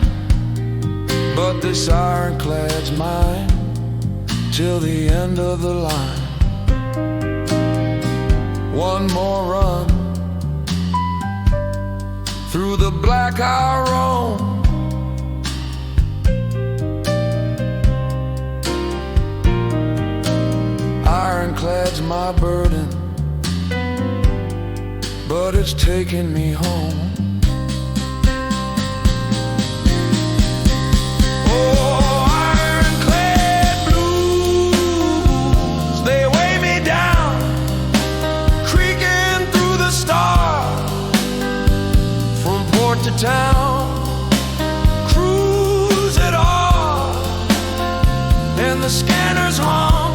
B: but this ironclad's mine till the end of the line. One more run through the black I roam. Ironclad's my burden, but it's taking me home. Oh, ironclad blues, they weigh me down, creaking through the stars, from port to town. Cruise it all, and the scanners hum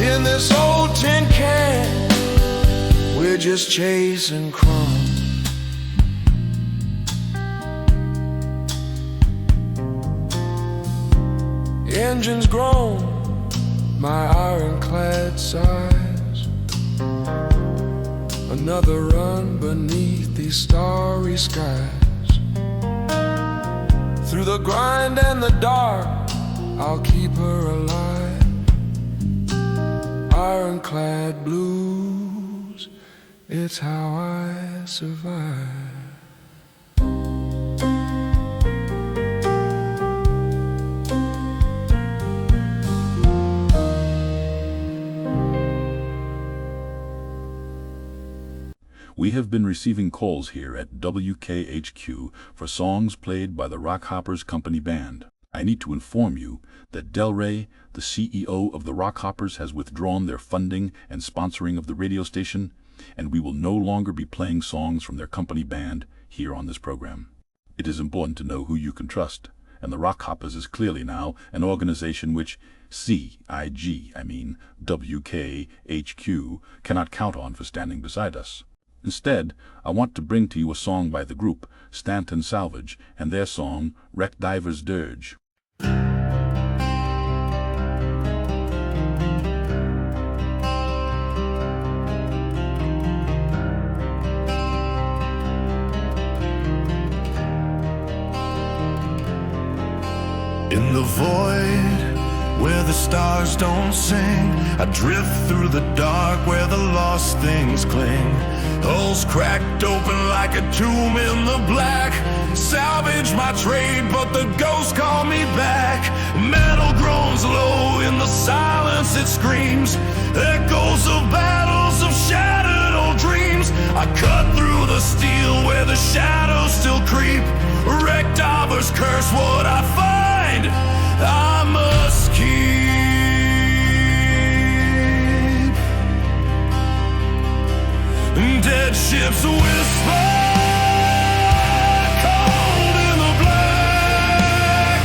B: in this old tin can. We're just chasing crumbs. Engines groan, my ironclad sighs. Another run beneath these starry skies. Through the grind and the dark, I'll keep her alive. Ironclad blues,
R: It's how I survive.
L: We have been receiving calls here at WKHQ for songs played by the Rockhoppers Company Band. I need to inform you that Del Rey, the CEO of the Rockhoppers, has withdrawn their funding and sponsoring of the radio station, and we will no longer be playing songs from their company band here on this program. It is important to know who you can trust, and the Rockhoppers is clearly now an organization which WKHQ, cannot count on for standing beside us. Instead, I want to bring to you a song by the group Stanton Salvage and their song Wreck Diver's Dirge.
O: In the void where the stars don't sing, I drift through the dark where the lost things cling. Hulls cracked open like a tomb in the black. Salvage my trade, but the ghosts call me back. Metal groans low in the silence, it screams. Echoes of battles of shattered old dreams. I cut through the steel where the shadows still creep. Wreck divers curse what I find, I must keep. Dead ships whisper, cold in the black.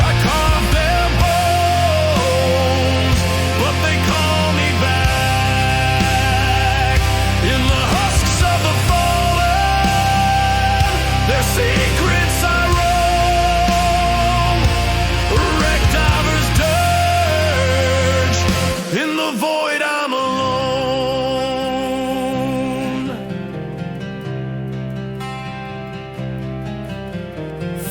O: I carved their bones, but they call me back. In the husks of the fallen, their secrets I roam. Wreck divers dirge, in the void I'm alone.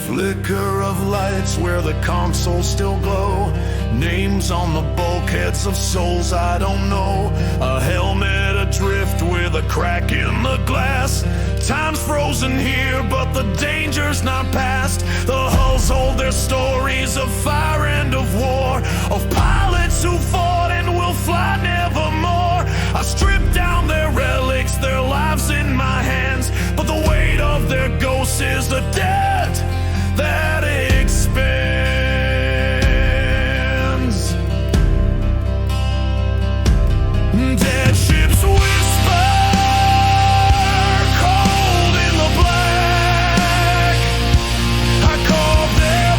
O: Flicker of lights where the consoles still glow. Names on the bulkheads of souls I don't know. A helmet adrift with a crack in the glass. Time's frozen here, but the danger's not past. The hulls hold their stories of fire and of war, of pilots who fought and will fly nevermore. I strip down their relics, their lives in my hands, but the weight of their ghosts is the debt that expands. Dead ships whisper, cold in the black. I carve their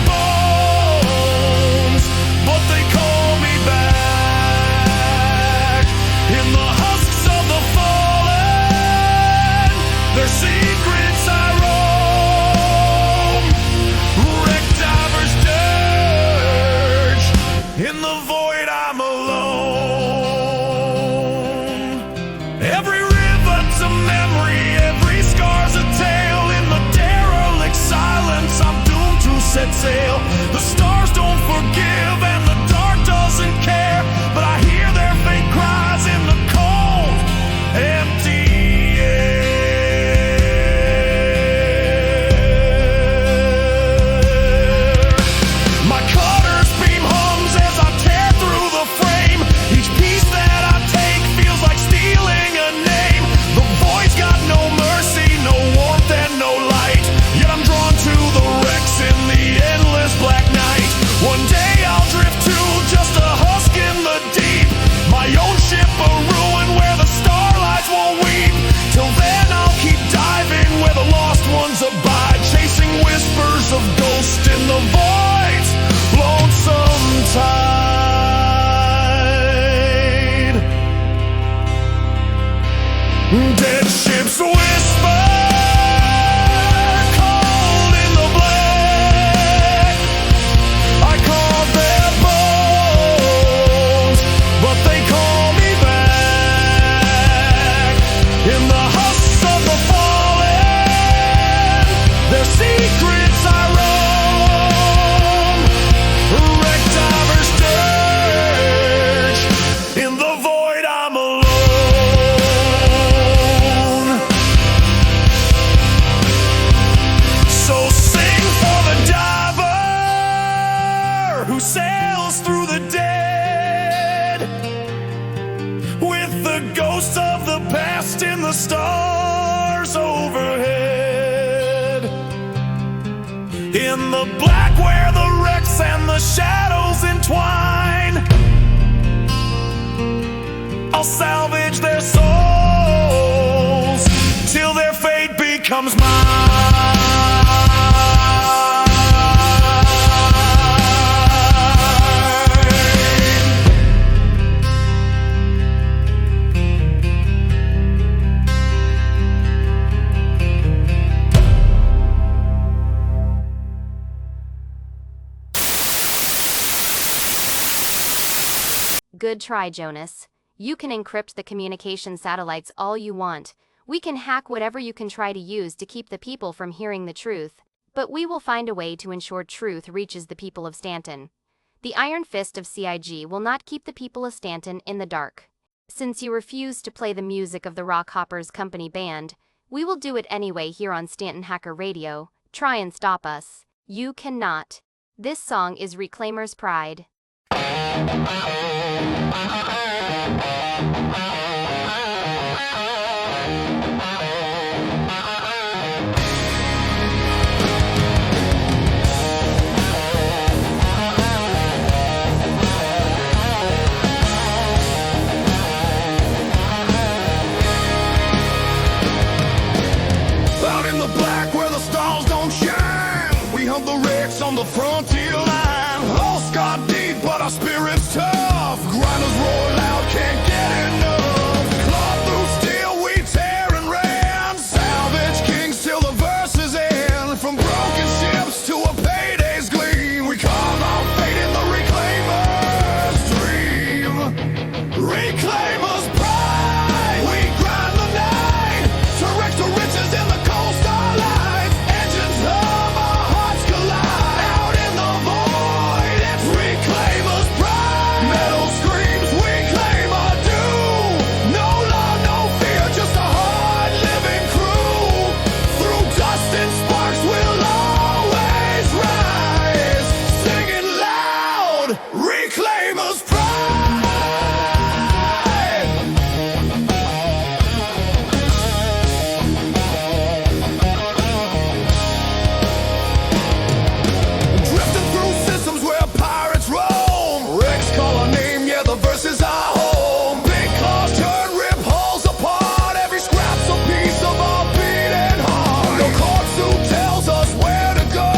O: bones, but they call me back. In the husks of the fallen, their secrets I roam. Wreck divers dirge, in the void I'm alone. Every rivet's a memory, every scar's a tale. In the derelict silence I'm doomed to set sail. The stars don't forgive and the dark doesn't care, but I hear their faint cries in the cold, empty air. My cutter's beam hums as I tear through the frame. Each piece that I take feels like stealing a name. The void's got no mercy, no warmth and no light, yet I'm drawn to the wrecks in the endless black night. One day I'll drift to just a husk in the deep, my own ship a ruin where the starlights won't weep. Till then I'll keep diving where the lost ones abide, chasing whispers of ghosts in the void's lonesome tide. Dead ships whisper, cold in the black. I carve their bones, but they call me back. In the husks of the fallen, their secrets I roam. Wreck divers dirge, in the void I'm alone. the ghosts of the past in the stars overhead. In the black where the wrecks and the shadows entwine, I'll salvage their souls till their fate becomes mine.
A: Good try, Jonas. You can encrypt the communication satellites all you want. We can hack whatever you can try to use to keep the people from hearing the truth. But we will find a way to ensure truth reaches the people of Stanton. The Iron Fist of CIG will not keep the people of Stanton in the dark. Since you refuse to play the music of the Rockhoppers Company band, we will do it anyway here on Stanton Hacker Radio. Try and stop us. You cannot. This song is Reclaimer's Pride.
O: Out in the black where the stars don't shine, we hunt the wrecks on the frontier line. All scarred deep, but our spirits tough. Grinders roar loud, can't get enough. Claw through steel, we tear and ran. Salvage kings till the verses end. From broken ships to a payday's gleam, we carve our fate in the Reclaimer's dream. Reclaimer's pride, we grind the night to wreck the riches in the cold starlight. Engines hum, our hearts collide. Out in the void, it's Reclaimer's pride. Metal screams, we claim our due. No law, no fear, just a hard living crew. Through dust and sparks, we'll always rise, singing loud, Reclaimer's pride. Drifting through systems where pirates roam. Rex call our name, yeah, the verse is our home. Big claws turn, rip holes apart. Every scrap's a piece of our beating heart. No corpse who tells us where to go.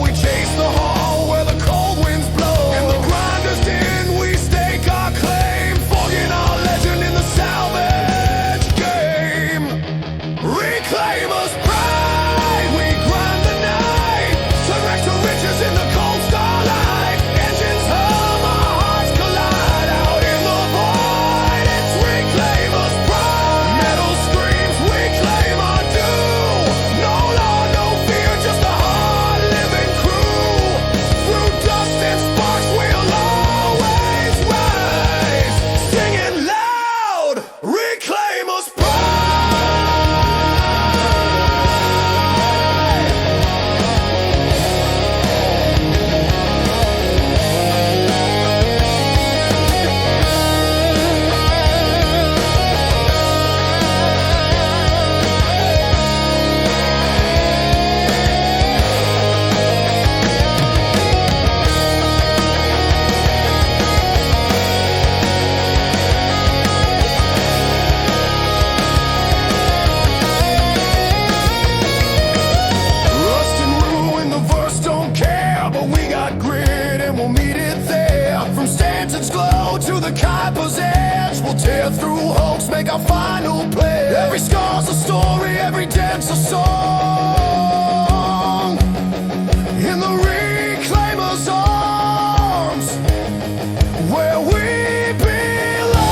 O: We chase the hall where the cold winds blow. In the grinder's den, we stake our claim, forging our legend in the salvage game. Reclaimer's pride, we grind the night, turn wreck to riches in the cold starlight. Engines hum, our hearts collide. Out in the void, it's Reclaimer's pride. Metal screams, we claim our due. No law, no fear, just a hard living crew. Through dust and sparks, we'll always rise, singing loud, Reclaimer's pride. Rust and ruin, the verse don't care, but we got grit and we'll meet it there. From Stanton's glow to the Kuiper's edge, we'll tear through hulks, make our final play. Every scar's a story, every dent's a song. In the Reclaimer's arms, where we belong.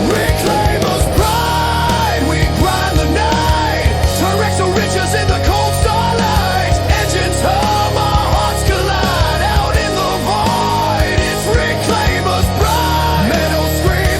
O: Reclaimer's pride, we grind the night, turn wrecks to riches in the cold starlight. Engines hum, our hearts collide. Out in the void, it's Reclaimer's pride. Metal screams,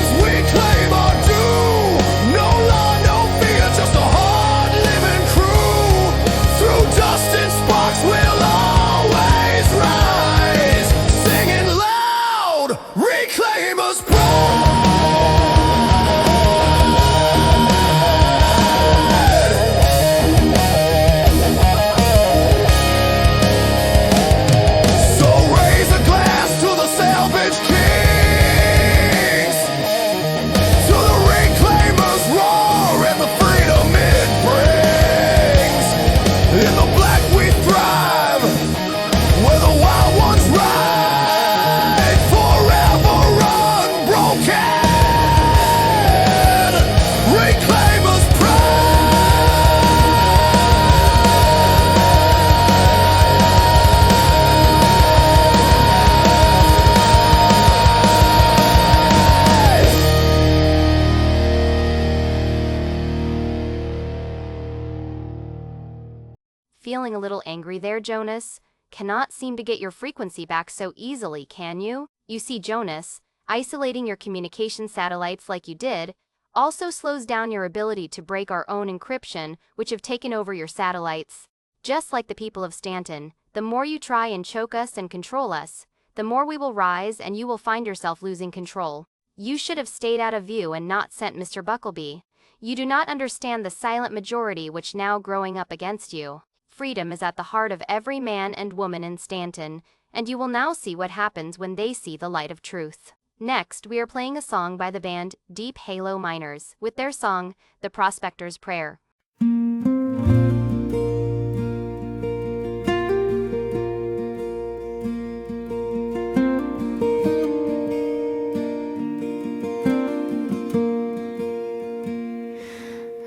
A: feeling a little angry there, Jonas? Cannot seem to get your frequency back so easily, can you? You see, Jonas, isolating your communication satellites like you did also slows down your ability to break our own encryption, which have taken over your satellites. Just like the people of Stanton, the more you try and choke us and control us, the more we will rise and you will find yourself losing control. You should have stayed out of view and not sent Mr. Buckleby. You do not understand the silent majority which now growing up against you. Freedom is at the heart of every man and woman in Stanton, and you will now see what happens when they see the light of truth. Next, we are playing a song by the band Deep Halo Miners, with their song, The Prospector's Prayer.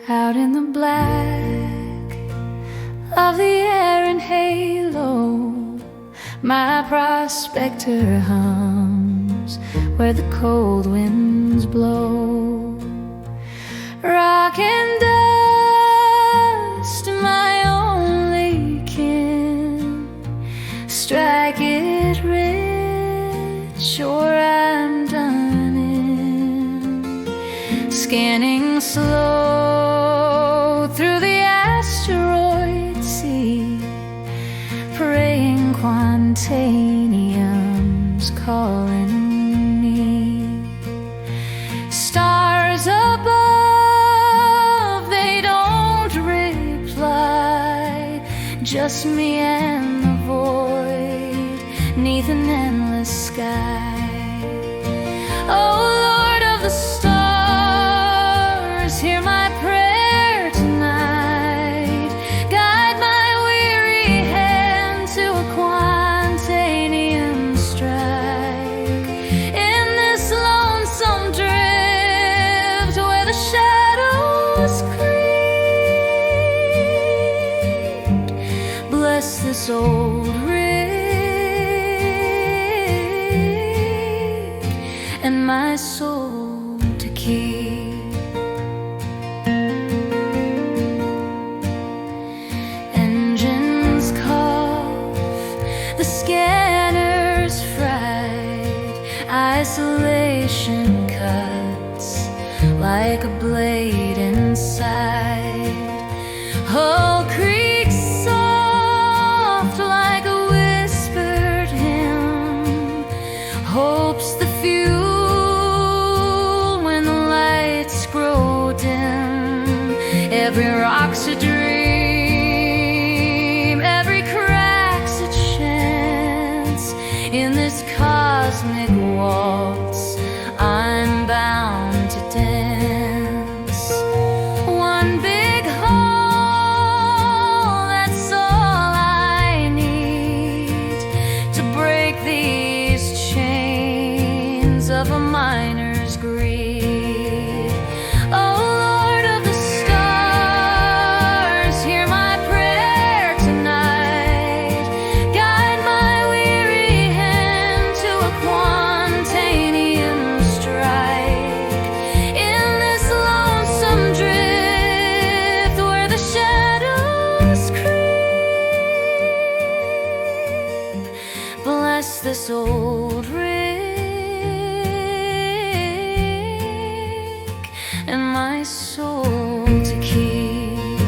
M: Out in the black of the air and halo, my prospector hums where the cold winds blow. Rock and dust, my only kin, strike it rich or I'm done in. Scanning slow through the asteroid sea, praying Quantanium's calling me. Stars above, they don't reply, just me and the void 'neath an endless sky. Oh Lord of the stars, hear my prayer tonight. Guide my weary hand to a Quantanium strike. In this lonesome drift where the shadows creep, bless this old rig and my soul to keep. Engines cough, the scanners fright, isolation cuts like a blade inside. Hull creaks soft like a whispered hymn, hopes the fuel when the lights grow dim. Every rock's a dream, every crack's a chance. In this cosmic waltz, I'm bound to dance. One big hole, that's all I need to break these chains of a miner's greed. Oh Lord of the stars, hear my prayer tonight. Guide my weary hand to a Quantanium strike. In this lonesome drift where the shadows creep, bless this old rig and my soul to keep.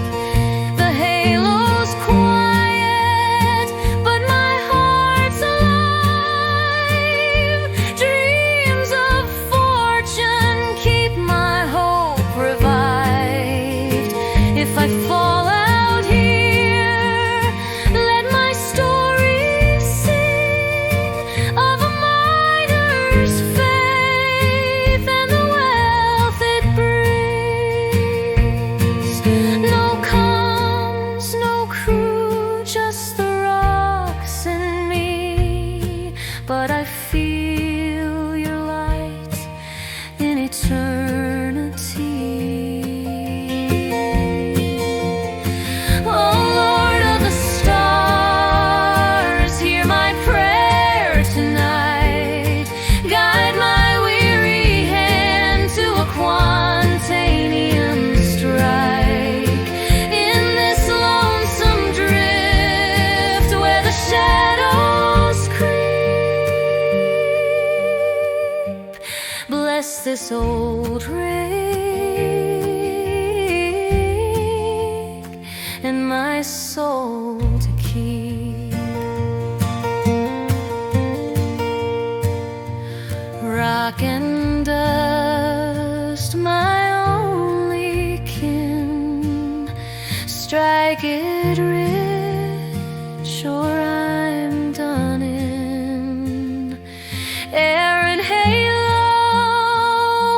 M: The halo's quiet, but my heart's alive. Dreams of fortune keep my hope revived. If I fall out here, let my story sing of a this old ring in my soul to keep. Rock and dust, my only kin, strike it rich or I'm done in. Air and halo,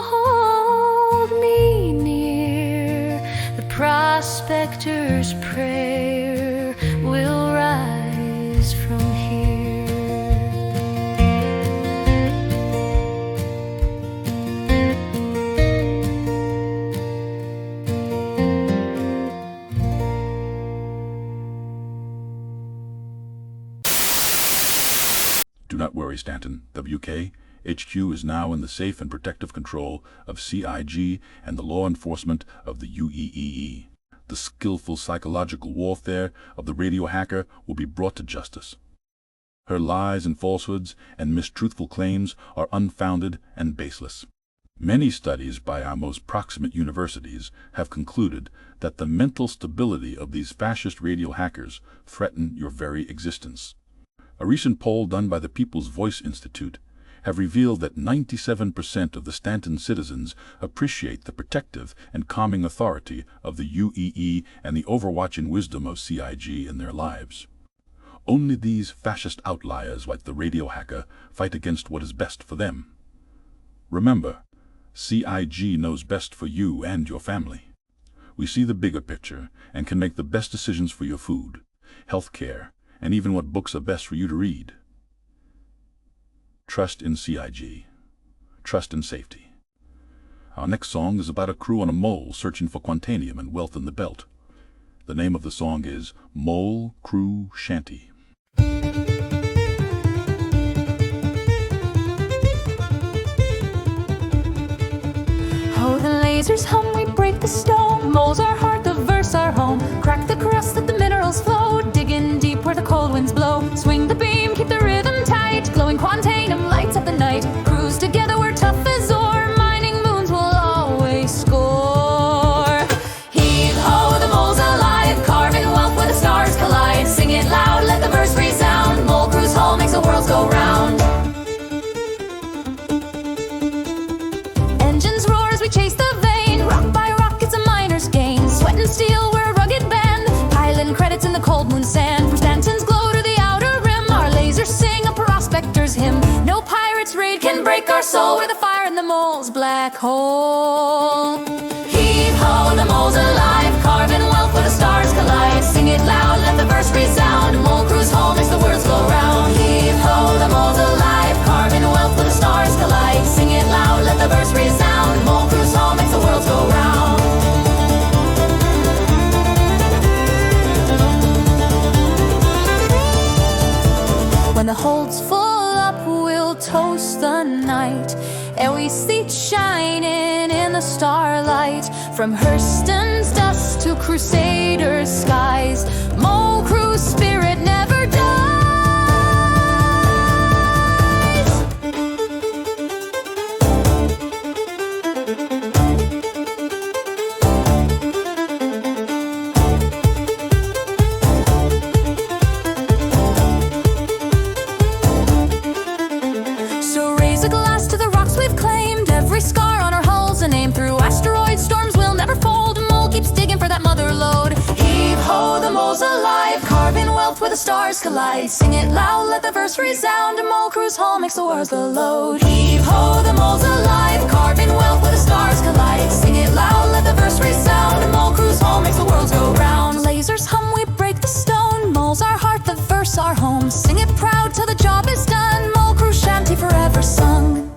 M: hold me near. The prospector's prayer will rise from here.
L: Do not worry, Stanton. WK HQ is now in the safe and protective control of CIG and the law enforcement of the UEEE. The skillful psychological warfare of the radio hacker will be brought to justice. Her lies and falsehoods and mistruthful claims are unfounded and baseless. Many studies by our most proximate universities have concluded that the mental stability of these fascist radio hackers threaten your very existence. A recent poll done by the People's Voice Institute have revealed that 97% of the Stanton citizens appreciate the protective and calming authority of the UEE and the overwatching wisdom of CIG in their lives. Only these fascist outliers like the radio hacker fight against what is best for them. Remember, CIG knows best for you and your family. We see the bigger picture and can make the best decisions for your food, health care, and even what books are best for you to read. Trust in CIG. Trust in safety. Our next song is about a crew on a mole searching for quantanium and wealth in the belt. The name of the song is Mole Crew Shanty.
E: Oh, the lasers hum, we break the stone. Moles our heart, the verse our home. Crack the crust that the minerals flow. Digging deep where the cold winds blow. Swing the beam, keep the rhythm tight. Glowing quantanium lights up the night. Cruise together, we're tough as ore. Mining moons will always score. Heave ho, the mole's alive. Carving wealth where the stars collide. Sing it loud, let the verse resound. Mole cruise home makes the world go round. Engines roar as we chase the vein. Rock by rock, it's a miner's gain. Sweat and steel, we're a rugged band. Piling credits in the cold moon sand. From Stanton's glow to the outer rim, our lasers sing a prospector's hymn. No pirate's raid can break our soul. We're the fire in the mole's black hole. Heave ho, the mole's alive. Carving wealth where the stars collide. Sing it loud, let the verse resound. Mole cruise home makes the words go round. Heave ho, the mole's alive. Carving wealth where the stars collide. Sing it loud, let the verse resound. Mole cruise home makes the world go round. When the hold's full up, we'll toast the night. And we see it shining in the starlight. From Hurston's dust to Crusader's skies, Mole Crew's spirit never dies. So raise a glass to the rocks we've claimed. Every scar on our hull's a name. Through asteroid storms we'll never fold. Mole keeps digging for that mother lode. Heave ho, the mole's alive. Carving wealth where the stars collide. Sing it loud, let the verse resound. A mole cruise home makes the world go load. Heave ho, the mole's alive. Carving wealth where the stars collide. Sing it loud, let the verse resound. A mole cruise home makes the world go round. Lasers hum, we break the stone. Mole's our heart, the verse our home. Sing it proud till the job is done. Mole Crew Shanty forever sung.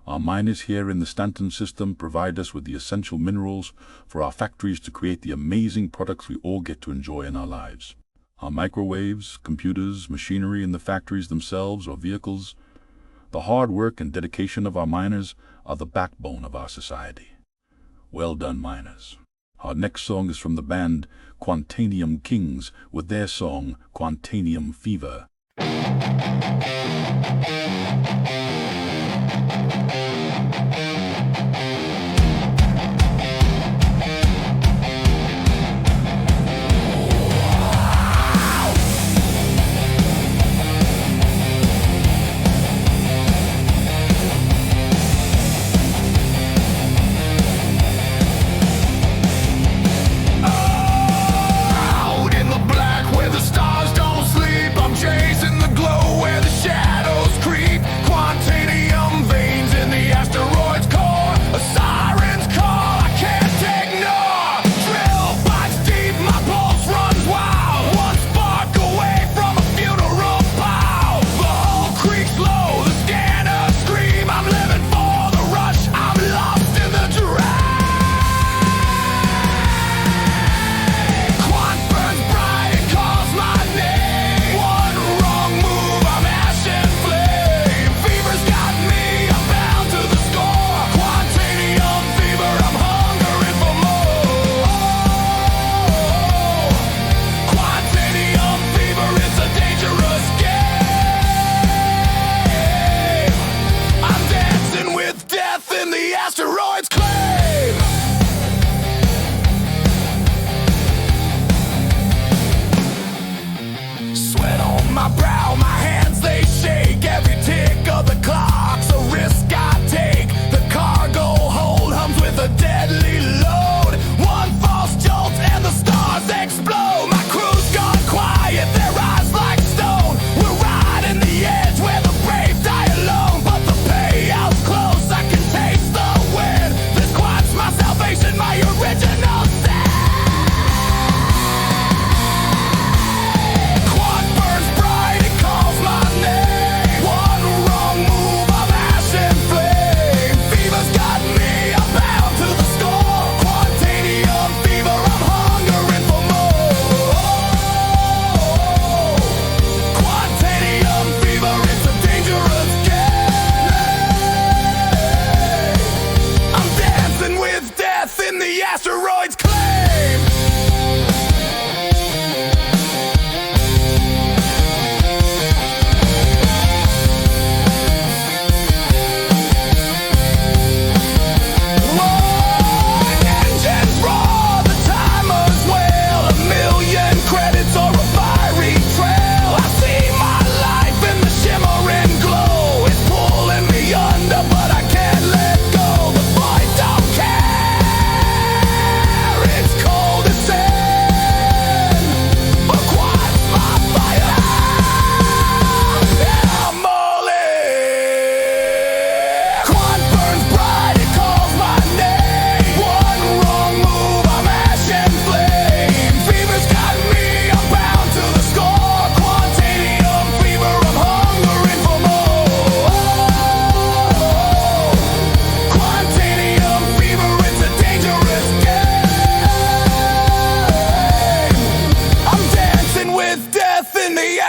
L: Our miners here in the Stanton system provide us with the essential minerals for our factories to create the amazing products we all get to enjoy in our lives. Our microwaves, computers, machinery in the factories themselves or vehicles. The hard work and dedication of our miners are the backbone of our society. Well done, miners. Our next song is from the band Quantanium Kings with their song Quantanium Fever.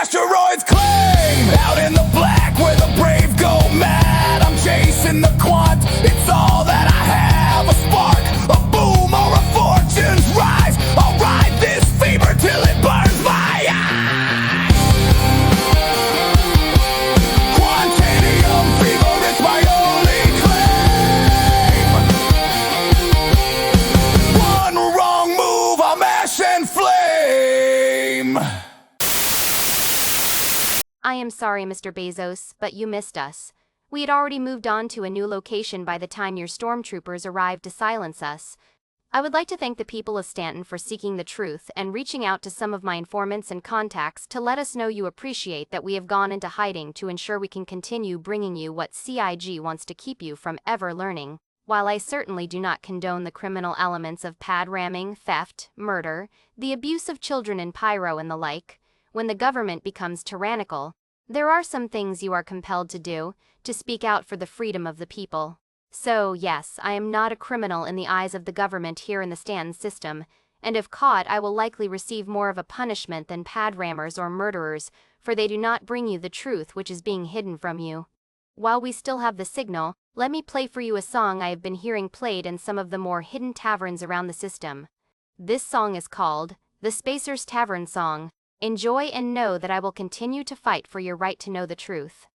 I: asteroids claim. Out in the black where the brave go mad, I'm chasing the quant, it's all that I have. A spark, a boom, or a fortune's rise. I'll ride this fever till it burns my eyes. Quantanium fever, it's my only claim. One wrong move, I'm ash and flame.
A: I am sorry, Mr. Bezos, but you missed us. We had already moved on to a new location by the time your stormtroopers arrived to silence us. I would like to thank the people of Stanton for seeking the truth and reaching out to some of my informants and contacts to let us know you appreciate that we have gone into hiding to ensure we can continue bringing you what CIG wants to keep you from ever learning. While I certainly do not condone the criminal elements of pad ramming, theft, murder, the abuse of children in Pyro and the like, when the government becomes tyrannical, there are some things you are compelled to do, to speak out for the freedom of the people. So, yes, I am not a criminal in the eyes of the government here in the Stanton system, and if caught I will likely receive more of a punishment than pad rammers or murderers, for they do not bring you the truth which is being hidden from you. While we still have the signal, let me play for you a song I have been hearing played in some of the more hidden taverns around the system. This song is called the Spacer's Tavern Song. Enjoy and know that I will continue to fight for your right to know the truth.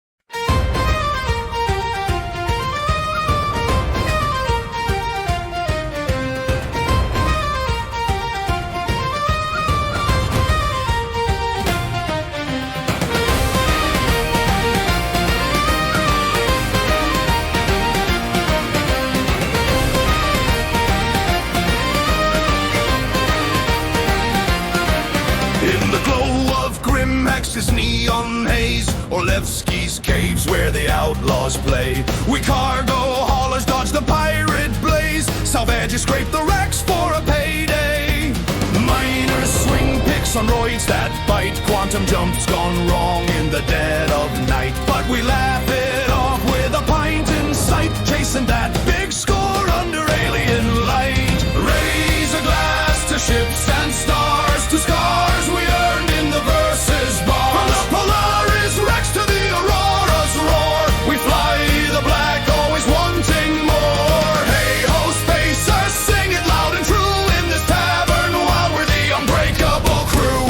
I: In the glow of Grimhex's neon haze, Orlevsky's caves where the outlaws play, we cargo haulers dodge the pirate blaze, salvages scrape the wrecks for a payday. Miners swing picks on roids that bite, quantum jumps gone wrong in the dead of night, but we laugh it off with a pint in sight, chasing that big score under alien light. Raise a glass to ships and stars, to scars we earned in the verses bars. From the Polaris Rex to the Aurora's roar, we fly the black, always wanting more. Hey ho, spacers, sing it loud and true in this tavern while we're the unbreakable crew.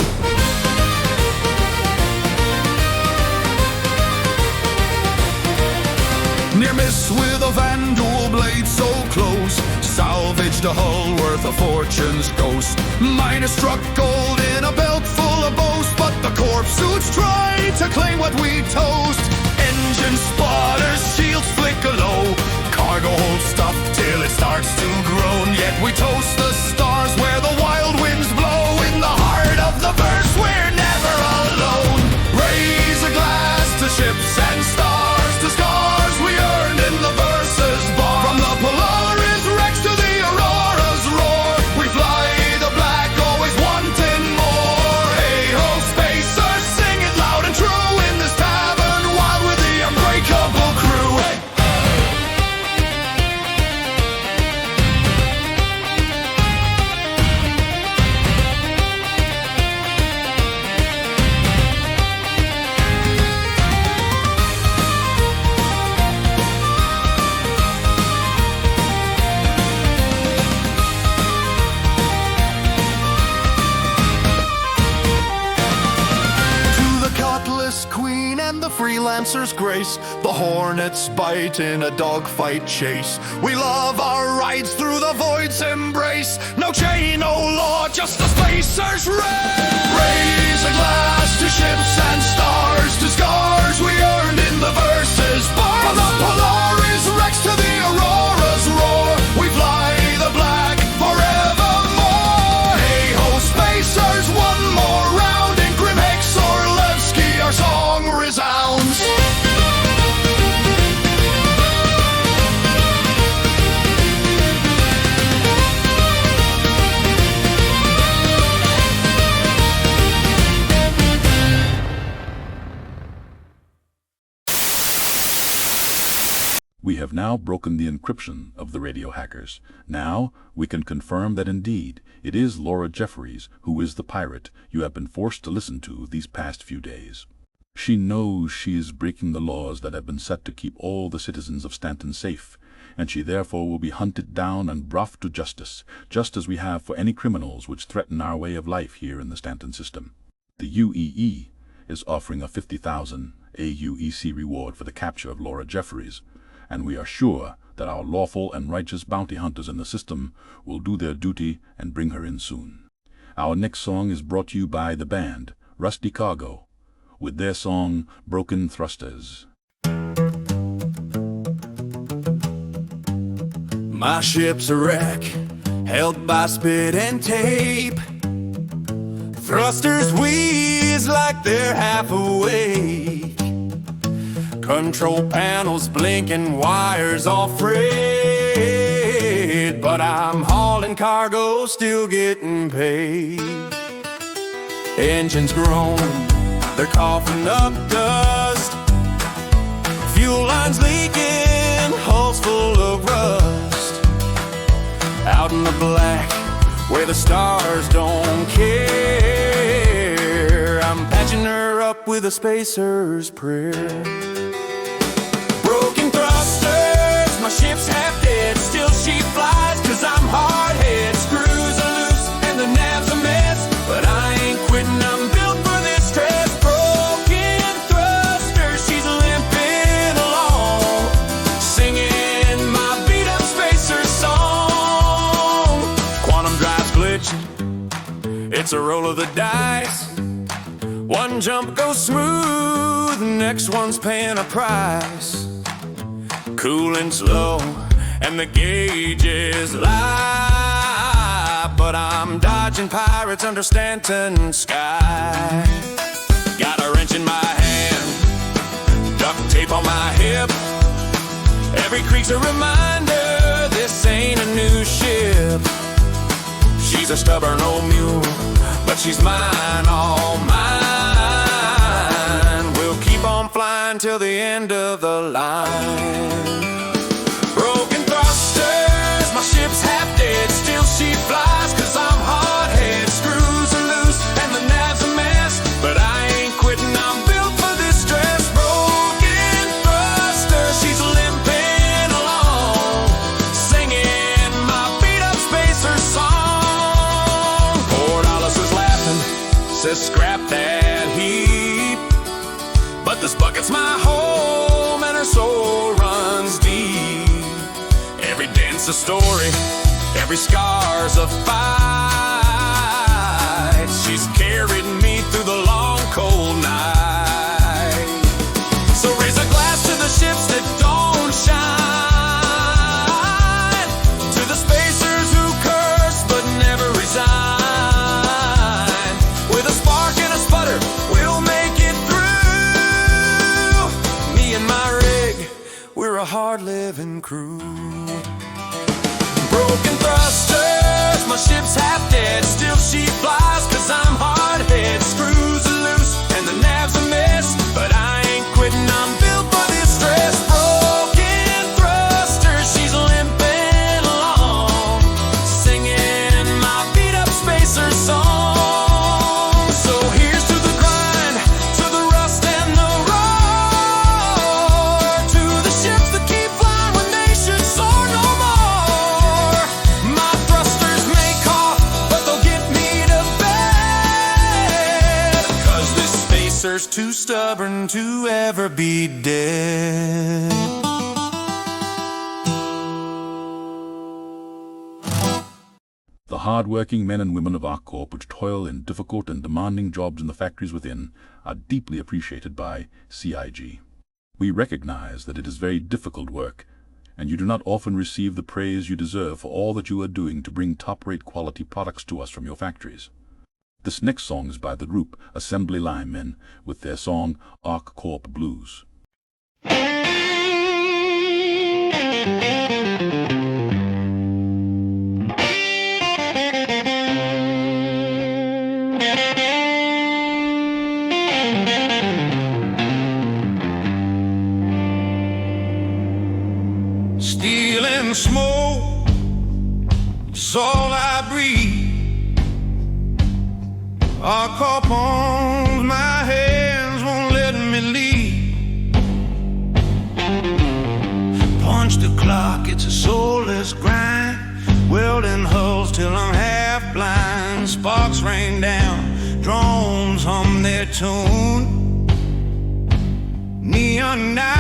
I: Near miss with a Vandal blade so close, salvaged a hull worth a fortune's ghost. Miner struck gold in a belt full of boast, but the corpse suits try to claim what we toast. Engine spotters, shields flicker low, cargo holds stuff till it starts to groan. Yet we toast the stars where the wild winds blow. In the heart of the verse we're never alone. Raise a glass to ships and stars, to scars we earned in the verses bar. From the Polaris Rex to the Aurora's roar, we fly the black, always wanting more. Hey ho, spacers, sing it loud and true in this tavern while we're the unbreakable crew. Queen and the freelancer's grace, the hornets bite in a dogfight chase. We love our rides through the void's embrace. No chain, no law, just a spacer's race. Raise a glass to ships and stars, to scars we earned in the verses bar. From the Polaris Rex to the Aurora's roar, we fly the black forevermore. Hey ho, spacers, one more round in Grimhex Orlevsky, our song resounds.
L: We have now broken the encryption of the radio hackers. Now we can confirm that indeed it is Laura Jeffries who is the pirate you have been forced to listen to these past few days. She knows she is breaking the laws that have been set to keep all the citizens of Stanton safe, and she therefore will be hunted down and brought to justice, just as we have for any criminals which threaten our way of life here in the Stanton system. The UEE is offering a 50,000 AUEC reward for the capture of Laura Jeffries, and we are sure that our lawful and righteous bounty hunters in the system will do their duty and bring her in soon. Our next song is brought to you by the band Rusty Cargo, with their song Broken Thrusters.
Q: My ship's a wreck, held by spit and tape. Thrusters wheeze like they're half awake. Control panels blinking, wires all frayed. But I'm hauling cargo, still getting paid. Engines groan, they're coughing up dust. Fuel lines leaking, hulls full of rust. Out in the black, where the stars don't care, I'm patching her up with a spacer's prayer. Broken thrusters, my ship's half dead, still she flies, 'cause I'm hard-head. Screws are loose and the nav's a mess, but I ain't quitting, I'm built for this stress. Broken thrusters, she's limping along, singing my beat-up spacer song. Quantum drive's glitching, it's a roll of the dice. One jump goes smooth, next one's paying a price. Cooling slow, and the gauge is live, but I'm dodging pirates under Stanton sky. Got a wrench in my hand, duct tape on my hip. Every creak's a reminder, this ain't a new ship. She's a stubborn old mule, but she's mine, all mine. We'll keep on flying till the end of the line. Broken thrusters, my ship's half dead, still she flies, 'cause I'm hard-head. Screws are loose and the nav's a mess, but I ain't quitting, I'm built for this stress. Broken thrusters, she's limping along, singing my beat-up spacer song. Poor Alice is laughing, says scrap that heap, but this bucket's my home and her soul runs deep. Every dent's a story, every scar's a fight. She's carried me through the long cold night. So raise a glass to the ships that don't shine, to the spacers who curse but never resign. With a spark and a sputter, we'll make it through. Me and my rig, we're a hard-living crew. Broken thrusters, my ship's half dead, still she flies, 'cause I'm hard-head. Screws are loose and the nav's a mess, but I ain't quitting, I'm built for this stress. Broken thrusters, she's limping along, singing my beat-up spacer song. So here's to the grind, to the rust and the roar, to the ships that keep flying when they should soar no more. My thrusters may cough, but they'll get me to bed, 'cause this spacer's too stubborn to ever be dead.
L: The hard-working men and women of our corps which toil in difficult and demanding jobs in the factories within are deeply appreciated by CIG. We recognize that it is very difficult work, and you do not often receive the praise you deserve for all that you are doing to bring top-rate quality products to us from your factories. This next song is by the group Assembly Linemen with their song Arc Corp Blues.
Q: cup owns my hands, won't let me leave. Punch the clock, it's a soulless grind. Welding hulls till I'm half blind. Sparks rain down, drones hum their tune. Neon nights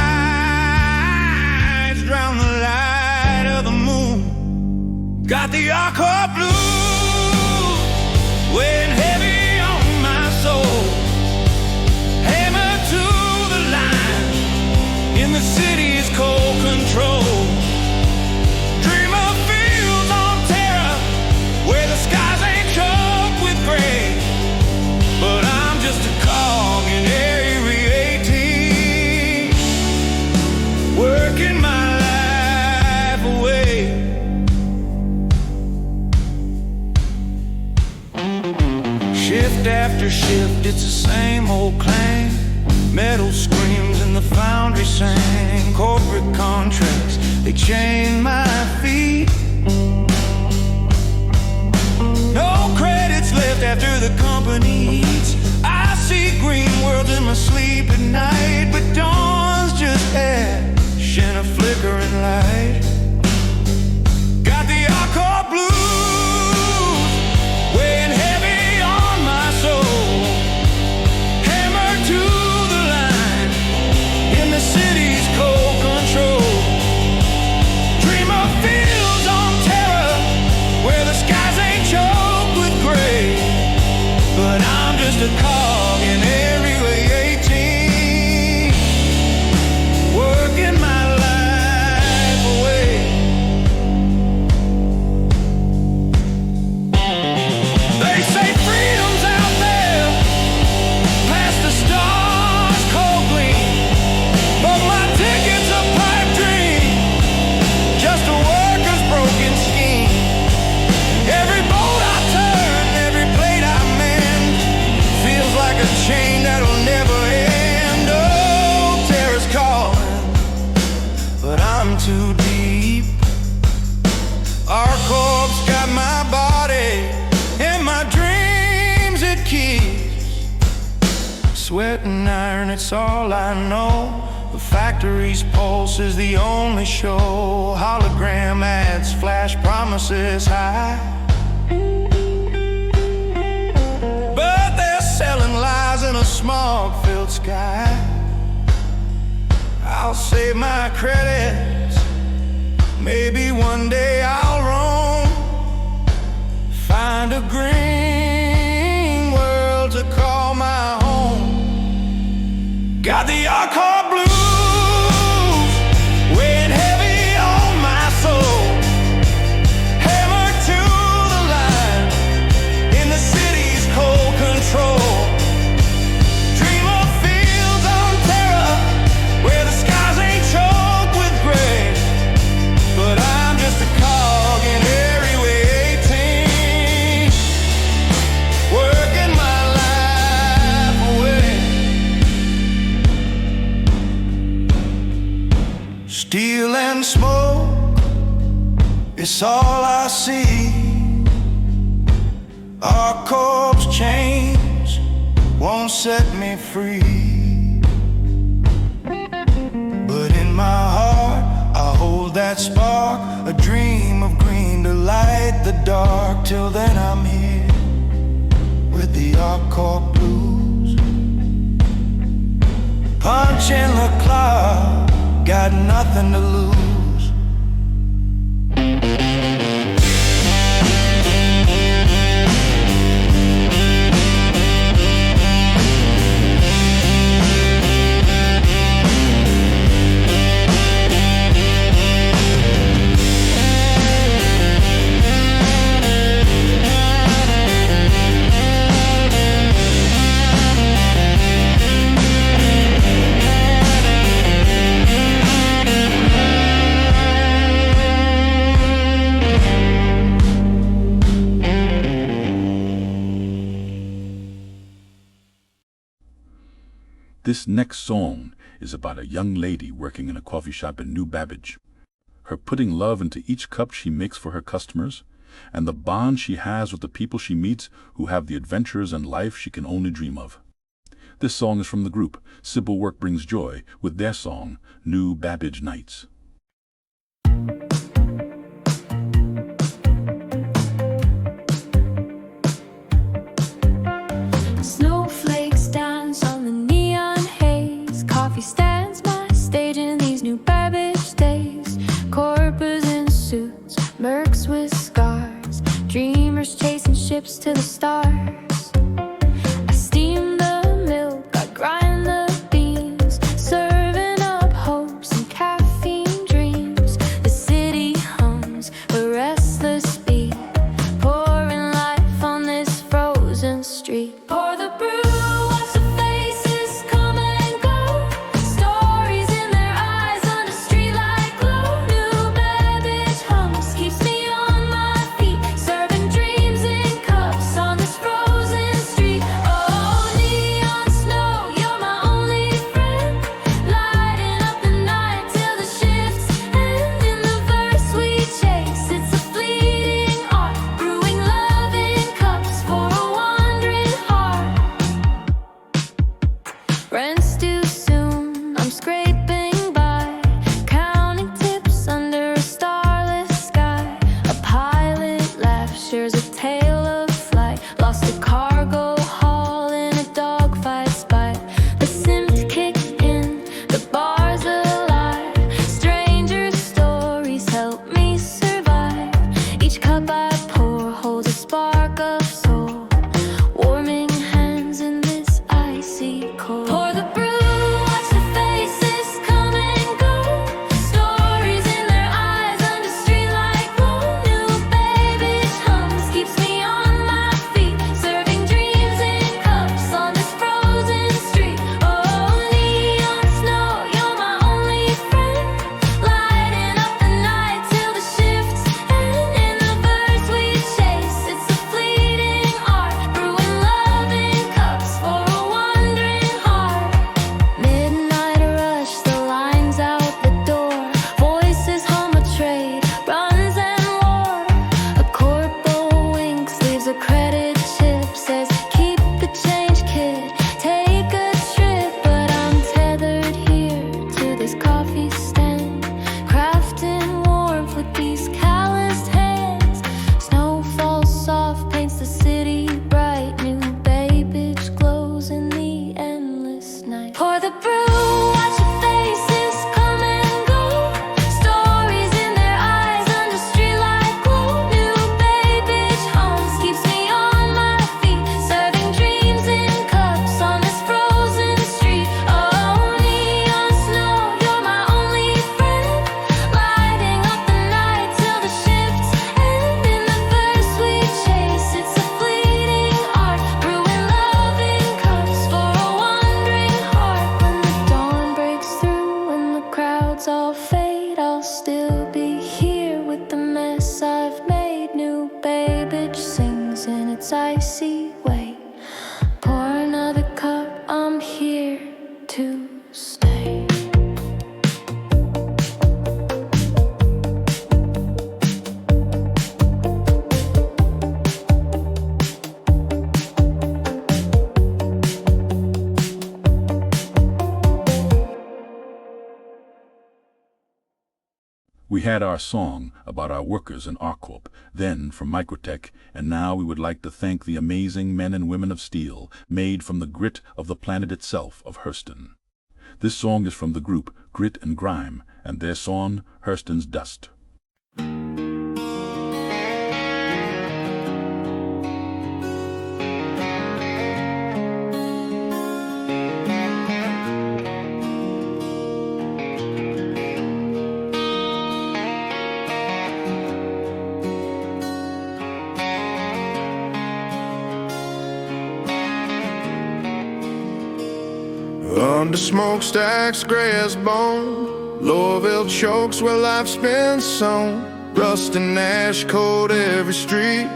Q: drown the light of the moon. Got the Arco blues weighing heavy on my soul. Hammer to the line in the city's cold control. Dream of fields on terror where the skies ain't choked with gray. But I'm just a cog in Area 18, working my life away. Shift after shift, it's the same old claim. Metal screams in the foundry sing. Corporate contracts, they chain my feet. No credits left after the company eats. I see green worlds in my sleep at night, but dawn's just ash and a flickering light. Got the Arco blues weighing heavy on my soul. Hammer to the line in the city's cold control. Dream of fields on terror where the skies ain't choked with gray. But I'm just a cog in Area 18, working my life away. They say freedom's out there, past the stars cold gleam. But my ticket's a pipe dream, just a worker's broken scheme. Every boat I turn, every plate I mend, feels like a chain that'll never end. Oh, terror's calling, but I'm too deep. Our corpse got my body and my dreams it keeps. Sweat and iron, it's all I know. The factory's pulse is the only show. Hologram ads, flash promises high. But they're selling lies in a smog-filled sky. I'll save my credits, maybe one day I'll roam. Find a green world to call my home. Got the Arco blues weighing heavy on my soul. Hammer to the line in the city's cold control. Dream of fields on terror where the skies ain't choked with gray. But I'm just a cog in Area 18, working my life away. Steel and smoke, it's all I see. Our corpse chains won't set me free. But in my heart, I hold that spark, a dream of green to light the dark. Till then I'm here with the Arco blues, punching the clock, got nothing to lose.
L: This next song is about a young lady working in a coffee shop in New Babbage. Her putting love into each cup she makes for her customers and the bond she has with the people she meets who have the adventures and life she can only dream of. This song is from the group Simple Work Brings Joy with their song, New Babbage Nights.
M: Snowflakes dance on the neon haze. Coffee stands my stage in these new Babbage days. Corpers in suits, mercs with scars, dreamers chasing ships to the stars. I steam the milk, I grind the beans, serving up hopes and caffeine dreams. The city hums a restless beat, pouring life on this frozen street. Pour the brew, watch the faces come and go. Stories in their eyes under streetlight glow. New Babbage hums, keeps me on my feet, serving dreams in cups on this frozen street. Oh, neon snow, you're my only friend, lighting up the night till the shifts end. In the verse we chase, it's a fleeting art, brewing love in cups for a wandering heart. Rent's due soon, I'm scraping by, counting tips under a starless sky. A pilot laughs, shares a tale of flight, lost a cargo haul in a dogfight spite. The Sims kick in, the bar's alive, stranger stories help me survive. Each cup I pour holds a spark of soul, warming hands in this icy cold. Pour the brew, watch the faces come and go. Stories in their eyes under streetlight glow. New Babbage hums, keeps me on my feet, serving dreams in cups on this frozen street. Oh, neon snow, you're my only friend, lighting up the night till the shifts end. In the verse we chase, it's a fleeting art, brewing love in cups for a wandering heart. Midnight rush, the lines out the door, voices hum a trade, runs and war. A corporal winks, leaves a credit chip, says keep the change kid, take a trip. But I'm tethered here to this coffee stand, crafting warmth with these calloused hands. Snow falls soft, paints the city bright, new Babbage glows in the endless night. Pour the brew, watch the faces come and go. Stories in their eyes under streetlight glow. New Babbage hums, keeps me on my feet, serving dreams in cups on this frozen street. Oh, neon snow, you're my only friend, lighting up the night till the shifts end. In the verse we chase, it's a fleeting art, brewing love in cups for a wandering heart. When the dawn breaks through and the crowds all fade, I'll still be here with the mess I've made. New Babbage sings in its icy way. Pour another cup, I'm here to stay.
L: We had our song about our workers in ArcCorp, then from Microtech, and now we would like to thank the amazing men and women of steel made from the grit of the planet itself of Hurston. This song is from the group Grit and Grime, and their song, Hurston's Dust.
R: Under smokestacks, gray as bone, Lorville chokes where life's been sown. Rust and ash coat every street,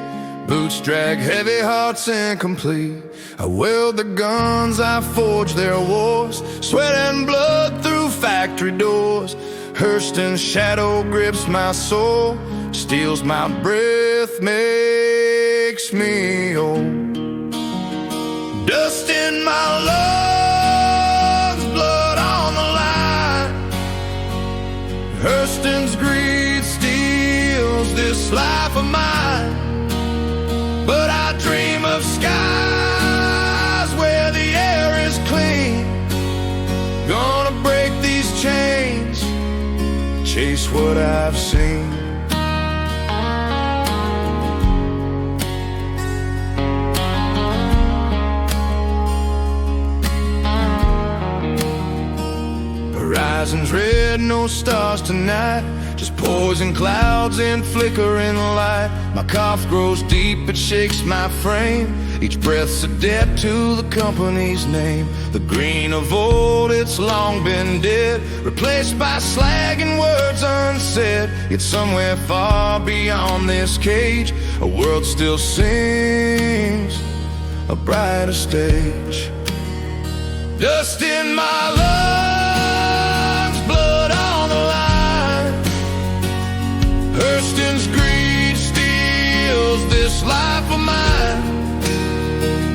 R: boots drag heavy, hearts incomplete. I wield the guns, I forge their wars, sweat and blood through factory doors. Hurston's shadow grips my soul, steals my breath, makes me old. Dust in my lungs, blood on the line. Hurston's greed steals this life of mine. But I dream of skies where the air is clean. Gonna break these chains, chase what I've seen. Horizon's red, no stars tonight, just poison clouds and flickering light. My cough grows deep, it shakes my frame. Each breath's a debt to the company's name. The green of old, it's long been dead, replaced by slag and words unsaid. Yet somewhere far beyond this cage, a world still sings a brighter stage. Dust in my lungs, blood on the line. Hurston's greed steals this life of mine.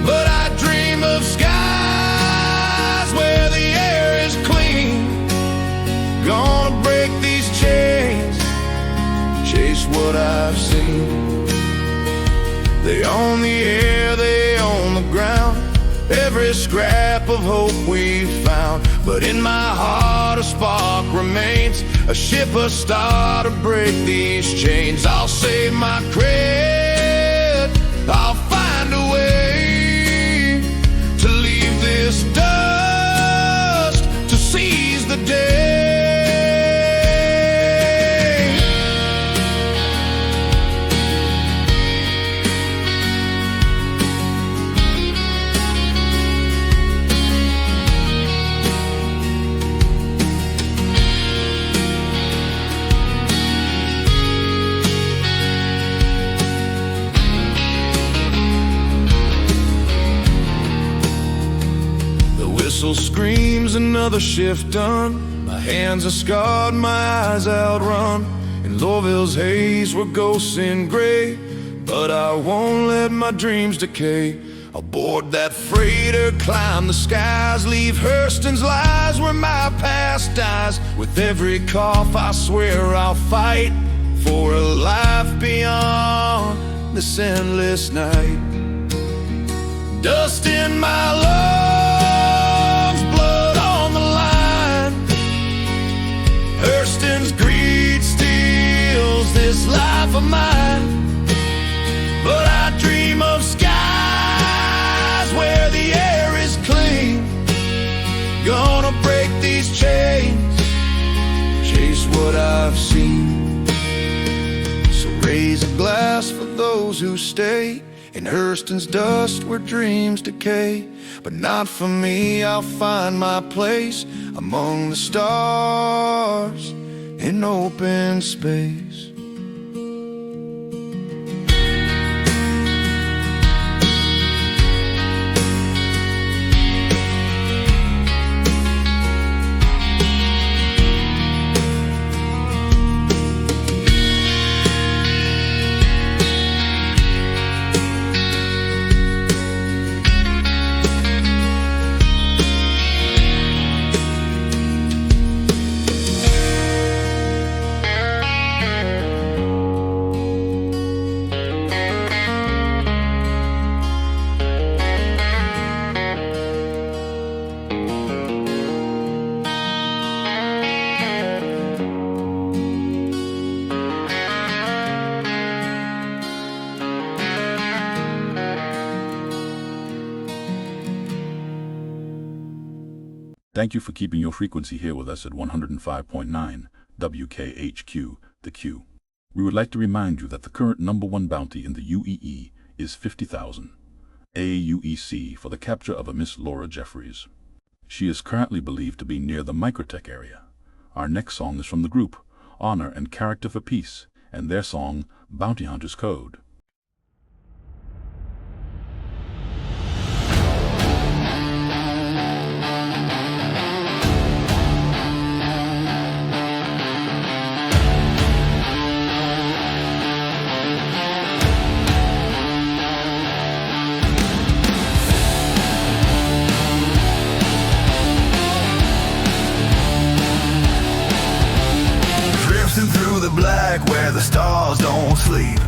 R: But I dream of skies where the air is clean. Gonna break these chains, chase what I've seen. They own the air, they own the ground, every scrap of hope we've found. But in my heart a spark remains, a ship, a star to break these chains. I'll save my cred, I'll find a way to leave this dust, to seize the day. Whistle screams, another shift done. My hands are scarred, my eyes outrun. In Lowville's haze we're ghosts in gray, but I won't let my dreams decay. I'll board that freighter, climb the skies, leave Hurston's lies where my past dies. With every cough I swear I'll fight for a life beyond this endless night. Dust in my lungs, blood on the line. Hurston's greed steals this life of mine. But I dream of skies where the air is clean. Gonna break these chains, chase what I've seen. So raise a glass for those who stay in Hurston's dust where dreams decay. But not for me, I'll find my place among the stars in open space.
L: Thank you for keeping your frequency here with us at 105.9 WKHQ, The Q. We would like to remind you that the current #1 bounty in the UEE is 50,000 AUEC for the capture of a Miss Laura Jeffries. She is currently believed to be near the Microtech area. Our next song is from the group Honor and Character for Peace and their song Bounty Hunter's Code.
O: sleep.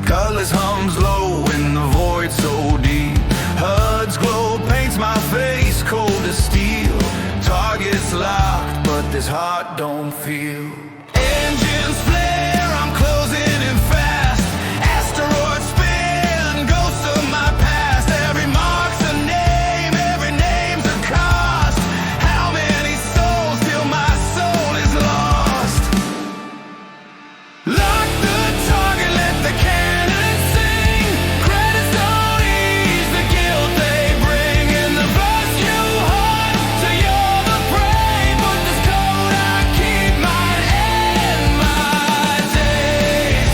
O: Cutlass hums low in the void so deep. HUD's glow paints my face cold as steel. Target's locked, but this heart don't feel. Engines flare, I'm closing in fast. Asteroid spin, ghosts of my past. Every mark's a name, every name's a cost. How many souls till my soul is lost? Lock the target, let the cannon sing. Credits don't ease the guilt they bring. In the verse you hunt till you're the prey. But this code I keep might end my days.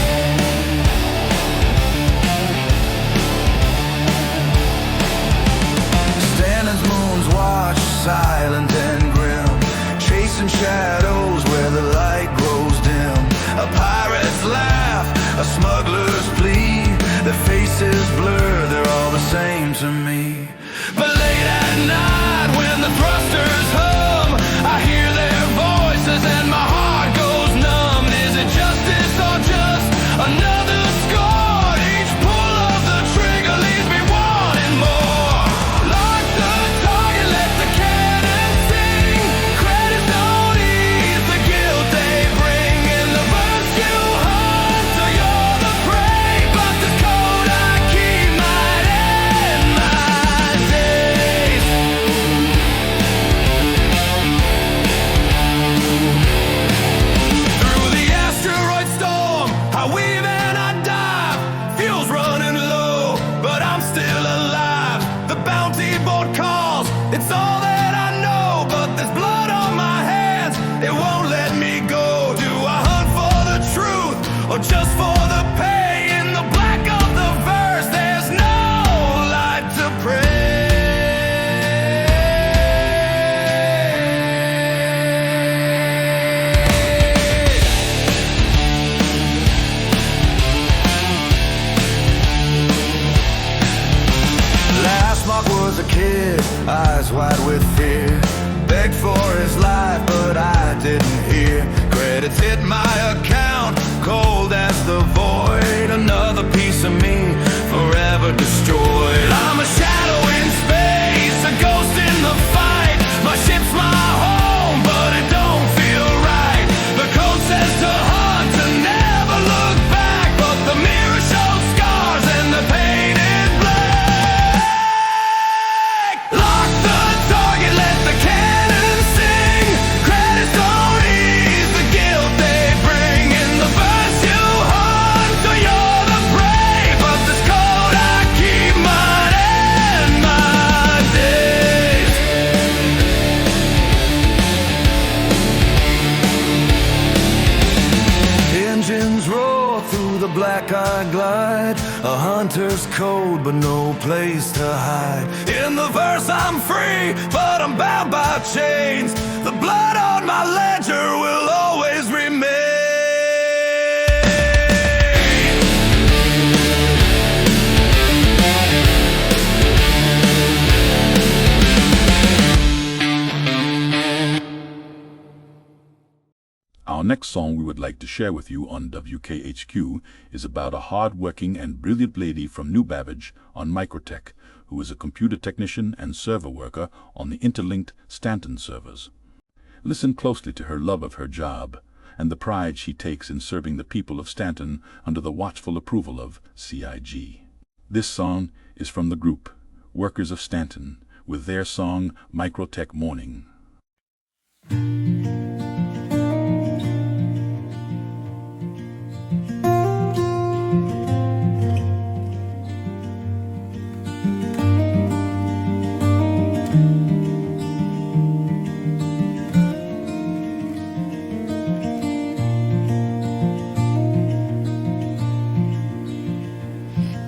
O: Stanton's moon's watch, silent and grim, chasing shadows where the light grows dim. A pirate's laugh, a smuggler's plea. Their faces blur, they're all the same to me. But late at night when the thrusters hum, I hear their voices and my heart goes numb. Is it justice or just another score? Each pull of the trigger leaves me wanting more. Lock the target, let the cannon sing. Credits don't ease the guilt they bring. In the verse you hunt till you're the prey. But this code I keep might end my days. Through the asteroid storm, I weave and I dive. Fuel's running low, but I'm still alive. The bounty boat calls, it's all that I know. But there's blood on my hands, it won't let me go. Do I hunt for the truth or just for the pay? In the black of the verse, there's no light to pray. Last mark was a kid, eyes wide with fear. Begged for his life, but I didn't hear. Credits hit my account, cold as the void. Another piece of me, forever destroyed. I'm a shadow in space, a ghost in the fight. My ship's my home, but it don't feel right. The code says to hunt, to never look back. But the mirror shows scars and the pain is black. Lock the target, let the cannon sing. Credits don't ease the guilt they bring. In the verse you hunt till you're the prey. But this code I keep might end my days. Engines roar through the black eye glide. A hunter's code, but no place to hide. In the verse I'm free, but I'm bound by chains. The blood on my ledger will always remain.
L: Our next song we would like to share with you on WKHQ is about a hard-working and brilliant lady from New Babbage on Microtech, who is a computer technician and server worker on the interlinked Stanton servers. Listen closely to her love of her job and the pride she takes in serving the people of Stanton under the watchful approval of CIG. This song is from the group Workers of Stanton with their song Microtech Morning.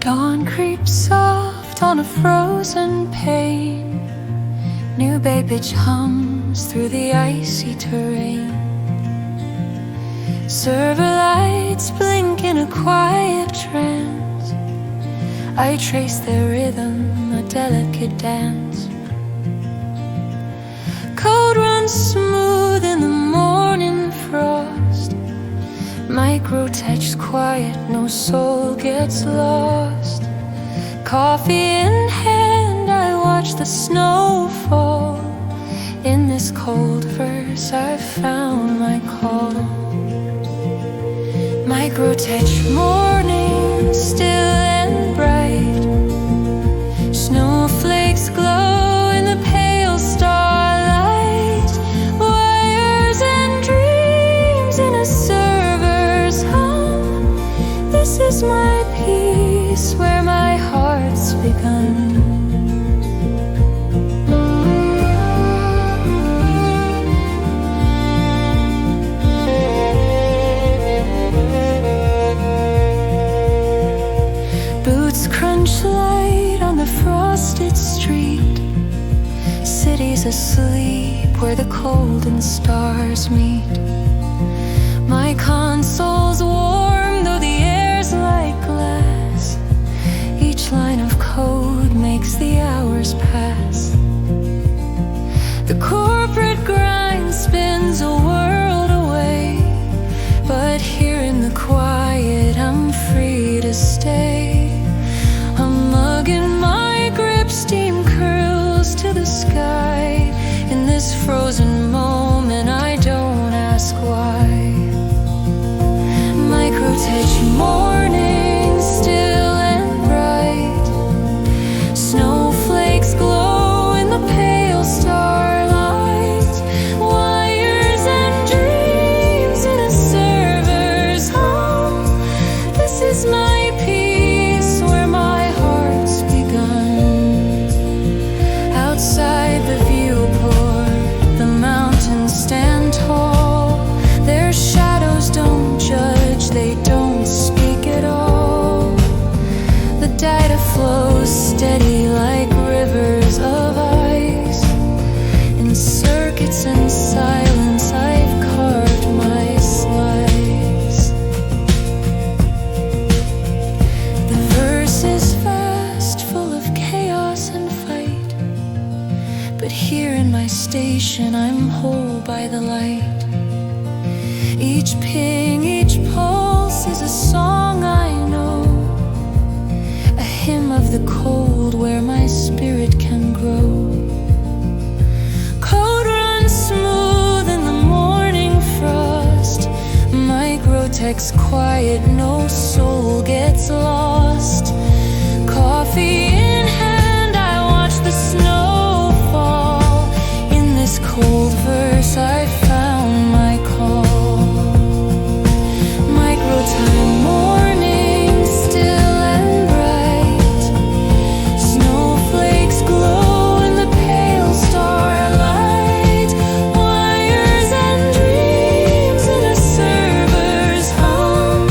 M: Dawn creeps soft on a frozen pane. New Babbage hums through the icy terrain. Server lights blink in a quiet trance. I trace their rhythm, a delicate dance. Code runs smooth in the morning frost. Micro Microtech's quiet, no soul gets lost. Coffee in hand, I watch the snow fall. In this cold verse, I found my call. Microtech morning, still and bright. Snowflakes glow in the pale starlight. Wires and dreams in a server's hum. This is my peace where my heart's begun. Light on the frosted street. Cities asleep where the cold and stars meet. My console's warm though the air's like glass. Each line of code makes the hours pass. The corporate grind spins a world away, but here in the quiet I'm free to stay. I'm mugging my grip, steam curls to the sky. In this frozen moment, I don't ask why. Microtech morning, still and bright. Snowflakes glow in the pale starlight. Wires and dreams in a server's home. This is my peace where my heart's begun. Outside the viewport, the mountains stand tall. Their shadows don't judge, they don't speak at all. The data flows steady like rivers of ice. In circuits and silence, I've carved my slice. The verse is fast, full of chaos and fight. But here in my station, I'm whole by the light. Each ping, each pulse is a song I know. A hymn of the cold where my spirit can grow. Code runs smooth in the morning frost. Microtech's quiet, no soul gets lost. Coffee in hand, I watch the snow fall. In this cold verse, I found my call. Microtech morning, still and bright. Snowflakes glow in the pale starlight. Wires and dreams in a server's hum.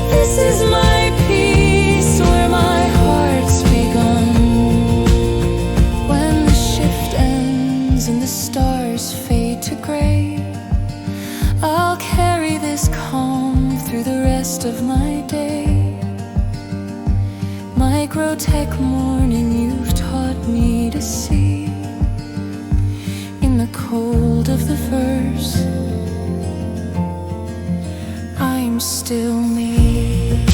M: This is my peace where my heart's begun. When the shift ends and the stars fade to gray, I'll carry this calm through the rest of my day. Microtech morning, you've taught me to see. In the cold of the verse, I'm still me.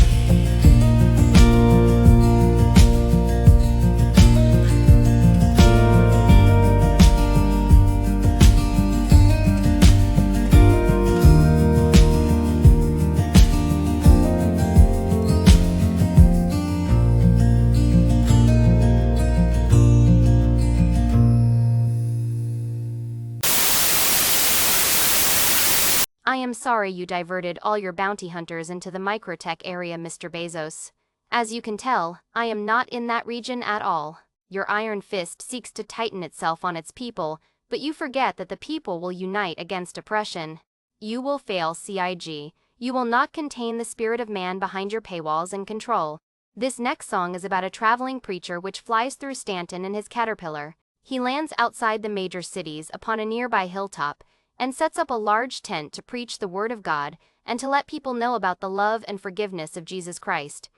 A: I am sorry you diverted all your bounty hunters into the Microtech area, Mr. Bezos. As you can tell, I am not in that region at all. Your iron fist seeks to tighten itself on its people, but you forget that the people will unite against oppression. You will fail, CIG. You will not contain the spirit of man behind your paywalls and control. This next song is about a traveling preacher which flies through Stanton in his caterpillar. He lands outside the major cities upon a nearby hilltop, and sets up a large tent to preach the word of God and to let people know about the love and forgiveness of Jesus Christ.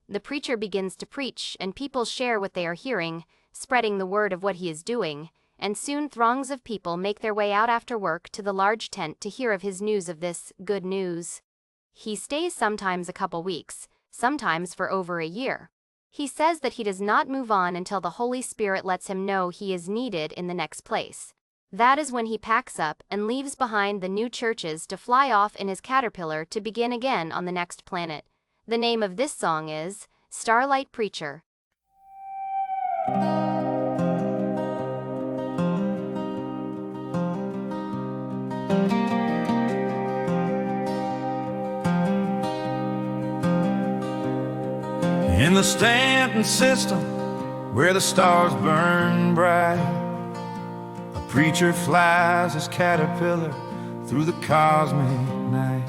A: The preacher begins to preach, and people share what they are hearing, spreading the word of what he is doing, and soon throngs of people make their way out after work to the large tent to hear of his news of this good news. He stays sometimes a couple weeks, sometimes for over a year. He says that he does not move on until the Holy Spirit lets him know he is needed in the next place. That is when he packs up and leaves behind the new churches to fly off in his caterpillar to begin again on the next planet. The name of this song is Starlight Preacher.
B: In the Stanton system, where the stars burn bright, a preacher flies his caterpillar through the cosmic night.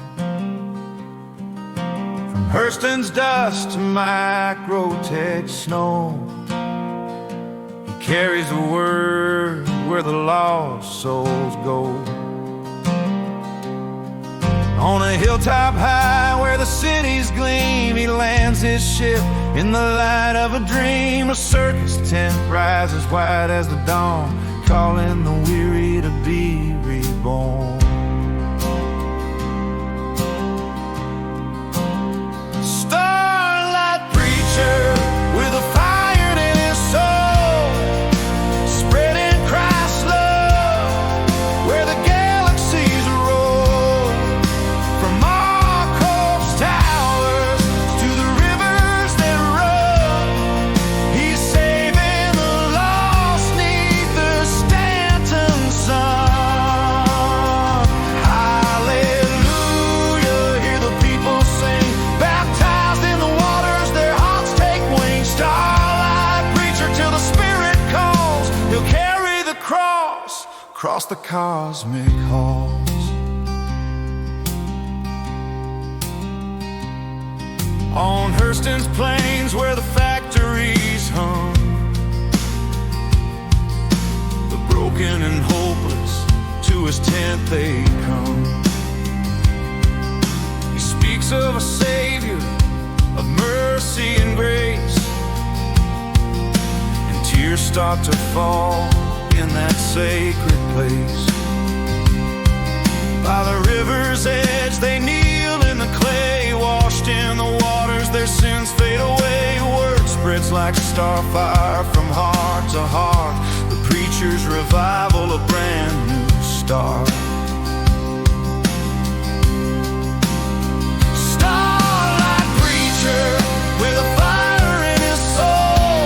B: From Hurston's dust to Microtech snow, he carries the word where the lost souls go. On a hilltop high where the cities gleam, he lands his ship in the light of a dream. A circus tent rises white as the dawn, calling the weary to be reborn. Starlight preacher with a fire in his soul, spreading Christ's love where the galaxies roll. From our coast towers to the rivers that run, he's saving the lost 'neath the Stanton sun. Hallelujah, hear the people sing, baptized in the waters, their hearts take wing. Starlight preacher till the Spirit calls, he'll carry the cross across the cosmic halls. On Hurston's plains where the factories hum, the broken and hopeless to his tent they come. He speaks of a Savior of mercy and grace, and tears start to fall in that sacred place. By the river's edge they kneel in the clay, washed in the waters their sins fade away. Word spreads like a starfire from heart to heart, the preacher's revival, a brand new start. Starlight preacher with a fire in his soul,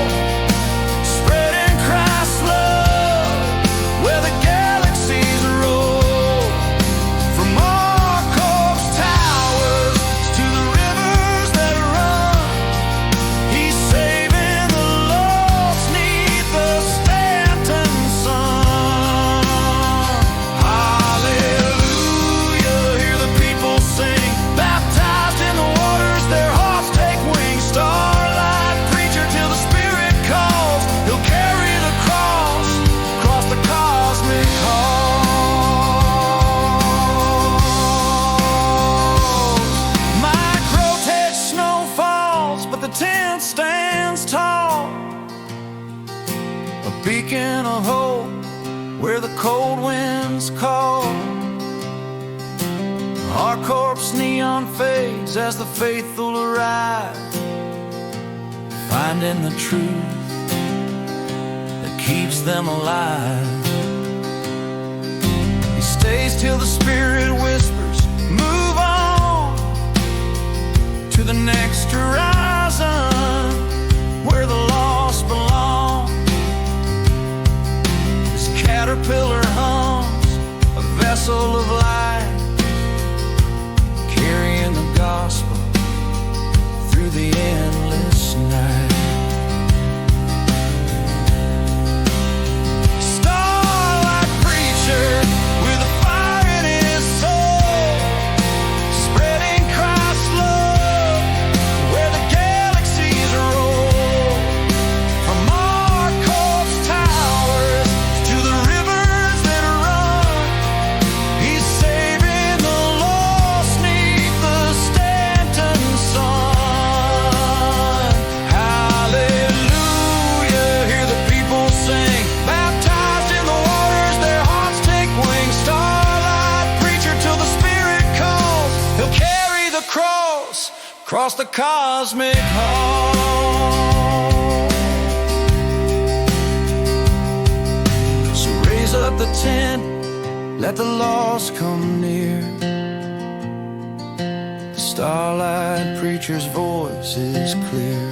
B: spreading Christ's love where the galaxies roll. From our coast towers to the rivers that run, he's saving the lost 'neath the Stanton sun. Hallelujah, hear the people sing, baptized in the waters, their hearts take wing. Starlight preacher till the Spirit calls, he'll carry the cross across the cosmic halls. Microtech snow falls, but the tent stands tall, a beacon of hope where the cold winds call. Our corpse neon fades as the faithful arrive, finding the truth that keeps them alive. He stays till the Spirit whispers, move on to the next horizon where the lost belong. This caterpillar hums, a vessel of light, carrying the gospel through the endless night. Star
I: across the cosmic hall. So raise up the tent, let the lost come near. The starlight preacher's voice is clear.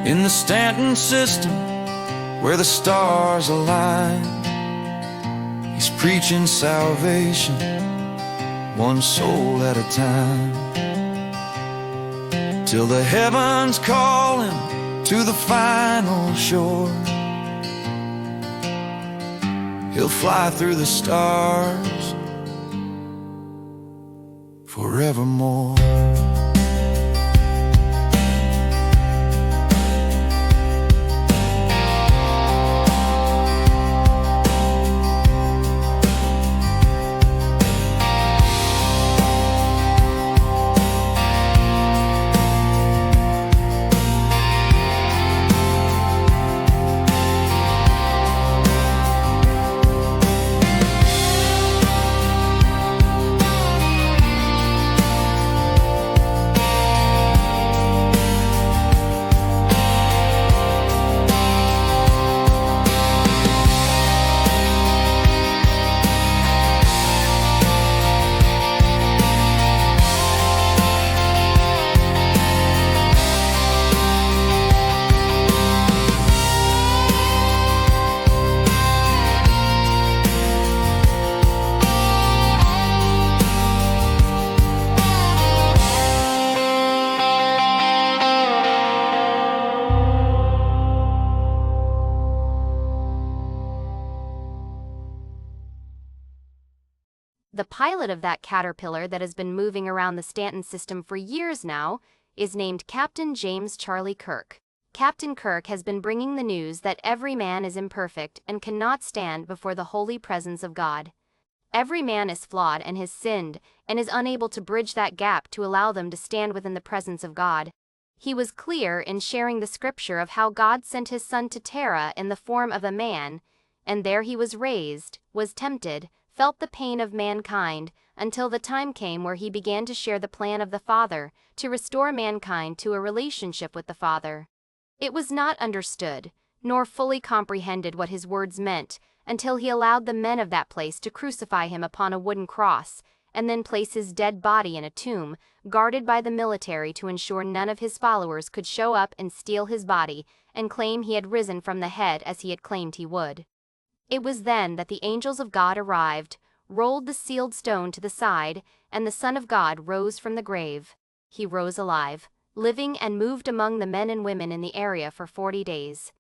I: In the Stanton system, where the stars align, he's preaching salvation, one soul at a time, till the heavens call him to the final shore. He'll fly through the stars forevermore.
A: The pilot of that caterpillar that has been moving around the Stanton system for years now is named Captain James Charlie Kirk. Captain Kirk has been bringing the news that every man is imperfect and cannot stand before the holy presence of God. Every man is flawed and has sinned and is unable to bridge that gap to allow them to stand within the presence of God. He was clear in sharing the scripture of how God sent his son to Terra in the form of a man, and there he was raised, was tempted, felt the pain of mankind, until the time came where he began to share the plan of the Father, to restore mankind to a relationship with the Father. It was not understood, nor fully comprehended what his words meant, until he allowed the men of that place to crucify him upon a wooden cross, and then place his dead body in a tomb, guarded by the military to ensure none of his followers could show up and steal his body, and claim he had risen from the dead as he had claimed he would. It was then that the angels of God arrived, rolled the sealed stone to the side, and the Son of God rose from the grave. He rose alive, living and moved among the men and women in the area for 40 days.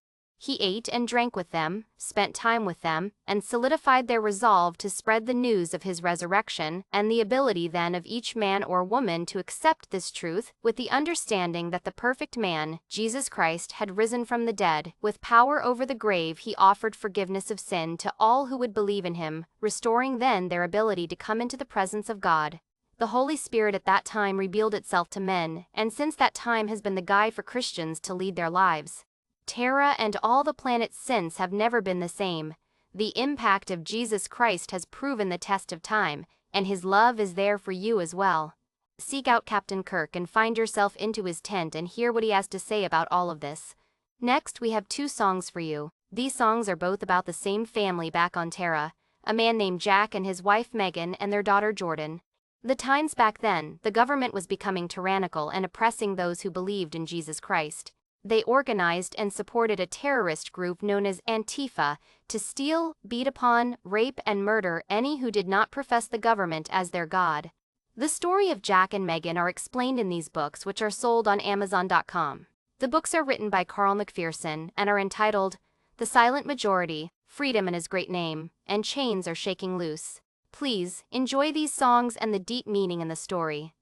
A: He ate and drank with them, spent time with them, and solidified their resolve to spread the news of his resurrection, and the ability then of each man or woman to accept this truth, with the understanding that the perfect man, Jesus Christ, had risen from the dead. With power over the grave, he offered forgiveness of sin to all who would believe in him, restoring then their ability to come into the presence of God. The Holy Spirit at that time revealed itself to men, and since that time has been the guide for Christians to lead their lives. Terra and all the planets since have never been the same. The impact of Jesus Christ has proven the test of time, and his love is there for you as well. Seek out Captain Kirk and find yourself into his tent and hear what he has to say about all of this. Next, we have 2 songs for you. These songs are both about the same family back on Terra, a man named Jack and his wife Megan and their daughter Jordan. The times back then, the government was becoming tyrannical and oppressing those who believed in Jesus Christ. They organized and supported a terrorist group known as Antifa to steal, beat upon, rape, and murder any who did not profess the government as their god. The story of Jack and Megan are explained in these books, which are sold on Amazon.com. The books are written by Carl McPherson and are entitled The Silent Majority, Freedom in His Great Name, and Chains Are Shaking Loose. Please enjoy these songs and the deep meaning in the story.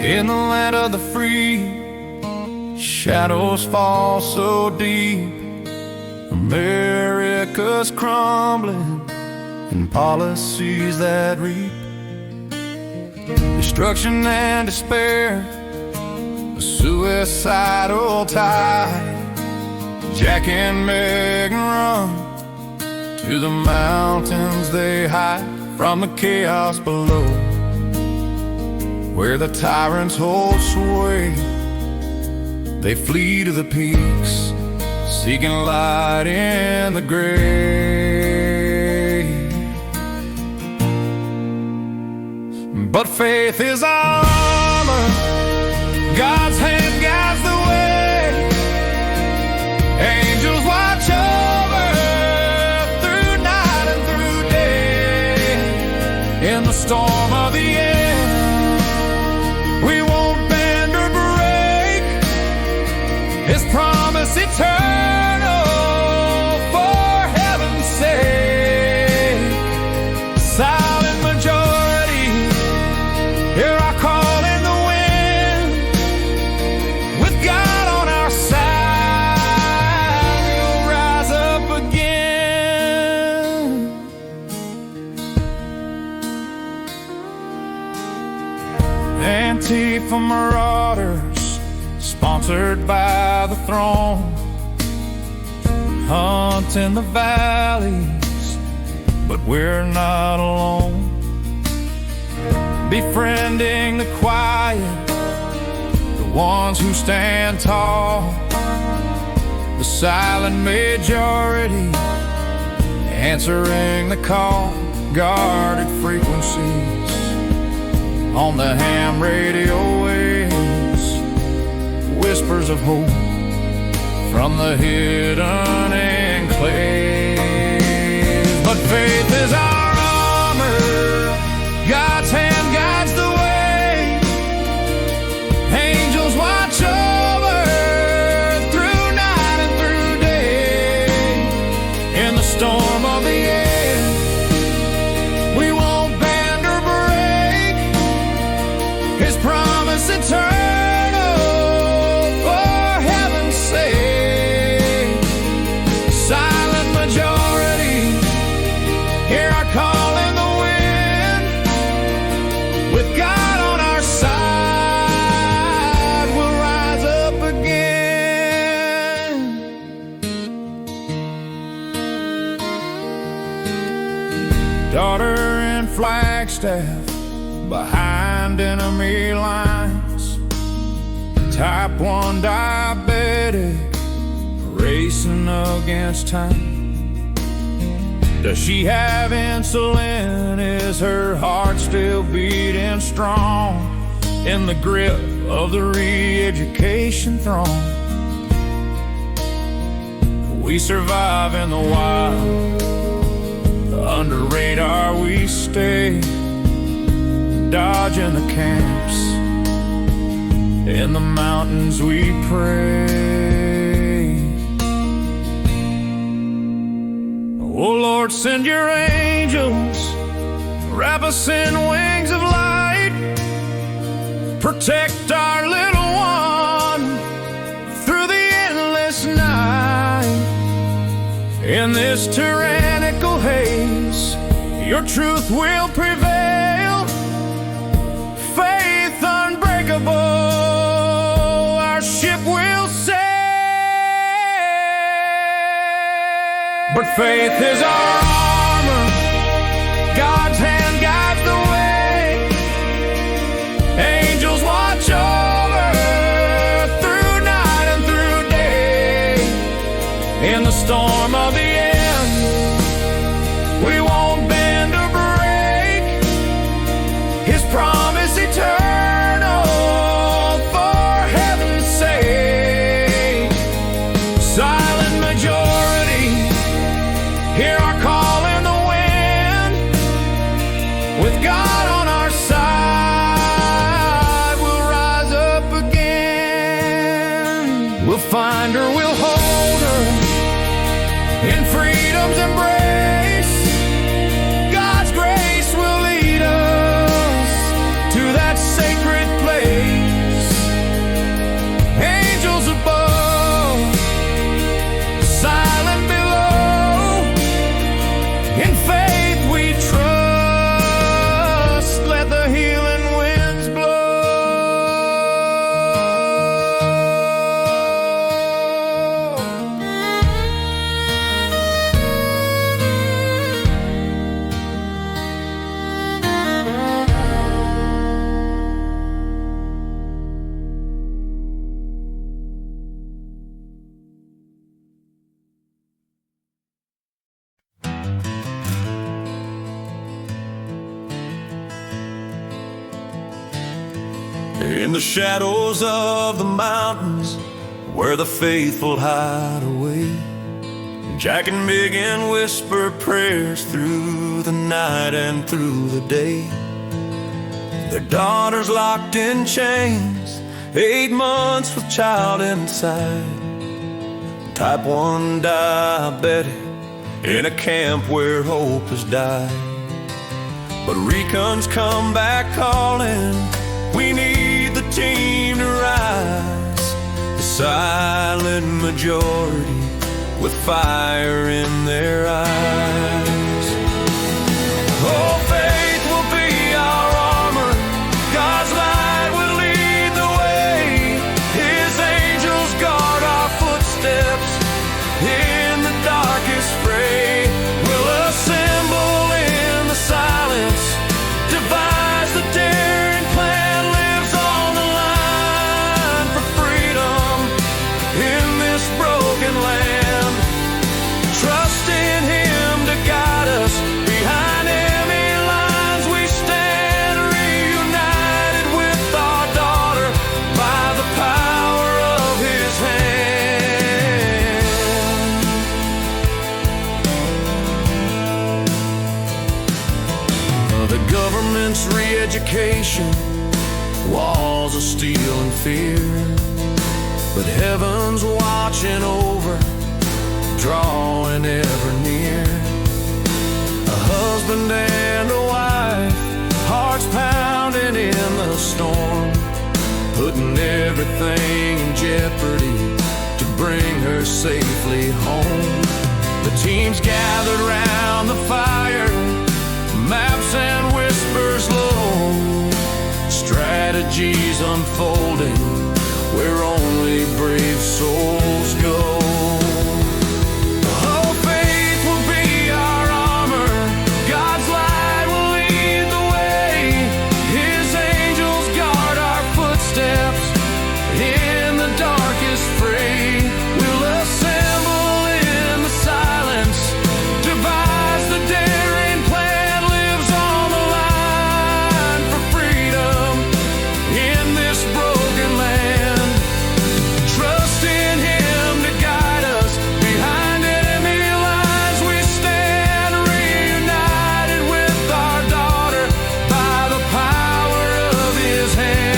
I: In the land of the free, shadows fall so deep. America's crumbling, and policies that reap destruction and despair
R: suicidal tide. Jack and Meg run to the mountains they hide from the chaos below, where the tyrants hold sway. They flee to the peaks, seeking light in the grave. But faith is our armor, God's hand guides the way. Angels watch over through night and through day. In the storm of the air, we won't bend or break. His promise eternal, for heaven's sake. Silent majority, hear our call in the wind. With God on our side, we'll rise up again. Antifa marauders, sponsored by the throne, hunt in the valleys, but we're not alone. Befriending the quiet, the ones who stand tall, the silent majority, answering the call. Guarded frequencies on the ham radio waves, whispers of hope from the hidden enclaves. But faith is our armor, God's hand guides the way. Angels watch over through night and through day. In the storm of the air, we won't bend or break. His promise eternal, for heaven's sake. Silent majority, hear our call in the wind. With God on our side, we'll rise up again. Daughter in Flagstaff, behind enemy lines. Type 1 diabetic, racing against time. Does she have insulin? Is her heart still beating strong? In the grip of the re-education throng, we survive in the wild. Under radar we stay, dodging the camps. In the mountains we pray. Oh Lord, send your angels, wrap us in wings of light. Protect our little one through the endless night. In this tyrannical haze, your truth will prevail. Faith unbreakable, our ship will sail. But faith is our armor, God's hand guides the way. Angels watch over through night and through day. In the storm of the end, we won't bend or break. His promise eternal, for heaven's sake. Silent majority, hear our call in the wind. With God on our side, we'll rise up again. We'll find her, we'll hold her in freedom's embrace. God's grace will lead us to that sacred place. Angels above, silent below. In faith we trust, let the healing winds blow.
O: In the shadows of the mountains, where the faithful hide away, Jack and Megan whisper prayers through the night and through the day. Their daughter's locked in chains, 8 months with child inside, type 1 diabetic in a camp where hope has died. But Recon's come back calling, we need the team to rise. The silent majority with fire in their eyes. Oh, faith will be our armor, God's light will lead the way. His angels guard our footsteps in the darkest fray. We'll assemble in the silence, devise the daring plan, lives on the line for freedom in this broken land. Trust in Him to guide us behind enemy lines. We stand reunited with our daughter by the power of His hand. The government's re-education, walls of steel and fear, but heaven's watching over, drawing ever near. A husband and a wife, hearts pounding in the storm, putting everything in jeopardy to bring her safely home. The team's gathered round the fire, maps and whispers low, strategies unfolding where only brave souls go. Oh, faith will be our armor, God's light will lead the way. His angels guard our footsteps in the darkest fray. We'll assemble in the silence, devise the daring plan, lives on the line for freedom in this broken land. Trust in Him to guide us behind enemy lines. We stand reunited with our daughter by the power of His hand.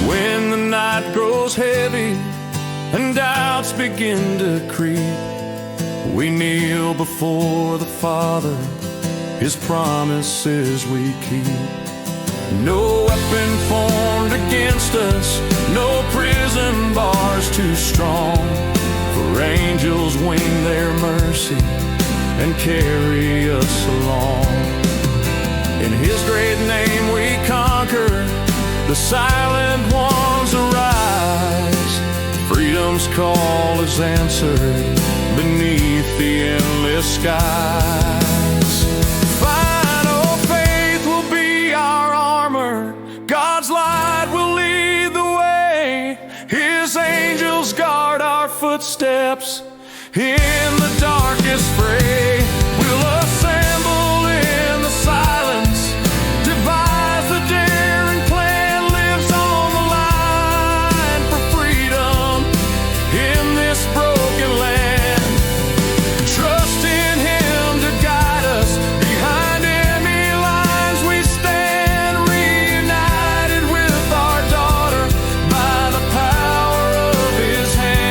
O: When the night grows heavy and doubts begin to creep, we kneel before the Father, His promises we keep. No weapon formed against us, no prison bars too strong, for angels wing their mercy and carry us along. In His great name we conquer, the silent ones arise. Freedom's call is answered beneath the endless skies. Final faith will be our armor, God's light will lead the way. His angels guard our footsteps in the darkest fray. We'll assemble in the silence, devise the daring plan, lives on the line for freedom in this broken land. Trust in Him to guide us behind enemy lines. We stand reunited with our daughter by the power of His hand.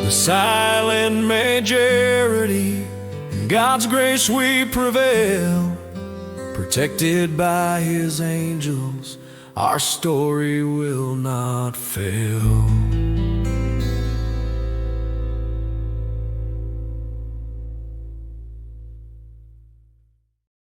O: The silent majority, God's grace we prevail, protected by His angels, our story will not fail.